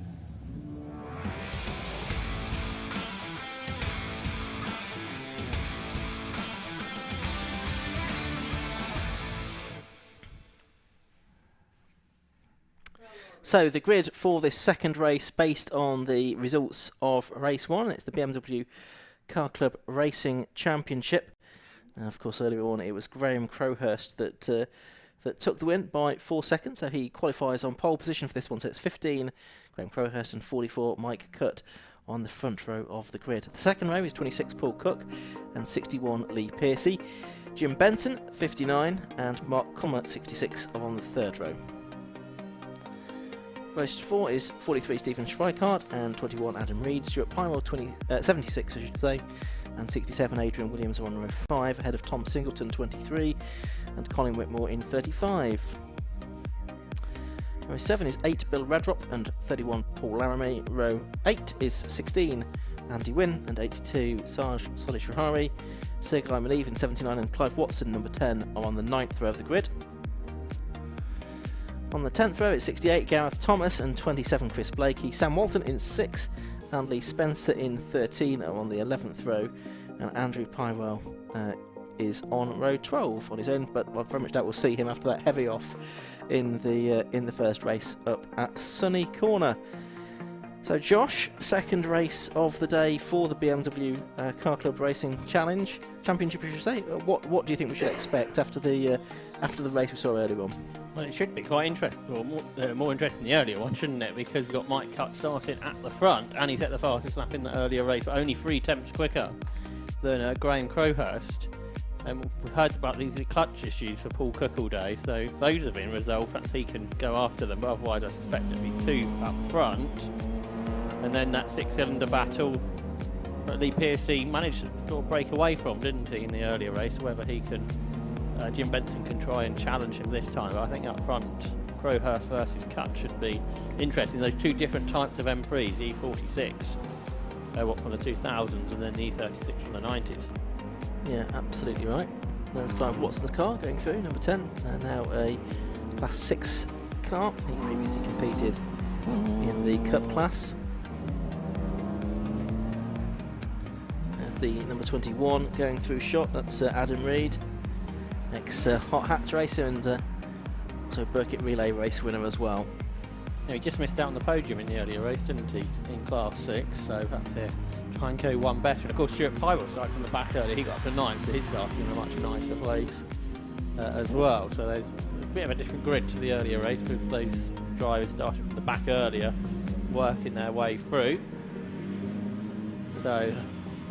So the grid for this second race based on the results of race 1. It's the BMW Car Club Racing Championship. Of course, earlier on it was Graham Crowhurst that took the win by 4 seconds, so he qualifies on pole position for this one. So it's 15 Graham Crowhurst and 44 Mike Cutt on the front row of the grid. The second row is 26 Paul Cook and 61 Lee Pearcey. Jim Benson 59 and Mark Kummer 66 are on the third row. Race 4 is 43 Stephen Schweikart and 21 Adam Reed. Stuart Pymore 76 I should say, and 67 Adrian Williams are on row 5 ahead of Tom Singleton 23 and Colin Whitmore in 35. Row 7 is 8 Bill Redrop and 31 Paul Laramie. Row 8 is 16 Andy Wynn and 82 Saj Solishahari. Sergei Maliv in 79 and Clive Watson, number 10, are on the 9th row of the grid. On the 10th row it's 68 Gareth Thomas and 27 Chris Blakey. Sam Walton in 6 and Lee Spencer in 13 are on the 11th row. And Andrew Pywell is on row 12 on his own, but I very much doubt we'll see him after that heavy off in the first race up at Sunny Corner. So Josh, second race of the day for the BMW Car Club Racing Championship, I should say. What do you think we should expect after the race we saw earlier on? Well, it should be quite interesting, or more interesting than the earlier one, shouldn't it? Because we've got Mike Cutt starting at the front, and he set the fastest lap in the earlier race, but only 3 tenths quicker than Graham Crowhurst. And we've heard about these clutch issues for Paul Cook all day, so if those have been resolved, perhaps he can go after them, but otherwise I suspect it'll be 2 up front. And then that 6-cylinder battle that Lee Pearcey managed to sort of break away from, didn't he, in the earlier race? Whether he can, Jim Benson can try and challenge him this time. But I think up front, Crowhurst versus Cutt should be interesting. Those 2 different types of M3s, the E46, from the 2000s, and then the E36 from the 90s. Yeah, absolutely right. There's Clive Watson's car going through, number 10, and now a Class 6 car. He previously competed in the Cup class. The number 21 going through shot, that's Adam Reed, ex-Hot Hatch racer and also Burkitt Relay race winner as well. Yeah, he just missed out on the podium in the earlier race, didn't he, in Class 6, so perhaps he'll try and go one better. And of course Stuart Pywell started from the back earlier, he got up to 9, so he's starting in a much nicer place as well. So there's a bit of a different grid to the earlier race with those drivers starting from the back earlier, working their way through. So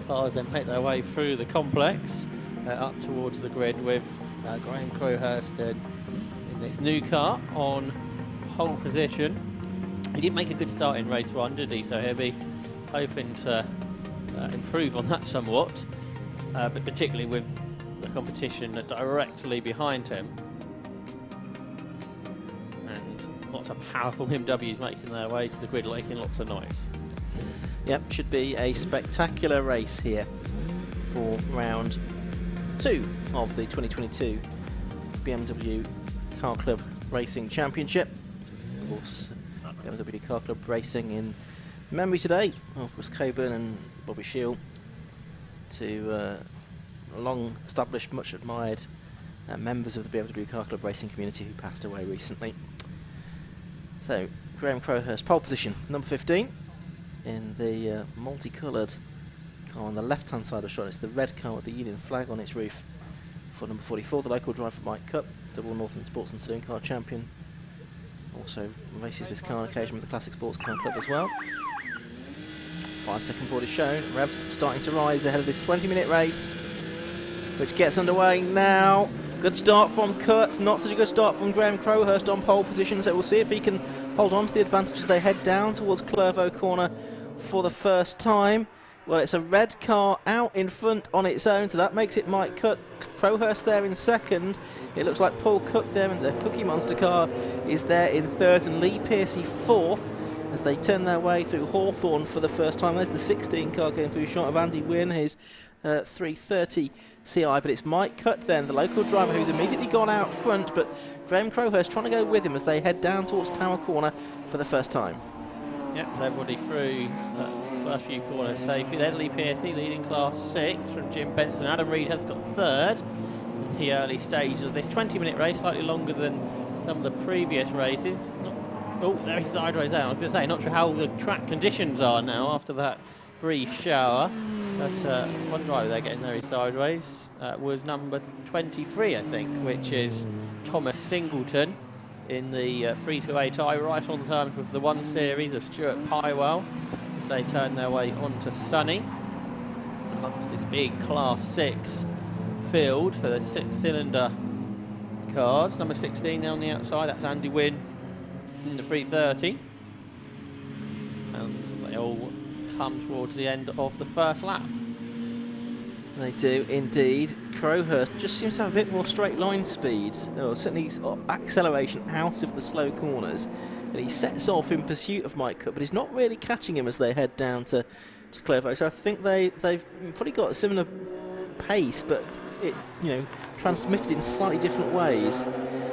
cars then make their way through the complex up towards the grid with Graham Crowhurst in this new car on pole position. He didn't make a good start in race 1, did he? So he'll be hoping to improve on that somewhat, but particularly with the competition directly behind him. And lots of powerful BMWs making their way to the grid, making lots of noise. Yep, should be a spectacular race here for round 2 of the 2022 BMW Car Club Racing Championship. Of course, BMW Car Club Racing in memory today of Russ Coburn and Bobby Shield, 2 long established, much admired members of the BMW Car Club Racing community who passed away recently. So, Graham Crowhurst, pole position, number 15. In the multicoloured car on the left-hand side of the shot. It's the red car with the Union flag on its roof for number 44, the local driver Mike Cutt, double Northern Sports and Saloon Car champion. Also races this car on occasion with the Classic Sports Car Club as well. 5-second board is shown. Revs starting to rise ahead of this 20-minute race, which gets underway now. Good start from Cutt, not such a good start from Graham Crowhurst on pole position, so we'll see if he can hold on to the advantage as they head down towards Clervaux Corner for the first time. Well, it's a red car out in front on its own, so that makes it Mike Cutt. Crowhurst there in second. It looks like Paul Cook there, and the Cookie Monster car is there in third, and Lee Pearcey fourth as they turn their way through Hawthorne for the first time. There's the 16 car going through shot of Andy Wynn, his 330 CI, but it's Mike Cutt then, the local driver, who's immediately gone out front, but Graham Crowhurst trying to go with him as they head down towards Tower Corner for the first time. Yep, everybody through the first few corners safely. There's Lee Pearcey leading Class 6 from Jim Benson. Adam Reed has got third in the early stages of this 20-minute race, slightly longer than some of the previous races. Not Oh, very sideways there. I was going to say, not sure how the track conditions are now after that brief shower. But one driver there getting very sideways was number 23, I think, which is Thomas Singleton in the 328i, right on terms with the 1 Series of Stuart Pywell as they turn their way onto Sunny amongst this big Class 6 field for the 6-cylinder cars. Number 16 there on the outside, that's Andy Wynn in the 330. And they all come towards the end of the first lap. They do indeed. Crowhurst just seems to have a bit more straight line speed, or certainly acceleration out of the slow corners, and he sets off in pursuit of Mike Cook, but he's not really catching him as they head down to Clairvaux. So I think they've probably got a similar pace, but it, transmitted in slightly different ways.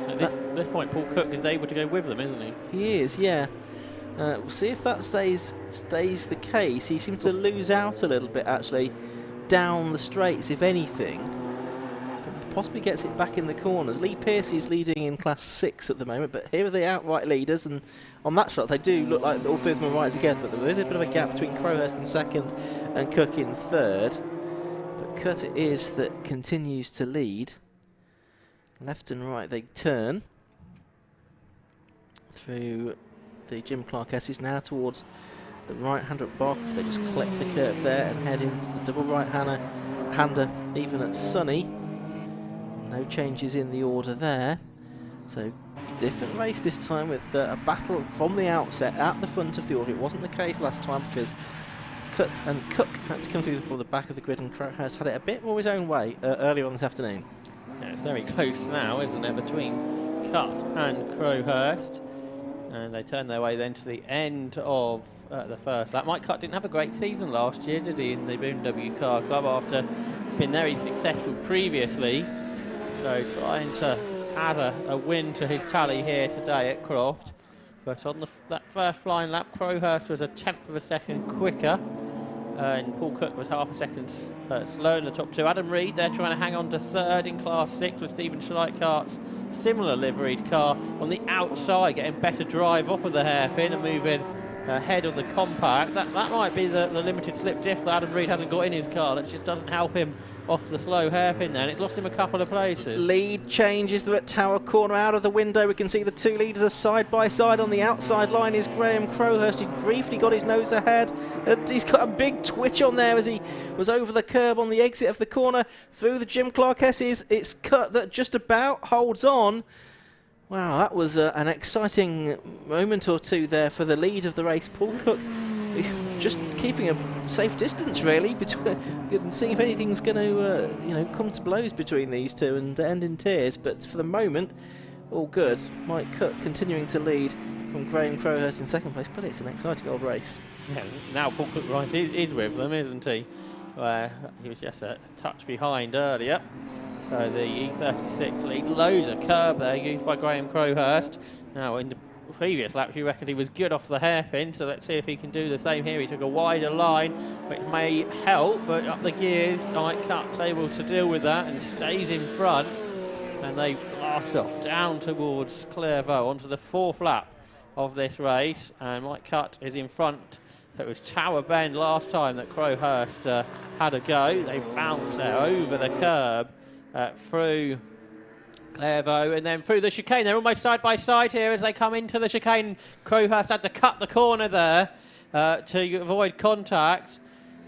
At this point, Paul Cook is able to go with them, isn't he? He is, yeah. We'll see if that stays the case. He seems to lose out a little bit, actually, down the straights, if anything. But possibly gets it back in the corners. Lee Pearce is leading in Class 6 at the moment, but here are the outright leaders, and on that shot they do look like all 3 of them are right together, but there is a bit of a gap between Crowhurst in 2nd and Cook in 3rd. But Cook it is that continues to lead. Left and right they turn through the Jim Clark S's now towards the right-hander at Barcroft. They just clip the curve there and head into the double right-hander even at Sunny. No changes in the order there. So different race this time with a battle from the outset at the front of the order. It wasn't the case last time because Cut and Cook had to come through from the back of the grid, and Crowhurst had it a bit more his own way earlier on this afternoon. Yeah, it's very close now, isn't it, between Cut and Crowhurst. And they turn their way then to the end of the first lap. Mike Cutt didn't have a great season last year, did he, in the BMW Car Club after being very successful previously. So trying to add a win to his tally here today at Croft. But on that first flying lap, Crowhurst was a 1/10 of a second quicker. And Paul Cook was half a second slow in the top 2. Adam Reed, they're trying to hang on to 3rd in Class 6 with Stephen Schleitkart's similar liveried car on the outside, getting better drive off of the hairpin and moving ahead of the compact. That might be the limited slip diff that Adam Reed hasn't got in his car. That just doesn't help him off the slow hairpin there, and it's lost him a couple of places. Lead changes. They're at Tower Corner. Out of the window we can see the 2 leaders are side by side. On the outside line is Graham Crowhurst. He briefly got his nose ahead. He's got a big twitch on there as he was over the curb on the exit of the corner through the Jim Clark S's. It's Cut that just about holds on. Wow, that was an exciting moment or two there for the lead of the race. Paul Cook just keeping a safe distance, really, between, and seeing if anything's going to, come to blows between these two and end in tears. But for the moment, all good. Mike Cook continuing to lead from Graham Crowhurst in 2nd place, but it's an exciting old race. Yeah, now Paul Cook is with them, isn't he? Where he was just a touch behind earlier. So the E36 lead, loads of curb there used by Graham Crowhurst. Now in the previous laps you reckoned he was good off the hairpin, so let's see if he can do the same here. He took a wider line, which may help, but up the gears, Mike Cutt's able to deal with that and stays in front. And they blast off down towards Clairvaux onto the 4th lap of this race, and Mike Cutt is in front. So it was Tower Bend last time that Crowhurst had a go. They bounced there over the curb through Clairvaux and then through the chicane. They're almost side by side here as they come into the chicane. Crowhurst had to cut the corner there to avoid contact.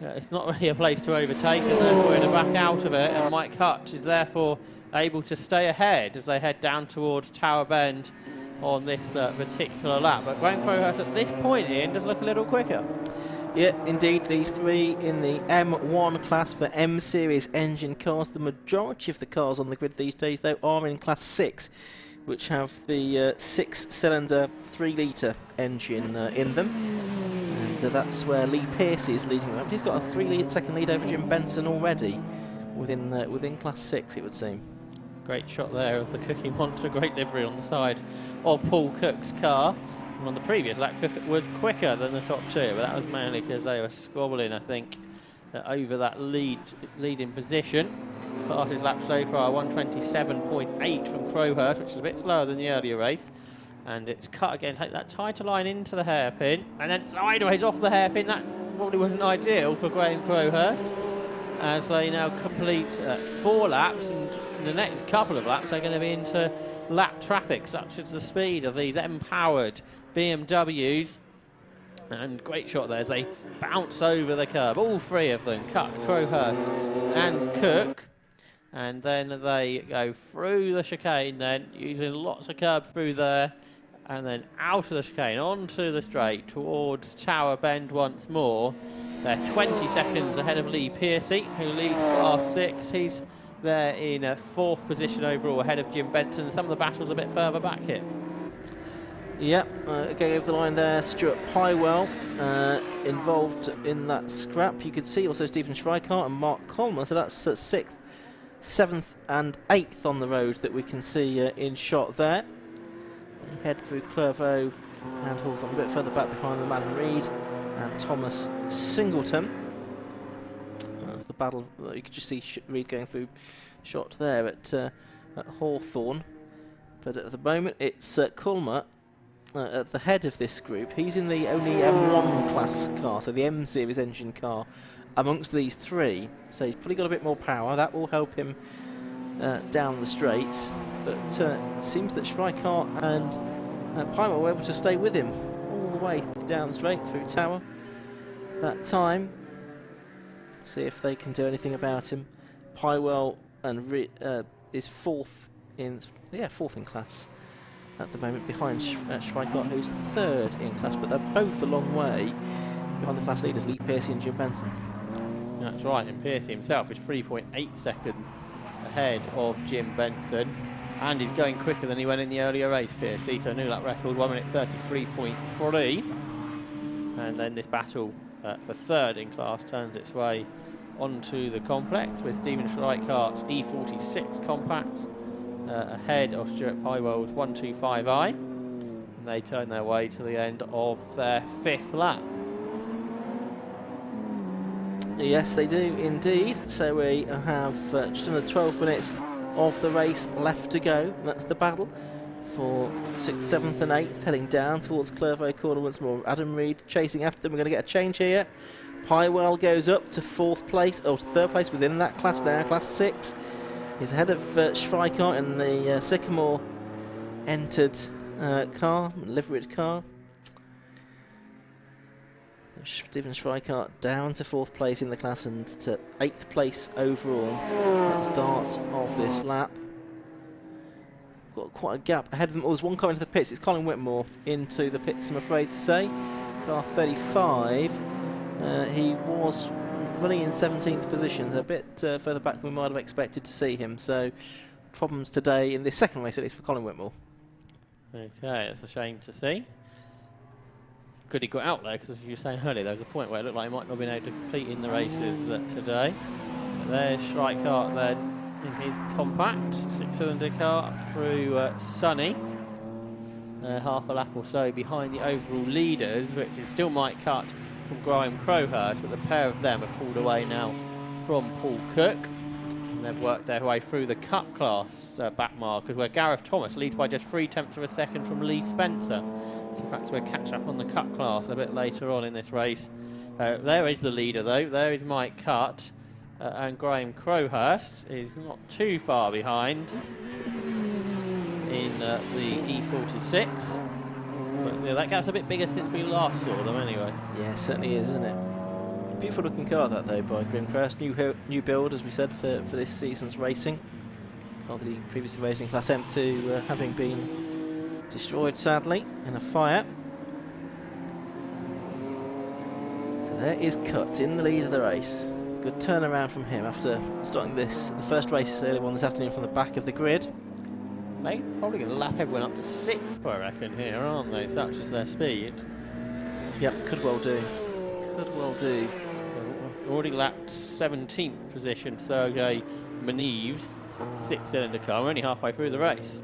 It's not really a place to overtake, and therefore in the back out of it, and Mike Cutt is therefore able to stay ahead as they head down towards Tower Bend on this particular lap. But Graham Crowhurst at this point in does look a little quicker. Yeah, indeed, these 3 in the M1 class for M-Series engine cars. The majority of the cars on the grid these days, though, are in Class 6, which have the 6-cylinder, 3-litre engine in them. And that's where Lee Pearce is leading them. He's got a 3-second lead over Jim Benson already within Class 6, it would seem. Great shot there of the Cookie Monster, great livery on the side of Paul Cook's car. And on the previous lap, Cook was quicker than the top 2, but that was mainly because they were squabbling, I think, over that leading position. Fastest lap so far, 127.8 from Crowhurst, which is a bit slower than the earlier race. And it's cut again, take that tighter line into the hairpin, and then sideways off the hairpin. That probably wasn't ideal for Graham Crowhurst, as they now complete 4 laps, and in the next couple of laps they're going to be into lap traffic, such as the speed of these M-powered BMWs. And great shot there as they bounce over the curb, all 3 of them, Cut, Crowhurst and Cook. And then they go through the chicane then, using lots of curb through there, and then out of the chicane, onto the straight, towards Tower Bend once more. They're 20 seconds ahead of Lee Piercy, who leads Class 6. He's there in 4th position overall, ahead of Jim Benson. Some of the battles a bit further back here. Yep, going over the line there, Stuart Pywell involved in that scrap. You could see also Stephen Schweikart and Mark Coleman, so that's 6th, 7th and 8th on the road that we can see in shot there. Head through Clervaux and Hawthorne, a bit further back behind the man Reed and Thomas Singleton. That's the battle. You could just see Reed going through shot there at Hawthorne. But at the moment it's Kulmer at the head of this group. He's in the only M1 class car, so the M series engine car amongst these 3. So he's probably got a bit more power. That will help him down the straight. But it seems that Schweikart and Pywell were able to stay with him all the way down the straight through Tower that time. See if they can do anything about him. Pywell and is 4th in class at the moment, behind Schweikart, who's 3rd in class, but they're both a long way behind the class leaders, Lee Piercy and Jim Benson. That's right, and Piercy himself is 3.8 seconds ahead of Jim Benson, and he's going quicker than he went in the earlier race, Piercy, so new lap record, 1 minute 33.3. And then this battle for 3rd in class turns its way onto the complex with Stephen Schweikart's E46 compact ahead of Stuart Pywell's 125i, and they turn their way to the end of their 5th lap. Yes, they do indeed. So we have just under 12 minutes of the race left to go. That's the battle for 6th, 7th and 8th, heading down towards Clervaux Corner once more. Adam Reed chasing after them. We're going to get a change here. Pywell goes up to 4th place, or 3rd place within that class now, class 6. He's ahead of Schweikart in the Sycamore entered car, liveried car. Stephen Schweikart down to 4th place in the class and to 8th place overall at the start of this lap. Got quite a gap ahead of them. Oh, there's one car into the pits. It's Colin Whitmore into the pits, I'm afraid to say. Car 35. He was running in 17th position, so a bit further back than we might have expected to see him. So problems today in this second race, at least for Colin Whitmore. Okay, that's a shame to see. Good he got out there, because as you were saying earlier, there was a point where it looked like he might not have been able to complete in the races today. But there's Schweikart then in his compact 6-cylinder car up through Sunny. Half a lap or so behind the overall leaders, which is still Mike Cut from Graham Crowhurst, but the pair of them are pulled away now from Paul Cook. And they've worked their way through the Cup class back markers, where Gareth Thomas leads by just 0.3 of a second from Lee Spencer. So perhaps we'll catch up on the Cup class a bit later on in this race. There is the leader though, there is Mike Cutt, and Graham Crowhurst is not too far behind in the E46. But yeah, that gap's a bit bigger since we last saw them anyway. Yeah, it certainly is, isn't it? Beautiful looking car that though by Graham Crowhurst. New build, as we said, for this season's racing. Car that he previously raced in Class M2, having been destroyed sadly in a fire. So there is Cut in the lead of the race. Good turnaround from him after starting the first race earlier on this afternoon from the back of the grid. They're probably going to lap everyone up to 6th, I reckon, here, aren't they? Such is their speed. Yep, could well do. Could well do. Already lapped 17th position, Sergei Manev's 6-cylinder car. We're only halfway through the race.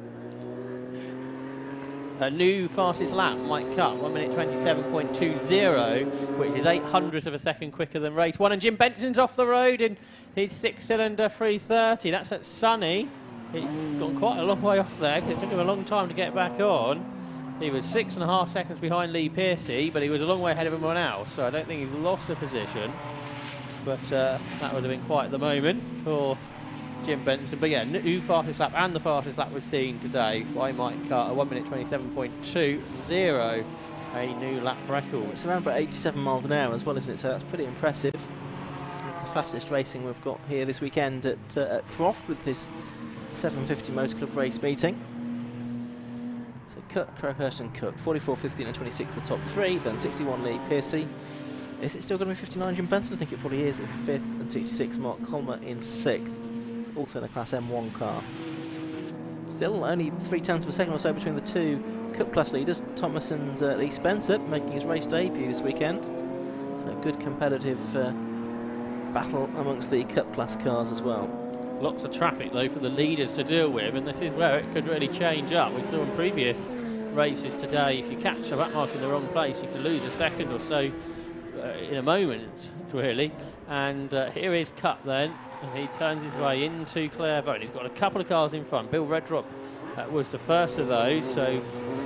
A new fastest lap, Mike Cutt, 1 minute 27.20, which is 0.08 of a second quicker than race 1. And Jim Benson's off the road in his 6-cylinder 330. That's at Sunny. He's gone quite a long way off there because it took him a long time to get back on. He was 6.5 seconds behind Lee Pearcey, but he was a long way ahead of everyone else, so I don't think he's lost a position. But that would have been quite the moment for Jim Benson. But yeah, new fastest lap and the fastest lap we've seen today by Mike Carter, 1 minute 27.20, a new lap record. It's around about 87 miles an hour as well, isn't it? So that's pretty impressive. Some of the fastest racing we've got here this weekend at Croft with this 750 Motor Club race meeting. So Cook, Crowhurst and Cook, 44, 15 and 26 the top three, then 61 Lee Pearcey. Is it still going to be 59 Jim Benson? I think it probably is in 5th, and 66 Mark Colmer in 6th, also in a Class M1 car. Still only 0.3 of a second or so between the two Cup Class leaders, Thomas and Lee Spencer, making his race debut this weekend. So a good competitive battle amongst the Cup Class cars as well. Lots of traffic though for the leaders to deal with, and this is where it could really change up. We saw in previous races today, if you catch a back mark in the wrong place, you can lose a second or so in a moment, really. And here is Cup then, and he turns his way into Clairvaux. He's got a couple of cars in front. Bill Redrop was the first of those, so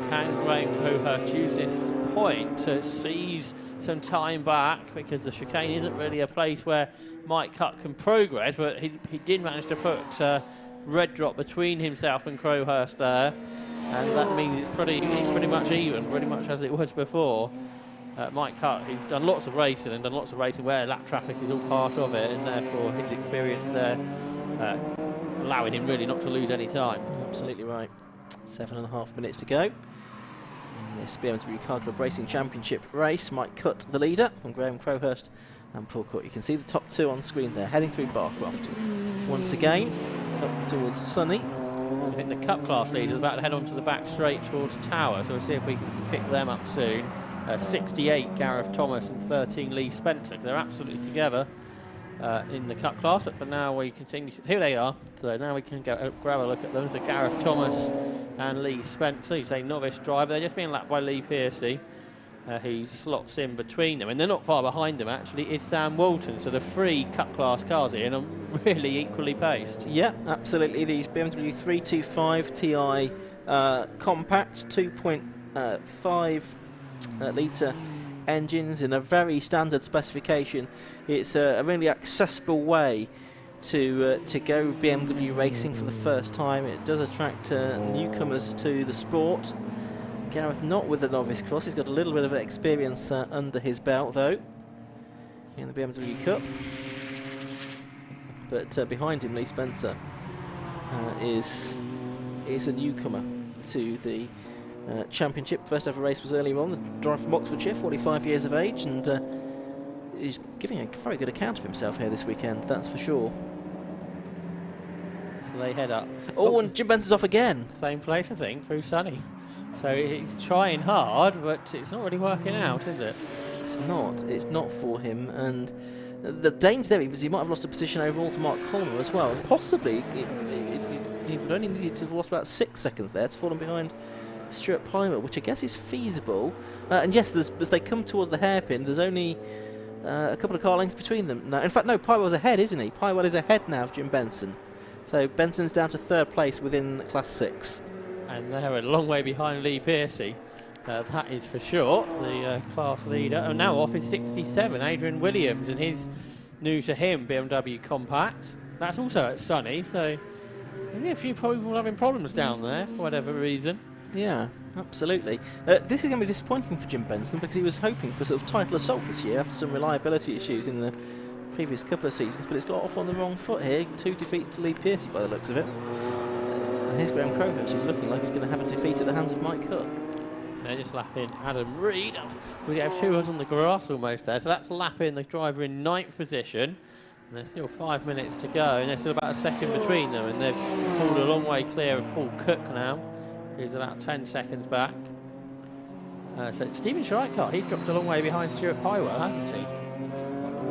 can Graham Crowhurst use this point to seize some time back, because the chicane isn't really a place where Mike Cup can progress, but he did manage to put Redrop between himself and Crowhurst there, and that means it's pretty much even, pretty much as it was before. Mike Cup, he's done lots of racing and done lots of racing where lap traffic is all part of it, and therefore his experience there allowing him really not to lose any time. Absolutely right. 7.5 minutes to go. This BMW Car Club Racing Championship race. Mike Cutt, the leader, from Graham Crowhurst and Paul Court. You can see the top two on screen there, heading through Barcroft. Once again, up towards Sunny. I think the Cup Class leader is about to head onto the back straight towards Tower, so we'll see if we can pick them up soon. 68 Gareth Thomas and 13 Lee Spencer. They're absolutely together in the Cup Class, but for now we continue. Here they are, so now we can go grab a look at them. So Gareth Thomas and Lee Spencer, who's a novice driver. They're just being lapped by Lee Pearcey, who slots in between them, and they're not far behind them actually is Sam Walton. So the three Cup Class cars here, and are really equally paced. Yeah, absolutely. These BMW 325 Ti compact 2.5 litre engines in a very standard specification. It's a really accessible way to go BMW racing for the first time. It does attract newcomers to the sport. Gareth not with the novice cross. He's got a little bit of experience under his belt though in the BMW Cup. But behind him, Lee Spencer is a newcomer to the championship. First ever race was earlier on. The driver from Oxfordshire, 45 years of age, and he's giving a very good account of himself here this weekend, that's for sure. So they head up. Oh, and Jim Benson's off again. Same place, I think, through Sunny. So he's trying hard, but it's not really working out, is it? It's not for him, and the danger there is he might have lost a position overall to Mark Colmer as well. Possibly he would only need to have lost about 6 seconds there to fall behind Stuart Pimer, which I guess is feasible. And yes, as they come towards the hairpin, there's only a couple of car lengths between them. No, in fact, no, Pywell's ahead, isn't he? Pywell is ahead now of Jim Benson. So Benson's down to 3rd place within Class 6. And they're a long way behind Lee Pearcey. That is for sure, the class leader. And now off is 67, Adrian Williams, and his new to him BMW Compact. That's also at Sunny, so maybe a few people having problems down there for whatever reason. Yeah, absolutely. This is going to be disappointing for Jim Benson because he was hoping for sort of title assault this year after some reliability issues in the previous couple of seasons, but it's got off on the wrong foot here. 2 defeats to Lee Pearcey by the looks of it. And here's Graham Crowhurst, who's looking like he's going to have a defeat at the hands of Mike Cutt. They're just lapping Adam Reed. We have 2 on the grass almost there, so that's lapping the driver in 9th position. And there's still 5 minutes to go, and there's still about a second between them, and they've pulled a long way clear of Paul Cook now, who's about 10 seconds back. So Stephen Schreikart, he's dropped a long way behind Stuart Pywell, hasn't he?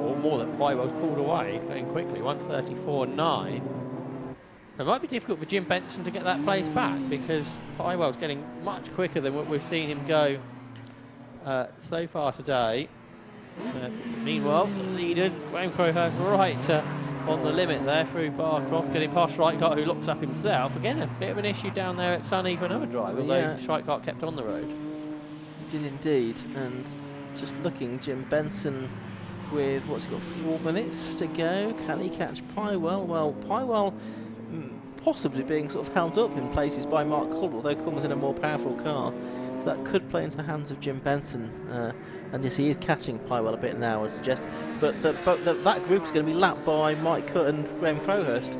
Or more than Pywell's pulled away, going quickly, 1:34.9. So it might be difficult for Jim Benson to get that place back because Pywell's getting much quicker than what we've seen him go so far today. Meanwhile, the leaders, Graham Crowhurst right on the limit there through Croft, getting past Schweikart, who looked up himself. Again, a bit of an issue down there at Sunny for another driver, although Schweikart kept on the road. He did indeed, and just looking, Jim Benson with, what's he got, 4 minutes to go. Can he catch Pywell? Well, Pywell possibly being sort of held up in places by Mark Hull, although Coleman's in a more powerful car. So that could play into the hands of Jim Benson. And yes, he is catching Pywell a bit now, I'd suggest. But that group is going to be lapped by Mike Cutt and Graham Crowhurst.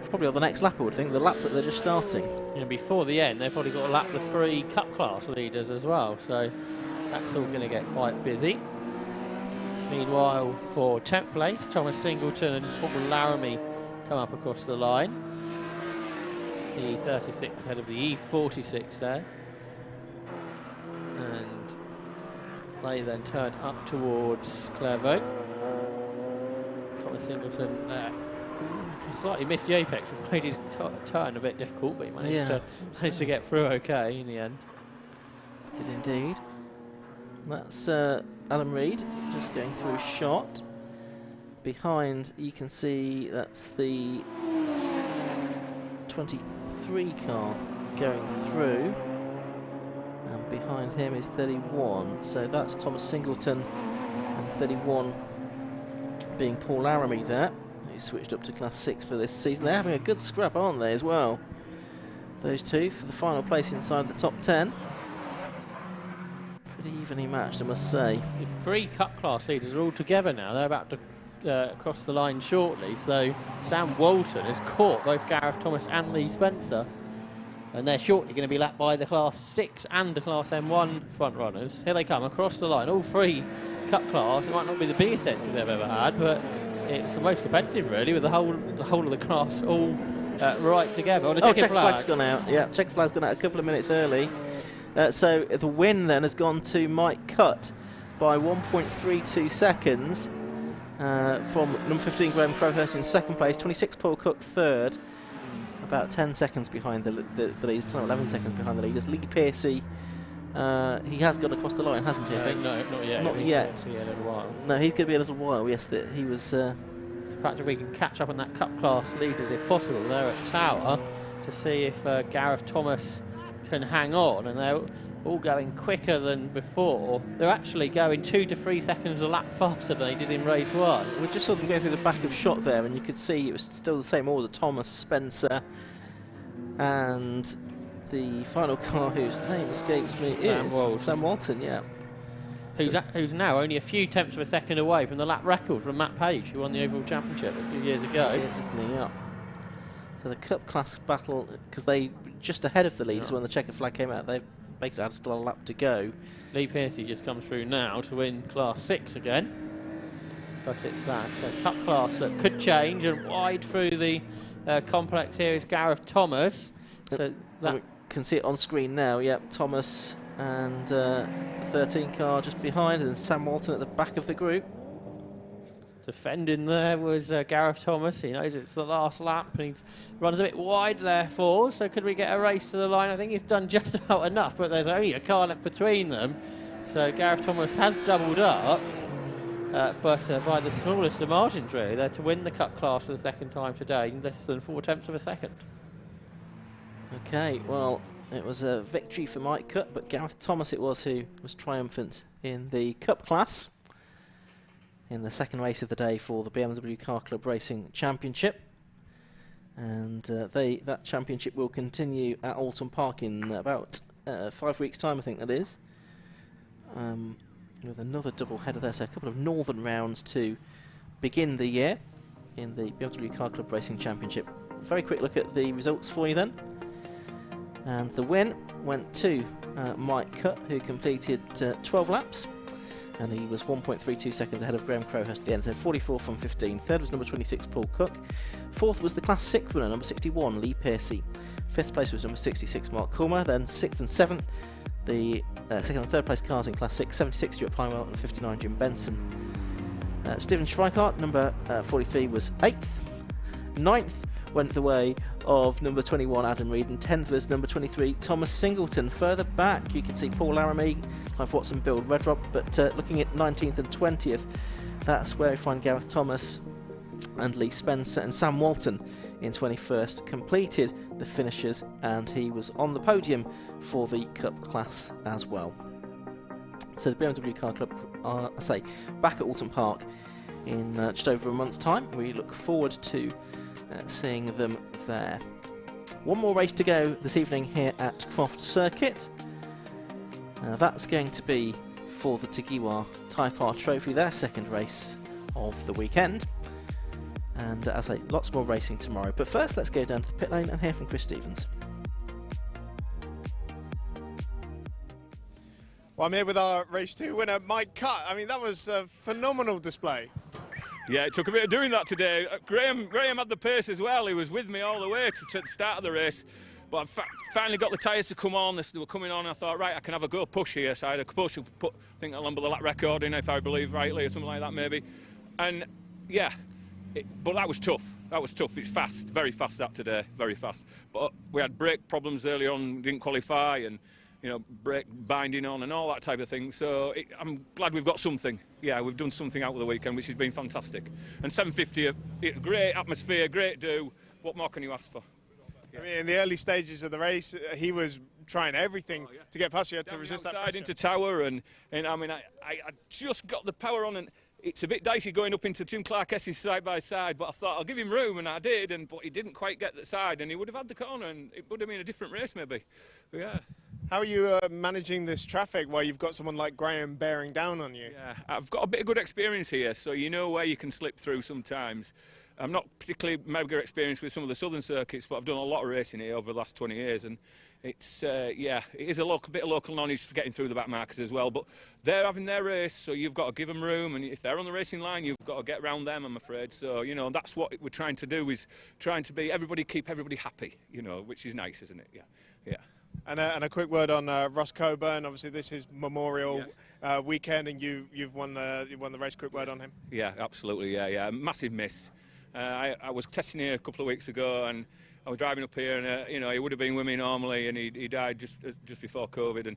Probably on the next lap, I would think, the lap that they're just starting. Yeah, before the end, they've probably got to lap the 3 Cup class leaders as well. So that's all going to get quite busy. Meanwhile, for 10th place, Thomas Singleton and Paul Laramie come up across the line. The E36 ahead of the E46 there. And they then turn up towards Clairvaux. Thomas Singleton slightly missed the apex, which made his turn a bit difficult, but he managed to get through okay in the end. Did indeed. That's Alan Reid just going through a shot. Behind, you can see that's the 23 car going through. And behind him is 31. So that's Thomas Singleton and 31 being Paul Laramie there, who switched up to Class 6 for this season. They're having a good scrap, aren't they, as well? Those two for the final place inside the top 10. Pretty evenly matched, I must say. The 3 Cup class leaders are all together now. They're about to cross the line shortly. So Sam Walton has caught both Gareth Thomas and Lee Spencer. And they're shortly going to be lapped by the Class 6 and the Class M1 front runners. Here they come across the line, all 3 Cup class. It might not be the biggest entry they've ever had, but it's the most competitive, really, with the whole of the class all right together. Checker flag's gone out. Yeah, checker flag's gone out a couple of minutes early. So the win then has gone to Mike Cutt by 1.32 seconds from number 15 Graham Crowhurst in second place, 26 Paul Cook third, about 10 seconds behind the lead, 11 seconds behind the leaders. Lee Piercy, he has gone across the line, hasn't he? I think? No, not yet. Not yet. A little while. No, he's going to be a little while. Yes, that he was. Perhaps if we can catch up on that Cup class leaders, if possible, there at Tower, to see if Gareth Thomas can hang on, and they're all going quicker than before. They're actually going 2 to 3 seconds a lap faster than they did in race 1. We just saw them going through the back of shot there, and you could see it was still the same order: Thomas, Spencer, and the final car whose name escapes me is Sam Walton. Yeah. Who's now only a few tenths of a second away from the lap record from Matt Page, who won the overall championship a few years ago. Didn't he? Yeah. So the Cup class battle, because they just ahead of the leaders when the checker flag came out, they've basically had still a lap to go. Lee Piercy just comes through now to win Class 6 again. But it's that Cup class that could change, and wide through the complex here is Gareth Thomas. So that we can see it on screen now. Yep, Thomas and the 13 car just behind, and Sam Walton at the back of the group. Defending there was Gareth Thomas. He knows it's the last lap, and he runs a bit wide therefore. So could we get a race to the line? I think he's done just about enough, but there's only a car left between them. So Gareth Thomas has doubled up, but by the smallest of margins really. They're to win the Cup class for the second time today in less than 4 tenths of a second. Okay, well, it was a victory for Mike Cutt, but Gareth Thomas it was who was triumphant in the Cup class in the second race of the day for the BMW Car Club Racing Championship. And that championship will continue at Alton Park in about 5 weeks' time, I think that is. With another double header there, so a couple of northern rounds to begin the year in the BMW Car Club Racing Championship. Very quick look at the results for you then. And the win went to Mike Cutt, who completed 12 laps. And he was 1.32 seconds ahead of Graham Crowhurst at the end, so 44 from 15. Third was number 26, Paul Cook. Fourth was the Class 6 winner, number 61, Lee Piercy. Fifth place was number 66, Mark Coulmer. Then 6th and 7th, the second and third place cars in Class 6, 76, Stuart Pymwell, and 59, Jim Benson. Stephen Schweikart, number 43, was 8th. 9th went the way of number 21, Adam Reid, and 10th was number 23, Thomas Singleton. Further back, you can see Paul Laramie, Clive Watson, Bill Redrop, but looking at 19th and 20th, that's where we find Gareth Thomas and Lee Spencer and Sam Walton in 21st completed the finishes, and he was on the podium for the Cup class as well. So the BMW Car Club are, back at Alton Park in just over a month's time. We look forward to seeing them there. One more race to go this evening here at Croft Circuit. That's going to be for the Tigiwa Type R Trophy, their second race of the weekend. And as I say, lots more racing tomorrow. But first, let's go down to the pit lane and hear from Chris Stevens. Well, I'm here with our race 2 winner, Mike Cutt. I mean, that was a phenomenal display. Yeah, it took a bit of doing that today. Graham had the pace as well. He was with me all the way to the start of the race. But I finally got the tyres to come on. They were coming on. I thought, right, I can have a go push here. So I had a push, I think I'll number the lap record in, if I believe rightly, or something like that maybe. And yeah, but that was tough. That was tough. It's fast, very fast that today, very fast. But we had brake problems early on, didn't qualify, and brake binding on and all that type of thing. So I'm glad we've got something. Yeah, we've done something out of the weekend, which has been fantastic. And 750, great atmosphere, great do. What more can you ask for? I mean, in the early stages of the race, he was trying everything to get past you, to resist that pressure. Into tower, and I mean, I just got the power on, and it's a bit dicey going up into Jim Clark-S's side by side, but I thought I'll give him room, and I did, but he didn't quite get the side, and he would have had the corner, and it would have been a different race maybe. But yeah. How are you managing this traffic while you've got someone like Graham bearing down on you? Yeah, I've got a bit of good experience here, so you know where you can slip through sometimes. I'm not particularly mega experienced with some of the southern circuits, but I've done a lot of racing here over the last 20 years, and it's yeah, it is a bit of local knowledge for getting through the back markers as well. But they're having their race, so you've got to give them room, and if they're on the racing line, you've got to get around them, I'm afraid. So that's what we're trying to do, is trying to keep everybody happy, which is nice, isn't it? Yeah, yeah. And a quick word on Ross Coburn. Obviously, this is Memorial weekend, and you've won the race. Quick word on him. Yeah, absolutely. Yeah. Massive miss. I was testing here a couple of weeks ago, and I was driving up here, and he would have been with me normally, and he died just before COVID. And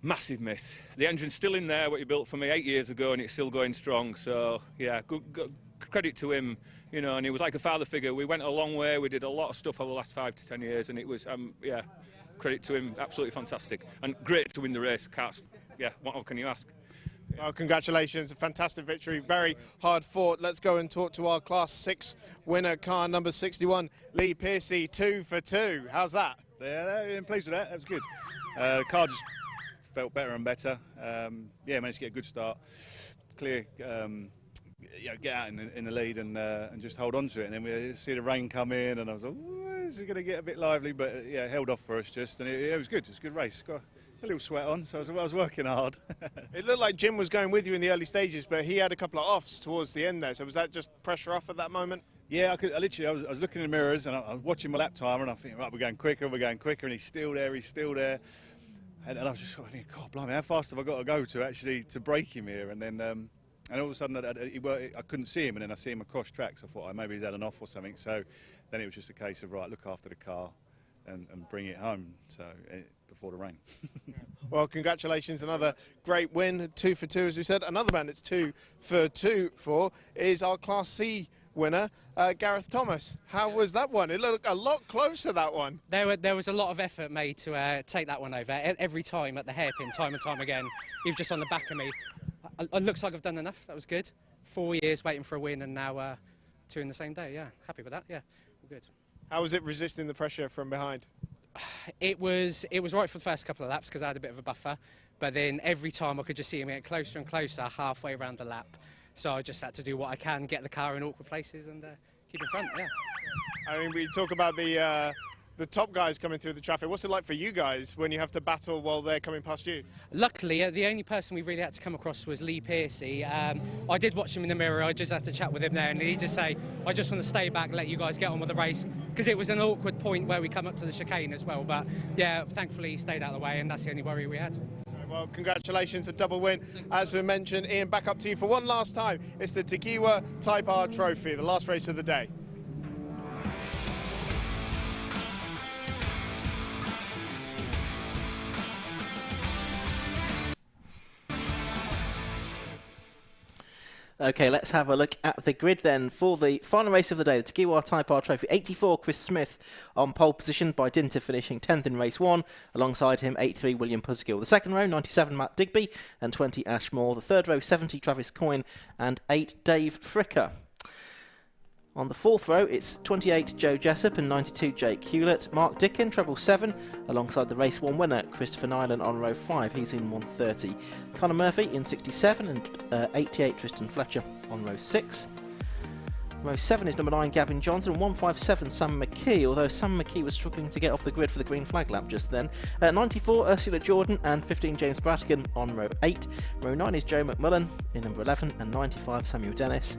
massive miss. The engine's still in there, what he built for me 8 years ago, and it's still going strong. So yeah, good credit to him. And he was like a father figure. We went a long way. We did a lot of stuff over the last 5 to 10 years, and it was yeah. Credit to him, absolutely fantastic, and great to win the race. Yeah, what more can you ask? Well, congratulations, a fantastic victory, very hard fought. Let's go and talk to our Class 6 winner, car number 61, Lee Piercy, 2 for 2. How's that? Yeah, I'm pleased with that. That was good. The car just felt better and better. Yeah, managed to get a good start. Clear. Get out in the lead and just hold on to it, and then we see the rain come in, and I was like, this is going to get a bit lively, but yeah, it held off for us just, and it was good. It was a good race. Got a little sweat on, so I was working hard. It looked like Jim was going with you in the early stages, but he had a couple of offs towards the end there. So was that just pressure off at that moment? Yeah, I was looking in the mirrors, and I was watching my lap timer, and I think, right, we're going quicker, and he's still there. And I was just thinking, God, blimey, how fast have I got to go to break him here? And then. And all of a sudden, I couldn't see him, and then I see him across tracks. I thought, maybe he's had an off or something. So then it was just a case of, right, look after the car and bring it home before the rain. Well, congratulations, another great win, 2 for 2, as we said. Another man it's 2 for 2 for is our Class C winner, Gareth Thomas. How was that one? It looked a lot closer, that one. There was a lot of effort made to take that one over. Every time at the hairpin, time and time again, he was just on the back of me. It looks like I've done enough. That was good. 4 years waiting for a win, and now 2 in the same day. Yeah, happy with that. Yeah, all good. How was it resisting the pressure from behind? It was right for the first couple of laps because I had a bit of a buffer, but then every time I could just see him get closer and closer halfway around the lap. So I just had to do what I can, get the car in awkward places, and keep in front. Yeah. I mean, we talk about the top guys coming through the traffic. What's it like for you guys when you have to battle while they're coming past you? Luckily, the only person we really had to come across was Lee Piercy. I did watch him in the mirror. I just had to chat with him there, and he just say, I just want to stay back, let you guys get on with the race, because it was an awkward point where we come up to the chicane as well. But yeah, thankfully he stayed out of the way, and that's the only worry we had. Well, congratulations, a double win. As we mentioned, Ian, back up to you for one last time. It's the Tigiwa Type R Trophy, the last race of the day. Okay, let's have a look at the grid then for the final race of the day, the Tigiwa Type R Trophy. 84, Chris Smith on pole position by dint of finishing 10th in race 1. Alongside him, 83, William Puzzgill. The second row, 97, Matt Digby, and 20, Ash Moore. The third row, 70, Travis Coyne, and 8, Dave Fricker. On the fourth row, it's 28, Joe Jessup, and 92, Jake Hewlett. Mark Dickin, treble 7, alongside the race 1 winner, Christopher Nyland, on row 5. He's in 130. Conor Murphy in 67, and 88, Tristan Fletcher on row 6. Row 7 is number 9, Gavin Johnson, and 157, Sam McKee, although Sam McKee was struggling to get off the grid for the green flag lap just then. 94, Ursula Jordan, and 15, James Bratigan on row 8. Row 9 is Joe McMullen in number 11, and 95, Samuel Dennis.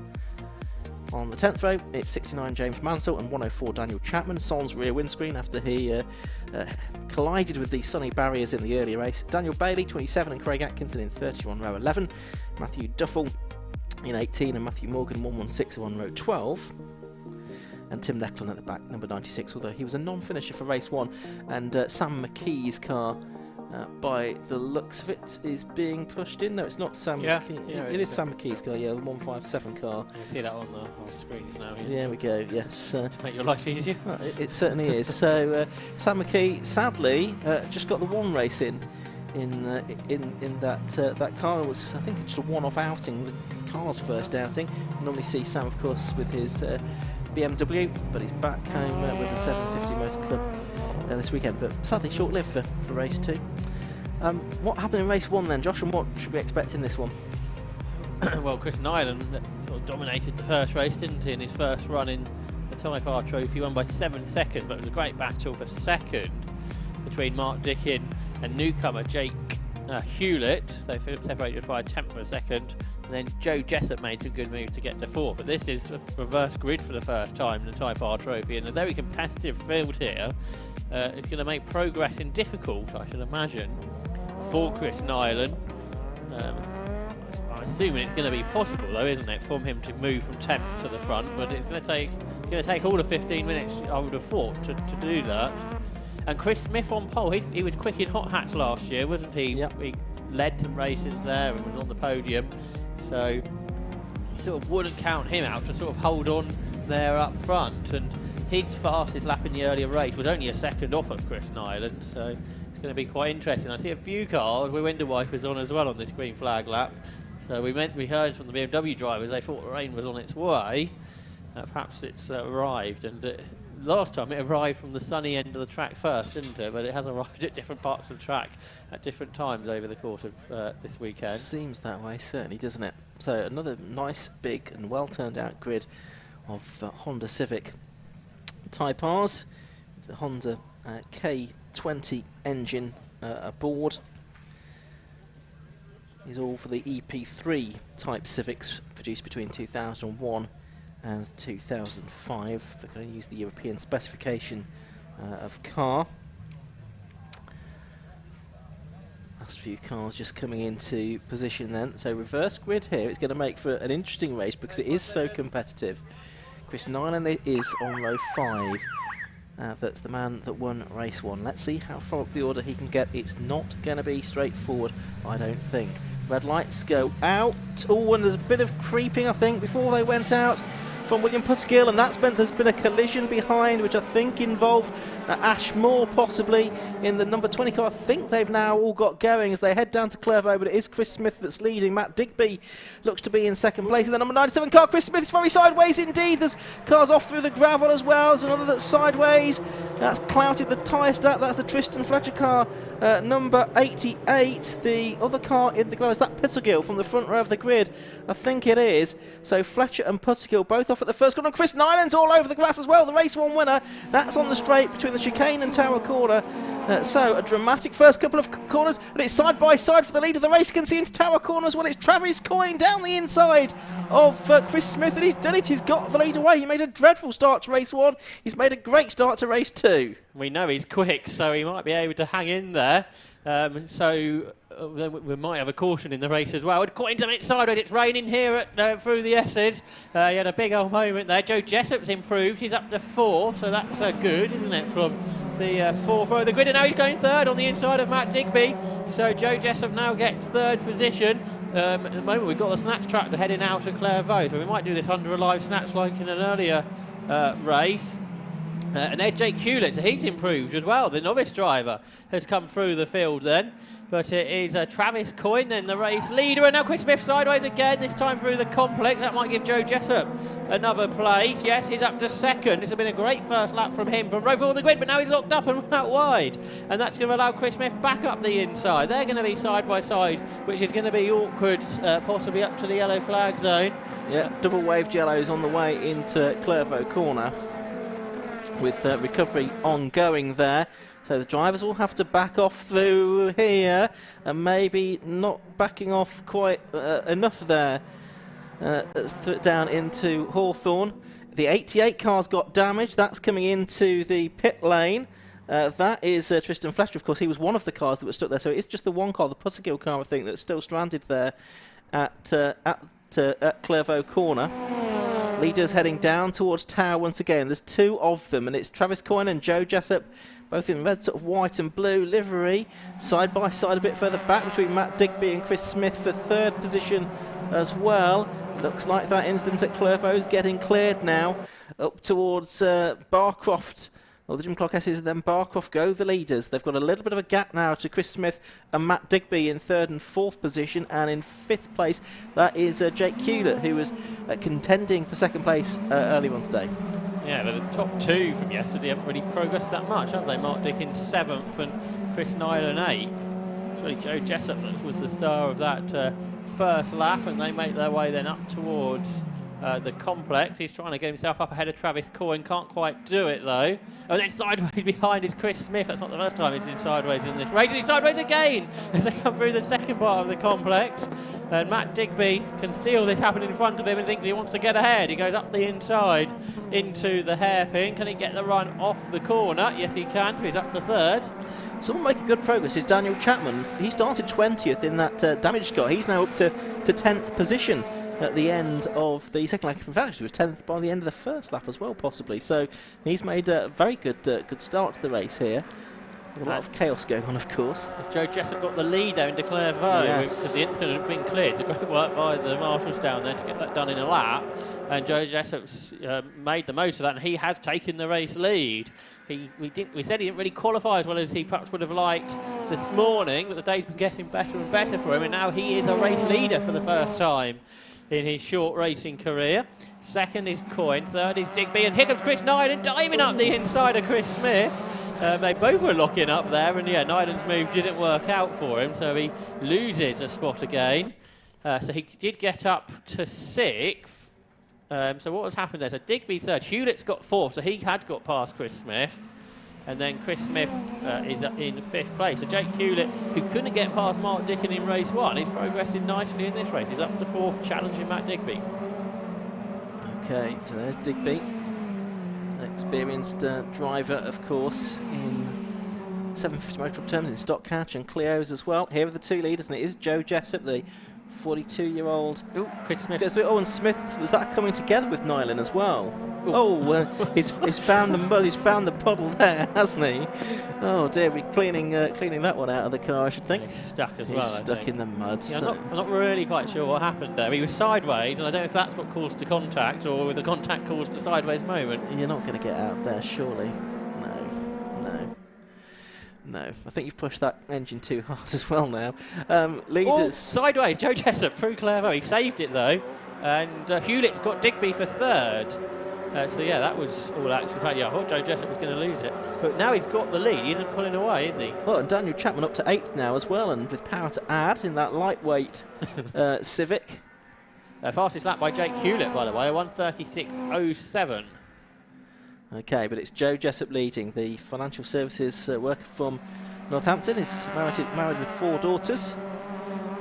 On the 10th row, it's 69, James Mansell, and 104, Daniel Chapman. Son's rear windscreen after he collided with the sunny barriers in the earlier race. Daniel Bailey, 27, and Craig Atkinson in 30 on row 11. Matthew Duffel in 18, and Matthew Morgan, 116, on row 12. And Tim Necklin at the back, number 96, although he was a non-finisher for race 1. And Sam McKee's car, by the looks of it, is being pushed in. No, it's not Sam McKee. Yeah, it is Sam McKee's car, yeah, the 157 car. You see that on the screens now. Yeah, we go, yes. To make your life easier. It certainly is. So Sam McKee, sadly, just got the one race in that car. It was, I think, just a one-off outing, the car's first outing. We normally see Sam, of course, with his BMW, but he's back home with the 750 Motor Club this weekend, but sadly short-lived for race 2. What happened in race 1 then, Josh, and what should we expect in this one? Well, Chris Nyland sort of dominated the first race, didn't he, in his first run in the Type R Trophy. Won by 7 seconds, but it was a great battle for second between Mark Dickin and newcomer Jake Hewlett. They separated by a tenth of a second. And then Joe Jessup made some good moves to get to 4th. But this is a reverse grid for the first time in the Type R Trophy, and a very competitive field here. It's going to make progressing difficult, I should imagine, for Chris Nyland. I'm assuming it's going to be possible, though, isn't it, from him to move from 10th to the front? But it's going to take all the 15 minutes, I would have thought, to do that. And Chris Smith on pole, he was quick in hot hats last year, wasn't he? Yep. He led some races there and was on the podium. So you sort of wouldn't count him out to sort of hold on there up front. And his fastest lap in the earlier race was only a second off of Chris Nyland, so it's going to be quite interesting. I see a few cars with window wipers on as well on this green flag lap. So we heard from the BMW drivers they thought the rain was on its way. Perhaps it's arrived, and last time it arrived from the sunny end of the track first, didn't it? But it has arrived at different parts of the track at different times over the course of this weekend. Seems that way, certainly, doesn't it? So another nice, big and well turned out grid of Honda Civic Type Rs. The Honda K20 engine aboard. These are all for the EP3 type Civics produced between 2001 and 2005. They're going to use the European specification of car. Last few cars just coming into position then. So reverse grid here. It's going to make for an interesting race because it is so competitive. Chris Nyland is on row 5. That's the man that won race 1. Let's see how far up the order he can get. It's not going to be straightforward, I don't think. Red lights go out. Oh, and there's a bit of creeping, I think, before they went out from William Puzzgill, and that's meant there's been a collision behind, which I think involved Ash Moore possibly in the number 20 car. I think they've now all got going as they head down to Clervaux, but it is Chris Smith that's leading. Matt Digby looks to be in second place in the number 97 car. Chris Smith's very sideways indeed. There's cars off through the gravel as well. There's another that's sideways. That's clouted the tyre stat. That's the Tristan Fletcher car, number 88. The other car in the gravel, is that Puzzgill from the front row of the grid? I think it is. So Fletcher and Puzzgill both off at the first corner. Chris Nyland's all over the grass as well, the race 1 winner. That's on the straight between the chicane and Tower Corner. So a dramatic first couple of corners, and it's side by side for the lead of the race. You can see into Tower Corner as well. It's Travis Coyne down the inside of Chris Smith, and he's done it. He's got the lead away. He made a dreadful start to race 1. He's made a great start to race 2. We know he's quick, so he might be able to hang in there. We might have a caution in the race as well. Coyne to it sideways. It's raining here through the S's. He had a big old moment there. Joe Jessup's improved. He's up to 4, so that's good, isn't it, from the fourth row of the grid, and now he's going third on the inside of Matt Digby. So Joe Jessup now gets third position. At the moment we've got the snatch tractor heading out at Clairvaux, so we might do this under a live snatch like in an earlier race. And there's Jake Hewlett, so he's improved as well. The novice driver has come through the field then. But it is Travis Coyne, then the race leader. And now Chris Smith sideways again, this time through the complex. That might give Joe Jessup another place. Yes, he's up to second. This has been a great first lap from him from row 4 of the grid, but now he's locked up and run out wide. And that's going to allow Chris Smith back up the inside. They're going to be side by side, which is going to be awkward, possibly up to the yellow flag zone. Yeah, double waved yellows on the way into Clairvaux corner, with recovery ongoing there. So the drivers will have to back off through here, and maybe not backing off quite enough there. Down into Hawthorne. The 88 car's got damaged. That's coming into the pit lane. That is Tristan Fletcher, of course. He was one of the cars that was stuck there. So it's just the one car, the Pussergill car, I think, that's still stranded there at Clairvaux corner. Leaders heading down towards Tower once again. There's two of them, and it's Travis Coyne and Joe Jessup, both in red, sort of white and blue livery, side by side a bit further back between Matt Digby and Chris Smith for third position as well. Looks like that incident at Clairvaux is getting cleared now. Up towards Barcroft. Well, the Jim Clark S's and then Barcroft go the leaders. They've got a little bit of a gap now to Chris Smith and Matt Digby in third and fourth position, and in fifth place that is Jake Hewlett, who was contending for second place earlier on today. Yeah, but the top two from yesterday haven't really progressed that much, have they? Mark Dickens 7th and Chris Nyland 8th. It's really Joe Jessup that was the star of that first lap, and they make their way then up towards the complex. He's trying to get himself up ahead of Travis Coyne, can't quite do it though. And then sideways behind is Chris Smith. That's not the first time he's been sideways in this race, and he's sideways again as they come through the second part of the complex. And Matt Digby can see all this happen in front of him and thinks he wants to get ahead. He goes up the inside into the hairpin. Can he get the run off the corner? Yes, he can. He's up to third. Someone making good progress is Daniel Chapman. He started 20th in that damaged car. He's now up to 10th position at the end of the second lap. In fact, he was 10th by the end of the first lap as well, possibly. So he's made a very good start to the race here. A lot of chaos going on, of course. Joe Jessup got the lead there into Clairvaux, because the incident had been cleared. It's a great work by the marshals down there to get that done in a lap. And Joe Jessup's made the most of that, and he has taken the race lead. We said he didn't really qualify as well as he perhaps would have liked this morning, but the day's been getting better and better for him, and now he is a race leader for the first time in his short racing career. Second is Coyne, third is Digby, and here comes Chris Nyland diving up the inside of Chris Smith. They both were locking up there, and yeah, Nyland's move didn't work out for him, so he loses a spot again. So he did get up to 6th. So what has happened there? So Digby's third, Hewlett's got 4th, so he had got past Chris Smith. And then Chris Smith is in 5th place. So Jake Hewlett, who couldn't get past Mark Dicken in race 1, is progressing nicely in this race. He's up to 4th, challenging Matt Digby. Okay, so there's Digby. Experienced driver, of course, in 750 Motor Club terms, in stock catch and Clios as well. Here are the two leaders, and it is Joe Jessup, the 42-year-old. Chris Smith. Oh, and Smith, was that coming together with Nyland as well? He's found the mud, he's found the puddle there, hasn't he? Oh dear, we're cleaning that one out of the car, I should think. He's stuck as well. He's stuck in the mud. Yeah, I'm not really quite sure what happened there. He was sideways, and I don't know if that's what caused the contact, or with the contact caused the sideways moment. You're not going to get out of there, surely. No, I think you've pushed that engine too hard as well now. Leaders. Sideways, Joe Jessup through Clairvaux. He saved it though, and Hewlett's got Digby for third. So yeah, that was all actually. Yeah, I thought Joe Jessup was going to lose it, but now he's got the lead. He isn't pulling away, is he? Well, and Daniel Chapman up to 8th now as well, and with power to add in that lightweight Civic. Fastest lap by Jake Hewlett, by the way, 1:36.07. Okay, but it's Joe Jessup leading. The financial services worker from Northampton is married with 4 daughters.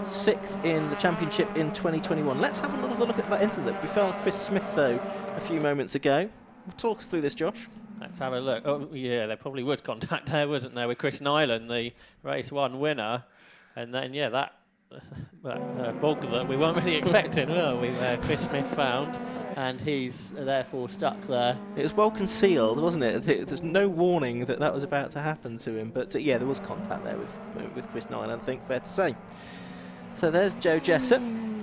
6th in the championship in 2021. Let's have another look at that incident that befell Chris Smith, though, a few moments ago. Talk us through this, Josh. Let's have a look. Oh, yeah, there probably was contact there, wasn't there, with Chris Nyland, the race 1 winner. And then, yeah, that bog that we weren't really expecting, were we? Chris Smith found. and he's therefore stuck there. It was well concealed, wasn't it? There's no warning that that was about to happen to him, but yeah, there was contact there with Chris Nyland, I think, fair to say. So there's Joe Jessup,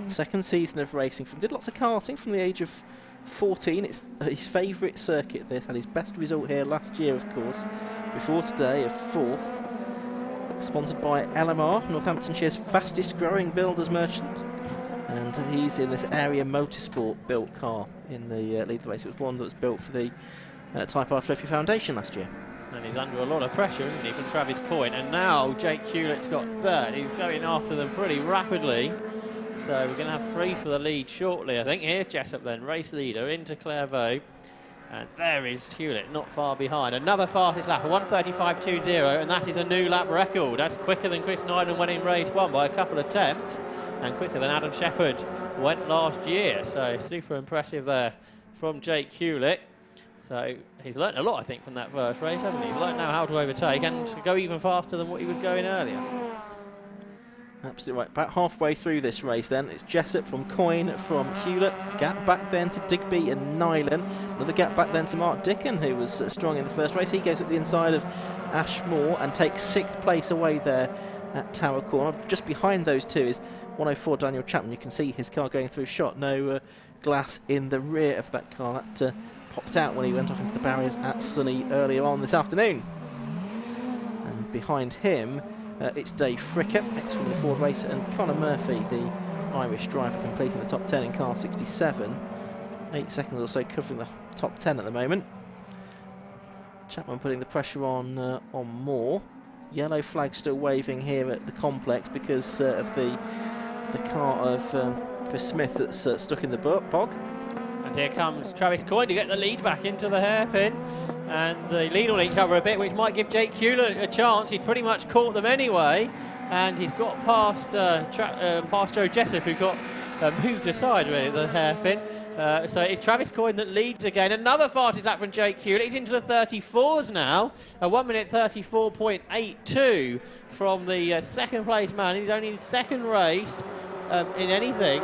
second season of racing. Did lots of karting from the age of 14. It's his favourite circuit, this. Had his best result here last year, of course. Before today, a 4th. Sponsored by LMR, Northamptonshire's fastest growing builders merchant. And he's in this area Motorsport built car in the lead of the race. It was one that was built for the Type R Trophy Foundation last year. And he's under a lot of pressure, isn't he, from Travis Coyne. And now Jake Hewlett's got third. He's going after them pretty rapidly. So we're going to have 3 for the lead shortly, I think. Here's Jessup then, race leader into Clairvaux. And there is Hewlett, not far behind. Another fastest lap, a 1:35.20, and that is a new lap record. That's quicker than Chris Nyland went in race 1 by a couple of tenths, and quicker than Adam Shepherd went last year. So super impressive there from Jake Hewlett. So he's learnt a lot, I think, from that first race, hasn't he? He's learnt now how to overtake and to go even faster than what he was going earlier. Absolutely right. About halfway through this race then, it's Jessup from Coyne, from Hewlett, gap back then to Digby and Nyland. Another gap back then to Mark Dicken, who was strong in the first race. He goes at the inside of Ashmore and takes 6th place away there at Tower Corner. Just behind those two is 104 Daniel Chapman. You can see his car going through shot. No glass in the rear of that car. That popped out when he went off into the barriers at Sunny earlier on this afternoon. And behind him, it's Dave Fricker, ex-Formula Ford racer, and Conor Murphy, the Irish driver, completing the top 10 in car 67. 8 seconds or so covering the top 10 at the moment. Chapman putting the pressure on Moore. Yellow flag still waving here at the complex because of the car of Chris Smith that's stuck in the bog. And here comes Travis Coyne to get the lead back into the hairpin. And the lead will cover a bit, which might give Jake Hewlett a chance. He pretty much caught them anyway. And he's got past Joe Jessup, who got moved aside really at the hairpin. So it's Travis Coyne that leads again. Another fastest lap from Jake Hewlett. He's into the 34s now. A 1:34.82 from the second place man. He's only in his second race. In anything,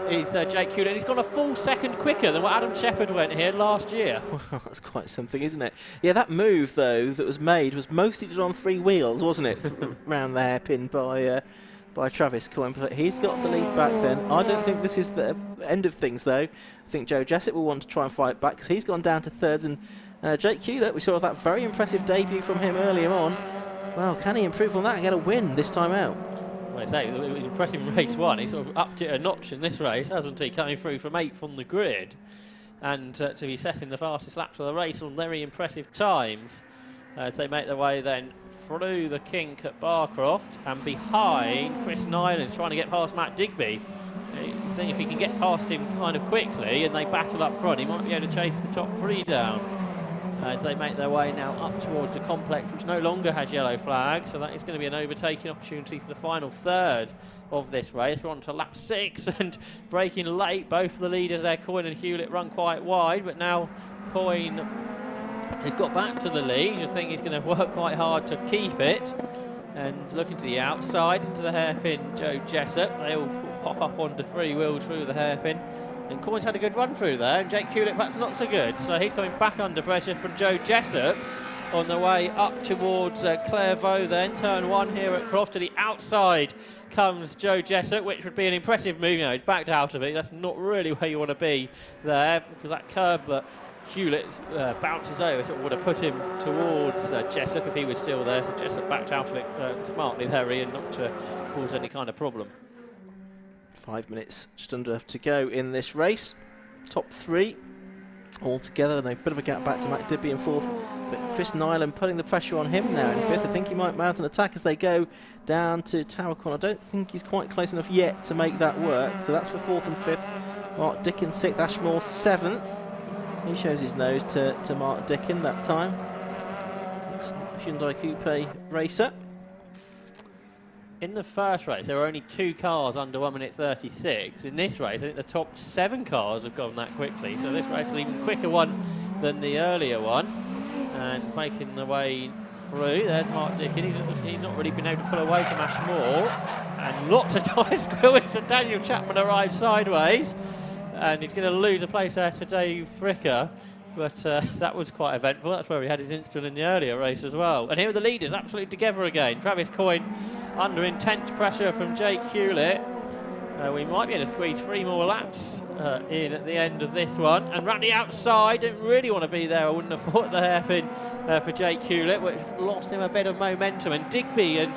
is Jake Hewlett. He's gone a full second quicker than what Adam Shepherd went here last year. Well, that's quite something, isn't it? Yeah, that move, though, that was made was mostly done on 3 wheels, wasn't it? Round the hairpin by Travis Coyne. But he's got the lead back then. I don't think this is the end of things, though. I think Joe Jessup will want to try and fight back because he's gone down to thirds. And Jake Hewlett, we saw that very impressive debut from him earlier on. Well, can he improve on that and get a win this time out? Well, I say, it was impressive in race 1. He sort of upped it a notch in this race, hasn't he? Coming through from 8th on the grid. And to be setting the fastest laps of the race on very impressive times as they make their way then through the kink at Barcroft and behind Chris Nyland, trying to get past Matt Digby. I think if he can get past him kind of quickly and they battle up front, he might be able to chase the top 3 down. As they make their way now up towards the complex, which no longer has yellow flags, so that is going to be an overtaking opportunity for the final third of this race. We're on to lap 6 and breaking late. Both of the leaders there, Coyne and Hewlett, run quite wide, but now Coyne has got back to the lead. I think he's going to work quite hard to keep it. And looking to the outside, into the hairpin, Joe Jessup. They all pop up onto 3 wheels through the hairpin. And Coyne's had a good run through there, and Jake Hewlett perhaps not so good. So he's coming back under pressure from Joe Jessup on the way up towards Clairvaux then. Turn 1 here at Croft. To the outside comes Joe Jessup, which would be an impressive move. You know, he's backed out of it. That's not really where you want to be there, because that curb that Hewlett bounces over sort of would have put him towards Jessup if he was still there. So Jessup backed out of it smartly there, Ian, not to cause any kind of problem. 5 minutes just under to go in this race. Top 3 all together, and a bit of a gap back to Matt Digby in 4th, but Chris Nyland putting the pressure on him now in 5th. I think he might mount an attack as they go down to Tower Corner. I don't think he's quite close enough yet to make that work, so that's for 4th and 5th. Mark Dicken 6th, Ashmore 7th. He shows his nose to Mark Dicken that time. It's Hyundai Coupe racer. In the first race, there were only 2 cars under 1:36. In this race, I think the top 7 cars have gone that quickly. So this race is an even quicker one than the earlier one. And making the way through, there's Mark Dicken. He's not really been able to pull away from Ashmore. And lots of tyre squeals, and Daniel Chapman arrives sideways. and he's going to lose a place there to Dave Fricker. But that was quite eventful. That's where he had his incident in the earlier race as well. And here are the leaders, absolutely together again. Travis Coyne under intense pressure from Jake Hewlett. We might be able to squeeze 3 more laps in at the end of this one. And Randy outside, didn't really want to be there. I wouldn't have thought the hairpin for Jake Hewlett, which lost him a bit of momentum. And Digby and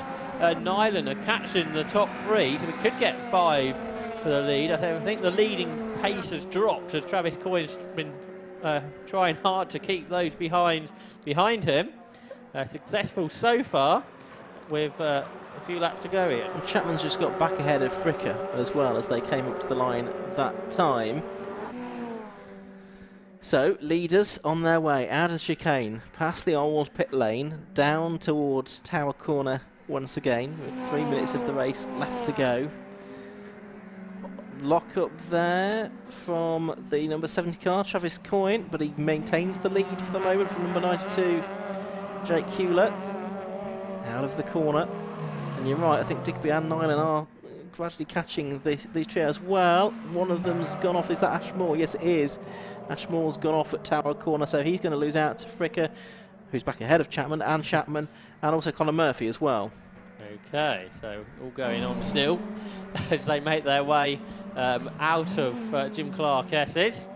Nyland are catching the top 3, so we could get 5 for the lead. I think the leading pace has dropped as Travis Coyne's been trying hard to keep those behind him. Successful so far with a few laps to go here. And Chapman's just got back ahead of Fricker as well as they came up to the line that time. So, leaders on their way out of chicane, past the old pit lane, down towards Tower Corner once again, with 3 minutes of the race left to go. Lock up there from the number 70 car, Travis Coyne, but he maintains the lead for the moment from number 92, Jake Hewlett, out of the corner. And you're right, I think Digby and Nyland are gradually catching these trio as well. One of them's gone off. Is that Ashmore? Yes, it is. Ashmore's gone off at Tower Corner, so he's going to lose out to Fricker, who's back ahead of Chapman, and also Conor Murphy as well. Okay, so all going on still as they make their way out of Jim Clark S's,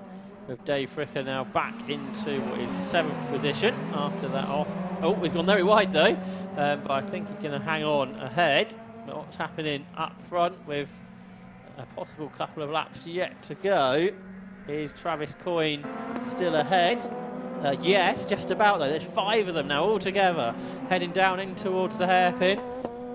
with Dave Fricker now back into what is 7th position after that off. Oh, he's gone very wide though, but I think he's going to hang on ahead. But what's happening up front with a possible couple of laps yet to go is Travis Coyne still ahead. Yes, just about though. There's 5 of them now all together heading down in towards the hairpin.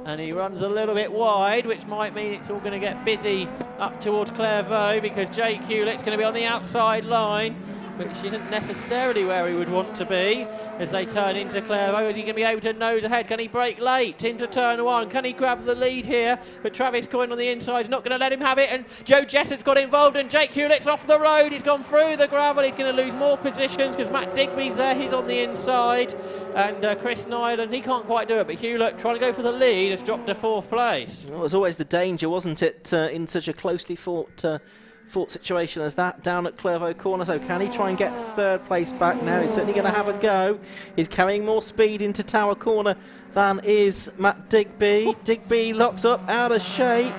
And he runs a little bit wide, which might mean it's all going to get busy up towards Clairvaux, because Jake Hewlett's going to be on the outside line, which isn't necessarily where he would want to be as they turn into Clairvaux. Is he going to be able to nose ahead? Can he brake late into turn 1? Can he grab the lead here? But Travis Coyne on the inside is not going to let him have it, and Joe Jessop's got involved, and Jake Hewlett's off the road. He's gone through the gravel. He's going to lose more positions because Matt Digby's there. He's on the inside, and Chris Nyland, he can't quite do it, but Hewlett trying to go for the lead has dropped to 4th place. Well, it was always the danger, wasn't it, in such a closely fought situation as that down at Clairvaux Corner. So can he try and get 3rd place back now? He's certainly going to have a go. He's carrying more speed into Tower Corner than is Matt Digby. Digby locks up, out of shape.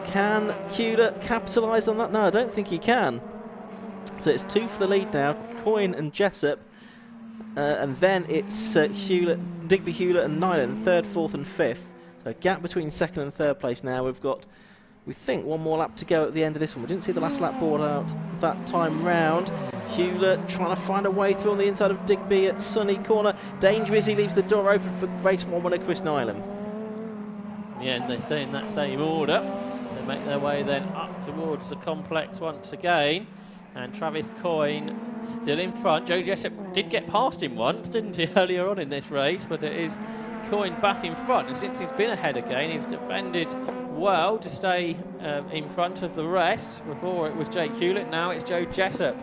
Can Hewlett capitalise on that? No, I don't think he can. So it's 2 for the lead now, Coyne and Jessop. And then it's Digby, Hewlett and Nyland, 3rd, 4th and 5th. So a gap between 2nd and 3rd place now. We've got, we think, 1 more lap to go at the end of this one. We didn't see the last lap board out that time round. Hewlett trying to find a way through on the inside of Digby at Sunny Corner. Dangerous, he leaves the door open for race 1 winner Chris Nyland. Yeah, and they stay in that same order. So make their way then up towards the complex once again. And Travis Coyne still in front. Joe Jessop did get past him once, didn't he, earlier on in this race? But it is Coyne back in front. And since he's been ahead again, he's defended well to stay in front of the rest. Before it was Jake Hewlett, now it's Joe Jessop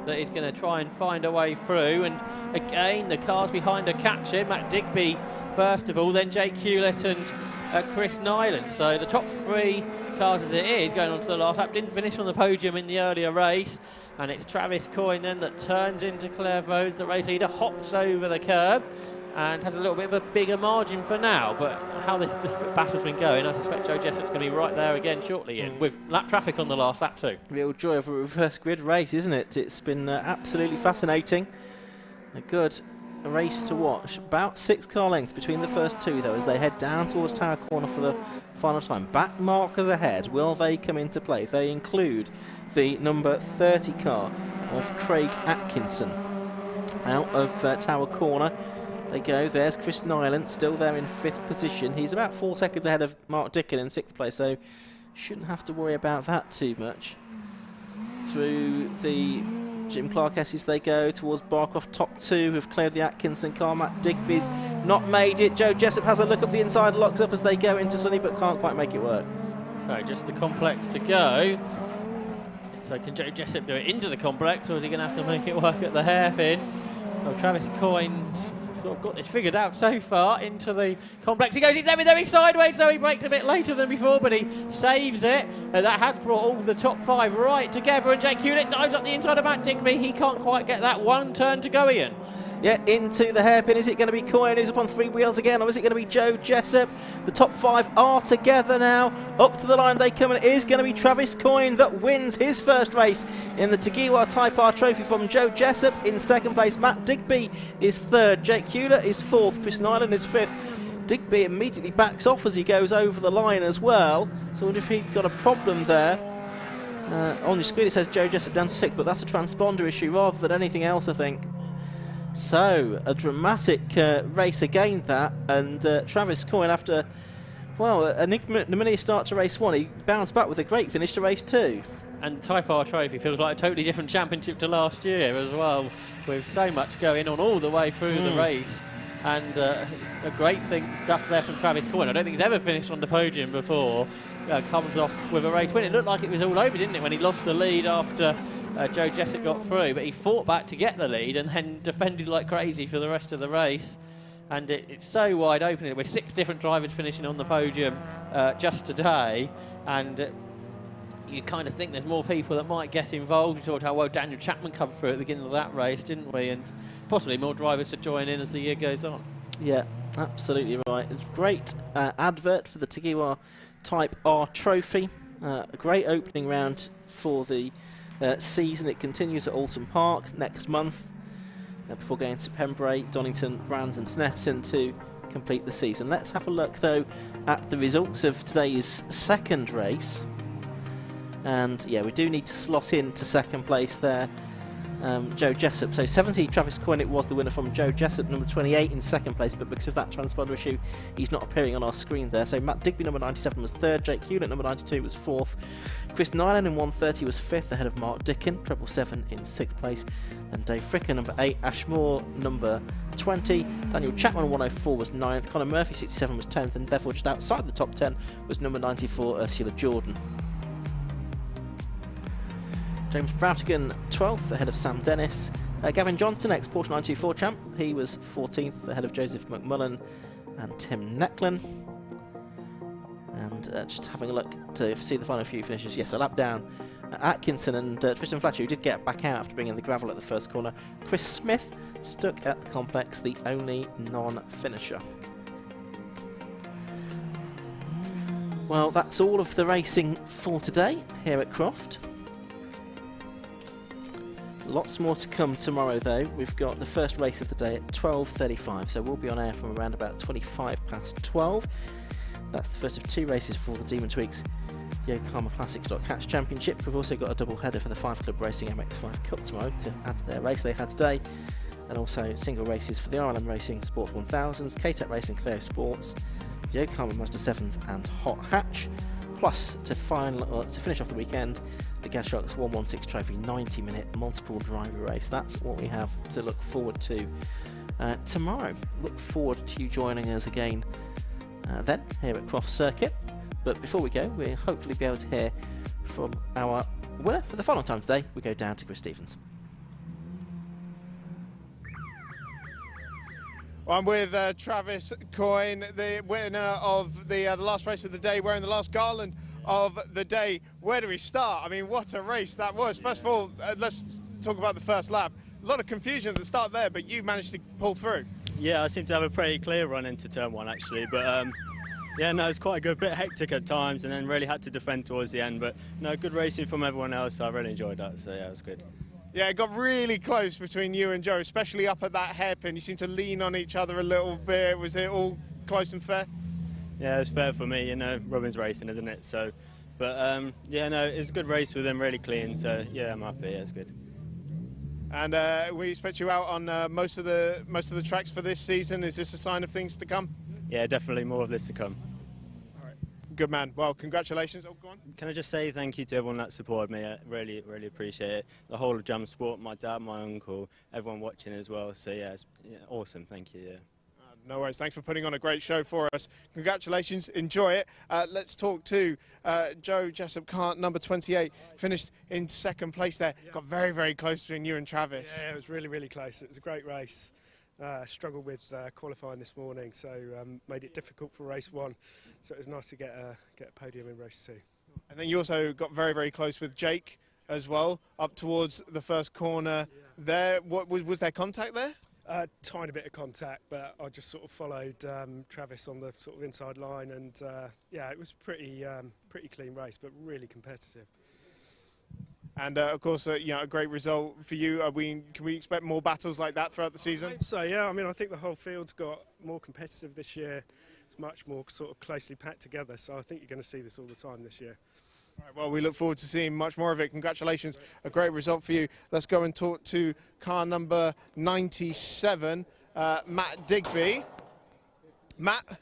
that is going to try and find a way through. And again, the cars behind are catching. Matt Digby first of all, then Jake Hewlett and Chris Nyland. So the top 3 cars as it is going on to the last lap. Didn't finish on the podium in the earlier race. And it's Travis Coyne then that turns into Clairvaux. The race leader hops over the curb and has a little bit of a bigger margin for now. But how this battle's been going, I suspect Joe Jessop's going to be right there again shortly, with lap traffic on the last lap too. Real joy of a reverse grid race, isn't it? It's been absolutely fascinating. A good race to watch. About 6 car lengths between the first 2 though as they head down towards Tower Corner for the final time. Back markers ahead, will they come into play? They include the number 30 car of Craig Atkinson. Out of Tower Corner they go. There's Chris Nyland still there in 5th position. He's about 4 seconds ahead of Mark Dickin in 6th place, so shouldn't have to worry about that too much. Through the Jim Clark S's they go towards Barcroft top 2, who've cleared the Atkinson car. Matt Digby's not made it. Joe Jessop has a look up the inside, locks up as they go into Sunny, but can't quite make it work. So just the complex to go. So can Joe Jessop do it into the complex, or is he going to have to make it work at the hairpin? Well, Travis Coyne sort of got this figured out so far into the complex. He goes, he's there, he's sideways, so he braked a bit later than before, but he saves it. That has brought all the top 5 right together, and Jake Hewlett dives up the inside of Matt Digby. He can't quite get that one turn to go, Ian. Yeah, into the hairpin. Is it going to be Coyne who's up on 3 wheels again, or is it going to be Joe Jessup? The top 5 are together now. Up to the line they come, and it is going to be Travis Coyne that wins his first race in the Tigiwa Type R trophy from Joe Jessup. In second place, Matt Digby is third. Jake Hewlett is fourth. Chris Nyland is fifth. Digby immediately backs off as he goes over the line as well. So I wonder if he'd got a problem there. On your screen it says Joe Jessup down to 6th, but that's a transponder issue rather than anything else, I think. So, a dramatic race again, that, and Travis Coyne, after, well, an ignominious start to race 1, he bounced back with a great finish to race 2. And Type R Trophy feels like a totally different championship to last year as well, with so much going on all the way through the race. And a great thing stuff there from Travis Coyne. I don't think he's ever finished on the podium before. Comes off with a race win. It looked like it was all over, didn't it, when he lost the lead after Joe Jessup got through, but he fought back to get the lead and then defended like crazy for the rest of the race. And it's so wide open. With 6 different drivers finishing on the podium just today, and you kind of think there's more people that might get involved. We talked how well Daniel Chapman come through at the beginning of that race, didn't we? And possibly more drivers to join in as the year goes on. Yeah, absolutely right. It's a great advert for the Tigiwa Type R trophy. A great opening round for the season. It continues at Alton Park next month before going to Pembrey, Donington, Brands and Snetterton to complete the season. Let's have a look though at the results of today's second race. And yeah, we do need to slot in to second place there. Joe Jessup. So 70, Travis Coyne, it was the winner from Joe Jessup, number 28 in second place, but because of that transponder issue, he's not appearing on our screen there. So Matt Digby, number 97, was third. Jake Hewlett, number 92, was fourth. Chris Nyland in 130 was fifth, ahead of Mark Dickin, 777 in sixth place. And Dave Fricker, number 8. Ashmore, number 20. Daniel Chapman, 104, was 9th. Conor Murphy, 67, was 10th. And therefore just outside the top 10 was number 94, Ursula Jordan. James Broughtigan 12th, ahead of Sam Dennis. Gavin Johnson, ex-Porsche 924 champ, he was 14th, ahead of Joseph McMullen and Tim Necklin. And just having a look to see the final few finishes. Yes, a lap down. Atkinson and Tristan Fletcher, who did get back out after being in the gravel at the first corner. Chris Smith stuck at the complex, the only non-finisher. Well, that's all of the racing for today here at Croft. Lots more to come tomorrow though. We've got the first race of the day at 12:35, so we'll be on air from around about 12:25. That's the first of 2 races for the Demon Tweaks Yokohama Classics.Catch Championship. We've also got a double header for the 5 Club Racing MX-5 Cup tomorrow to add to their race they had today, and also single races for the RLM Racing Sports 1000s, K-Tec Racing Clio Sports, Yokohama Mazda 7s and Hot Hatch. Plus, to finish off the weekend, the Gas Sharks 116 Trophy 90-minute multiple driver race. That's what we have to look forward to tomorrow. Look forward to you joining us again then here at Croft Circuit. But before we go, we'll hopefully be able to hear from our winner for the final time today. We go down to Chris Stevens. Well, I'm with Travis Coyne, the winner of the last race of the day, wearing the last garland of the day. Where do we start? I mean, what a race that was. First of all, let's talk about the first lap. A lot of confusion at the start there, but you managed to pull through. Yeah, I seem to have a pretty clear run into turn 1 actually, but yeah, no, it's quite a good bit hectic at times, and then really had to defend towards the end. But no, good racing from everyone else. So I really enjoyed that. So yeah, it was good. Yeah, it got really close between you and Joe, especially up at that hairpin. You seemed to lean on each other a little bit. Was it all close and fair? Yeah, it was fair for me. You know, Robin's racing, isn't it? So, but yeah, no, it was a good race with them, really clean. So yeah, I'm happy. Yeah, it's good. And we expect you out on most of the tracks for this season. Is this a sign of things to come? Yeah, definitely more of this to come. Good man. Well, congratulations. Oh, go on. Can I just say thank you to everyone that supported me? I really appreciate it. The whole of Jam Sport, my dad, my uncle, everyone watching as well. So yeah, it's awesome. Thank you. Yeah. No worries. Thanks for putting on a great show for us. Congratulations. Enjoy it. Let's talk to Joe Jessup, car number 28. Finished in second place there. Yeah. Got very, very close between you and Travis. Yeah, it was really, really close. It was a great race. Struggled with qualifying this morning, so made it difficult for race 1. So it was nice to get a podium in race 2. And then you also got very, very close with Jake as well, up towards the first corner there. What was there contact there? Tiny bit of contact, but I just sort of followed Travis on the sort of inside line, and yeah, it was pretty clean race, but really competitive. And of course, you know, a great result for you. Can we expect more battles like that throughout the season? So yeah, I mean, I think the whole field's got more competitive this year. It's much more sort of closely packed together. So I think you're going to see this all the time this year. All right, well, we look forward to seeing much more of it. Congratulations, a great result for you. Let's go and talk to car number 97, Matt Digby. Matt,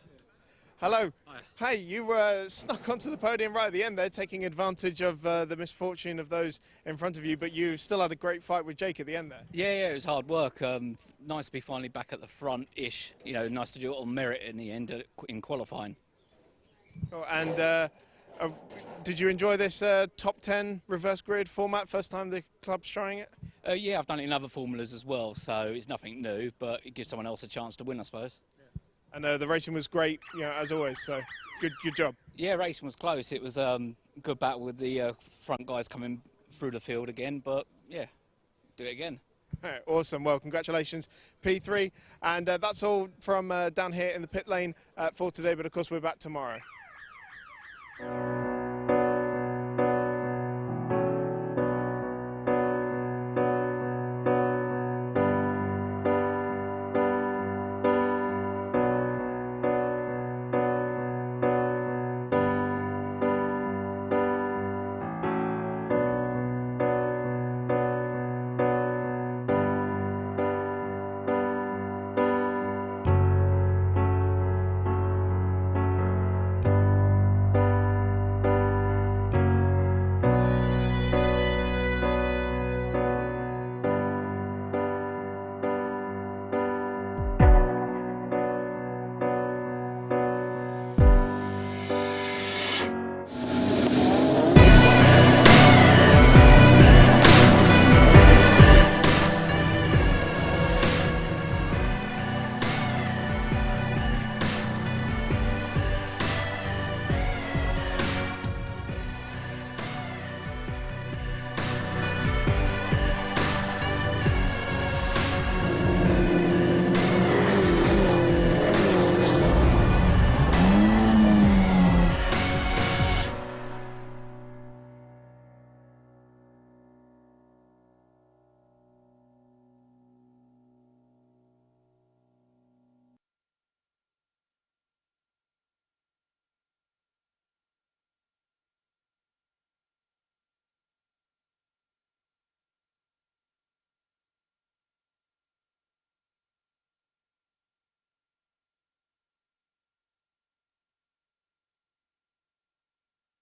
hello. Hi. Hey, you snuck onto the podium right at the end there, taking advantage of the misfortune of those in front of you, but you still had a great fight with Jake at the end there. Yeah, it was hard work. Nice to be finally back at the front-ish. You know, nice to do it on merit in the end in qualifying. Oh, and did you enjoy this top 10 reverse grid format? First time the club's trying it? Yeah, I've done it in other formulas as well, so it's nothing new, but it gives someone else a chance to win, I suppose. And the racing was great, you know, as always, so good job. Yeah, racing was close. It was good battle with the front guys coming through the field again, but yeah, do it again. All right, awesome. Well, congratulations, P3. And that's all from down here in the pit lane for today, but of course we're back tomorrow.